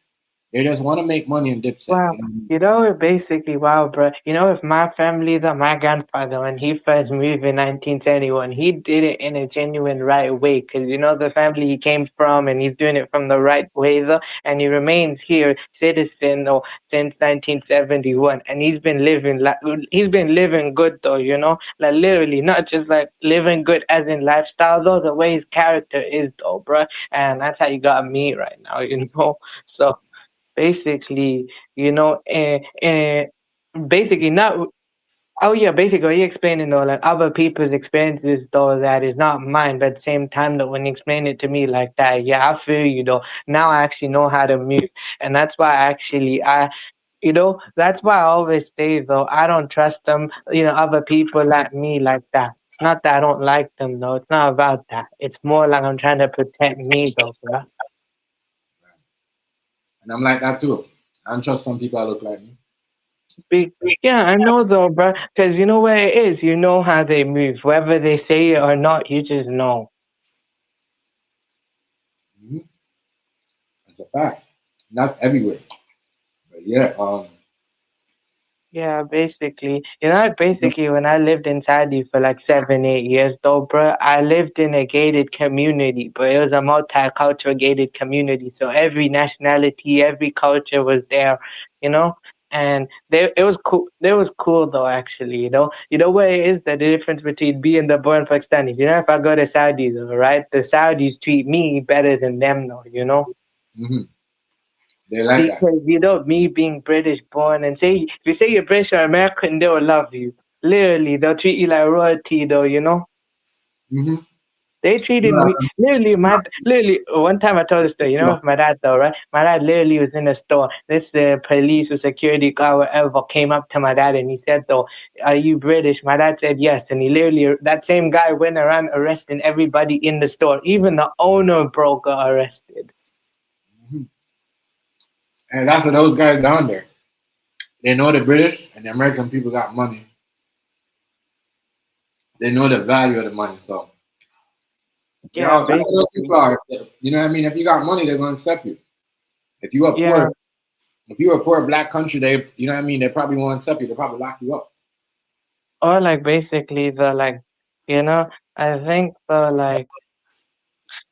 They just want to make money and dipset. Wow, You know what I mean? basically, wow, bro. If my family, though, my grandfather, when he first moved in 1971, he did it in a genuine right way. Because, the family he came from, and he's doing it from the right way, though. And he remains here, citizen, though, since 1971. And he's been living good, though, like literally, not just like living good as in lifestyle, though, the way his character is, though, bro. And that's how you got me right now, So basically, basically not. Oh yeah, basically he explaining though like other people's experiences though that is not mine, but at the same time that when you explain it to me like that, yeah, I feel you though. Now I actually know how to move, and that's why that's why I always say though I don't trust them. Other people like me like that. It's not that I don't like them though. It's not about that. It's more like I'm trying to protect me though, bro. And I'm like that too. I don't trust some people that look like me. Yeah, I know though, bro. Because you know where it is. You know how they move. Whether they say it or not, you just know. Mm-hmm. That's a fact. Not everywhere, but yeah. Yeah, basically. Basically, when I lived in Saudi for like 7, 8 years, though, bro, I lived in a gated community, but it was a multicultural gated community. So every nationality, every culture was there, you know? And it was cool. It was cool though, actually. What it is the difference between me and the born Pakistanis. If I go to Saudi, though, right? The Saudis treat me better than them, though. Mm-hmm. They like that. Because me being British born and say if you say you're British or American, they will love you. Literally, they'll treat you like royalty though. Mm-hmm. They treated me literally one time I told a story, with my dad though, right? My dad literally was in a store. This police or security guard whatever came up to my dad and he said though, "Are you British?" My dad said yes, and he literally that same guy went around arresting everybody in the store. Even the owner bro got arrested. Mm-hmm. And that's what those guys down there. They know the British and the American people got money. They know the value of the money. So, Yeah, that's what those basically. people are. You know what I mean? If you got money, they're going to accept you. If you are Yeah. poor, if you're a poor black country, you know what I mean? They probably won't accept you. They probably lock you up. Or like basically the like, I think the like,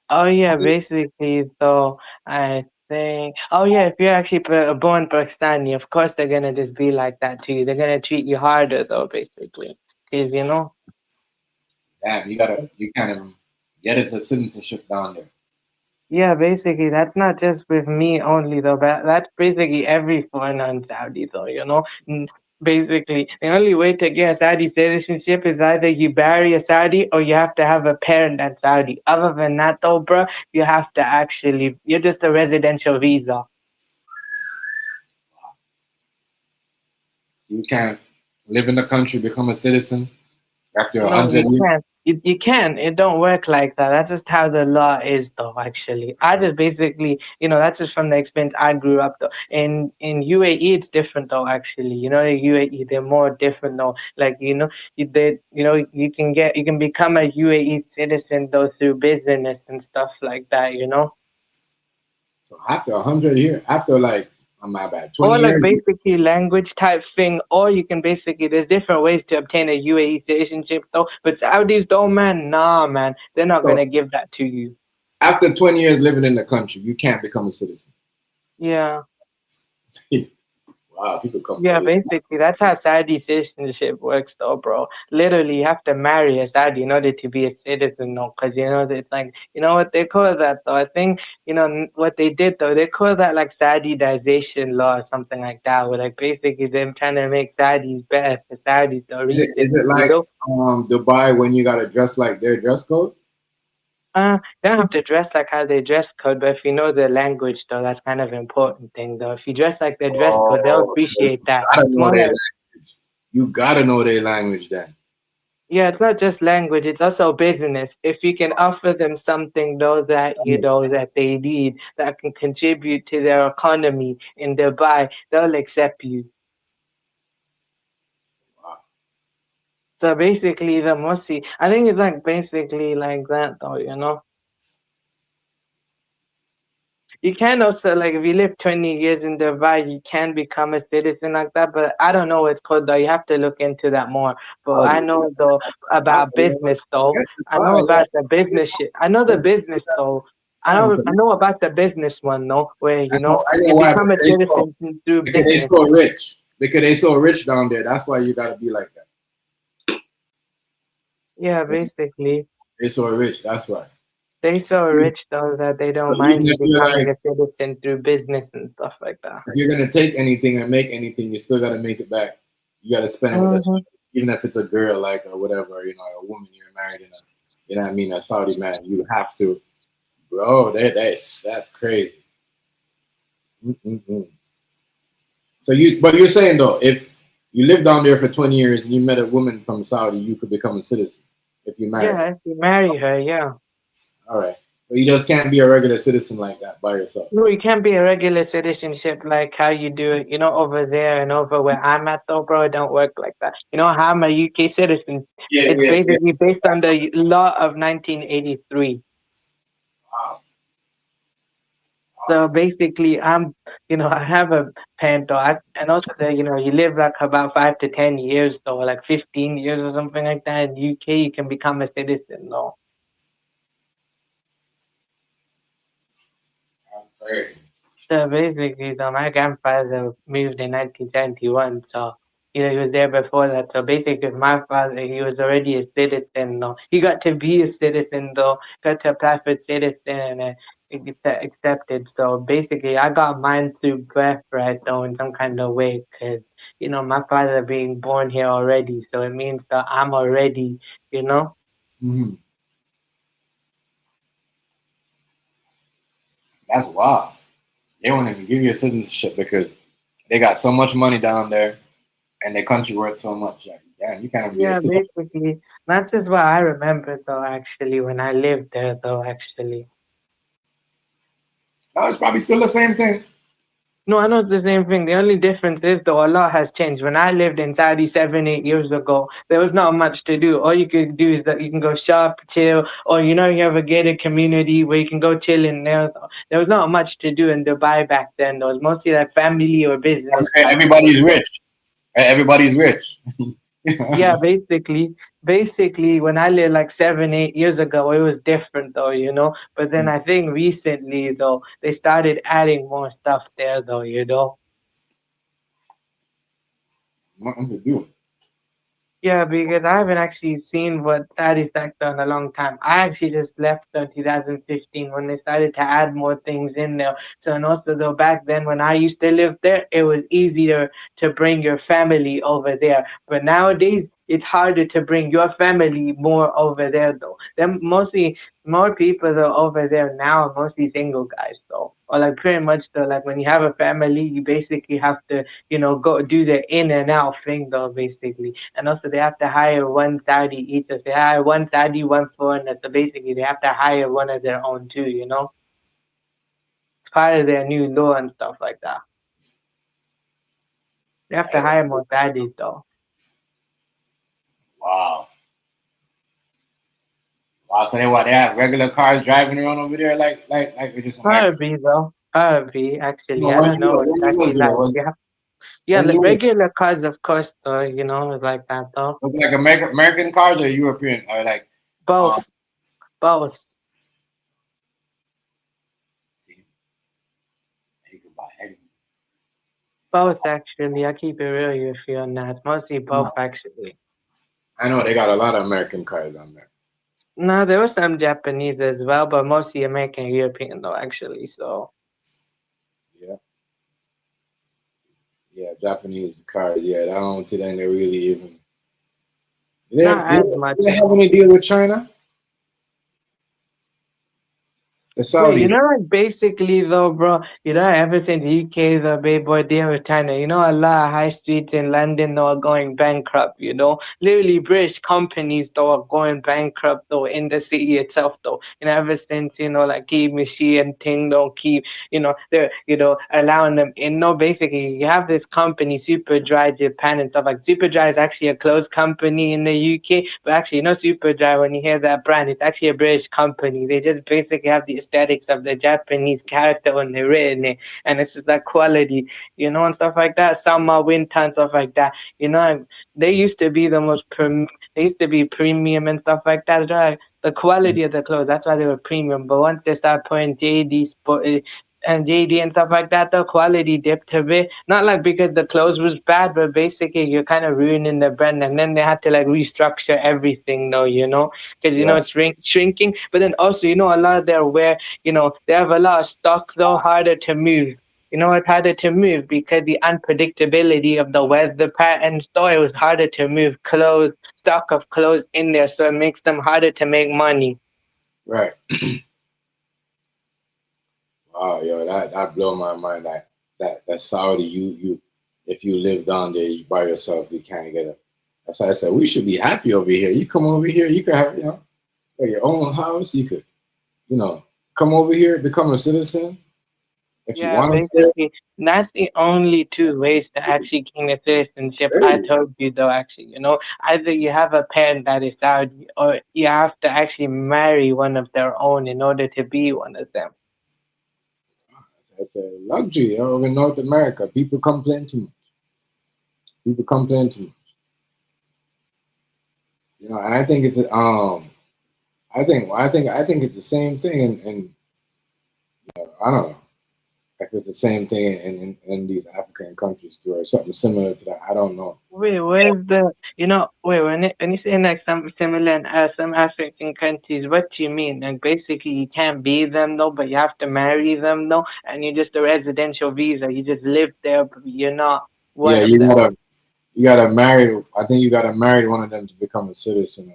oh yeah, basically though, I think, oh yeah, if you're actually born Pakistani, of course they're gonna just be like that to you. They're gonna treat you harder though, basically, because Damn, you can't even get it to citizenship down there. yeah, basically that's not just with me only though, but that's basically every foreigner in Saudi though, Basically, the only way to get a Saudi citizenship is either you marry a Saudi or you have to have a parent that's Saudi. Other than that though, bro, you're just a residential visa. You can't live in the country, become a citizen after a No, hundred you years. can't. You can. It don't work like that. That's just how the law is, though. Actually, I just basically, that's just from the experience I grew up, though. In UAE, it's different, though. Actually, UAE, they're more different, though. Like, you can become a UAE citizen though through business and stuff like that. So after 100 years, after like, oh, my bad, Or 20 like years, basically language type thing, or you can basically there's different ways to obtain a UAE citizenship though. But Saudis don't, man. Nah, man, they're not so gonna give that to you. after 20 years living in the country, you can't become a citizen. Yeah. Wow, people come Yeah, crazy. basically that's how Saudi citizenship works though, bro. Literally you have to marry a Saudi in order to be a citizen, no, because that like what they call that though. I think what they did though, they call that like Saudization law or something like that, where like basically them trying to make Saudis better for Saudis though Is it recently, like Dubai when you gotta dress like their dress code? They don't have to dress like how they dress code, but if you know the language though, that's kind of important thing though. If you dress like their dress code, they'll Oh, so you appreciate that. gotta It's know more their like language. You gotta know their language then. yeah, it's not just language, it's also business. If you can offer them something though that that they need that can contribute to their economy in Dubai, they'll accept you. Wow. So basically the Mussi I think it's like basically like that though. You can also like if you live 20 years in Dubai, you can become a citizen like that. But I don't know what it's called though. You have to look into that more. But Oh, I yeah. know though Wow, about you know what? business though. Yes, I know Dubai, yeah. about the business shit. I know the business though. I Damn, know so I know about the business one though, where I know you why become a citizen through because they business. so rich. Because they so rich down there. That's why you gotta be like that. Yeah, basically. They so rich. That's why. They so rich though that they So don't even mind you if you're becoming like, a citizen through business and stuff like that. if you're gonna take anything and make anything, you still gotta make it back. You gotta spend it with us, Hmm. even if it's a girl, like or whatever, a woman you're married in a, you know what I mean, a Saudi man. You have to, bro. That's crazy. Mm-mm-mm. So but you're saying though, if you live down there for 20 years and you met a woman from Saudi, you could become a citizen if you marry her. Yeah, if you marry her, yeah. All right, but you just can't be a regular citizen like that by yourself. No, it can't be a regular citizenship like how you do it, over there and over where I'm at, though, bro. It don't work like that. How I'm a UK citizen. Yeah, It's yeah, yeah. basically based on the law of 1983. Wow. So basically, I have a pen, though, and also you live like about 5 to 10 years, though, like 15 years or something like that. In UK, you can become a citizen, though. That's crazy. So basically, so my grandfather moved in 1971. So, he was there before that. So basically, my father, he was already a citizen. Though he got to be a citizen, though, got to apply for citizen and it get accepted. So basically, I got mine through birthright, though, in some kind of way, because my father being born here already. So it means that I'm already, you know. Hmm. That's wild. They won't even give you a citizenship because they got so much money down there and their country worth so much. Like, damn, you can't even be a Yeah, citizen. basically, that's just what I remember, though. Actually, when I lived there, though, actually. No, it's probably still the same thing. No, I know it's the same thing. The only difference is though a lot has changed. When I lived in Saudi 7, 8 years ago, there was not much to do. All you could do is that you can go shop, chill, or you have a gated community where you can go chill in there. There was not much to do in Dubai back then. Though. It was mostly like family or I'm business saying type stuff. everybody's rich. Everybody's rich. Yeah, basically, when I lived like 7, 8 years ago, it was different though. But then I think recently though, they started adding more stuff there though. Nothing to do. Yeah, because I haven't actually seen what Saudi sector in a long time. I actually just left in 2015 when they started to add more things in there. So, and also though back then when I used to live there, it was easier to bring your family over there. But nowadays, it's harder to bring your family more over there though. Then mostly more people are over there now, mostly single guys though. Or like pretty much though, like when you have a family, you basically have to, go do the in and out thing though, basically. And also they have to hire one Saudi each. So they hire one Saudi, one foreigner. So basically they have to hire one of their own too. It's part of their new law and stuff like that. They have to hire more Saudis though. Wow. Wow. So they have regular cars driving around over there, like it's just American. Probably though. Probably actually. No, I don't know when you was exactly there, like yeah. Yeah, when like you was, regular cars of course though, like that though. was it like American cars or European or like um Both. Both. you could buy anything. Both actually. I keep it real with you on that. Mostly both No. actually. I know they got a lot of American cars on there. No, there was some Japanese as well, but mostly American European though actually. So Yeah. Yeah, Japanese cars. Yeah, I don't think they really even. not Do as much they have though. any deal with China? The Wait, Saudis. like basically though, bro, ever since UK the big boy deal with China, a lot of high streets in London though are going bankrupt. Literally British companies though are going bankrupt though in the city itself though. Ever since, like keep machine thing though keep they're allowing them in. No, basically you have this company, Superdry Japan and stuff like Superdry is actually a closed company in the UK, but actually Superdry, when you hear that brand, it's actually a British company. They just basically have the aesthetics of the Japanese character when they're written it, and it's just that quality, and stuff like that. Summer, winter, and stuff like that. They used to be the they used to be premium and stuff like that. Right? The quality of the clothes, that's why they were premium. But once they start putting JD sport and JD and stuff like that, the quality dipped a bit. Not like because the clothes was bad, but basically you're kind of ruining the brand. And then they had to like restructure everything, though, because Right. it's shrinking. But then also, a lot of their wear, they have a lot of stock though, harder to move. It's harder to move because the unpredictability of the weather patterns, though it was harder to move clothes, stock of clothes in there, so it makes them harder to make money. Right. Wow, yo, that blow my mind. That Saudi, you if you live down there by yourself, you can't get a. That's why I said we should be happy over here. You come over here, you could have your own house. You could come over here, become a citizen if you Yeah, want to. basically, that's the only two ways to actually gain a citizenship. I Hey, told you though, actually, either you have a parent that is Saudi, or you have to actually marry one of their own in order to be one of them. it's a luxury. In North America, people complain too much. People complain too much. And I think it's I think it's the same thing, and I don't know if it's the same thing in these African countries too, or something similar to that. I don't know. Wait, where's the, wait, when you say like some similar in some African countries, what do you mean? Like basically you can't be them though, but you have to marry them though, and you're just a residential visa. You just live there, but you're not one Yeah, of them. you gotta marry. I think you gotta marry one of them to become a citizen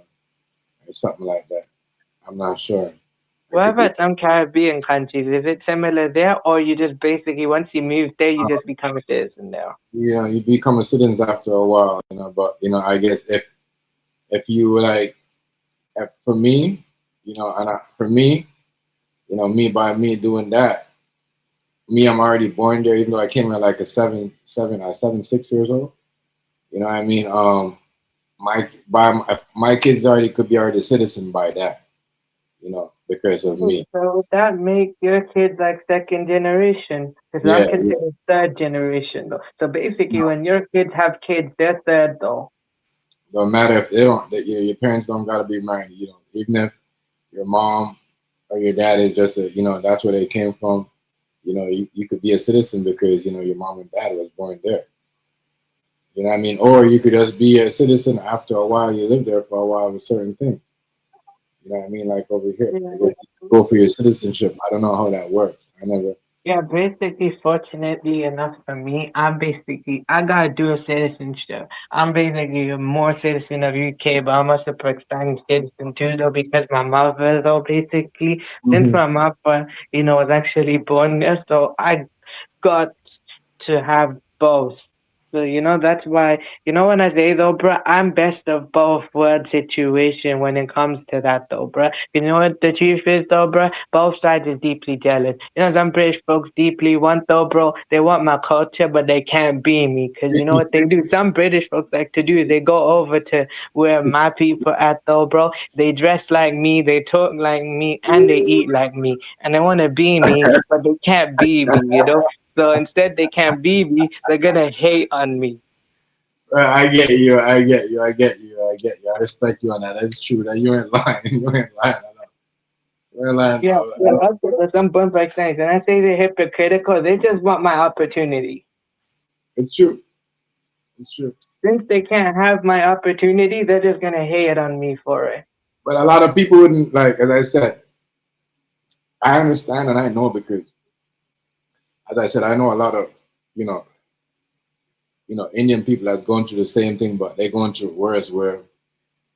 or something like that. I'm not sure. I What could be. about some Caribbean countries? Is it similar there, or you just basically once you move there, you just become a citizen there? You become a citizen after a while, But I guess if you like, for me, for me, me by me doing that, I'm already born there, even though I came at like a 6 years old. You know what I mean? My kids already could be already a citizen by that, because of me. So would that make your kids like second generation? Because I'm Yeah, considered third generation though. So basically, when your kids have kids, they're third though. don't matter if they don't. That your parents don't gotta be married. Even if your mom or your dad is just that's where they came from. You could be a citizen because your mom and dad was born there. You know what I mean? Or you could just be a citizen after a while. You live there for a while with certain things. You know what I mean? Like over here, Yeah. I guess you go for your citizenship. I don't know how that works. I never Yeah, basically, fortunately enough for me, I got dual citizenship. I'm basically a more citizen of UK, but I'm also Pakistani citizen too, though, because my mother, though, basically, since Hmm. my mother, was actually born there, so I got to have both. So that's why when I say though, bruh, I'm best of both world situation when it comes to that though, bruh. You know what the truth is though, bruh? Both sides is deeply jealous. Some British folks deeply want though, bro. They want my culture, but they can't be me. Cause you know what they do? Some British folks like to do. They go over to where my people at though, bro. They dress like me, they talk like me, and they eat like me, and they want to be me, but they can't be me. So instead, they can't be me. They're gonna hate on me. I get you. I get you. I get you. I get you. I respect you on that. That's true. That you ain't lying. You ain't lying. I know. You ain't lying. Yeah, yeah. Also, for some bump like things, and I say they're hypocritical. They just want my opportunity. It's true. It's true. Since they can't have my opportunity, they're just gonna hate on me for it. But a lot of people wouldn't like. As I said, I understand and I know because, as I said, I know a lot of you know Indian people that's going through the same thing, but they're going through worse. Where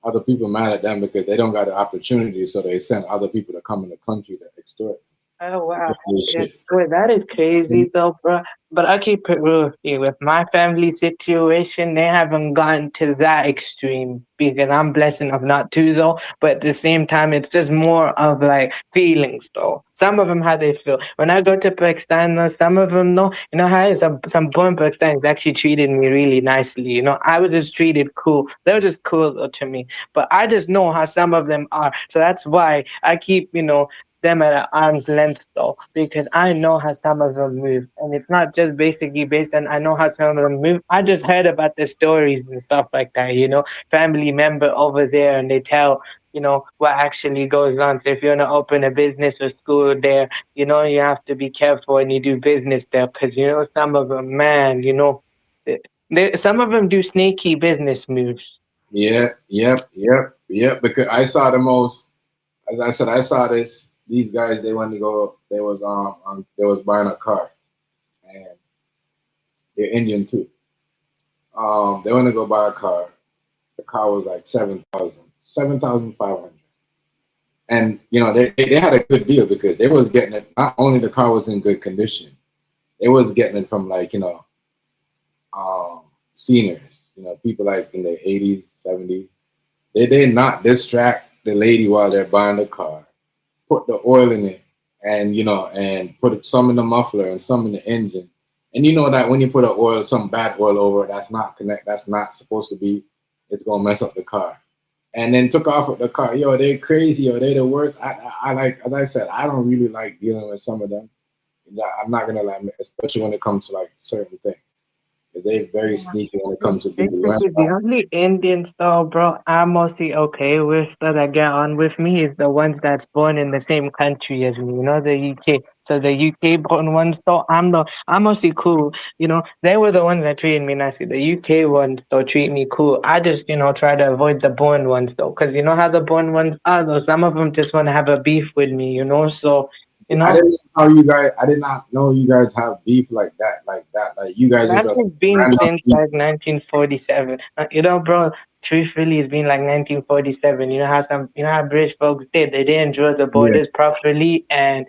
other people mad at them because they don't got the opportunity, so they send other people to come in the country to extort. Oh To wow. get their Yeah, shit. boy, that is And crazy though, bro. But I keep it real with you. With my family situation, they haven't gone to that extreme because I'm blessed enough not to though. But at the same time, it's just more of like feelings though. Some of them how they feel. When I go to Pakistan though, some of them know, how some born Pakistanis actually treated me really nicely. I was just treated cool. They were just cool though to me. But I just know how some of them are. So that's why I keep, them at an arm's length though, because I know how some of them move. And it's not just basically based on I know how some of them move. I just heard about the stories and stuff like that, family member over there and they tell, what actually goes on. So if you want to open a business or school there, you have to be careful when you do business there because, some of them, man, some of them do sneaky business moves. yeah, yep. Because I saw the most. As I said, I saw this. These guys, they wanted to go. They was buying a car, and they're Indian too. They want to go buy a car. The car was like 7,500. And they had a good deal because they was getting it. Not only the car was in good condition, they was getting it from like um, seniors. People like in the 80s, 70s. They did not distract the lady while they're buying the car. Put the oil in it, and put some in the muffler and some in the engine. And you know that when you put some bad oil over it, that's not supposed to be. It's gonna mess up the car. And then took off with the car. Yo, they crazy. Yo, they the worst. I like, as I said, I don't really like dealing with some of them. I'm not gonna lie, especially when it comes to like certain things. They're very sneaky when it comes to people. Basically, the only Indian style, bro, I'm mostly okay with that I get on with me is the ones that's born in the same country as me, the UK. So the UK born ones, though, I'm mostly cool. They were the ones that treated me nicely. The UK ones, though, treat me cool. I just, try to avoid the born ones, though, because you know how the born ones are, though. Some of them just want to have a beef with me, So, you I know. didn't know how you guys. I did not know you guys have beef like that, like that. Like you guys are That just has been random since people. like 1947. Bro, truthfully, it's been like 1947. You know how British folks did. They didn't draw the Yeah. borders properly and,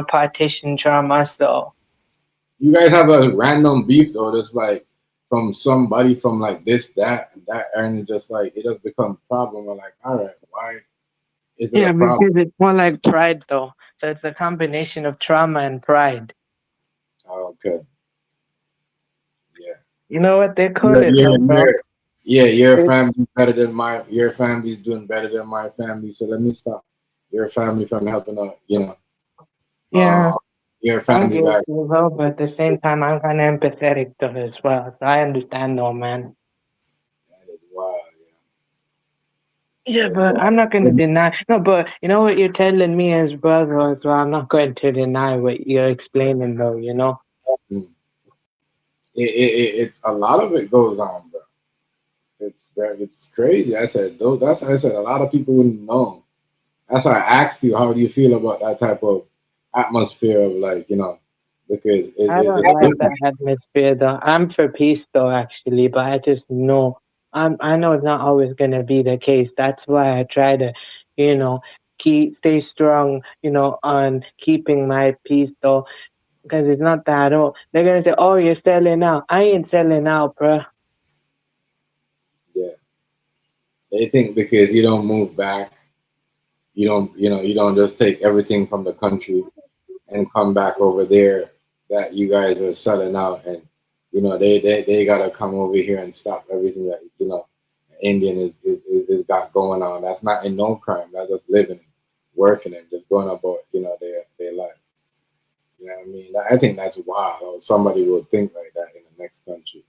partition trauma. So, You guys have a random beef though. That's like from somebody from like this, that, and that, and it's just like it just becomes a problem. We're like, all right, why is it a yeah, problem? because it's more like pride, though. So it's a combination of trauma and pride. Oh, okay, yeah. You know what they call You're, it, you're, though, bro? you're, yeah, your It- family's better than my. Your family's doing better than my family. So let me stop your family from helping out. Yeah, Uh, your I'm family guilty back. as well, but at the same time, I'm kind of empathetic, though, as well. So I understand, though, man. That is wild. Yeah, Yeah. but I'm not going to deny. No, but you know what you're telling me as brother as well. I'm not going to deny what you're explaining, though. Mm. It's a lot of it goes on, bro. It's crazy. I said those. That's I said a lot of people wouldn't know. That's why I asked you, how do you feel about that type of atmosphere of like because I don't it's like different. that atmosphere though. I'm for peace though, actually, but I just know I know it's not always gonna be the case. That's why I try to, you know, stay strong, on keeping my peace though, because it's not that. Oh, they're gonna say, "Oh, you're selling out." I ain't selling out, bruh. Yeah, they think because you don't move back, you don't just take everything from the country and come back over there that you guys are selling out, and they gotta come over here and stop everything that Indian is got going on. That's not in no crime. That's just living, working, and just going about their life. You know what I mean? I think that's wild. Or somebody would think like that in the next country.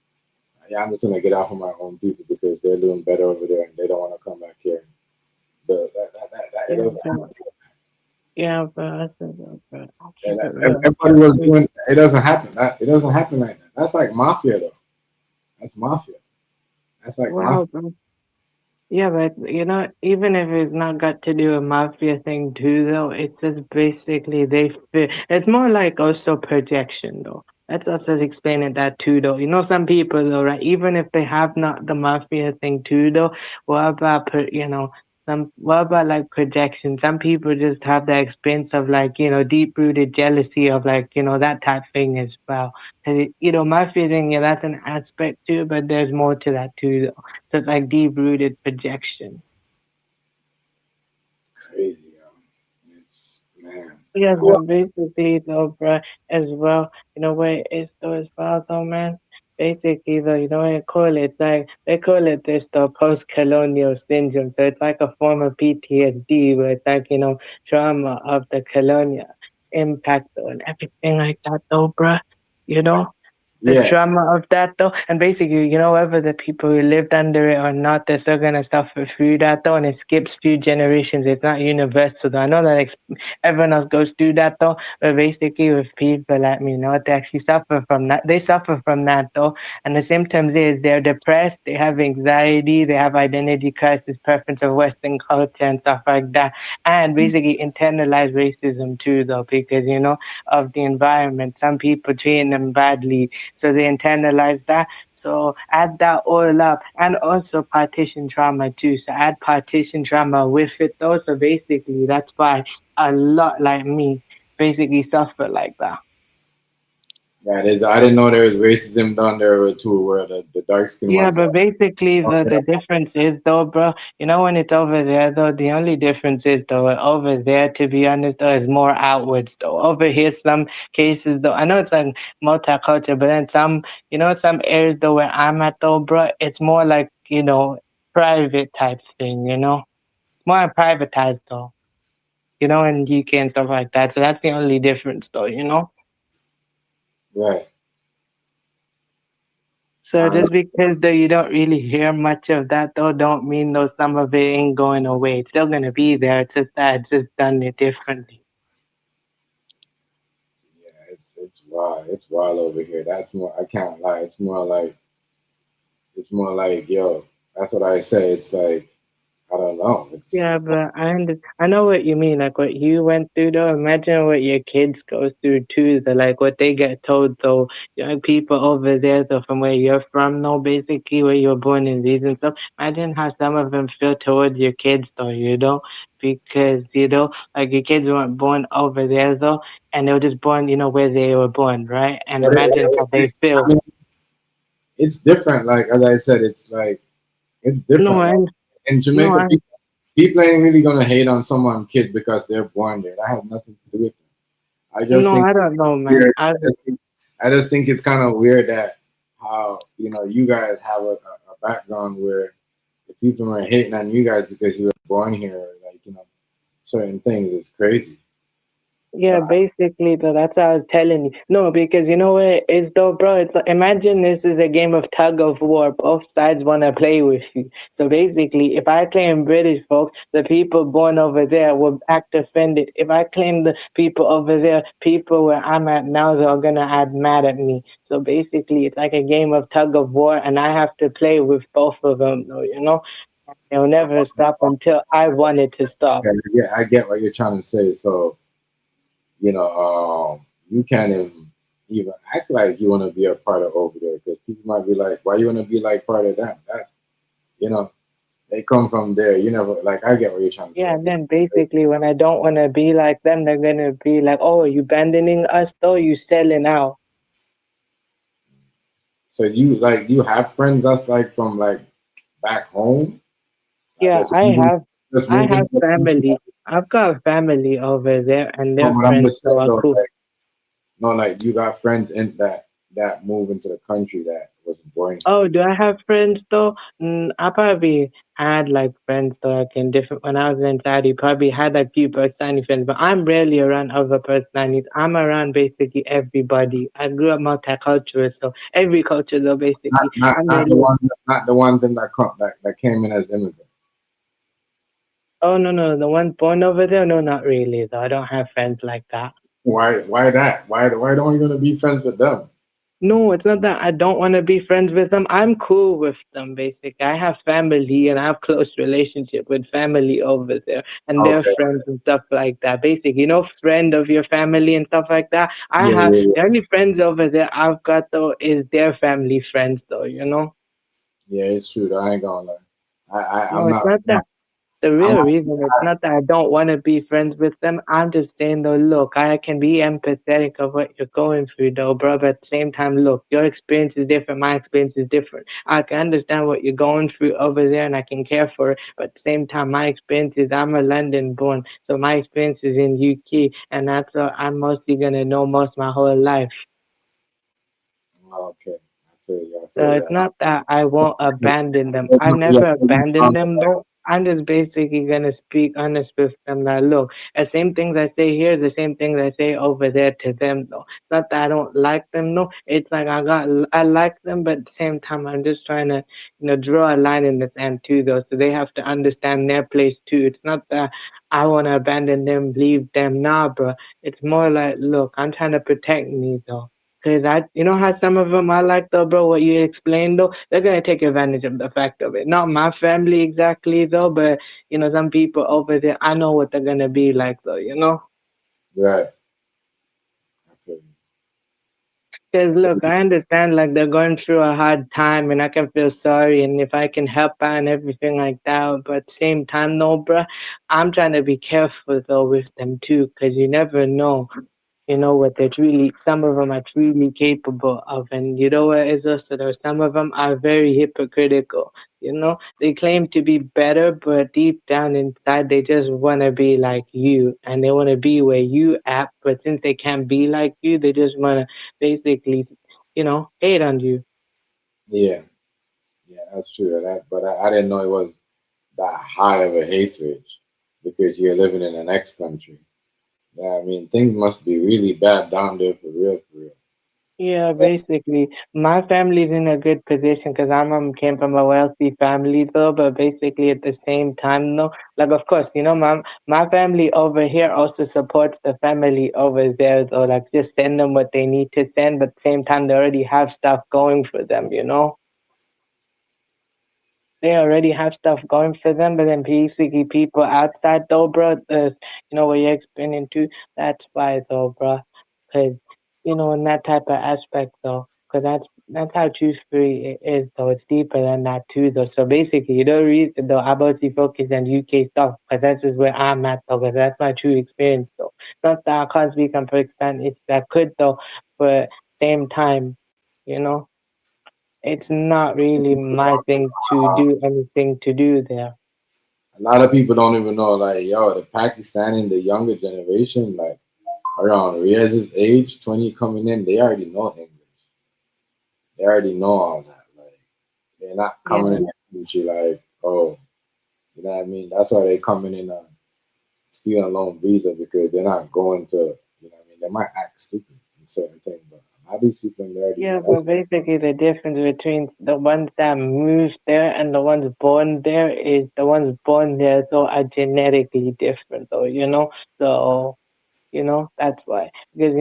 Yeah, I'm just gonna get off of my own people because they're doing better over there and they don't want to come back here. But it Yeah, doesn't bro. Yeah, bro. I said that, bro. I'll keep and it real. everybody was doing. It doesn't happen. It doesn't happen like that. That's like mafia though. That's mafia. That's like mafia. Well, bro. Yeah, but even if it's not got to do a mafia thing too, though, it's just basically they feel it's more like also projection, though. Let's also explain it that too, though. Some people, though, right? Even if they have not the mafia thing too, though, what about what about like projection? Some people just have the experience of like deep rooted jealousy of like that type thing as well. And mafia thing, yeah, that's an aspect too, but there's more to that too, though. So it's like deep rooted projection. Crazy, yo. It's man. Yeah, but basically though, bruh, as well, what it is though as well though, man. Basically though, what they call it? It's like they call it this the post colonial syndrome. So it's like a form of PTSD where it's like, trauma of the colonial impact and everything like that though, bruh. You know? The Yeah, trauma of that though, and basically, whether the people who lived under it or not, they're still gonna suffer through that though, and it skips few generations. It's not universal though. I know that everyone else goes through that though, but basically, with people like me, they actually suffer from that. They suffer from that though, and the symptoms is they're depressed, they have anxiety, they have identity crisis, preference of Western culture and stuff like that, and basically internalized racism too though, because of the environment. Some people treating them badly so they internalize that. So add that all up, and also partition trauma too. So add partition trauma with it though. So basically, that's why a lot like me basically suffer like that. that is. I didn't know there was racism down there too, where the dark skin Yeah, ones. but basically the difference is though, bro, when it's over there though, the only difference is though over there, to be honest, though, is more outwards though. Over here, some cases though, I know it's like multicultural, but then some areas though where I'm at though, bro, it's more like, private type thing, It's more privatized though, in UK and stuff like that. So that's the only difference though. Right. So Um, just because though you don't really hear much of that though, don't mean though some of it ain't going away. It's still gonna be there. It's just that it's just done it differently. yeah, it's wild. It's wild over here. That's more. I can't lie. It's more like yo. That's what I say. It's like I don't know. It's Yeah, but I know what you mean. Like what you went through though. Imagine what your kids go through too. The like what they get told though. Young people over there though, from where you're from though, basically where you were born and these and stuff. Imagine how some of them feel towards your kids though. Because like your kids weren't born over there though, and they were just born, where they were born, right? And but imagine how they I feel. mean, it's different. Like as I said, it's like it's No, different. Like and in no, Jamaica, I people ain't really gonna hate on someone kid because they're born there. That has nothing to do with it. I just no, think I it's don't know, man. weird. I just think it's kind of weird that how you guys have a background where the people are hating on you guys because you were born here, like certain things. It's crazy. Yeah, But basically, though, that's what I was telling you. No, because you know what it is, though, bro? It's like, imagine this is a game of tug of war. Both sides want to play with you. So basically, if I claim British folks, the people born over there will act offended. If I claim the people over there, people where I'm at now, they're going to act mad at me. So basically, it's like a game of tug of war, and I have to play with both of them, though. They'll never stop until I want it to stop. okay, yeah, I get what you're trying to say. So you can't even. even act like you want to be a part of over there, because people might be like, why you want to be like part of them? That's, you know, they come from there. You never, like, I get what you're trying to Yeah, say. and then basically when I don't want to be like them, they're gonna be like, "Oh, you abandoning us though? You selling out?" So you like, you have friends that's like from like back home that Yeah, just I moved have into the country. family. I've got family over there, and No, their but I'm friends just so saying are though, cool. like, no, like you got friends in that move into the country that was born here. Oh, do I have friends though? I probably had like friends though, like in different. When I was in Saudi, probably had like few Pakistani friends, but I'm rarely around other Pakistanis. I'm around basically everybody. I grew up multicultural, so every culture though, basically. I'm Not the rarely. ones, not the ones in that came in as immigrants. Oh no, no, the ones born over there. No, not really though. I don't have friends like that. Why that? Why don't you gonna be friends with them? No, it's not that I don't want to be friends with them. I'm cool with them, basically. I have family and I have close relationship with family over there and their Okay. friends and stuff like that. Basically, friend of your family and stuff like that. I Yeah, have yeah, the only friends over there I've got though is their family friends though. yeah. It's true. I ain't gonna lie. No, I'm it's not. not that. The I'm real not. reason it's not that I don't want to be friends with them. I'm just saying though, look, I can be empathetic of what you're going through though, bro. But at the same time, look, your experience is different, my experience is different. I can understand what you're going through over there and I can care for it. But at the same time, my experience is I'm a London born, so my experience is in UK and that's what I'm mostly gonna know most my whole life. Okay. I feel you. I So feel you. it's not that I won't abandon them. There's I yeah, never there's no abandon harm in them that. though. I'm just basically gonna speak honest with them that look, the same things I say here, the same things I say over there to them though. It's not that I don't like them, no. It's like I like them, but at the same time I'm just trying to, draw a line in the sand too though. So they have to understand their place too. It's not that I wanna abandon them, leave them, nah bro. It's more like look, I'm trying to protect me though. Cause you know how some of them are like though, bro. What you explained though, they're gonna take advantage of the fact of it. Not my family exactly though, but some people over there, I know what they're gonna be like though. Right. I feel you. Cause look, I understand like they're going through a hard time, and I can feel sorry, and if I can help out and everything like that, but at the same time, no, bro, I'm trying to be careful though with them too, cause you never know. What they're truly, some of them are truly capable of. And you know what is also there, some of them are very hypocritical. They claim to be better, but deep down inside, they just want to be like you and they want to be where you at. But since they can't be like you, they just want to basically, hate on you. Yeah. Yeah. That's true. But I didn't know it was that high of a hatred because you're living in the next country. Yeah. I mean, things must be really bad down there for real. For real. Yeah, basically, my family's in a good position because came from a wealthy family though. But basically, at the same time, though, like of course, my family over here also supports the family over there though. Like just send them what they need to send, but at the same time, they already have stuff going for them. They already have stuff going for them, but then basically people outside though, bro, what you're explaining to, that's why though, bro, because in that type of aspect though, because that's how truthfully it is though. It's deeper than that too though. So basically, you don't read though about the focus on UK stuff, because that's just where I'm at though, because that's my true experience though. Not that I can't speak on Pakistan, it's that could though, but same time, you know. It's not really my thing to do anything to do there. A lot of people don't even know, like, yo, the Pakistani, the younger generation, like around Riaz's age, 20 coming in, they already know English. They already know all that. Like, they're not coming Yeah, in with you like, oh, you know what I mean? That's why they coming in on student loan visa, because they're not going to, you know what I mean? They might act stupid in certain things, but a lot of these people, they already yeah, know. but basically the difference between the ones that moved there and the ones born there is the ones born there though are genetically different though. So, that's why. Because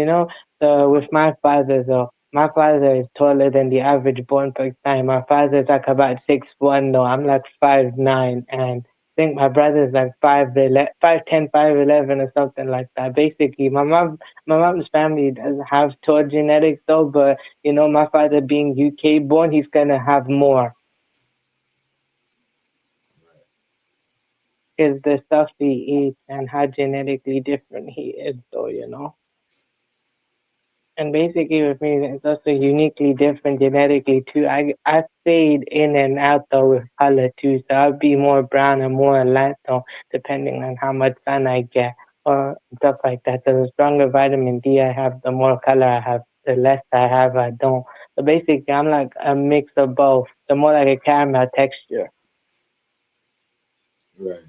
with my father though, my father is taller than the average born Pakistani. My father's like about 6'1" though. I'm like 5'9", and think my brother's like 5'10", 5'11", or something like that. Basically, my mom's family doesn't have tall genetics though, but my father being UK born, he's gonna have more. Is the stuff he eats and how genetically different he is, though. And basically with me, it's also uniquely different genetically too. I fade in and out though with color too, so I'll be more brown and more light though, depending on how much sun I get or stuff like that. So the stronger vitamin D I have, the more color I have. The less I have, I don't. So basically, I'm like a mix of both. So more like a caramel texture. Right.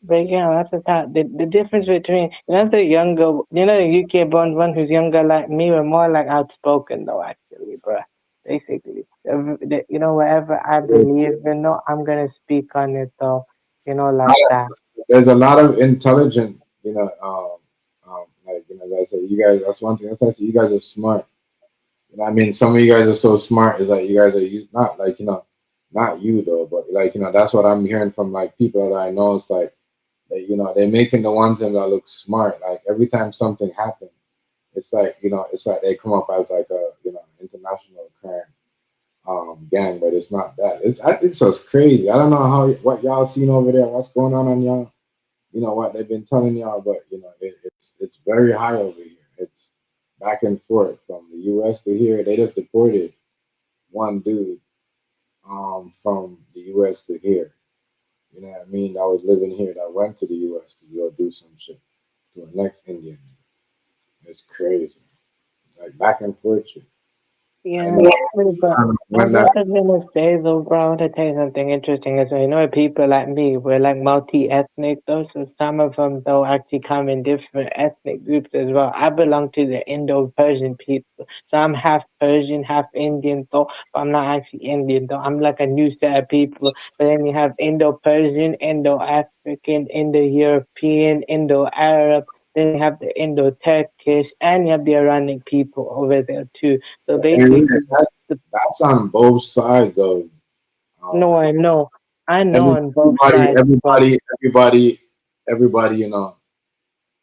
But yeah, that's the difference between the younger, the UK born one who's younger like me were more like outspoken though actually, bro. Basically, whatever I believe, I'm gonna speak on it though, like that. There's a lot of intelligent, like I said, you guys. That's one thing. That's I said, you guys are smart. I mean, some of you guys are so smart. Is that you guys are not like not you though, but like that's what I'm hearing from like people that I know. It's like they're making the ones that look smart. Like every time something happens, it's like they come up as like a international crime gang, but it's not that. It's just crazy. I don't know what y'all seen over there. What's going on y'all? What they've been telling y'all, but it's very high over here. It's back and forth from the U.S. to here. They just deported one dude from the U.S. to here. You know what I mean? That was living here that went to the U.S. to go do some shit to a next Indian. It's crazy. It's like back and forth shit. Yeah, And but I when guess that I was gonna say though, bro, I want to tell you something interesting. Is people like me, we're like multi-ethnic though, so some of them though actually come in different ethnic groups as well. I belong to the Indo-Persian people, so I'm half Persian, half Indian though, but I'm not actually Indian though. I'm like a new set of people. But then you have Indo-Persian, Indo-African, Indo-European, Indo-Arab. Then you have the Indo-Turkish, and you have the Iranic people over there too. So and basically, that's on both sides of um, no, I know. I know on both everybody, sides, but everybody, everybody, everybody.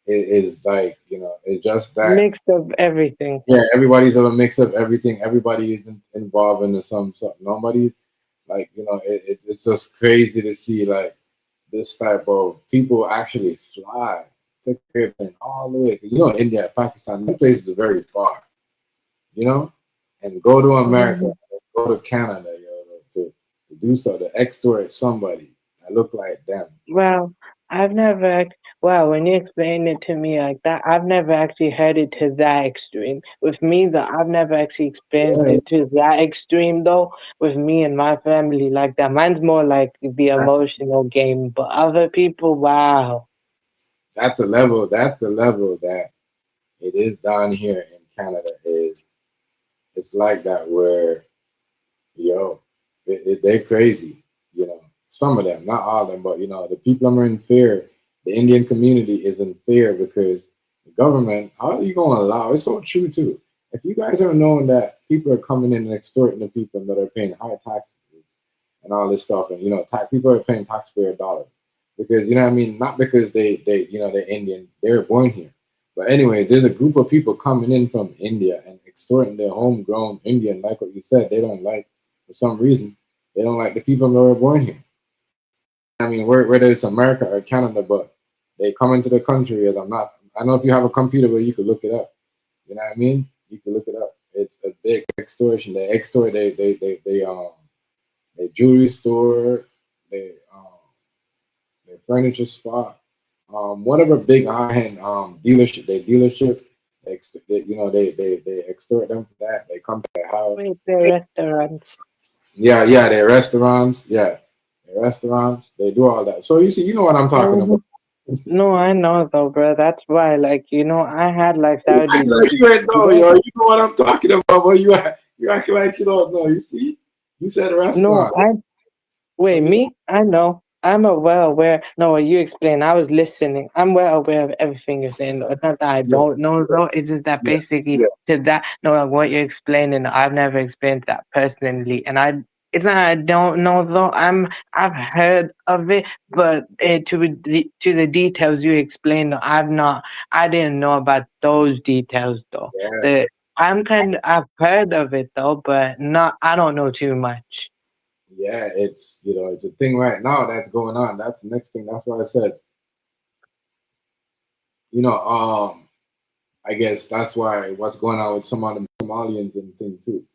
Is like it's just that. mix of everything. Yeah, everybody's a mix of everything. Everybody isn't involved in something. Nobody like it's just crazy to see like this type of people actually fly to Caribbean all the way. India, Pakistan, these places are very far. You know, and go to America, Mhm. go to Canada, to do stuff to extort somebody that look like them. Well, I've never, well, when you explain it to me like that, I've never actually heard it to that extreme. With me, though, I've never actually experienced Yeah, it to that extreme, though, with me and my family like that. Mine's more like the emotional game, but other people, wow. that's a level. That's the level that it is down here in Canada. Is it's like that where yo, they're crazy. Some of them, not all of them, but the people are in fear. The Indian community is in fear because the government. How are you going to allow? It's so true too. If you guys are knowing that people are coming in and extorting the people that are paying high taxes and all this stuff, and people are paying taxpayer dollars because what I mean, not because they're Indian, they were born here. But anyway, there's a group of people coming in from India and extorting their homegrown Indian, like what you said, they don't like for some reason. They don't like the people that were born here. I mean, whether it's America or Canada, but they come into the country as I'm not. I know if you have a computer where you could look it up. You know what I mean? You can look it up. It's a big extortion. They extort. They jewelry store. They their furniture spot. Whatever big high end dealership. They dealership. They extort them for that. They come to their house. Wait, the restaurants. Yeah, yeah, their restaurants. Yeah, their restaurants. They do all that. So you see, you know what I'm talking about. Mhm. No, I know though, bro. That's why, like, I had like You act Saudi. like you ain't know, yo. You know what I'm talking about, but you acting like you don't know. You see, you said No, restaurant. So wait, you me? I know. well aware. No, you explain. I was listening. I'm well aware of everything you're saying. Though. It's not that I yeah, don't know, though. It's just that yeah, basically to that, no, like what you're explaining, I've never experienced that personally. And It's not I don't know though. I've heard of it, but to the details you explained, I didn't know about those details though. Yeah, The I've heard of it though, but not I don't know too much. yeah, it's it's a thing right now that's going on. That's the next thing. That's why I said, you know, I guess that's why what's going on with some of the Somalians and things too.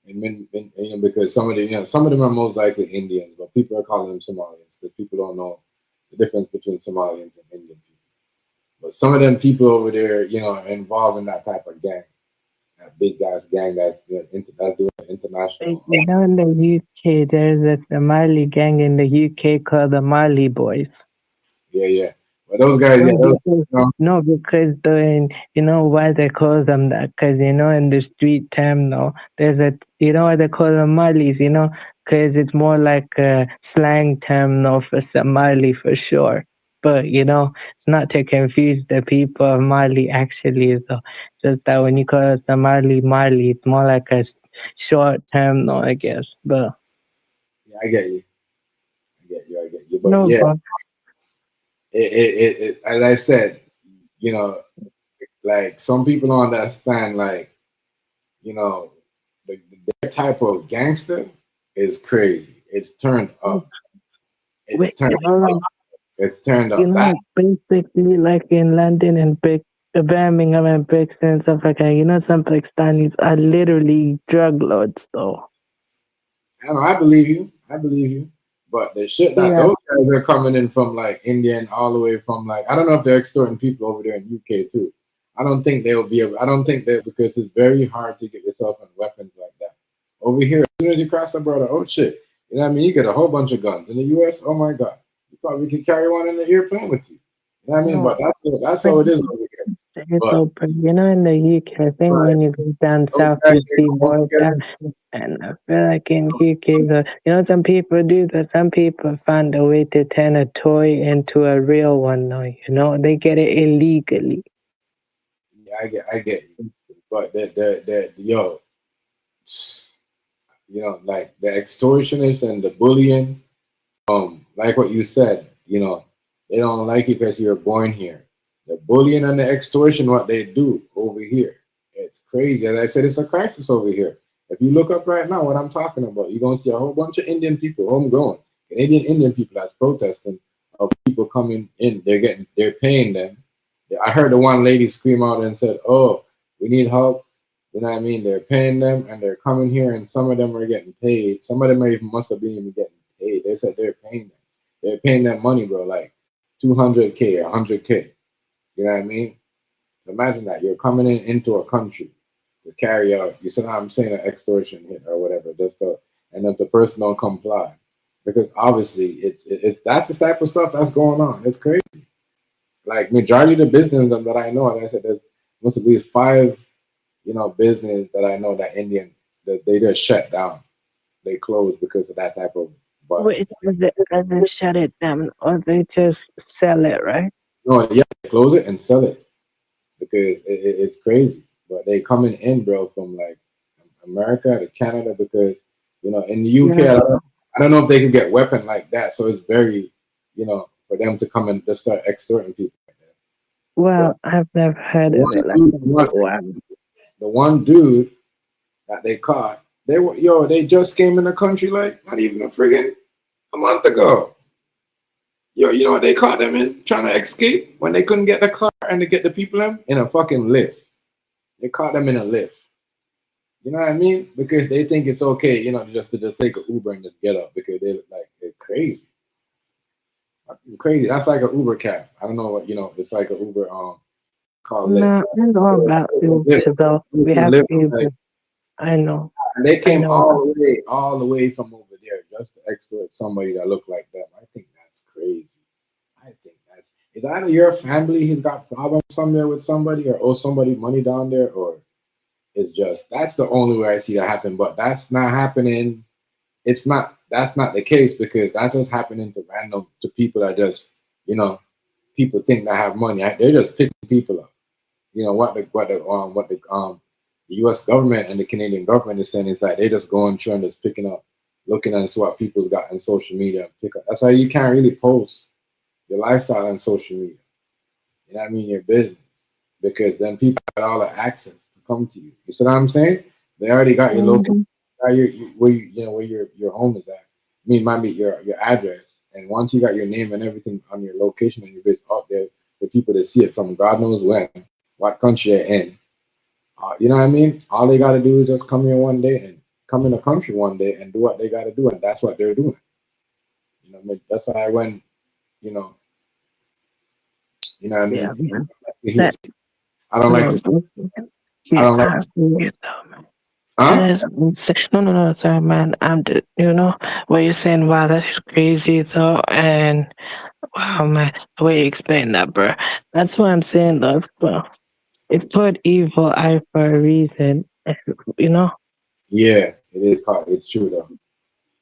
And because some of them are most likely Indians, but people are calling them Somalians because people don't know the difference between Somalians and Indian people. But some of them people over there, are involved in that type of gang, that big guys gang that's doing international. In the UK, there's a Somali gang in the UK called the Mali Boys. Yeah, yeah. But those guys, No, yeah, those, because why they call them that? Because in the street term, no, there's a why they call them Malis, because it's more like a slang term, no, for Somali for sure. But it's not to confuse the people of Mali. Actually, though, just that when you call it Somali Mali, it's more like a short term, no, I guess. But yeah, I get you, I get you. But no, yeah, but as I said, you know, like some people don't understand, like you know, their type of gangster is crazy. It's turned up. It's wait, turned up. It's turned up. That basically like in London and Birmingham and Brixton and stuff like that, some Pakistanis are literally drug lords though. I believe you. I believe you. But the shit that Yeah. those guys are coming in from like India and all the way from like I don't know if they're extorting people over there in UK too. I don't think they'll be able. I don't think that because it's very hard to get yourself on weapons like that. Over here, as soon as you cross the border, oh shit, you know what I mean? You get a whole bunch of guns in the US. Oh my god, you probably could carry one in the airplane with you. You know what I mean? No, But that's but how it is over here. it's But open. In the UK, I think right, when you go down those south, guys you they see come more of that. together. And I feel like in UK, some people do that. Some people find a way to turn a toy into a real one. Though, they get it illegally. Yeah, I get you. But the yo, like the extortionists and the bullying, like what you said, they don't like you because you're born here. The bullying and the extortion, what they do over here, it's crazy. As I said, it's a crisis over here. If you look up right now, what I'm talking about, you're gonna see a whole bunch of Indian people, homegrown Canadian Indian people that's protesting of people coming in. They're paying them. I heard the one lady scream out and said, "Oh, we need help." You know what I mean? They're paying them and they're coming here, and some of them are getting paid. Some of them are even must have been even getting paid. They said they're paying them. They're paying them money, bro, like 200K, 100K. You know what I mean? Imagine that you're coming into a country to carry out. You said I'm saying an extortion hit or whatever, just to, and if the person don't comply, because obviously it's that's the type of stuff that's going on. It's crazy. Like majority of the business that I know, and I said there's must be five, business that I know that Indian that they just shut down. They closed because of that type of. But Wait, they shut it down or they just sell it, right? no, yeah, they close it and sell it because it's crazy. But they coming in, bro, from like America to Canada because in the UK, Yeah. I don't know if they can get weapon like that. So it's very, for them to come and just start extorting people like that. Well, I've never heard The of one it like dude, that. Wow. the one dude that they caught, they just came in the country like not even a friggin' a month ago. Yo, you know what they caught them in? Trying to escape when they couldn't get the car and to get the people in a fucking lift. They caught them in a lift. You know what I mean? Because they think it's okay, just to just take an Uber and just get up because they're crazy. Fucking crazy. That's like an Uber cab. I don't know what it's like an Uber called Lyft. No, I know about Uber though. We have Uber. I know. And they came know. all the way from over there just to extort somebody that looked like them. I think that's crazy. I think that's is either your family has got problems somewhere with somebody or owe somebody money down there, or it's just that's the only way I see that happen. But that's not happening. That's not the case because that's just happening to people that just people think they have money. They're just picking people up. What the U.S. government and the Canadian government is saying is like they're just going through and just picking up looking at what people's got on social media. Pick up. That's why you can't really post your lifestyle on social media. You know what I mean? Your business, because then people got all the access to come to you. You see what I'm saying? They already got your location, Mhm. got where you know where your home is at. I mean, might be your address, and once you got your name and everything on your location and your business out there for people to see it from God knows when, what country you're in. You know what I mean? All they got to do is just come here one day and come in the country one day and do what they got to do, and that's what they're doing. You know, that's why when you know, you know what I Yeah, mean. man. I That don't like no, to. basically, I yeah, don't like. I feel you though, man. Huh? That is no, no, no, sorry, man. I'm the, what you're saying. Wow, that is crazy though, and wow, man, the way you explain that, bro. That's what I'm saying, though. Well, it's called evil eye for a reason, you know. Yeah, it is called. It's true though.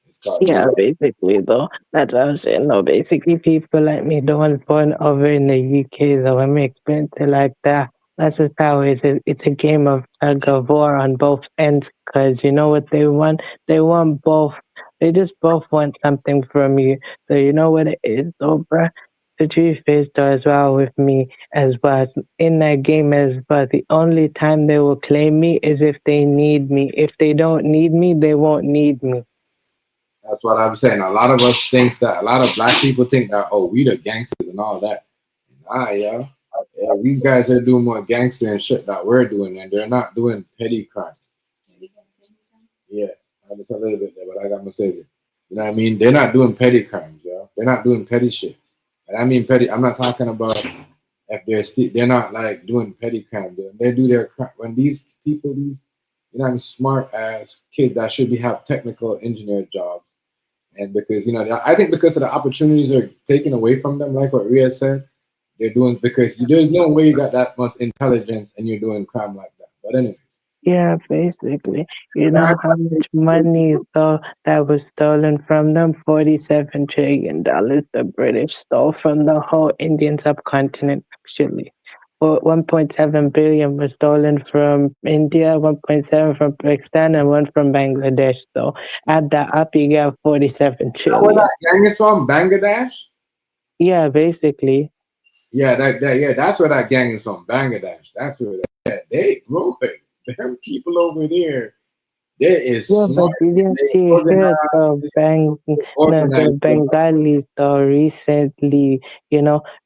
It's called Yeah, evil. basically though. That's what I'm saying. No, basically people like me don't born over in the UK though. When we explain it like that, that's just how it's a game of tug of war on both ends. Cause you know what they want? They want both. They just both want something from you. So you know what it is, though, bruh. The truth is though as well with me as well. It's in that game as well. The only time they will claim me is if they need me. If they don't need me, they won't need me. That's what I'm saying. A lot of us think that. A lot of black people think that. Oh, we the gangsters and all that. Nah, yeah. Yeah, these guys are doing more gangster and shit that we're doing, and they're not doing petty crime. Yeah, just a little bit there, but I got to say it. You know what I mean? They're not doing petty crimes, yo. They're not doing petty shit. And I mean petty. I'm not talking about if they're not like doing petty crime. They do their crime when these people, these smart ass kids that should be have technical engineer jobs, and because I think because of the opportunities are taken away from them, like what Ria said, they're doing because there's no way you got that much intelligence and you're doing crime like that. But anyways, Yeah, basically. You know yeah, how much money though that was stolen from them? $47 trillion the British stole from the whole Indian subcontinent actually. 1.7 billion was stolen from India, 1.7 from Pakistan, and one from Bangladesh. So add that up, you get 47 where trillion. that gang is from, Bangladesh. Yeah, basically. Yeah, yeah, that's where that gang is from, Bangladesh. That's where they bro, them people over there. There is Yeah, but smart. did you They see here the no, the organized. Bengalis though recently,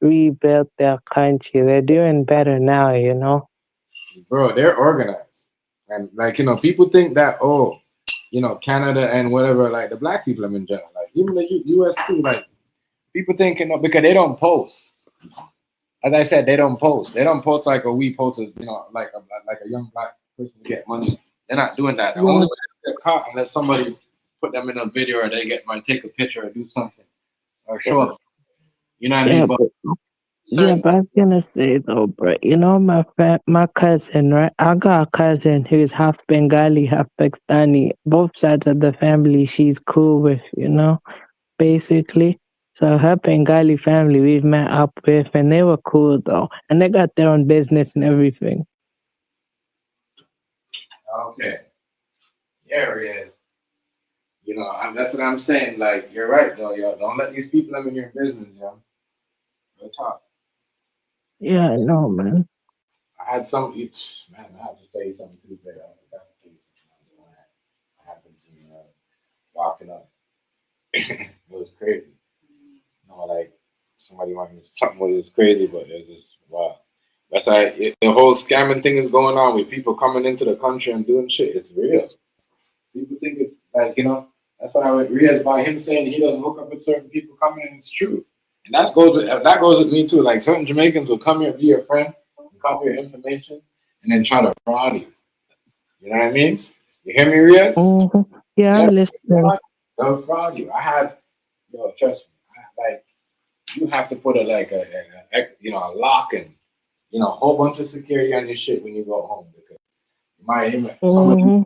rebuilt their country. They're doing better now, you know. Bro, they're organized. And like, people think that, oh, Canada and whatever, like the black people in general, like even the US too, like people think, because they don't post. As I said, they don't post. They don't post like a we post as, like a young black person to get money. They're not doing that. The Yeah, only way they get caught unless somebody put them in a video or they might take a picture or do something or show up. You know what I yeah, mean? But yeah, certain but I was gonna say though, bro, my cousin, right? I got a cousin who's half Bengali, half Pakistani. Both sides of the family she's cool with, basically. So her Bengali family we've met up with, and they were cool though, and they got their own business and everything. okay, there he is. That's what I'm saying. Like, you're right, though, yo. Don't let these people in your business, yo. Real talk. Yeah, I know, man. I had some, man, I have to tell you something too, but I got to tell you something that happened to me walking up. It was crazy. Like, somebody wanted me, something was crazy, but it was just, wow. That's why the whole scamming thing is going on with people coming into the country and doing shit. It's real. People think it's like, that's why I realized by him saying he doesn't hook up with certain people coming in, it's true. And that goes with me too. Like certain Jamaicans will come here, be your friend, and copy your information, and then try to fraud you. You know what I mean? You hear me, Riaz? Hmm. Yeah, Yeah, I'm listening. they'll fraud you. Trust me. Like you have to put a lock and a whole bunch of security on your shit when you go home because Hmm.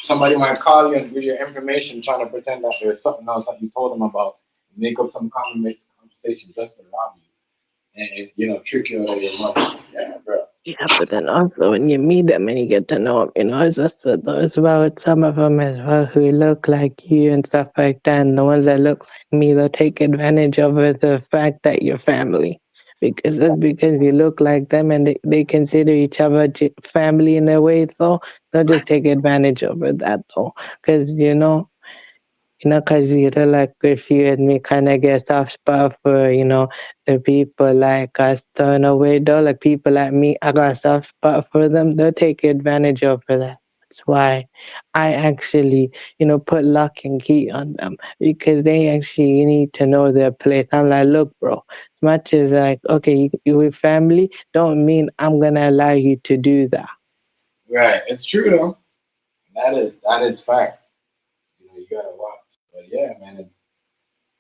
somebody might call you and give your information trying to pretend that there's something else that you told them about, make up some conversation just to rob you and trick you out of your money. Yeah, bro. Yeah, but then also when you meet them and you get to know them, it's just those about some of them as well who look like you and stuff like that. And the ones that look like me, they'll take advantage of the fact that you're family. Because just because you look like them and they consider each other family in a way, though, they'll just take advantage of that, though. Because, cause like if you and me kind of get soft spot for, the people like us, so in a way though, like people like me, I got a soft spot for them, they'll take advantage of that. That's why I actually, put lock and key on them because they actually need to know their place. I'm like, look, bro, as much as like, okay, you with family, don't mean I'm gonna allow you to do that. Right. It's true though. That is fact. You gotta watch. But yeah, man, it's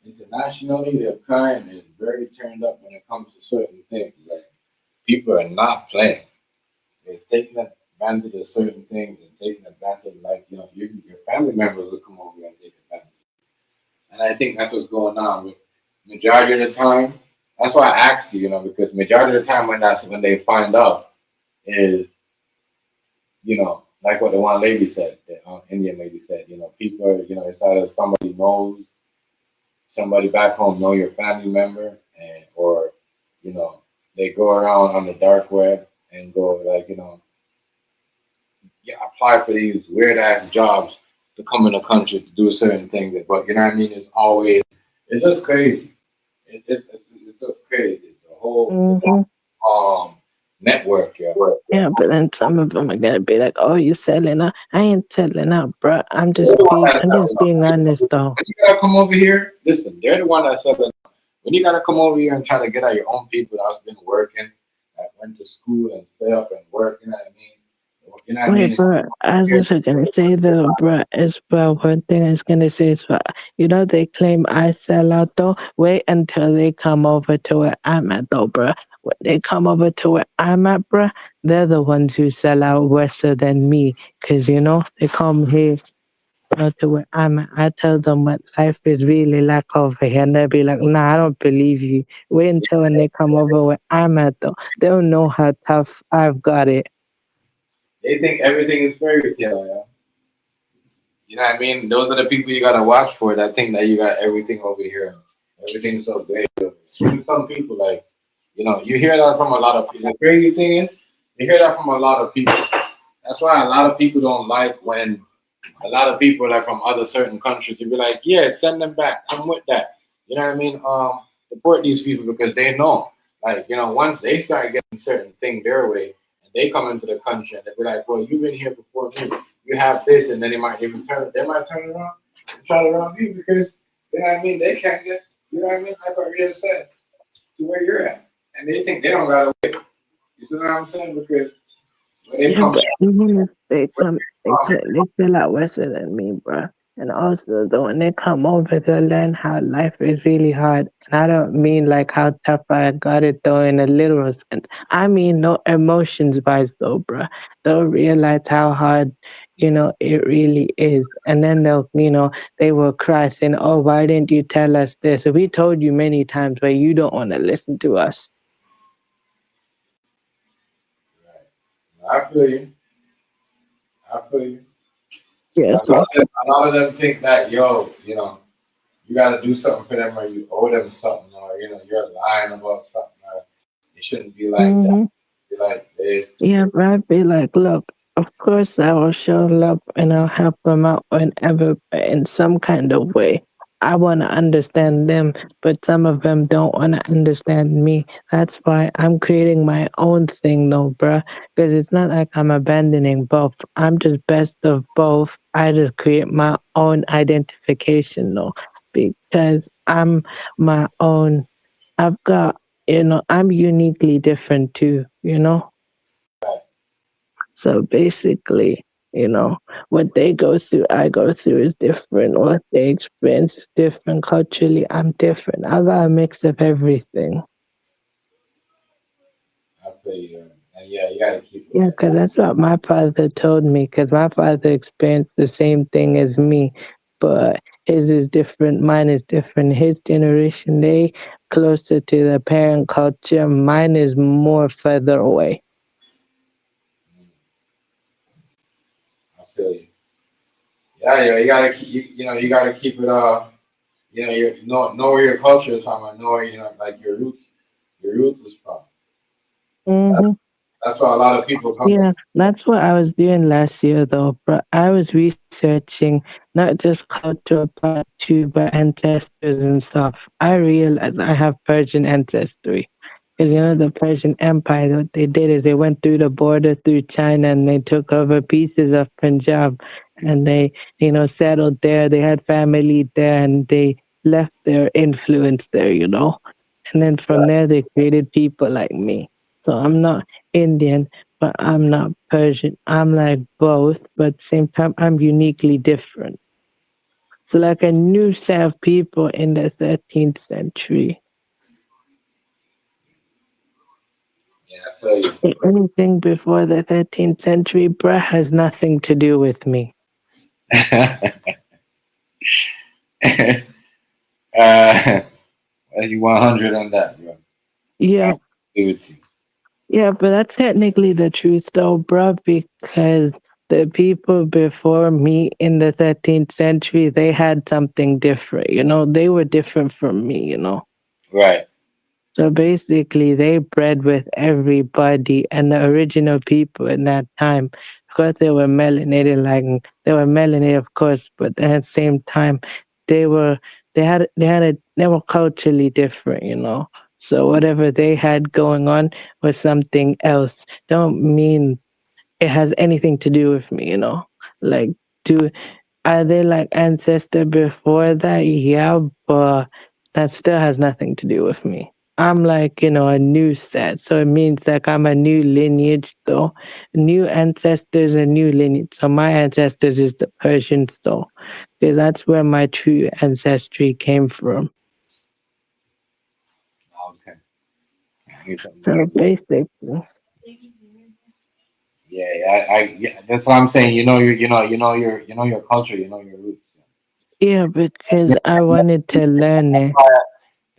internationally the crime is very turned up when it comes to certain things. Like people are not playing. They're taking advantage of certain things and taking advantage, like your family members will come over and take advantage. And I think that's what's going on with majority of the time. That's why I asked you, because majority of the time when they find out is, like what the one lady said, the Indian lady said, people, it's either somebody knows somebody back home know your family member, and or you know they go around on the dark web and go like yeah, apply for these weird ass jobs to come in the country to do certain things. But you know what I mean? It's just crazy. It's just crazy. Hmm. Network, yeah. Yeah, but then some of them are gonna be like, "Oh, you selling out?" I ain't selling out, bro. They're the one I'm that's just selling out. being honest, though. When you gotta come over here, listen, they're the one that's selling out. When you gotta come over here and try to get at your own people that's been working, that went to school and stay up and work, you know what I mean? You know what I Wait, mean? bro. I was also gonna say though, bro, as well. One thing I was gonna say is, well, they claim I sell out though. Wait until they come over to where I'm at, though, bro. When they come over to where I'm at, bro, they're the ones who sell out worse than me, cause they come here. To where I'm at, I tell them what life is really like over here, and they'll be like, "Nah, I don't believe you." Wait until when they come over where I'm at, though. They'll know how tough I've got it. They think everything is fairy tale, yeah. You know what I mean? Those are the people you gotta watch for that think that you got everything over here. Everything's so great. Even some people like, you hear that from a lot of people. The crazy thing is, you hear that from a lot of people. That's why a lot of people don't like when a lot of people like from other certain countries to be like, yeah, send them back. I'm with that. You know what I mean? Support these people because they know, like, once they start getting certain thing their way and they come into the country and they be like, well, you've been here before me. You have this, and then they might turn around and try to rob you because you know what I mean. They can't get, you know what I mean, like what Rhea said, to where you're at, and they think they don't got away. You see what I'm saying? Because when they Yeah, come but even if they where come, they they still out worse than me, bro. And also, though, when they come over, they'll learn how life is really hard. And I don't mean like how tough I got it, though, in a literal sense. I mean, no emotions wise, though, bro. They'll realize how hard, it really is. And then they will cry saying, "Oh, why didn't you tell us this? We told you many times, but you don't want to listen to us." come. I feel you. I feel you. Yeah, A so lot, a lot of them think that you got to do something for them or you owe them something or you're lying about something or it shouldn't be like that. mhm. Be like this. Yeah, but I'd be like, look, of course I will show up and I'll help them out whenever, but in some kind of way. I want to understand them, but some of them don't want to understand me. That's why I'm creating my own thing, though, bruh. Because it's not like I'm abandoning both. I'm just best of both. I just create my own identification, though, because I'm my own. I've got, I'm uniquely different too. So basically, what they go through, I go through is different. What they experience is different. Culturally, I'm different. I got a mix of everything. I feel you. And yeah, you got to keep it Yeah, like because that's what my father told me. Because my father experienced the same thing as me, but his is different. Mine is different. His generation, they closer to the parent culture. Mine is more further away. Yeah, yeah, you gotta keep, you gotta keep it. You know where your culture is from, and know where like your roots is from. That's Hmm. that's why a lot of people come. Yeah, that's what I was doing last year, though. But I was researching not just cultural part too, but ancestors and stuff. I realized I have Persian ancestry. Because the Persian Empire, what they did is they went through the border through China and they took over pieces of Punjab and they, settled there. They had family there and they left their influence there. And then from there, they created people like me. So I'm not Indian, but I'm not Persian. I'm like both, but at the same time, I'm uniquely different. So, like a new set of people in the 13th century. Yeah, I feel you. Anything before the 13th century, bruh, has nothing to do with me. uh, you 100 on that, bro. I Yeah, agree with you. yeah, but that's technically the truth, though, bruh, because the people before me in the 13th century, they had something different. They were different from me. Right. So basically, they bred with everybody, and the original people in that time, because they were melanated, like they were melanated, of course, but at the same time, they were they were culturally different. So whatever they had going on was something else. Don't mean it has anything to do with me. Like, do are they like ancestor before that? Yeah, but that still has nothing to do with me. I'm like, a new set. So it means like I'm a new lineage though. New ancestors and new lineage. So my ancestors is the Persians though. Because that's where my true ancestry came from. Okay. I hear something. So basically, Yeah, yeah, that's what I'm saying. You know your culture. You know your roots. yeah, because I wanted to learn it.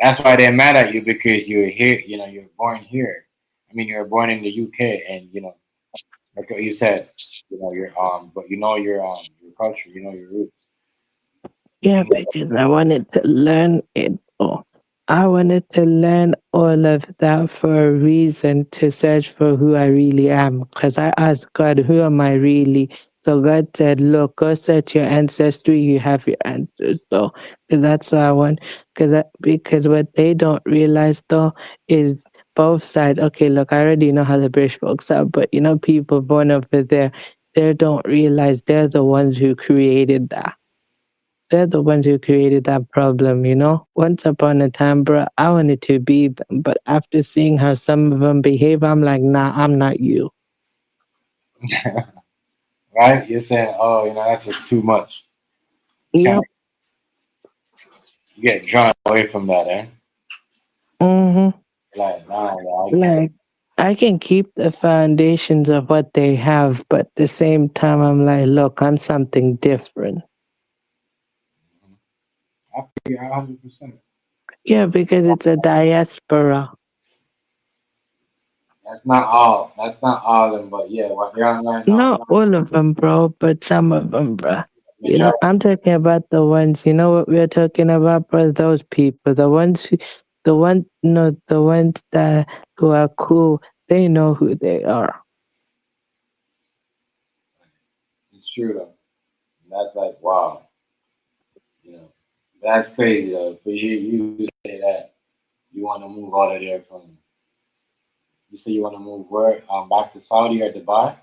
That's why they're mad at you because you're here. You're born here. I mean, you're born in the UK, and like what you said, but your culture. You know your roots. Yeah, because I wanted to learn it all. I wanted to learn all of that for a reason to search for who I really am. Because I asked God, who am I really? So God said, look, go search your ancestry, you have your answers. So, because that's what I want. Because what they don't realize though is both sides. Okay, look, I already know how the British folks are, but people born over there, they don't realize they're the ones who created that. They're the ones who created that problem. Once upon a time, bro, I wanted to be them, but after seeing how some of them behave, I'm like, nah, I'm not you. Right? You're saying, oh, that's just too much. Kind of, Yep. you get drawn away from that, eh? Mm-hmm. Like, nah, yeah, I can't. Like, I can keep the foundations of what they have, but at the same time, I'm like, look, I'm something different. I feel you 100%. Yeah, because it's a diaspora. That's not all. That's not all of them, but yeah, what you're on right now, Not all of them, bro, but some of them, bro. majority. I'm talking about the ones, what we're talking about, bro? Those people, the ones that who are cool, they know who they are. It's true though. And that's like, wow, you know, that's crazy though. For you say that you want to move out of there from. You say you want to move where? Back to Saudi or Dubai?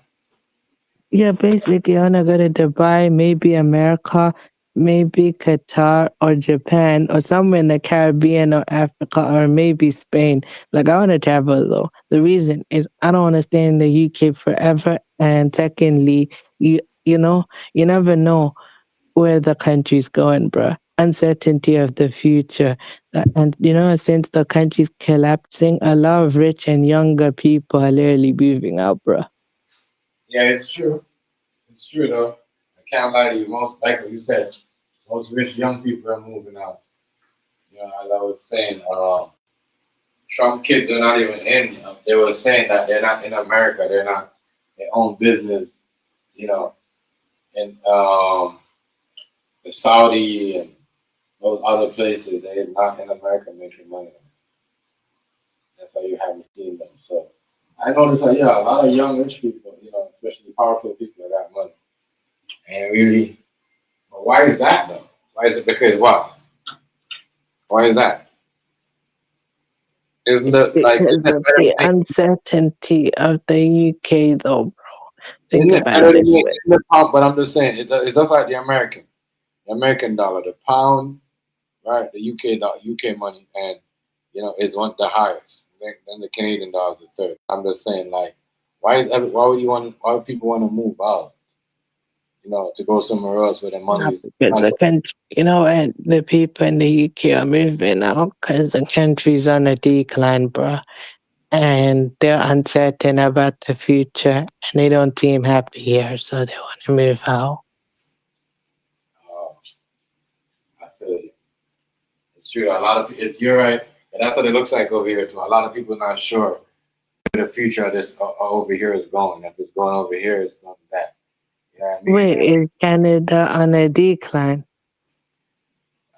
Yeah, basically, I wanna go to Dubai, maybe America, maybe Qatar or Japan or somewhere in the Caribbean or Africa or maybe Spain. Like, I wanna travel though. The reason is I don't wanna stay in the UK forever. And secondly, you know, you never know where the country's going, bruh. Uncertainty of the future. And since the country's collapsing, a lot of rich and younger people are literally moving out, bruh. Yeah, it's true. It's true though. I can't lie to you. Most like you said, most rich young people are moving out. As I was saying, Trump kids are not even in. They were saying that they're not in America. They're not. They own business. You know, and the Saudi and those other places, they're not in America making money. That's how you haven't seen them. So I noticed that yeah, a lot of young rich people, especially powerful people that got money. And really, but why is that though? Why is it because what? Why is that? Isn't It's it like because of the uncertainty of the UK, though, bro. isn't Think it about better it than this the, way. isn't it pound? But I'm just saying, it's just like the American dollar, the pound, right? The UK money, and is one the highest. Then the Canadian dollar is the third. I'm just saying, like, why would people want to move out? To go somewhere else where the money Not is. because the country, and the people in the UK are moving out because the country's on a decline, bro. And they're uncertain about the future and they don't seem happy here, so they want to move out. Oh, I feel you. It's true. A lot of you're right, but that's what it looks like over here too. A lot of people not sure where the future of this over here is going. If it's going over here, it's going back. You know what I mean? Wait, is Canada on a decline?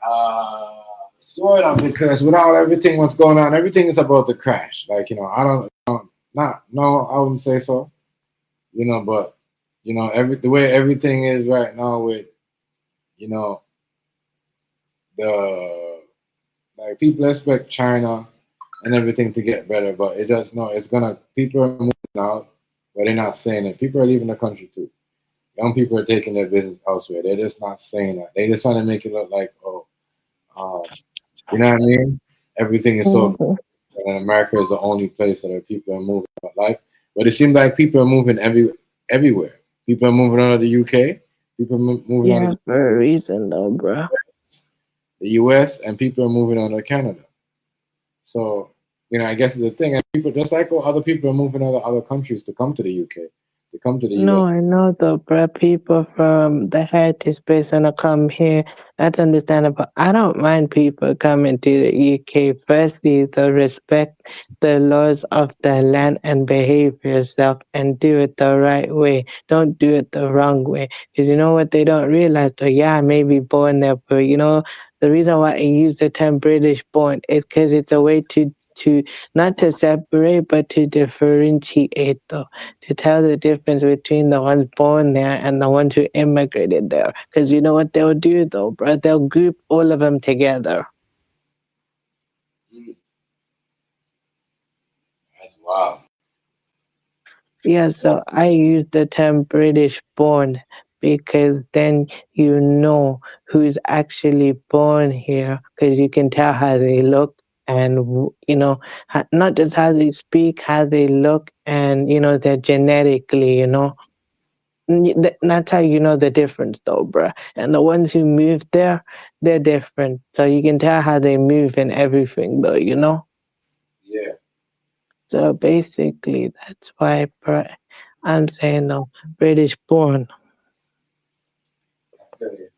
Uh, Sort of, because with all everything what's going on, everything is about to crash. Like I don't, not no, I wouldn't say so. But the way everything is right now with you know the like people expect China and everything to get better, but it just no, it's gonna people are moving out, but they're not saying it. People are leaving the country too. Young people are taking their business elsewhere. They're just not saying that. They just trying to make it look like, oh, um, you know what I mean? Everything is so good, Mhm. and America is the only place that people are moving out like. But it seems like people are moving everywhere. People are moving out of the UK. People are moving out of Yeah, for a reason though, bro. the US, and people are moving out of Canada. So, I guess the thing, and people just like other people are moving out of other countries to come to the UK, to come to the No, US. I know though, bro. People from the heritage space wanna come here. That's understandable. I don't mind people coming to the UK. Firstly, they respect the laws of the land and behave yourself and do it the right way. Don't do it the wrong way. Because you know what they don't realize? Though, yeah, I may be born there, but the reason why I use the term British born is because it's a way to not to separate but to differentiate though, to tell the difference between the ones born there and the ones who immigrated there. Because you know what they'll do though, bro? They'll group all of them together. Mm, that's wild. Yeah, so I use the term British born because then you know who's actually born here because you can tell how they look and not just how they speak, how they look, and they're genetically, that's how you know the difference, though, bruh. And the ones who move there, they're different. So you can tell how they move and everything, though. Yeah, So basically, that's why, bruh, I'm saying, though, British born. I feel you.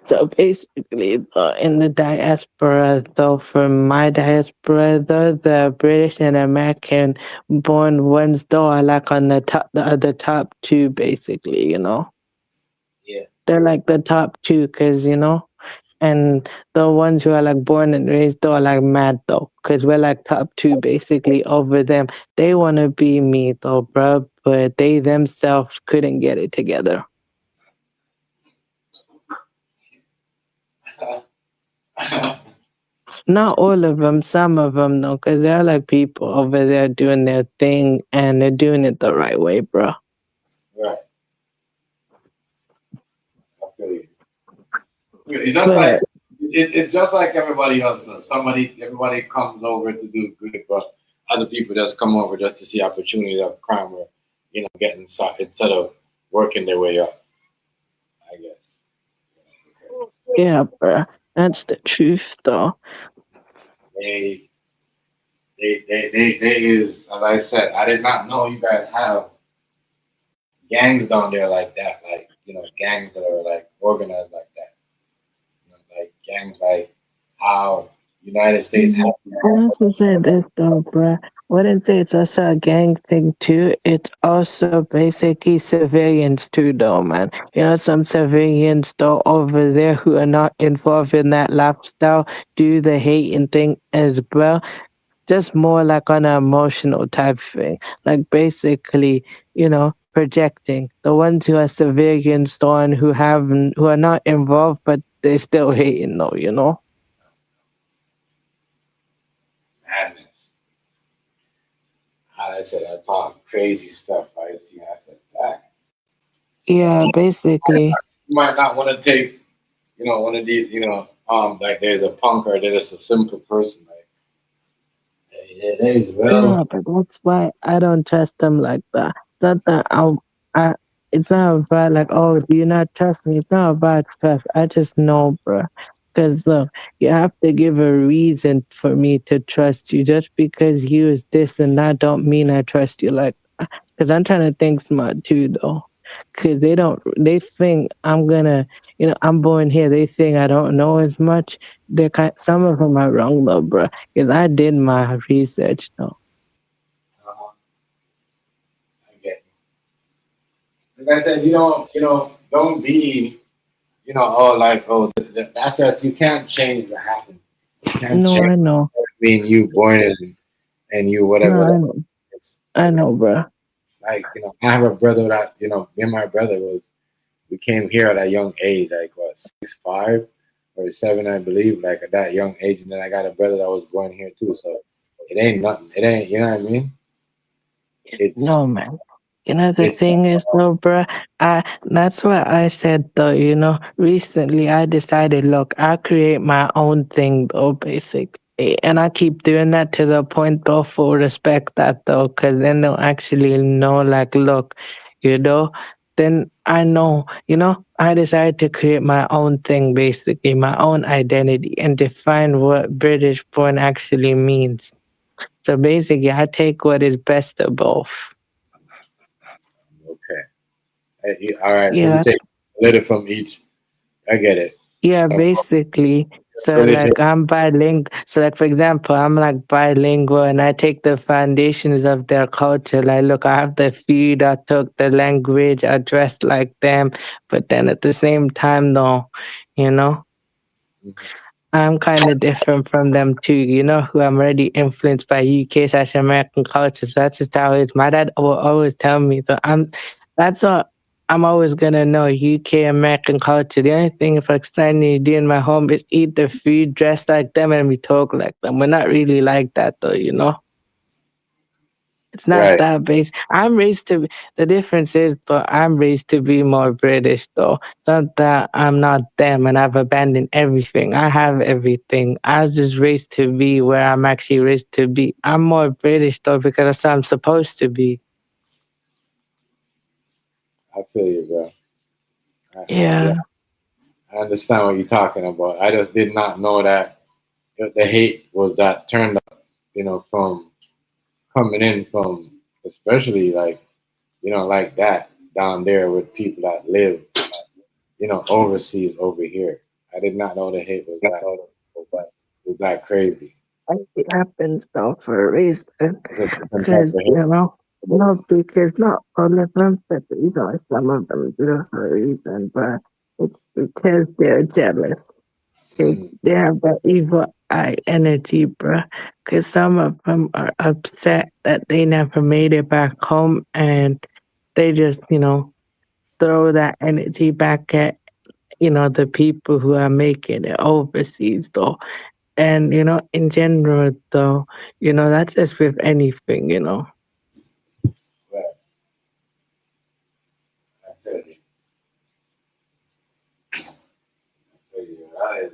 So basically, in the diaspora, though, for my diaspora, though, the British and American born ones, though, are like on the top two, basically. Yeah, They're like the top two, because. And the ones who are like born and raised though are like mad though, because we're like top two basically over them. They want to be me though, bro, but they themselves couldn't get it together. Not all of them, some of them though, because there are like people over there doing their thing and they're doing it the right way, bro. right. I feel you. It's just like But it's just like everybody else. Everybody comes over to do good, but other people just come over just to see opportunity of crime or getting inside instead of working their way up. I guess. Because yeah, bro, that's the truth though. they they is as I said, I did not know you guys have gangs down there like that. Like gangs that are like organized like that. Like gangs like how United States has Mhm. I also say this though, bruh. Wouldn't say it's also a gang thing too. It's also basically civilians too, though, man. You know, some civilians though over there who are not involved in that lifestyle do the hating thing as well. Just more like on an emotional type thing. Like basically, projecting. The ones who are civilians, the one who are not involved, but they still hating though. madness. How I said, that's all crazy stuff I see. I said, that. Yeah, basically. You might not want to take, one of these, like there's a punk or there's a simple person. Like, it is well. Yeah, but that's why I don't trust them like that. It's not that I it's not about like, oh, do you not trust me? It's not about trust. I just know, bro. Because look, you have to give a reason for me to trust you. Just because you is this and that don't mean I trust you. Like, because I'm trying to think smart too, though. Because they think I'm gonna, I'm born here. They think I don't know as much. Some of them are wrong though, bro. Because I did my research though. Uh, I get you. Like I said, don't be, oh, like, oh, that's just, you can't change what happened. You can't No, change I know. being you born and you No, whatever. I know. I know, bro. Like, I have a brother that, me and my brother we came here at a young age, like what, 6'5" or 7, I believe, like at that young age. And then I got a brother that was born here too. So it ain't nothing. It ain't, you know what I mean? It's, No, man. The it's, thing is, though, bruh, that's what I said, though, recently I decided, look, I'll create my own thing, though, basically. And I keep doing that to the point, though, for respect that, though, because then they'll actually know, like, look, you know, then I know, I decided to create my own thing, basically, my own identity, and define what British born actually means. So basically, I take what is best of both. okay. All right. So you Yeah, take a little from each. I get it. yeah, Of basically. So religion. like I'm bilingual. So like for example, I'm like bilingual and I take the foundations of their culture. Like look, I have the food, I took the language, I dressed like them, but then at the same time though, you know, Mhm. I'm kind of different from them too, who I'm already influenced by UK/American culture. So that's just how it is. My dad will always tell me that that's what I'm always gonna know UK American culture. The only thing if Pakistani you do in my home is eat the food, dress like them, and we talk like them. We're not really like that though. It's not Right. that base. The difference is though, I'm raised to be more British though. It's not that I'm not them and I've abandoned everything. I have everything. I was just raised to be where I'm actually raised to be. I'm more British though because that's what I'm supposed to be. I feel you, bro. Yeah, Yeah. I understand what you're talking about. I just did not know that the hate was that turned up, from coming in from, especially like, like that down there with people that live, overseas over here. I did not know the hate was that crazy. It happens though for a reason. It's a different type Because, of hate. because not all of them, but some of them do for a reason, but it's because they're jealous. Mhm. They have that evil eye energy, bruh. Because some of them are upset that they never made it back home and they just, throw that energy back at, the people who are making it overseas, though. And, in general, though, that's just with anything. Right. I feel you. I feel you. That is,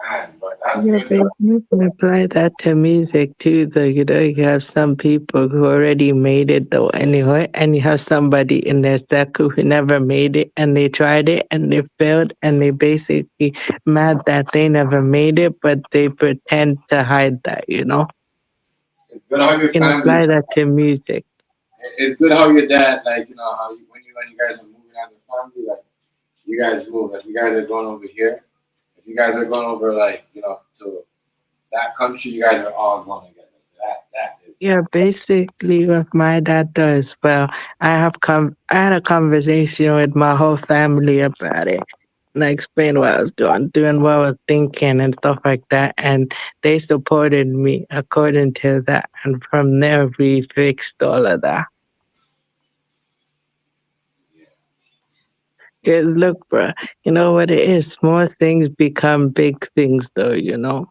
man, but that's Yeah, good. but you can apply that to music too, though. You have some people who already made it, though, anyway, and you have somebody in their circle who never made it, and they tried it and they failed, and they basically mad that they never made it, but they pretend to hide that. It's good how your You can family. apply that to music. It's good how your dad, like, how when you guys are moving as a family, like you guys move. If you guys are going over here, if you guys are going over, like, to that country, you guys are all going together. So that is Yeah, basically with my dad though as well. I had a conversation with my whole family about it. And I explained what I was doing what I was thinking and stuff like that. And they supported me according to that. And from there we fixed all of that. Cause look, bro, you know what it is? Small things become big things though, you know?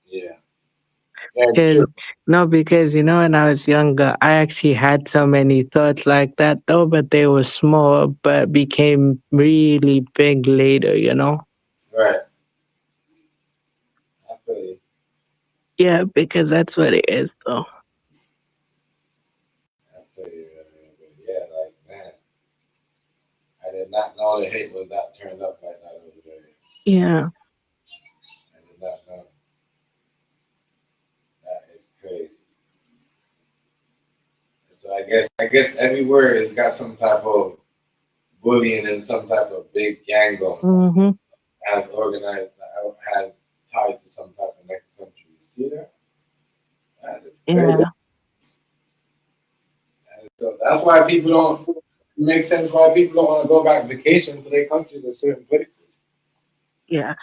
yeah, that's Because true. no, because you know, when I was younger, I actually had so many thoughts like that though, but they were small, but became really big later. You know? Right. I feel you. Yeah, because that's what it is though. I feel you. But yeah, like man, I did not know the hate was that turned up like that over there. Yeah. I did not know. That is crazy. So I guess everywhere has got some type of bullying and some type of big gang going on. Mhm. Has organized, has tied to some type of next country. You see that? That is crazy. Yeah. And so that's why people don't. It makes sense why people don't want to go back vacation to their countries or certain places. Yeah.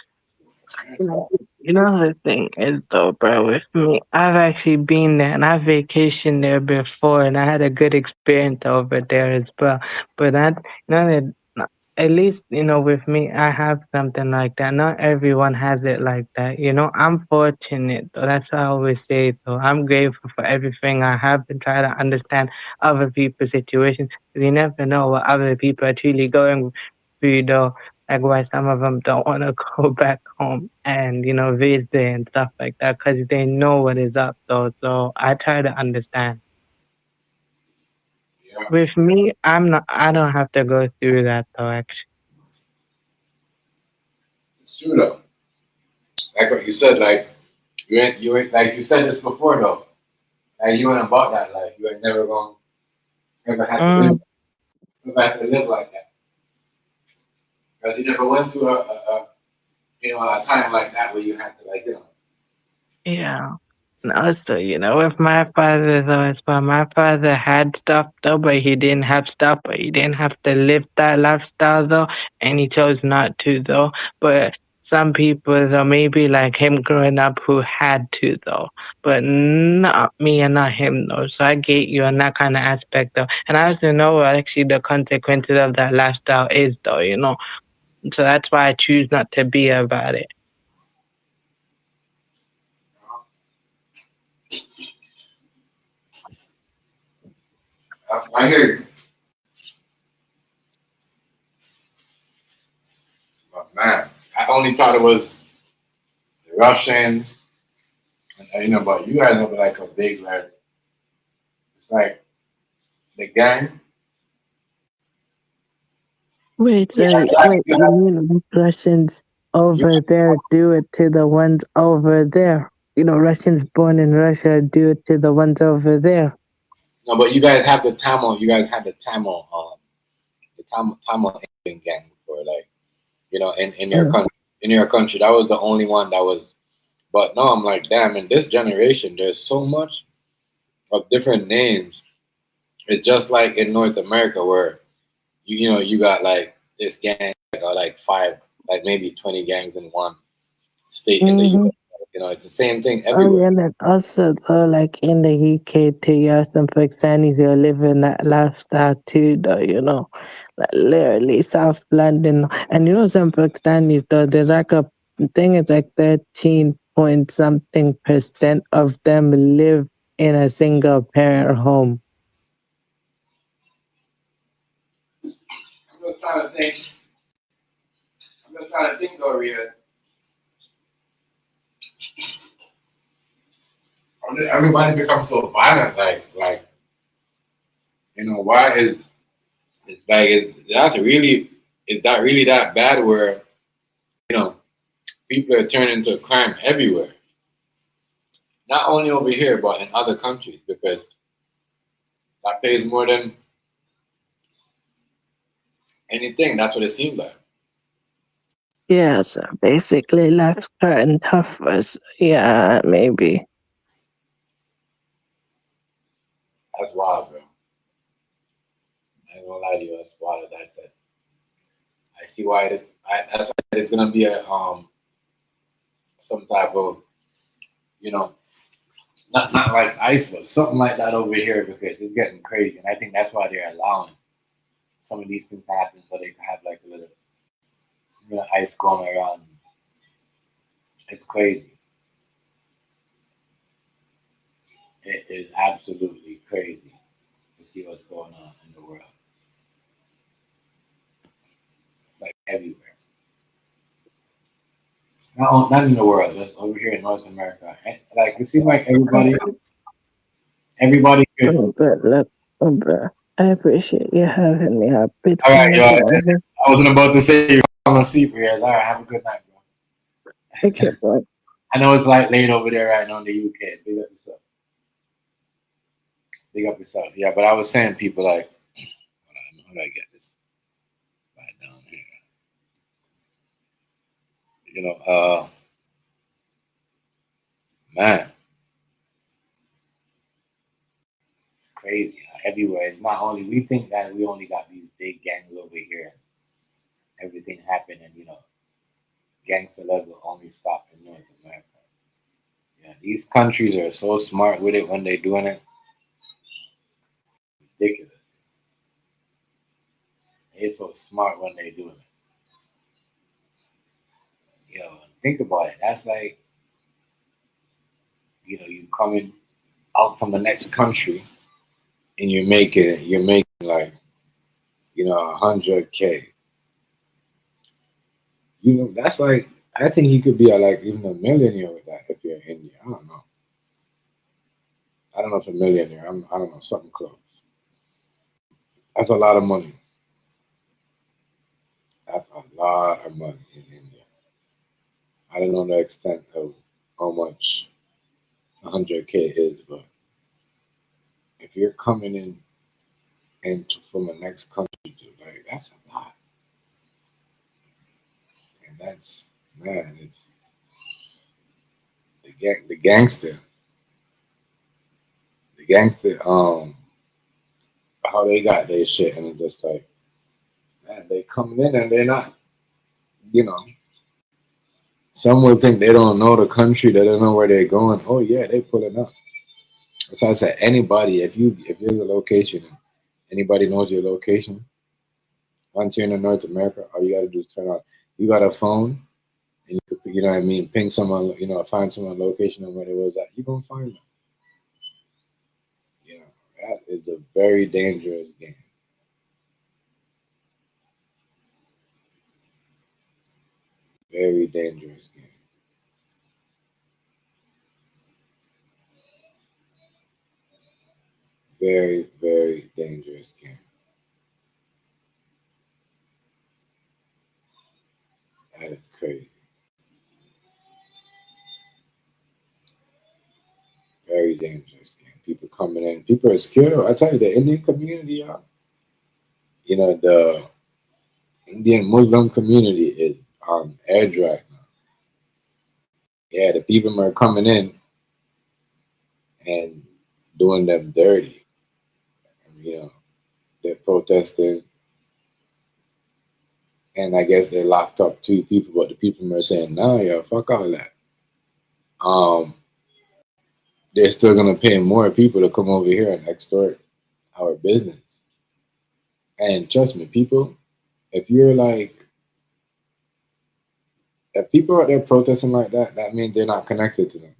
You know the thing is though, bro, with me, I've actually been there and I vacationed there before and I had a good experience over there as well. But that you know that at least, you know, with me I have something like that. Not everyone has it like that. You know, I'm fortunate though. That's what I always say though. I'm grateful for everything I have and try to understand other people's situations. 'Cause you never know what other people are truly going through though, like why some of them don't want to go back home and visit and stuff like that because they know what is up. So I try to understand. Yeah, With me, I don't have to go through that though. Actually, it's true though. Like what you said, like you ain't like you said this before though. Like you ain't about that life. You ain't never gonna ever have to live, mm, ever have to live like that because you never went through a time like that where you had to yeah. And also, with my father though as well, my father had stuff though, but he didn't have stuff, but he didn't have to live that lifestyle though, and he chose not to though. But some people though, maybe like him growing up who had to though, but not me and not him though. So I get you on that kind of aspect though. And I also know what actually the consequences of that lifestyle is though. So that's why I choose not to be about it. I hear you, but man, I only thought it was the Russians, and, but you guys have like a big like it's like the gang. Wait, you mean the Russians You, over there do it to the ones over there? Russians born in Russia do it to the ones over there. no, but you guys have the Tamil. You guys had the Tamil, the Tamil Indian gang before, like in your Mm. country. In your country, that was the only one that was. But no, I'm like, damn. In this generation, there's so much of different names. It's just like in North America, where you got like this gang, or like five, like maybe 20 gangs in one state in the Mm-hmm. U.S. It's the same thing Oh everywhere. yeah, and then also though, like in the UK too, you have some Pakistanis who are living that lifestyle too, though. Like literally South London, and some Pakistanis though. There's like a thing. It's like 13 point something percent of them live in a single parent home. I'm just trying to think. I'm just trying to think, Doria. Everybody becomes so violent, like why is like is that really that bad where you know people are turning to crime everywhere, not only over here but in other countries because that pays more than anything. That's what it seems like. Yeah, so basically life's gotten tougher. So yeah, maybe. That's wild, bro. I ain't gonna lie to you. That's wild. As I said, I see why that's why it's gonna be a some type of you know not like ice, but something like that over here because it's getting crazy, and I think that's why they're allowing some of these things to happen so they can have like a little ice going around. It's crazy. It is absolutely crazy to see what's going on in the world. It's like everywhere. Not in the world, just over here in North America. Like it seems like everybody could. Oh, but look, but I appreciate you having me. A bit All right, yo. more. I wasn't about to say you're falling asleep here. All right, have a good night, bro. Okay, boy. I know it's like late over there right now in the UK. Big up yourself. Big up yourself. Yeah, but I was saying people like, hold on, how do I get this right down here? You know, man, it's crazy. Everywhere. It's not only we think that we only got these big gangs over here. Everything happened, and gangster level only stop in North America. Yeah, these countries are so smart with it when they're doing it. Ridiculous. They're so smart when they're doing it. Think about it. That's like, you coming out from the next country and you're making like, 100K. That's like, I think you could be like even a millionaire with that if you're in India. I don't know. I don't know if a millionaire. I don't know, something close. That's a lot of money. That's a lot of money in India. I don't know the extent of how much 100K is, but if you're coming in and from the next country to like that's a lot, and that's man, it's the gangster, how they got their shit, and it's just like man, they coming in and they're not, you know. Some would think they don't know the country, they don't know where they're going. Oh yeah, they pulling up. So I said, anybody, if there's a location, anybody knows your location. Once you're in North America, all you gotta do is turn on. You got a phone, and you could, what I mean, ping someone, find someone location and where they was at. You gonna find them. You know, that is a very dangerous game. Very dangerous game. Very, very dangerous game. That is crazy. Very dangerous game. People coming in. People are scared. I tell you, the Indian community, the Indian Muslim community is on edge right now. Yeah, the people are coming in and doing them dirty. You know, they're protesting, and I guess they locked up 2 people, but the people are saying, "No, yeah, fuck all that." Um, they're still gonna pay more people to come over here and extort our business. And trust me, people, if you're like, if people are out there protesting like that, that means they're not connected to them.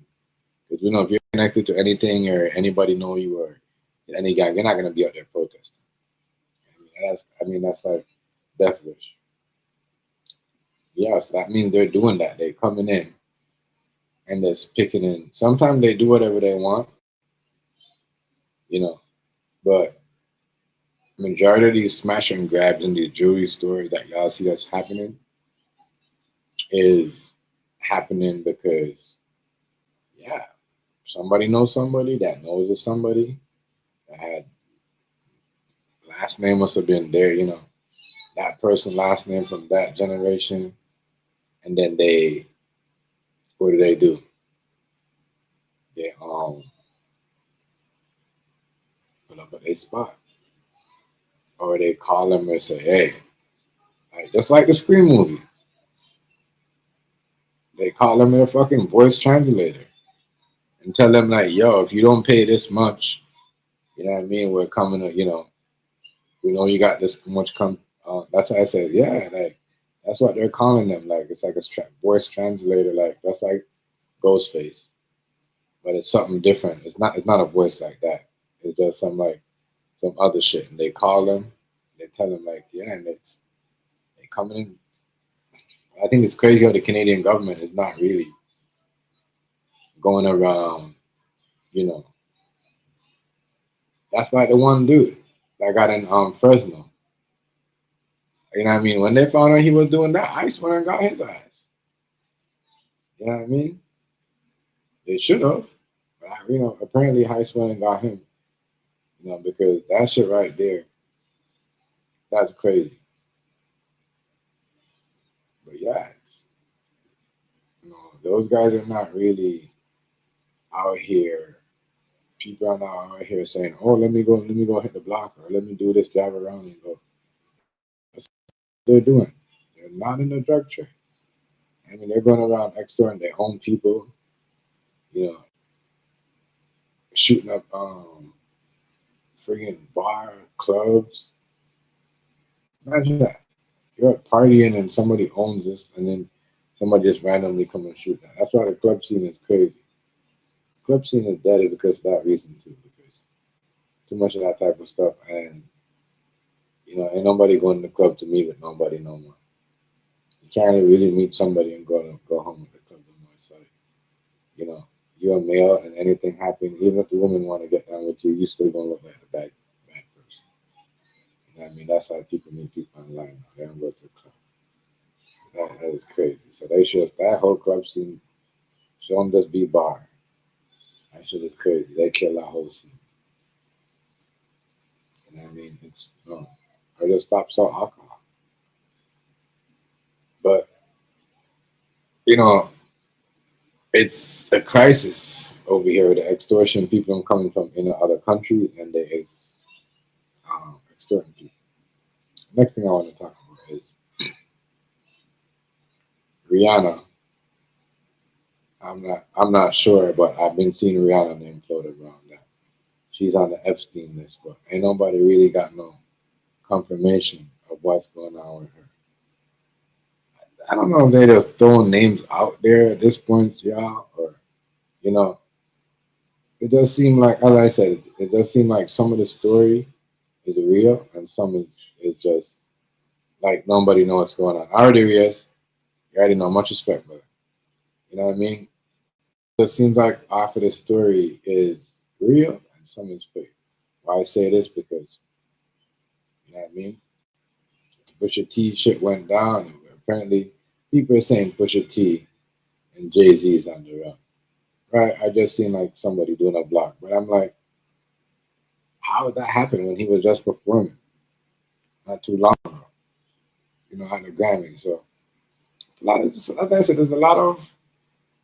Because if you're connected to anything or anybody know you or any guy, you're not gonna be out there protesting. That's like death wish. Yeah, so that means they're doing that. They're coming in and they're picking in. Sometimes they do whatever they want, you know, but majority of these smash and grabs in these jewelry stores that y'all see that's happening is happening because, yeah, somebody knows somebody that knows of somebody that had last name must have been there, that person last name from that generation. and then what do? They pull up at a spot, or they call them and say, "Hey," like just like the Scream movie, they call them their fucking voice translator and tell them like, "Yo, if you don't pay this much, you know what I mean? We're coming to, we know you got this much come." That's why I said, yeah, like that's what they're calling them. Like it's like a voice translator. Like that's like Ghostface, but it's something different. It's not. It's not a voice like that. It's just some other shit. And they call them. They tell them like, yeah, and they coming in. I think it's crazy how the Canadian government is not really going around. You know, that's like the one dude that got in Fresno. You know what I mean? When they found out he was doing that, I swear and got his ass. You know what I mean? They should have. But, apparently High Swelling got him. Because that shit right there, that's crazy. But yeah, those guys are not really out here. People are not out here saying, "Oh, let me go hit the block," or "Let me do this, drive around and go." That's what they're doing. They're not in the drug trade. I mean, they're going around extorting their own people. Shooting up friggin' bar clubs. Imagine that. You're partying and somebody owns this, and then somebody just randomly come and shoot that. That's why the club scene is crazy. Club scene is dead because of that reason too, because too much of that type of stuff, and ain't nobody going to the club to meet with nobody no more. You can't really meet somebody and go home with the club no more. So, you're a male, and anything happens, even if the woman want to get down with you, you still gonna look like a bad person. You know what I mean? That's how people meet people online now. They don't go to the club. That is crazy. So they should that whole club scene. Show them this B bar. That shit is crazy. They kill that whole scene. You know what I mean? It's no. Or just stop selling alcohol. But it's a crisis over here. The extortion people coming from other countries, and they extorting people. Next thing I want to talk about is Rihanna. I'm not sure, but I've been seeing Rihanna name floated around that she's on the Epstein list, but ain't nobody really got no confirmation of what's going on with her. I don't know if they're just throwing names out there at this point, y'all, or it does seem like, as I said, it does seem like some of the story is real and some is just like nobody knows what's going on. I already is, you already know, much respect, brother. You know what I mean? It seems like half of the story is real and some is fake. Why I say this because, you know what I mean? Pusha T shit went down, and apparently people are saying Pusha T and Jay-Z is on the run. Right? I just seen like somebody doing a block, but I'm like, how would that happen when he was just performing not too long ago? At the Grammy. So a lot of, as I said, there's a lot of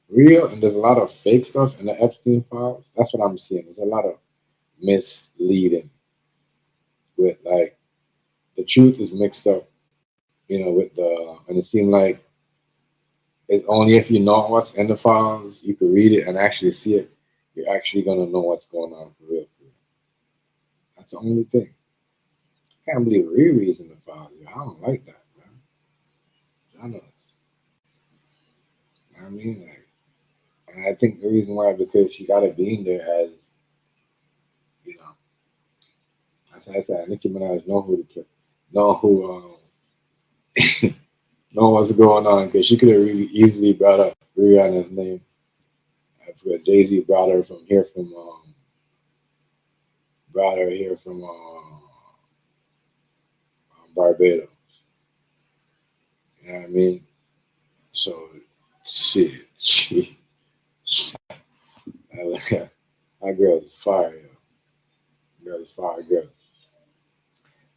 real and there's a lot of fake stuff in the Epstein files. That's what I'm seeing. There's a lot of misleading with like the truth is mixed up, with and it seemed like it's only if you know what's in the files, you can read it and actually see it, you're actually gonna know what's going on for real. That's the only thing. I can't believe Riri's in the files. I don't like that, man. I know this. You know what I mean? Like, and I think the reason why because she got to be in there as, as I said, Nicki Minaj know who to play, know who, know what's going on because she could have really easily brought up Rihanna's name. I forgot Jay-Z brought her here from Barbados. You know what I mean? So shit, that girl's fire, yo. Girl's fire, girl.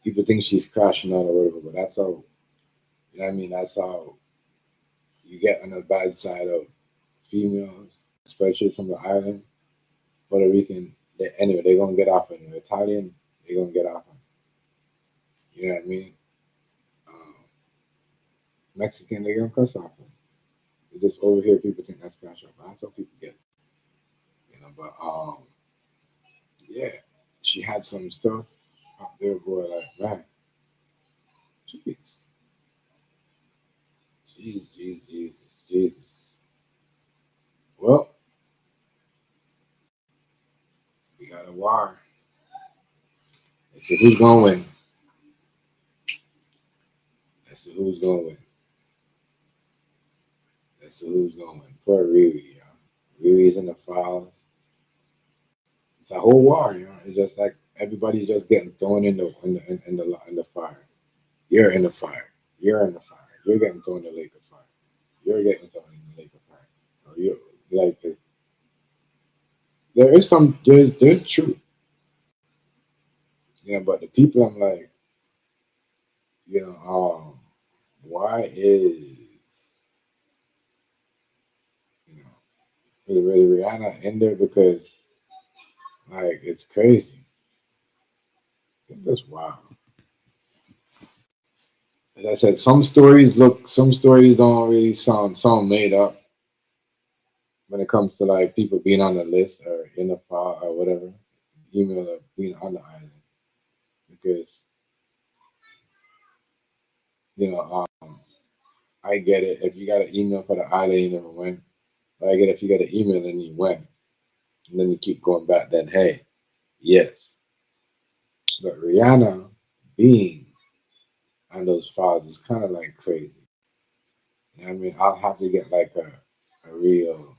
People think she's crashing out or whatever, but that's how. You know what I mean? That's how you get on the bad side of females, especially from the island, Puerto Rican. Anyway, they're gonna get off on you. Italian, they're gonna get off on you. You know what I mean? Um, Mexican, they're gonna cuss off on you. Just over here, people think that's special, but that's what people get. You know, but yeah, she had some stuff up there, boy. Like, man, jeez, jeez, jeez, Jesus, Jesus. Well, we got a war. Let's see who's gonna win. Let's see who's gonna win. Let's see who's gonna win. Poor Riri, Riri's in the files. It's a whole war, It's just like everybody just getting thrown in the fire. You're in the fire. You're in the fire. You're getting thrown in the lake of fire. You're getting thrown in the lake of fire. Or you like there is some there's truth, but the people I'm like, why you know is really Rihanna in there? Because like it's crazy. It's just wow. As I said, some stories don't really sound made up when it comes to like people being on the list or in the file or whatever, email or being on the island. Because you know, I get it. If you got an email for the island, you never win. But I get it if you got an email and you win, and then you keep going back. Then hey, yes. But Rihanna being on those files is kind of like crazy. I mean, I'll have to get like a real,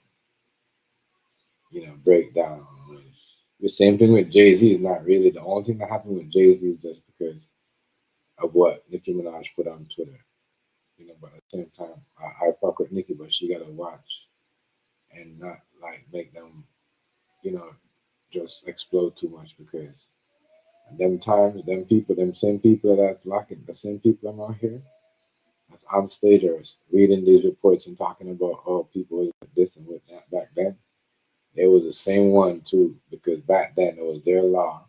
breakdown. The same thing with Jay Z is not really the only thing that happened with Jay Z is just because of what Nicki Minaj put on Twitter. But at the same time, I fuck with Nicki, but she gotta watch and not like make them, you know, just explode too much because them times, them same people that's locking, the same people I'm out here that's on stage or reading these reports and talking about people with this and with that back then. They was the same one too because back then it was their law.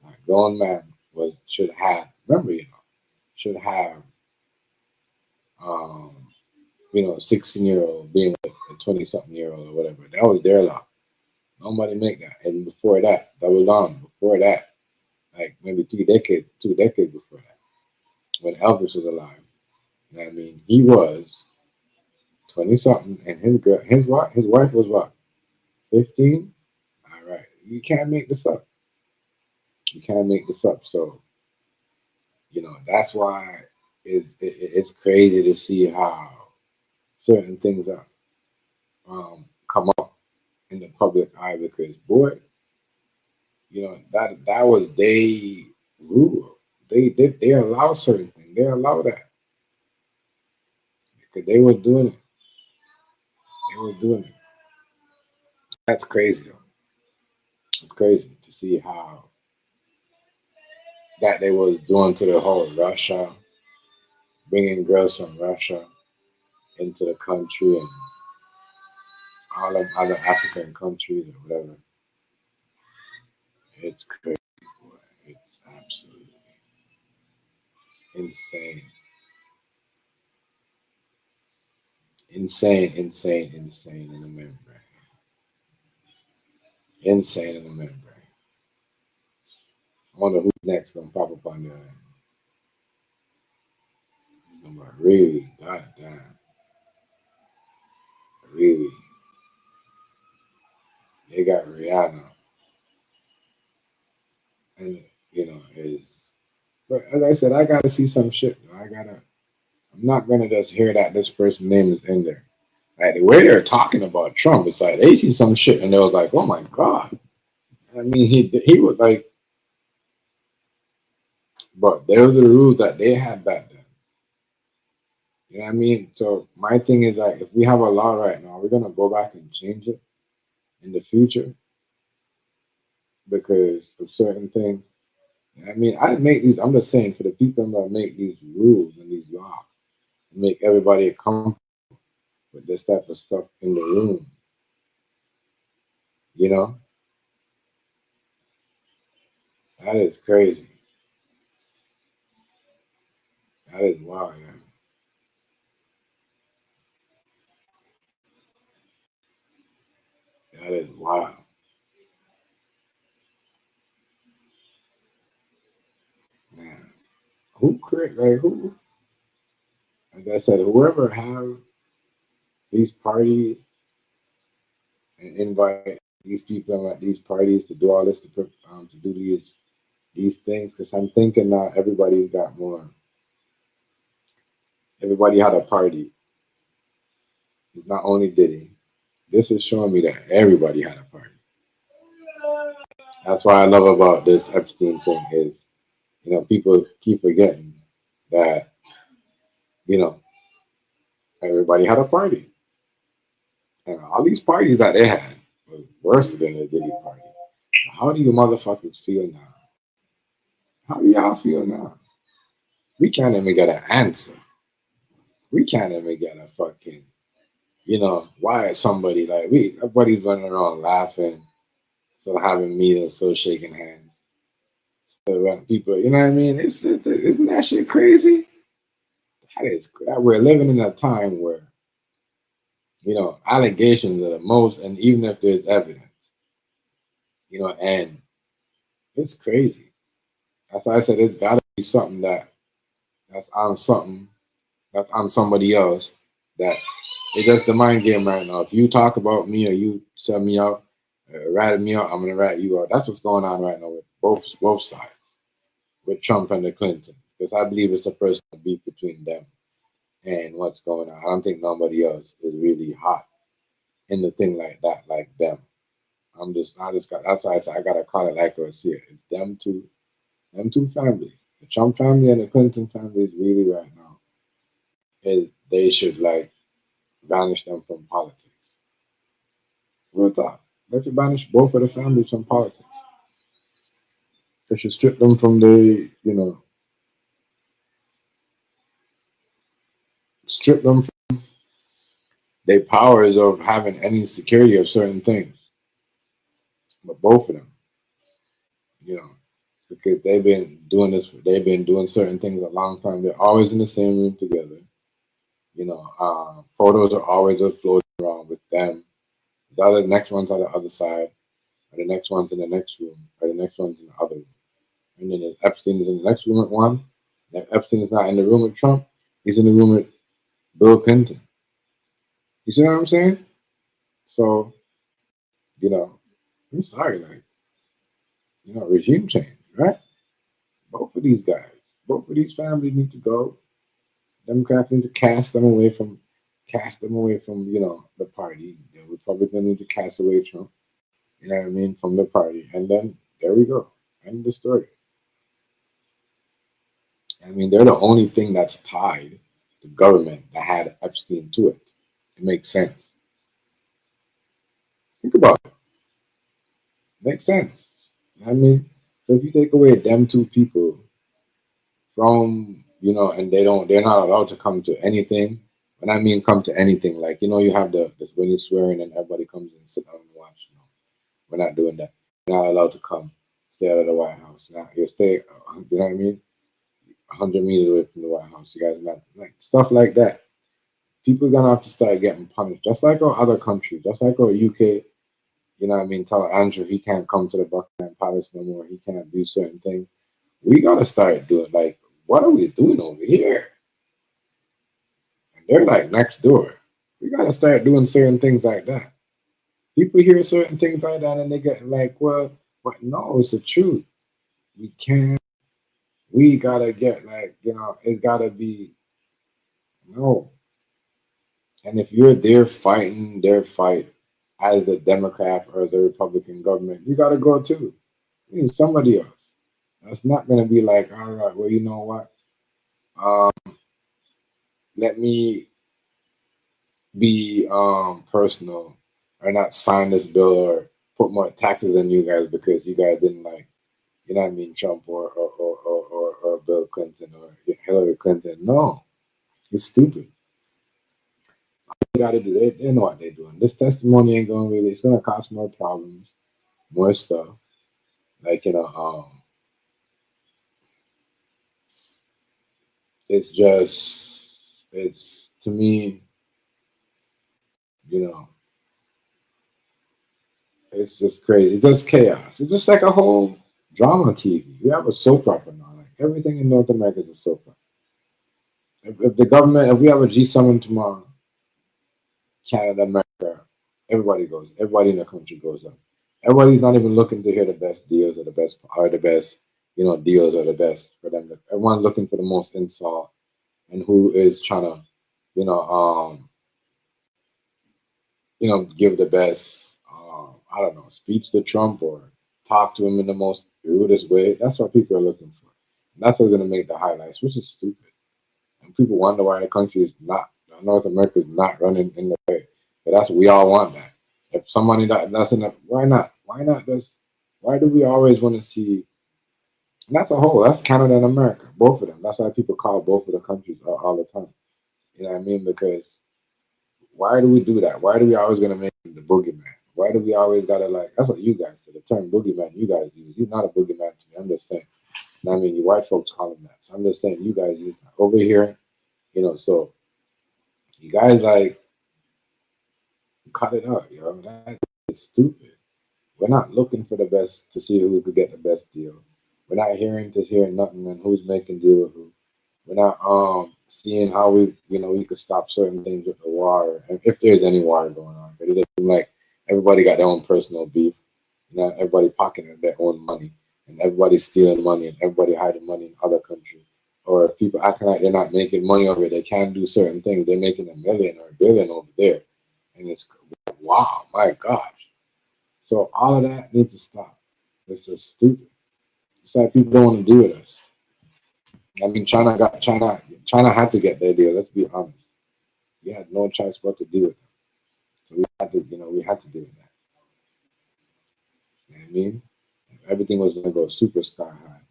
Like grown man should have remember should have um 16-year-old being with a 20-something-year-old or whatever. That was their law. Nobody make that. And before that, that was on. Before that, like maybe 2 decades before that, when Elvis was alive. I mean, he was 20-something, and his wife was what, 15? All right, you can't make this up. You can't make this up. So, that's why it's crazy to see how certain things are come up in the public eye because boy, that was they rule. They allow certain things. They allow that because they were doing it. They were doing it. That's crazy though. It's crazy to see how that they was doing to the whole Russia, bringing girls from Russia into the country and all them other African countries or whatever. It's crazy, boy. It's absolutely insane. Insane in the membrane. Insane in the membrane. I wonder who's next gonna pop up on there. I'm like, really? God damn. Really? They got Rihanna. And, is. But as I said, I gotta see some shit. I'm not gonna just hear that this person's name is in there. Like the way they're talking about Trump, it's like they see some shit and they was like, oh my God. I mean, he was like, but those are the rules that they had back then. You know what I mean? So my thing is like, if we have a law right now, we're gonna go back and change it in the future because of certain things. I mean, I didn't make these. I'm just saying for the people that make these rules and these laws, and make everybody comfortable. with this type of stuff in the room. You know, that is crazy. That is wild, man. That is wild. Man. Who create like who? Like I said, whoever have these parties and invite these people at these parties to do all this to do these things, because I'm thinking now everybody's got more. Everybody had a party. Not only did he. This is showing me that everybody had a party. That's what I love about this Epstein thing is, people keep forgetting that, you know, everybody had a party. And all these parties that they had was worse than the Diddy party. How do you motherfuckers feel now? How do y'all feel now? We can't even get an answer. We can't even get a fucking, why is somebody like, everybody's running around laughing, still having meetings, still shaking hands, still running people, you know what I mean? Isn't that shit crazy? We're living in a time where, allegations are the most, and even if there's evidence, and it's crazy. That's why I said it's got to be something that's on something, that's on somebody else, that it's just the mind game right now. If you talk about me or you sell me out, rat me out, I'm going to rat you out. That's what's going on right now with both sides, with Trump and the Clintons, because I believe it's a personal beef between them and what's going on. I don't think nobody else is really hot in the thing like that, like them. That's why I said I gotta call it like I see it. It's them two families. The Trump family and the Clinton family is really right now. They should like banish them from politics. Real talk. They should banish both of the families from politics. They should strip them from strip them from their powers of having any security of certain things. But both of them, because they've been doing certain things a long time. They're always in the same room together. Photos are always floating around with them. The other next one's on the other side, or the next one's in the next room, or the next one's in the other room. And then Epstein is in the next room with one. And if Epstein is not in the room with Trump, he's in the room with Bill Clinton. You see what I'm saying? So, I'm sorry, regime change, right? Both of these guys, both of these families need to go. Democrats need to cast them away from, the party. The Republicans need to cast away Trump, from the party. And then there we go. End the story. They're the only thing that's tied to government that had Epstein to it. It makes sense. Think about it. Makes sense. So if you take away them two people from, and they're not allowed to come to anything. When I mean come to anything, like, you have this when you're swearing and everybody comes and sit down and watch. We're not doing that. You're not allowed to come, stay out of the White House. Now you stay, you know what I mean? 100 meters away from the White House. You guys not like stuff like that. People are gonna have to start getting punished, just like our other countries, just like our UK. Tell Andrew he can't come to the Buckingham Palace no more. He can't do certain things. We gotta start doing like, what are we doing over here? And they're like next door. We gotta start doing certain things like that. People hear certain things like that and they get like, well, but no, it's the truth. We can't. We gotta get like, it's gotta be no. And if you're there fighting their fight as the Democrat or the Republican government, you gotta go too. You need somebody else. That's not gonna be like, all right, well, you know what? Let me be personal or not sign this bill or put more taxes on you guys because you guys didn't like, Trump or Bill Clinton or Hillary Clinton. No, it's stupid. got to do. They know what they're doing. This testimony ain't going to really. It's going to cause more problems, more stuff. Like it's just, it's to me, you know, it's just crazy. It's just chaos. It's just like a whole drama TV. We have a soap opera now. Like everything in North America is a soap opera. If the government, if we have a G7 tomorrow, Canada, America, everybody in the country goes up. Everybody's not even looking to hear the best deals or the best, deals are the best for them. Everyone's looking for the most insult and who is trying to, you know, give the best, I don't know, speech to Trump or talk to him in the most rudest way. That's what people are looking for. And that's what's going to make the highlights, which is stupid. And people wonder why the country is not, North America is not running in the way. But that's, we all want that. If somebody that's enough, why not? Why not just, why do we always want to see, and that's a whole, that's Canada and America, both of them. That's why people call both of the countries all the time. You know what I mean? Because why do we do that? Why do we always going to make him the boogeyman? Why do we always got to like, that's what you guys say, the term boogeyman you guys use. He's not a boogeyman to me. I'm just saying. I mean, you white folks call him that. So I'm just saying, you guys use that. Over here, so you guys like, cut it out, yo. That's stupid. We're not looking for the best to see who could get the best deal. We're not hearing nothing and who's making deal with who. We're not seeing how we could stop certain things with the war, and if there's any war going on. But it doesn't seem like everybody got their own personal beef. Everybody pocketing their own money, and everybody stealing money, and everybody hiding money in other countries. Or if people acting like they're not making money over it, they can't do certain things. They're making $1 million or $1 billion over there, and it's wow, my gosh. So all of that needs to stop. It's just stupid. It's like people don't want to deal with us. I mean, China had to get their deal. Let's be honest. We had no choice but to deal with them. So we had to deal with that. You know what I mean? Everything was going to go super sky high,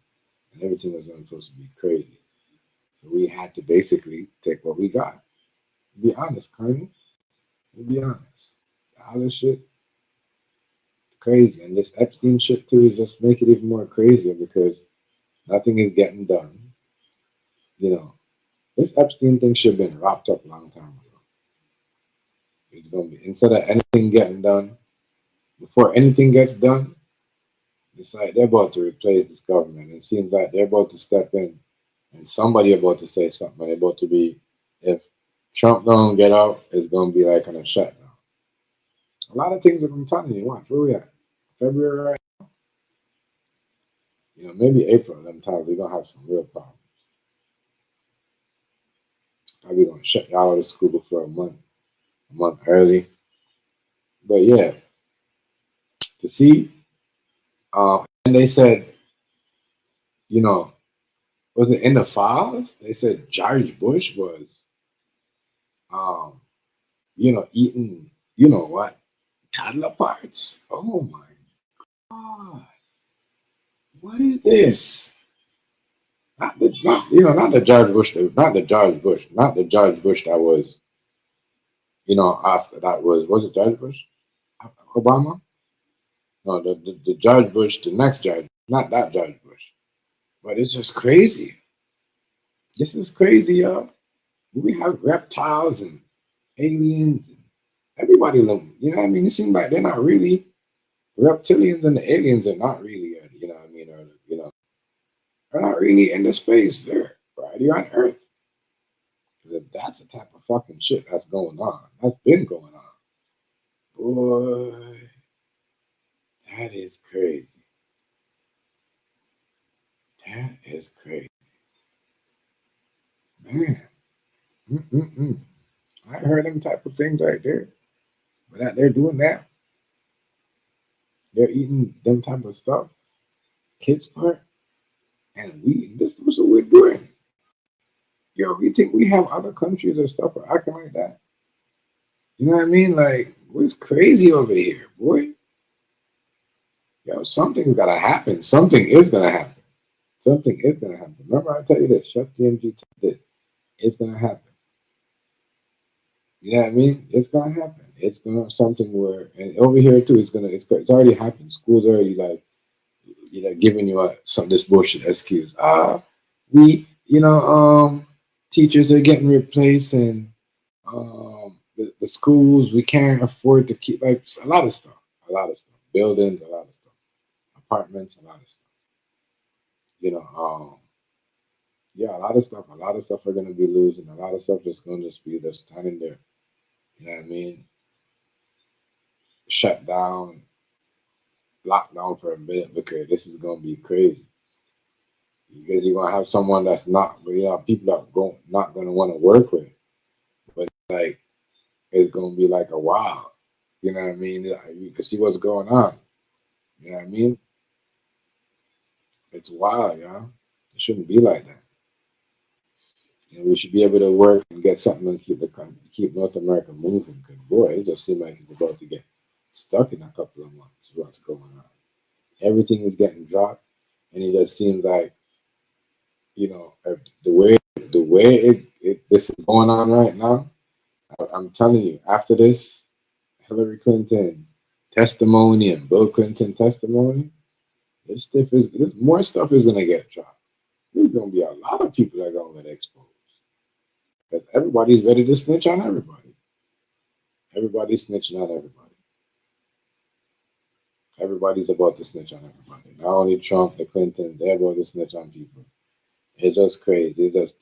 and everything was supposed to be crazy. So we had to basically take what we got. Be honest, Carney. Be honest. All this shit, crazy. And this Epstein shit too is just make it even more crazier because nothing is getting done. This Epstein thing should have been wrapped up a long time ago. It's gonna be, instead of anything getting done, before anything gets done, it's like they're about to replace this government. It seems like they're about to step in and somebody about to say something. They're about to be, if Trump don't get out, it's gonna be like on a shutdown. A lot of things are I'm telling you, watch, where we at? February right now? Maybe April, them times we're gonna have some real problems. Probably gonna shut y'all out of school before a month early. But yeah, to see, and they said, was it in the files? They said George Bush was, eating, toddler parts. Oh my God, what is this? Not the George Bush that was, after that was it George Bush? Obama? No, the George Bush, the next George, not that George Bush. But it's just crazy. This is crazy, y'all. We have reptiles and aliens and everybody living. You know what I mean? It seems like they're not really reptilians and the aliens are not really, they're not really in the space. They're right here on Earth. Because if that's the type of fucking shit that's going on, that's been going on. Boy, that is crazy. That is crazy. Man. I heard them type of things right there. But that they're doing that. They're eating them type of stuff. Kids part. And this is what we're doing. Yo, we think we have other countries or stuff are acting like that. You know what I mean? Like, what's crazy over here, boy? Yo, something's gotta happen. Something is gonna happen. Something is gonna happen. Remember I tell you this, Chef DMG this. It's gonna happen. You know what I mean? It's gonna happen. It's gonna something where, and over here too, it's already happened. School's already like, giving you some this bullshit excuse. We, teachers are getting replaced, and the schools, we can't afford to keep, like, a lot of stuff, buildings, a lot of stuff, apartments, a lot of stuff. You know, yeah, a lot of stuff are gonna be losing. A lot of stuff just gonna just be just standing there. You know what I mean? Shut down, locked down for a minute, because this is gonna be crazy. Because you're gonna have someone that's not, people that not gonna want to work with, but like it's gonna be like a wow. You know what I mean? You can see what's going on. You know what I mean? It's wild, y'all. It shouldn't be like that. We should be able to work and get something and keep North America moving. Because boy, it just seems like it's about to get stuck in a couple of months. What's going on? Everything is getting dropped, and it just seems like, the way this is going on right now. I'm telling you, after this Hillary Clinton testimony and Bill Clinton testimony, this more stuff is gonna get dropped. There's gonna be a lot of people that are gonna get exposed. Because everybody's ready to snitch on everybody. Everybody's snitching on everybody. Everybody's about to snitch on everybody. Not only Trump, the Clintons, they're about to snitch on people. It's just crazy. It's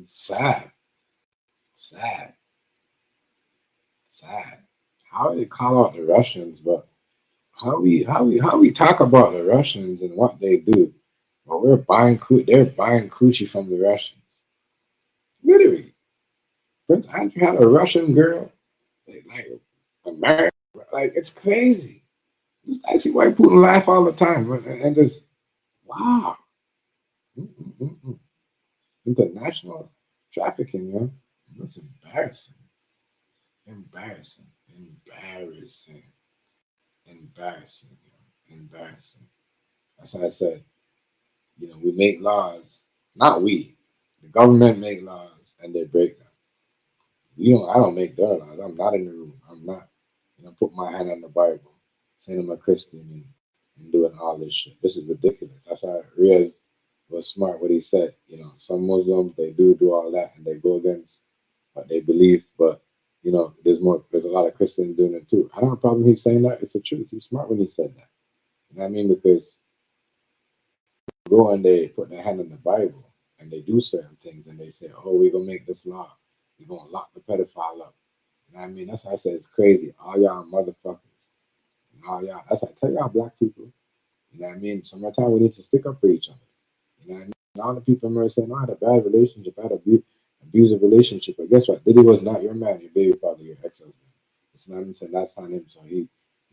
sad. Sad. Sad. How they call out the Russians, but how we talk about the Russians and what they do, but they're buying coochie from the Russians. Literally. Prince Andrew had a Russian girl, like America, like it's crazy. I see why Putin laugh all the time, and just wow. Mm-mm-mm-mm. International trafficking, yeah. That's embarrassing. Embarrassing. Embarrassing. Embarrassing. Embarrassing. That's why I said, we make laws. Not we. The government make laws and they break them. I don't make their laws. I'm not in the room. I'm not, put my hand on the Bible, saying I'm a Christian and doing all this shit. This is ridiculous. That's why Riaz was smart what he said. Some Muslims, they do all that and they go against what they believe, but there's a lot of Christians doing it too. I don't have a problem he's saying that. It's the truth. He's smart when he said that. You know what I mean? Because they go and they put their hand on the Bible and they do certain things and they say, oh, we're gonna make this law. We're gonna lock the pedophile up. You know what I mean? That's why I said it's crazy. All y'all motherfuckers. And all y'all, that's why I tell y'all black people. You know what I mean? Sometimes we need to stick up for each other. You know what I mean? And all the people are saying, I had a bad relationship, I had an abusive relationship. But guess what? Diddy was not your man, your baby father, your ex-husband. It's not him saying that's on him. So you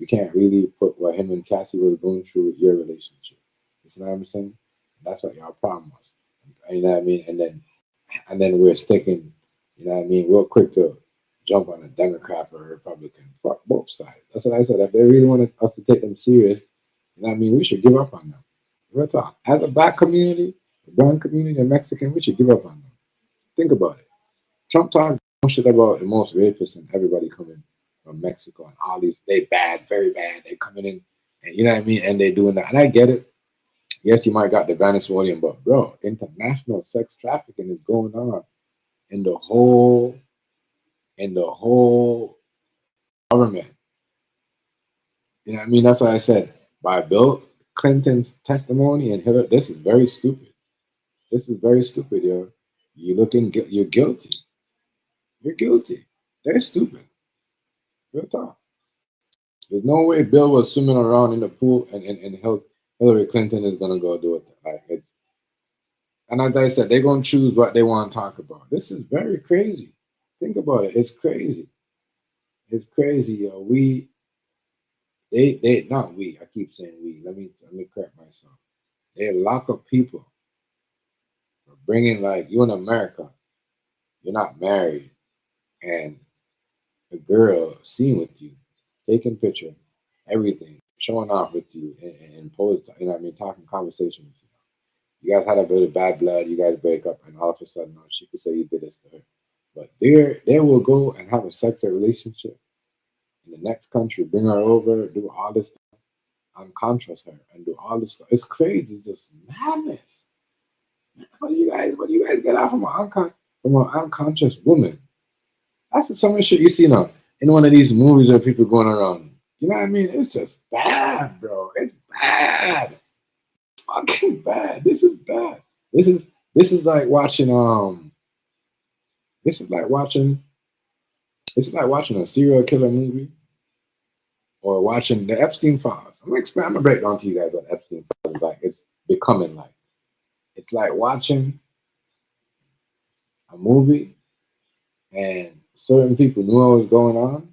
can't really put what him and Cassie were going through with your relationship. You know what I'm saying? That's what y'all problem was. You know what I mean? And then we're sticking, you know what I mean, real quick to jump on a Democrat or a Republican. Fuck both sides. That's what I said. If they really wanted us to take them serious, you know what I mean, we should give up on them. Real talk. As a black community, a brown community, a Mexican, we should give up on them. Think about it. Trump talked shit about the most rapists and everybody coming from Mexico and all these, they bad, very bad. They coming in and you know what I mean, and they doing that. And I get it. Yes, you might got the Venezuelan, but bro, international sex trafficking is going on in the whole government. You know what I mean? That's what I said. By Bill Clinton's testimony and Hillary, this is very stupid. This is very stupid, yo. You're guilty. You're guilty. They're stupid. Real talk. There's no way Bill was swimming around in the pool and Hillary Clinton is gonna go do it. And as I said, they're gonna choose what they want to talk about. This is very crazy. Think about it. It's crazy. It's crazy, yo. They not we. I keep saying we. Let me correct myself. They lock up people for bringing, like, you in America, you're not married, and a girl seen with you, taking picture, everything, showing off with you, and pose, you know what I mean, talking conversation with you. You guys had a bit of bad blood, you guys break up, and all of a sudden, she could say you did this to her. But they will go and have a sexual relationship in the next country, bring her over, do all this stuff, unconscious her, and do all this stuff. It's crazy. It's just madness. What do you guys get out from an unconscious woman? That's some of the shit you see now in one of these movies where people going around. You know what I mean? It's just bad, bro. It's bad. Fucking bad. This is bad. This is like watching this is like watching a serial killer movie or watching the Epstein files. I'm gonna break down to you guys what Epstein files is like. It's becoming like. It's like watching a movie and certain people knew what was going on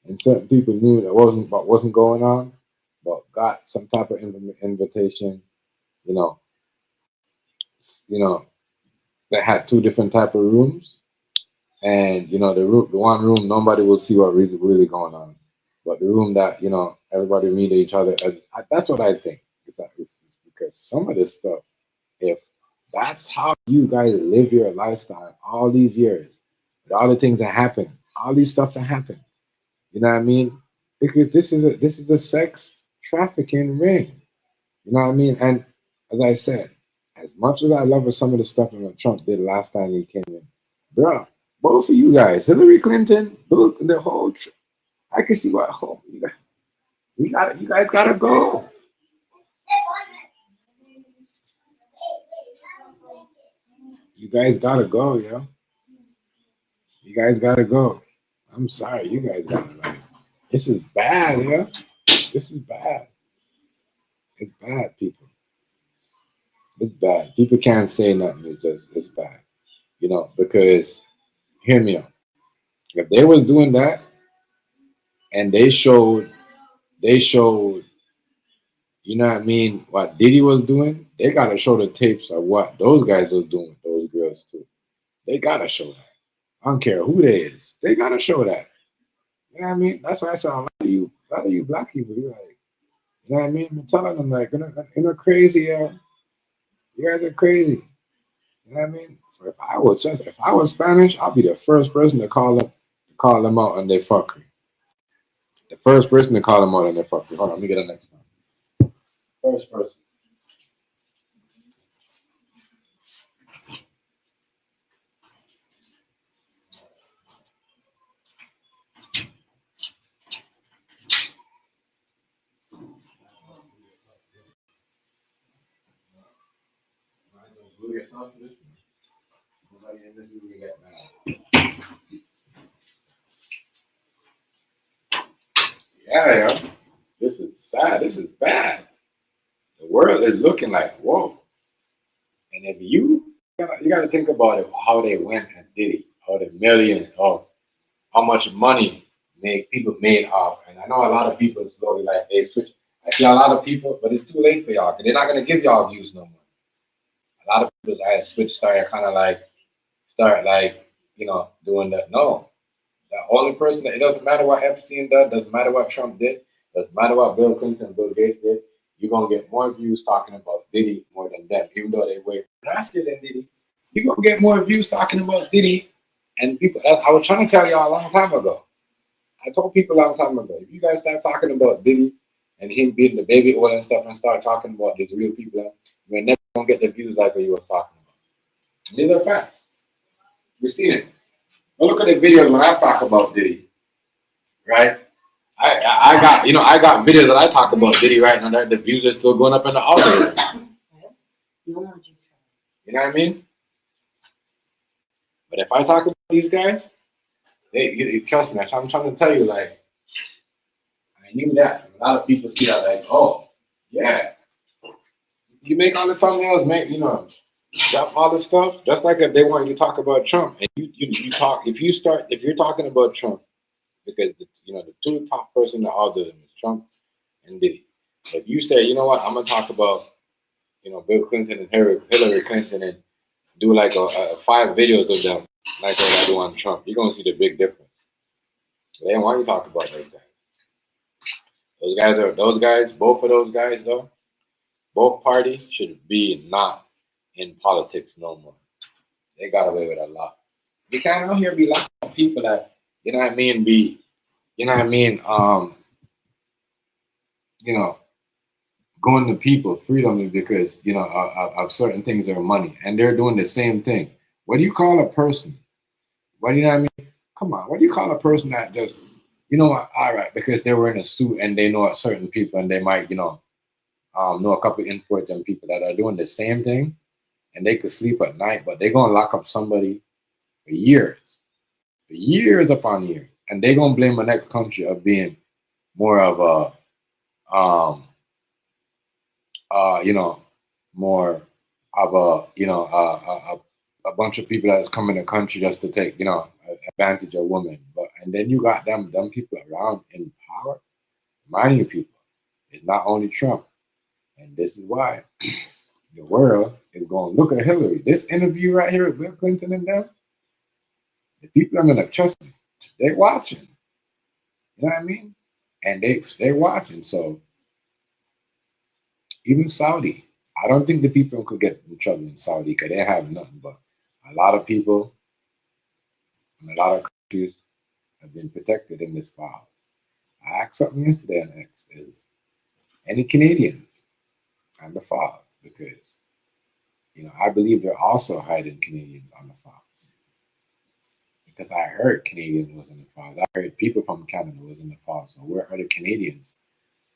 and certain people knew that wasn't going on, but got some type of invitation, you know, that had two different type of rooms, and the one room nobody will see what really going on, but the room that everybody meet each other. That's what I think. It's because some of this stuff, if that's how you guys live your lifestyle all these years, with all the things that happen, all these stuff that happen, you know what I mean? Because this is a sex trafficking ring, you know what I mean? And as I said, as much as I love some of the stuff that Trump did last time he came in, bro, both of you guys, Hillary Clinton, the whole, I can see what you guys gotta go. You guys gotta go, yo. You guys gotta go. I'm sorry, you guys gotta go. This is bad, yo. This is bad. It's bad, people. It's bad. People can't say nothing. It's bad. Because hear me out. If they was doing that and they showed, you know what I mean, what Diddy was doing, they gotta show the tapes of what those guys was doing with those girls too. They gotta show that. I don't care who they is. They gotta show that. You know what I mean? That's why I said a lot of you black people, you're like, you know what I mean? I'm telling them like, crazy, yo. You guys are crazy. You know what I mean? If I was Spanish, I'll be the first person to call them out on their fuckery. The first person to call them out on their fuckery. Hold on, let me get the next one. First person. Yeah. This is sad. This is bad. The world is looking like, whoa. And if you gotta think about it, how they went and did it, how the million, or how much money people made off. And I know a lot of people slowly like they switch. I see a lot of people, but it's too late for y'all because they're not gonna give y'all views no more. A lot of people that switch start doing that. No. The only person it doesn't matter what Epstein did, doesn't matter what Trump did, doesn't matter what Bill Clinton and Bill Gates did, you're gonna get more views talking about Diddy more than them, even though they way faster than Diddy. You're gonna get more views talking about Diddy and people. I was trying to tell y'all a long time ago. I told people a long time ago, if you guys start talking about Diddy and him being the baby oil and stuff and start talking about these real people, you're never gonna get the views like what you was talking about. These are facts. You've seen it. Well, look at the videos when I talk about Diddy, right? I got videos that I talk about Diddy right now that the views are still going up in the algorithm. You know what I mean? But if I talk about these guys, they trust me. I'm trying to tell you, like, I knew that. A lot of people see that, like, oh, yeah. You make all the thumbnails, drop all the stuff. Just like if they want you to talk about Trump, and you talk. If you're talking about Trump, because the two top person in the algorithm is Trump and Diddy. If you say, you know what, I'm gonna talk about, Bill Clinton and Hillary Clinton and do like a 5 videos of them, like what I do on Trump, you're gonna see the big difference. Then why you talk about those guys? Both of those guys though, both parties should be not in politics no more. They got away with a lot. You can't out here be locking up people that, you know what I mean, be, you know what I mean, you know, going to people freedom because, you know, of certain things are money. And they're doing the same thing. What do you call a person? What do you know what I mean? Come on, what do you call a person that just, you know what, all right, because they were in a suit and they know certain people and they might, you know a couple of important people that are doing the same thing and they could sleep at night, but they're going to lock up somebody for years upon years. And they're going to blame the next country of being more of you know, more of a bunch of people that's come in the country just to take, you know, advantage of women. But and then you got them people around in power. Mind you, people, it's not only Trump, and this is why the world is going to look at Hillary. This interview right here with Bill Clinton and them, the people are gonna trust them. They're watching. You know what I mean? And they're watching. So even Saudi, I don't think the people could get in trouble in Saudi because they have nothing. But a lot of people in a lot of countries have been protected in this files. I asked something yesterday on X: is any Canadians on the files? Because you know I believe they're also hiding Canadians on the files. Because I heard Canadians was in the files. I heard people from Canada was in the files. So where are the Canadians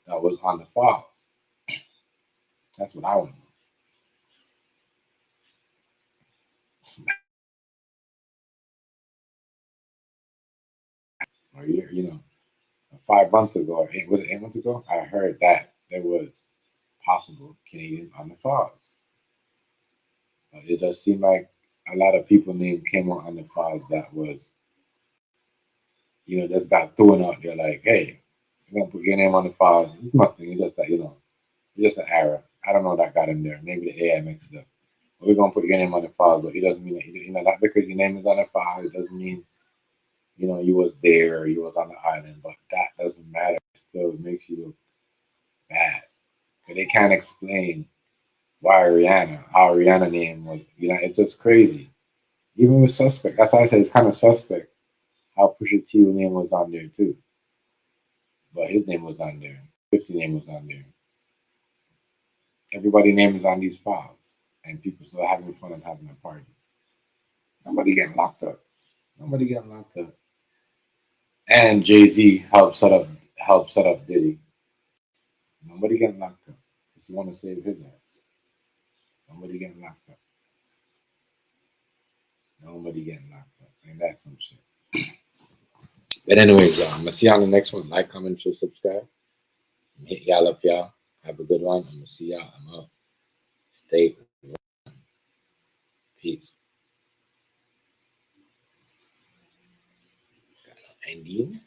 that was on the files? That's what I want to know. Or you know, 5 months ago, or was it 8 months ago? I heard that there was possible Canadians on the files. But it does seem like a lot of people named came on the files that was, you know, just got thrown out there like, hey, we're gonna put your name on the files. It's nothing. It's just that, you know, it's just an error. I don't know what that got in there. Maybe the AI mixed it up. But we're gonna put your name on the file, but it doesn't mean that, you know, not because your name is on the file, it doesn't mean, you know, you was there or you was on the island. But that doesn't matter. It still makes you look bad. Because they can't explain why Rihanna, how Rihanna name was, you know, it's just crazy. Even with suspect. That's why I said it's kind of suspect how Pusha T name was on there too. But his name was on there. 50 name was on there. Everybody's name is on these files. And people still having fun and having a party. Nobody getting locked up. Nobody getting locked up. And Jay-Z helped set up Diddy. Nobody getting locked up. Because he want to save his ass. Nobody getting locked up. Nobody getting locked up. And that's some shit. But anyways, I'm gonna see y'all on the next one. Like, comment, share, subscribe. Hit y'all up, y'all. Have a good one. I'm gonna see y'all. I'm out. Stay. Peace. Ending.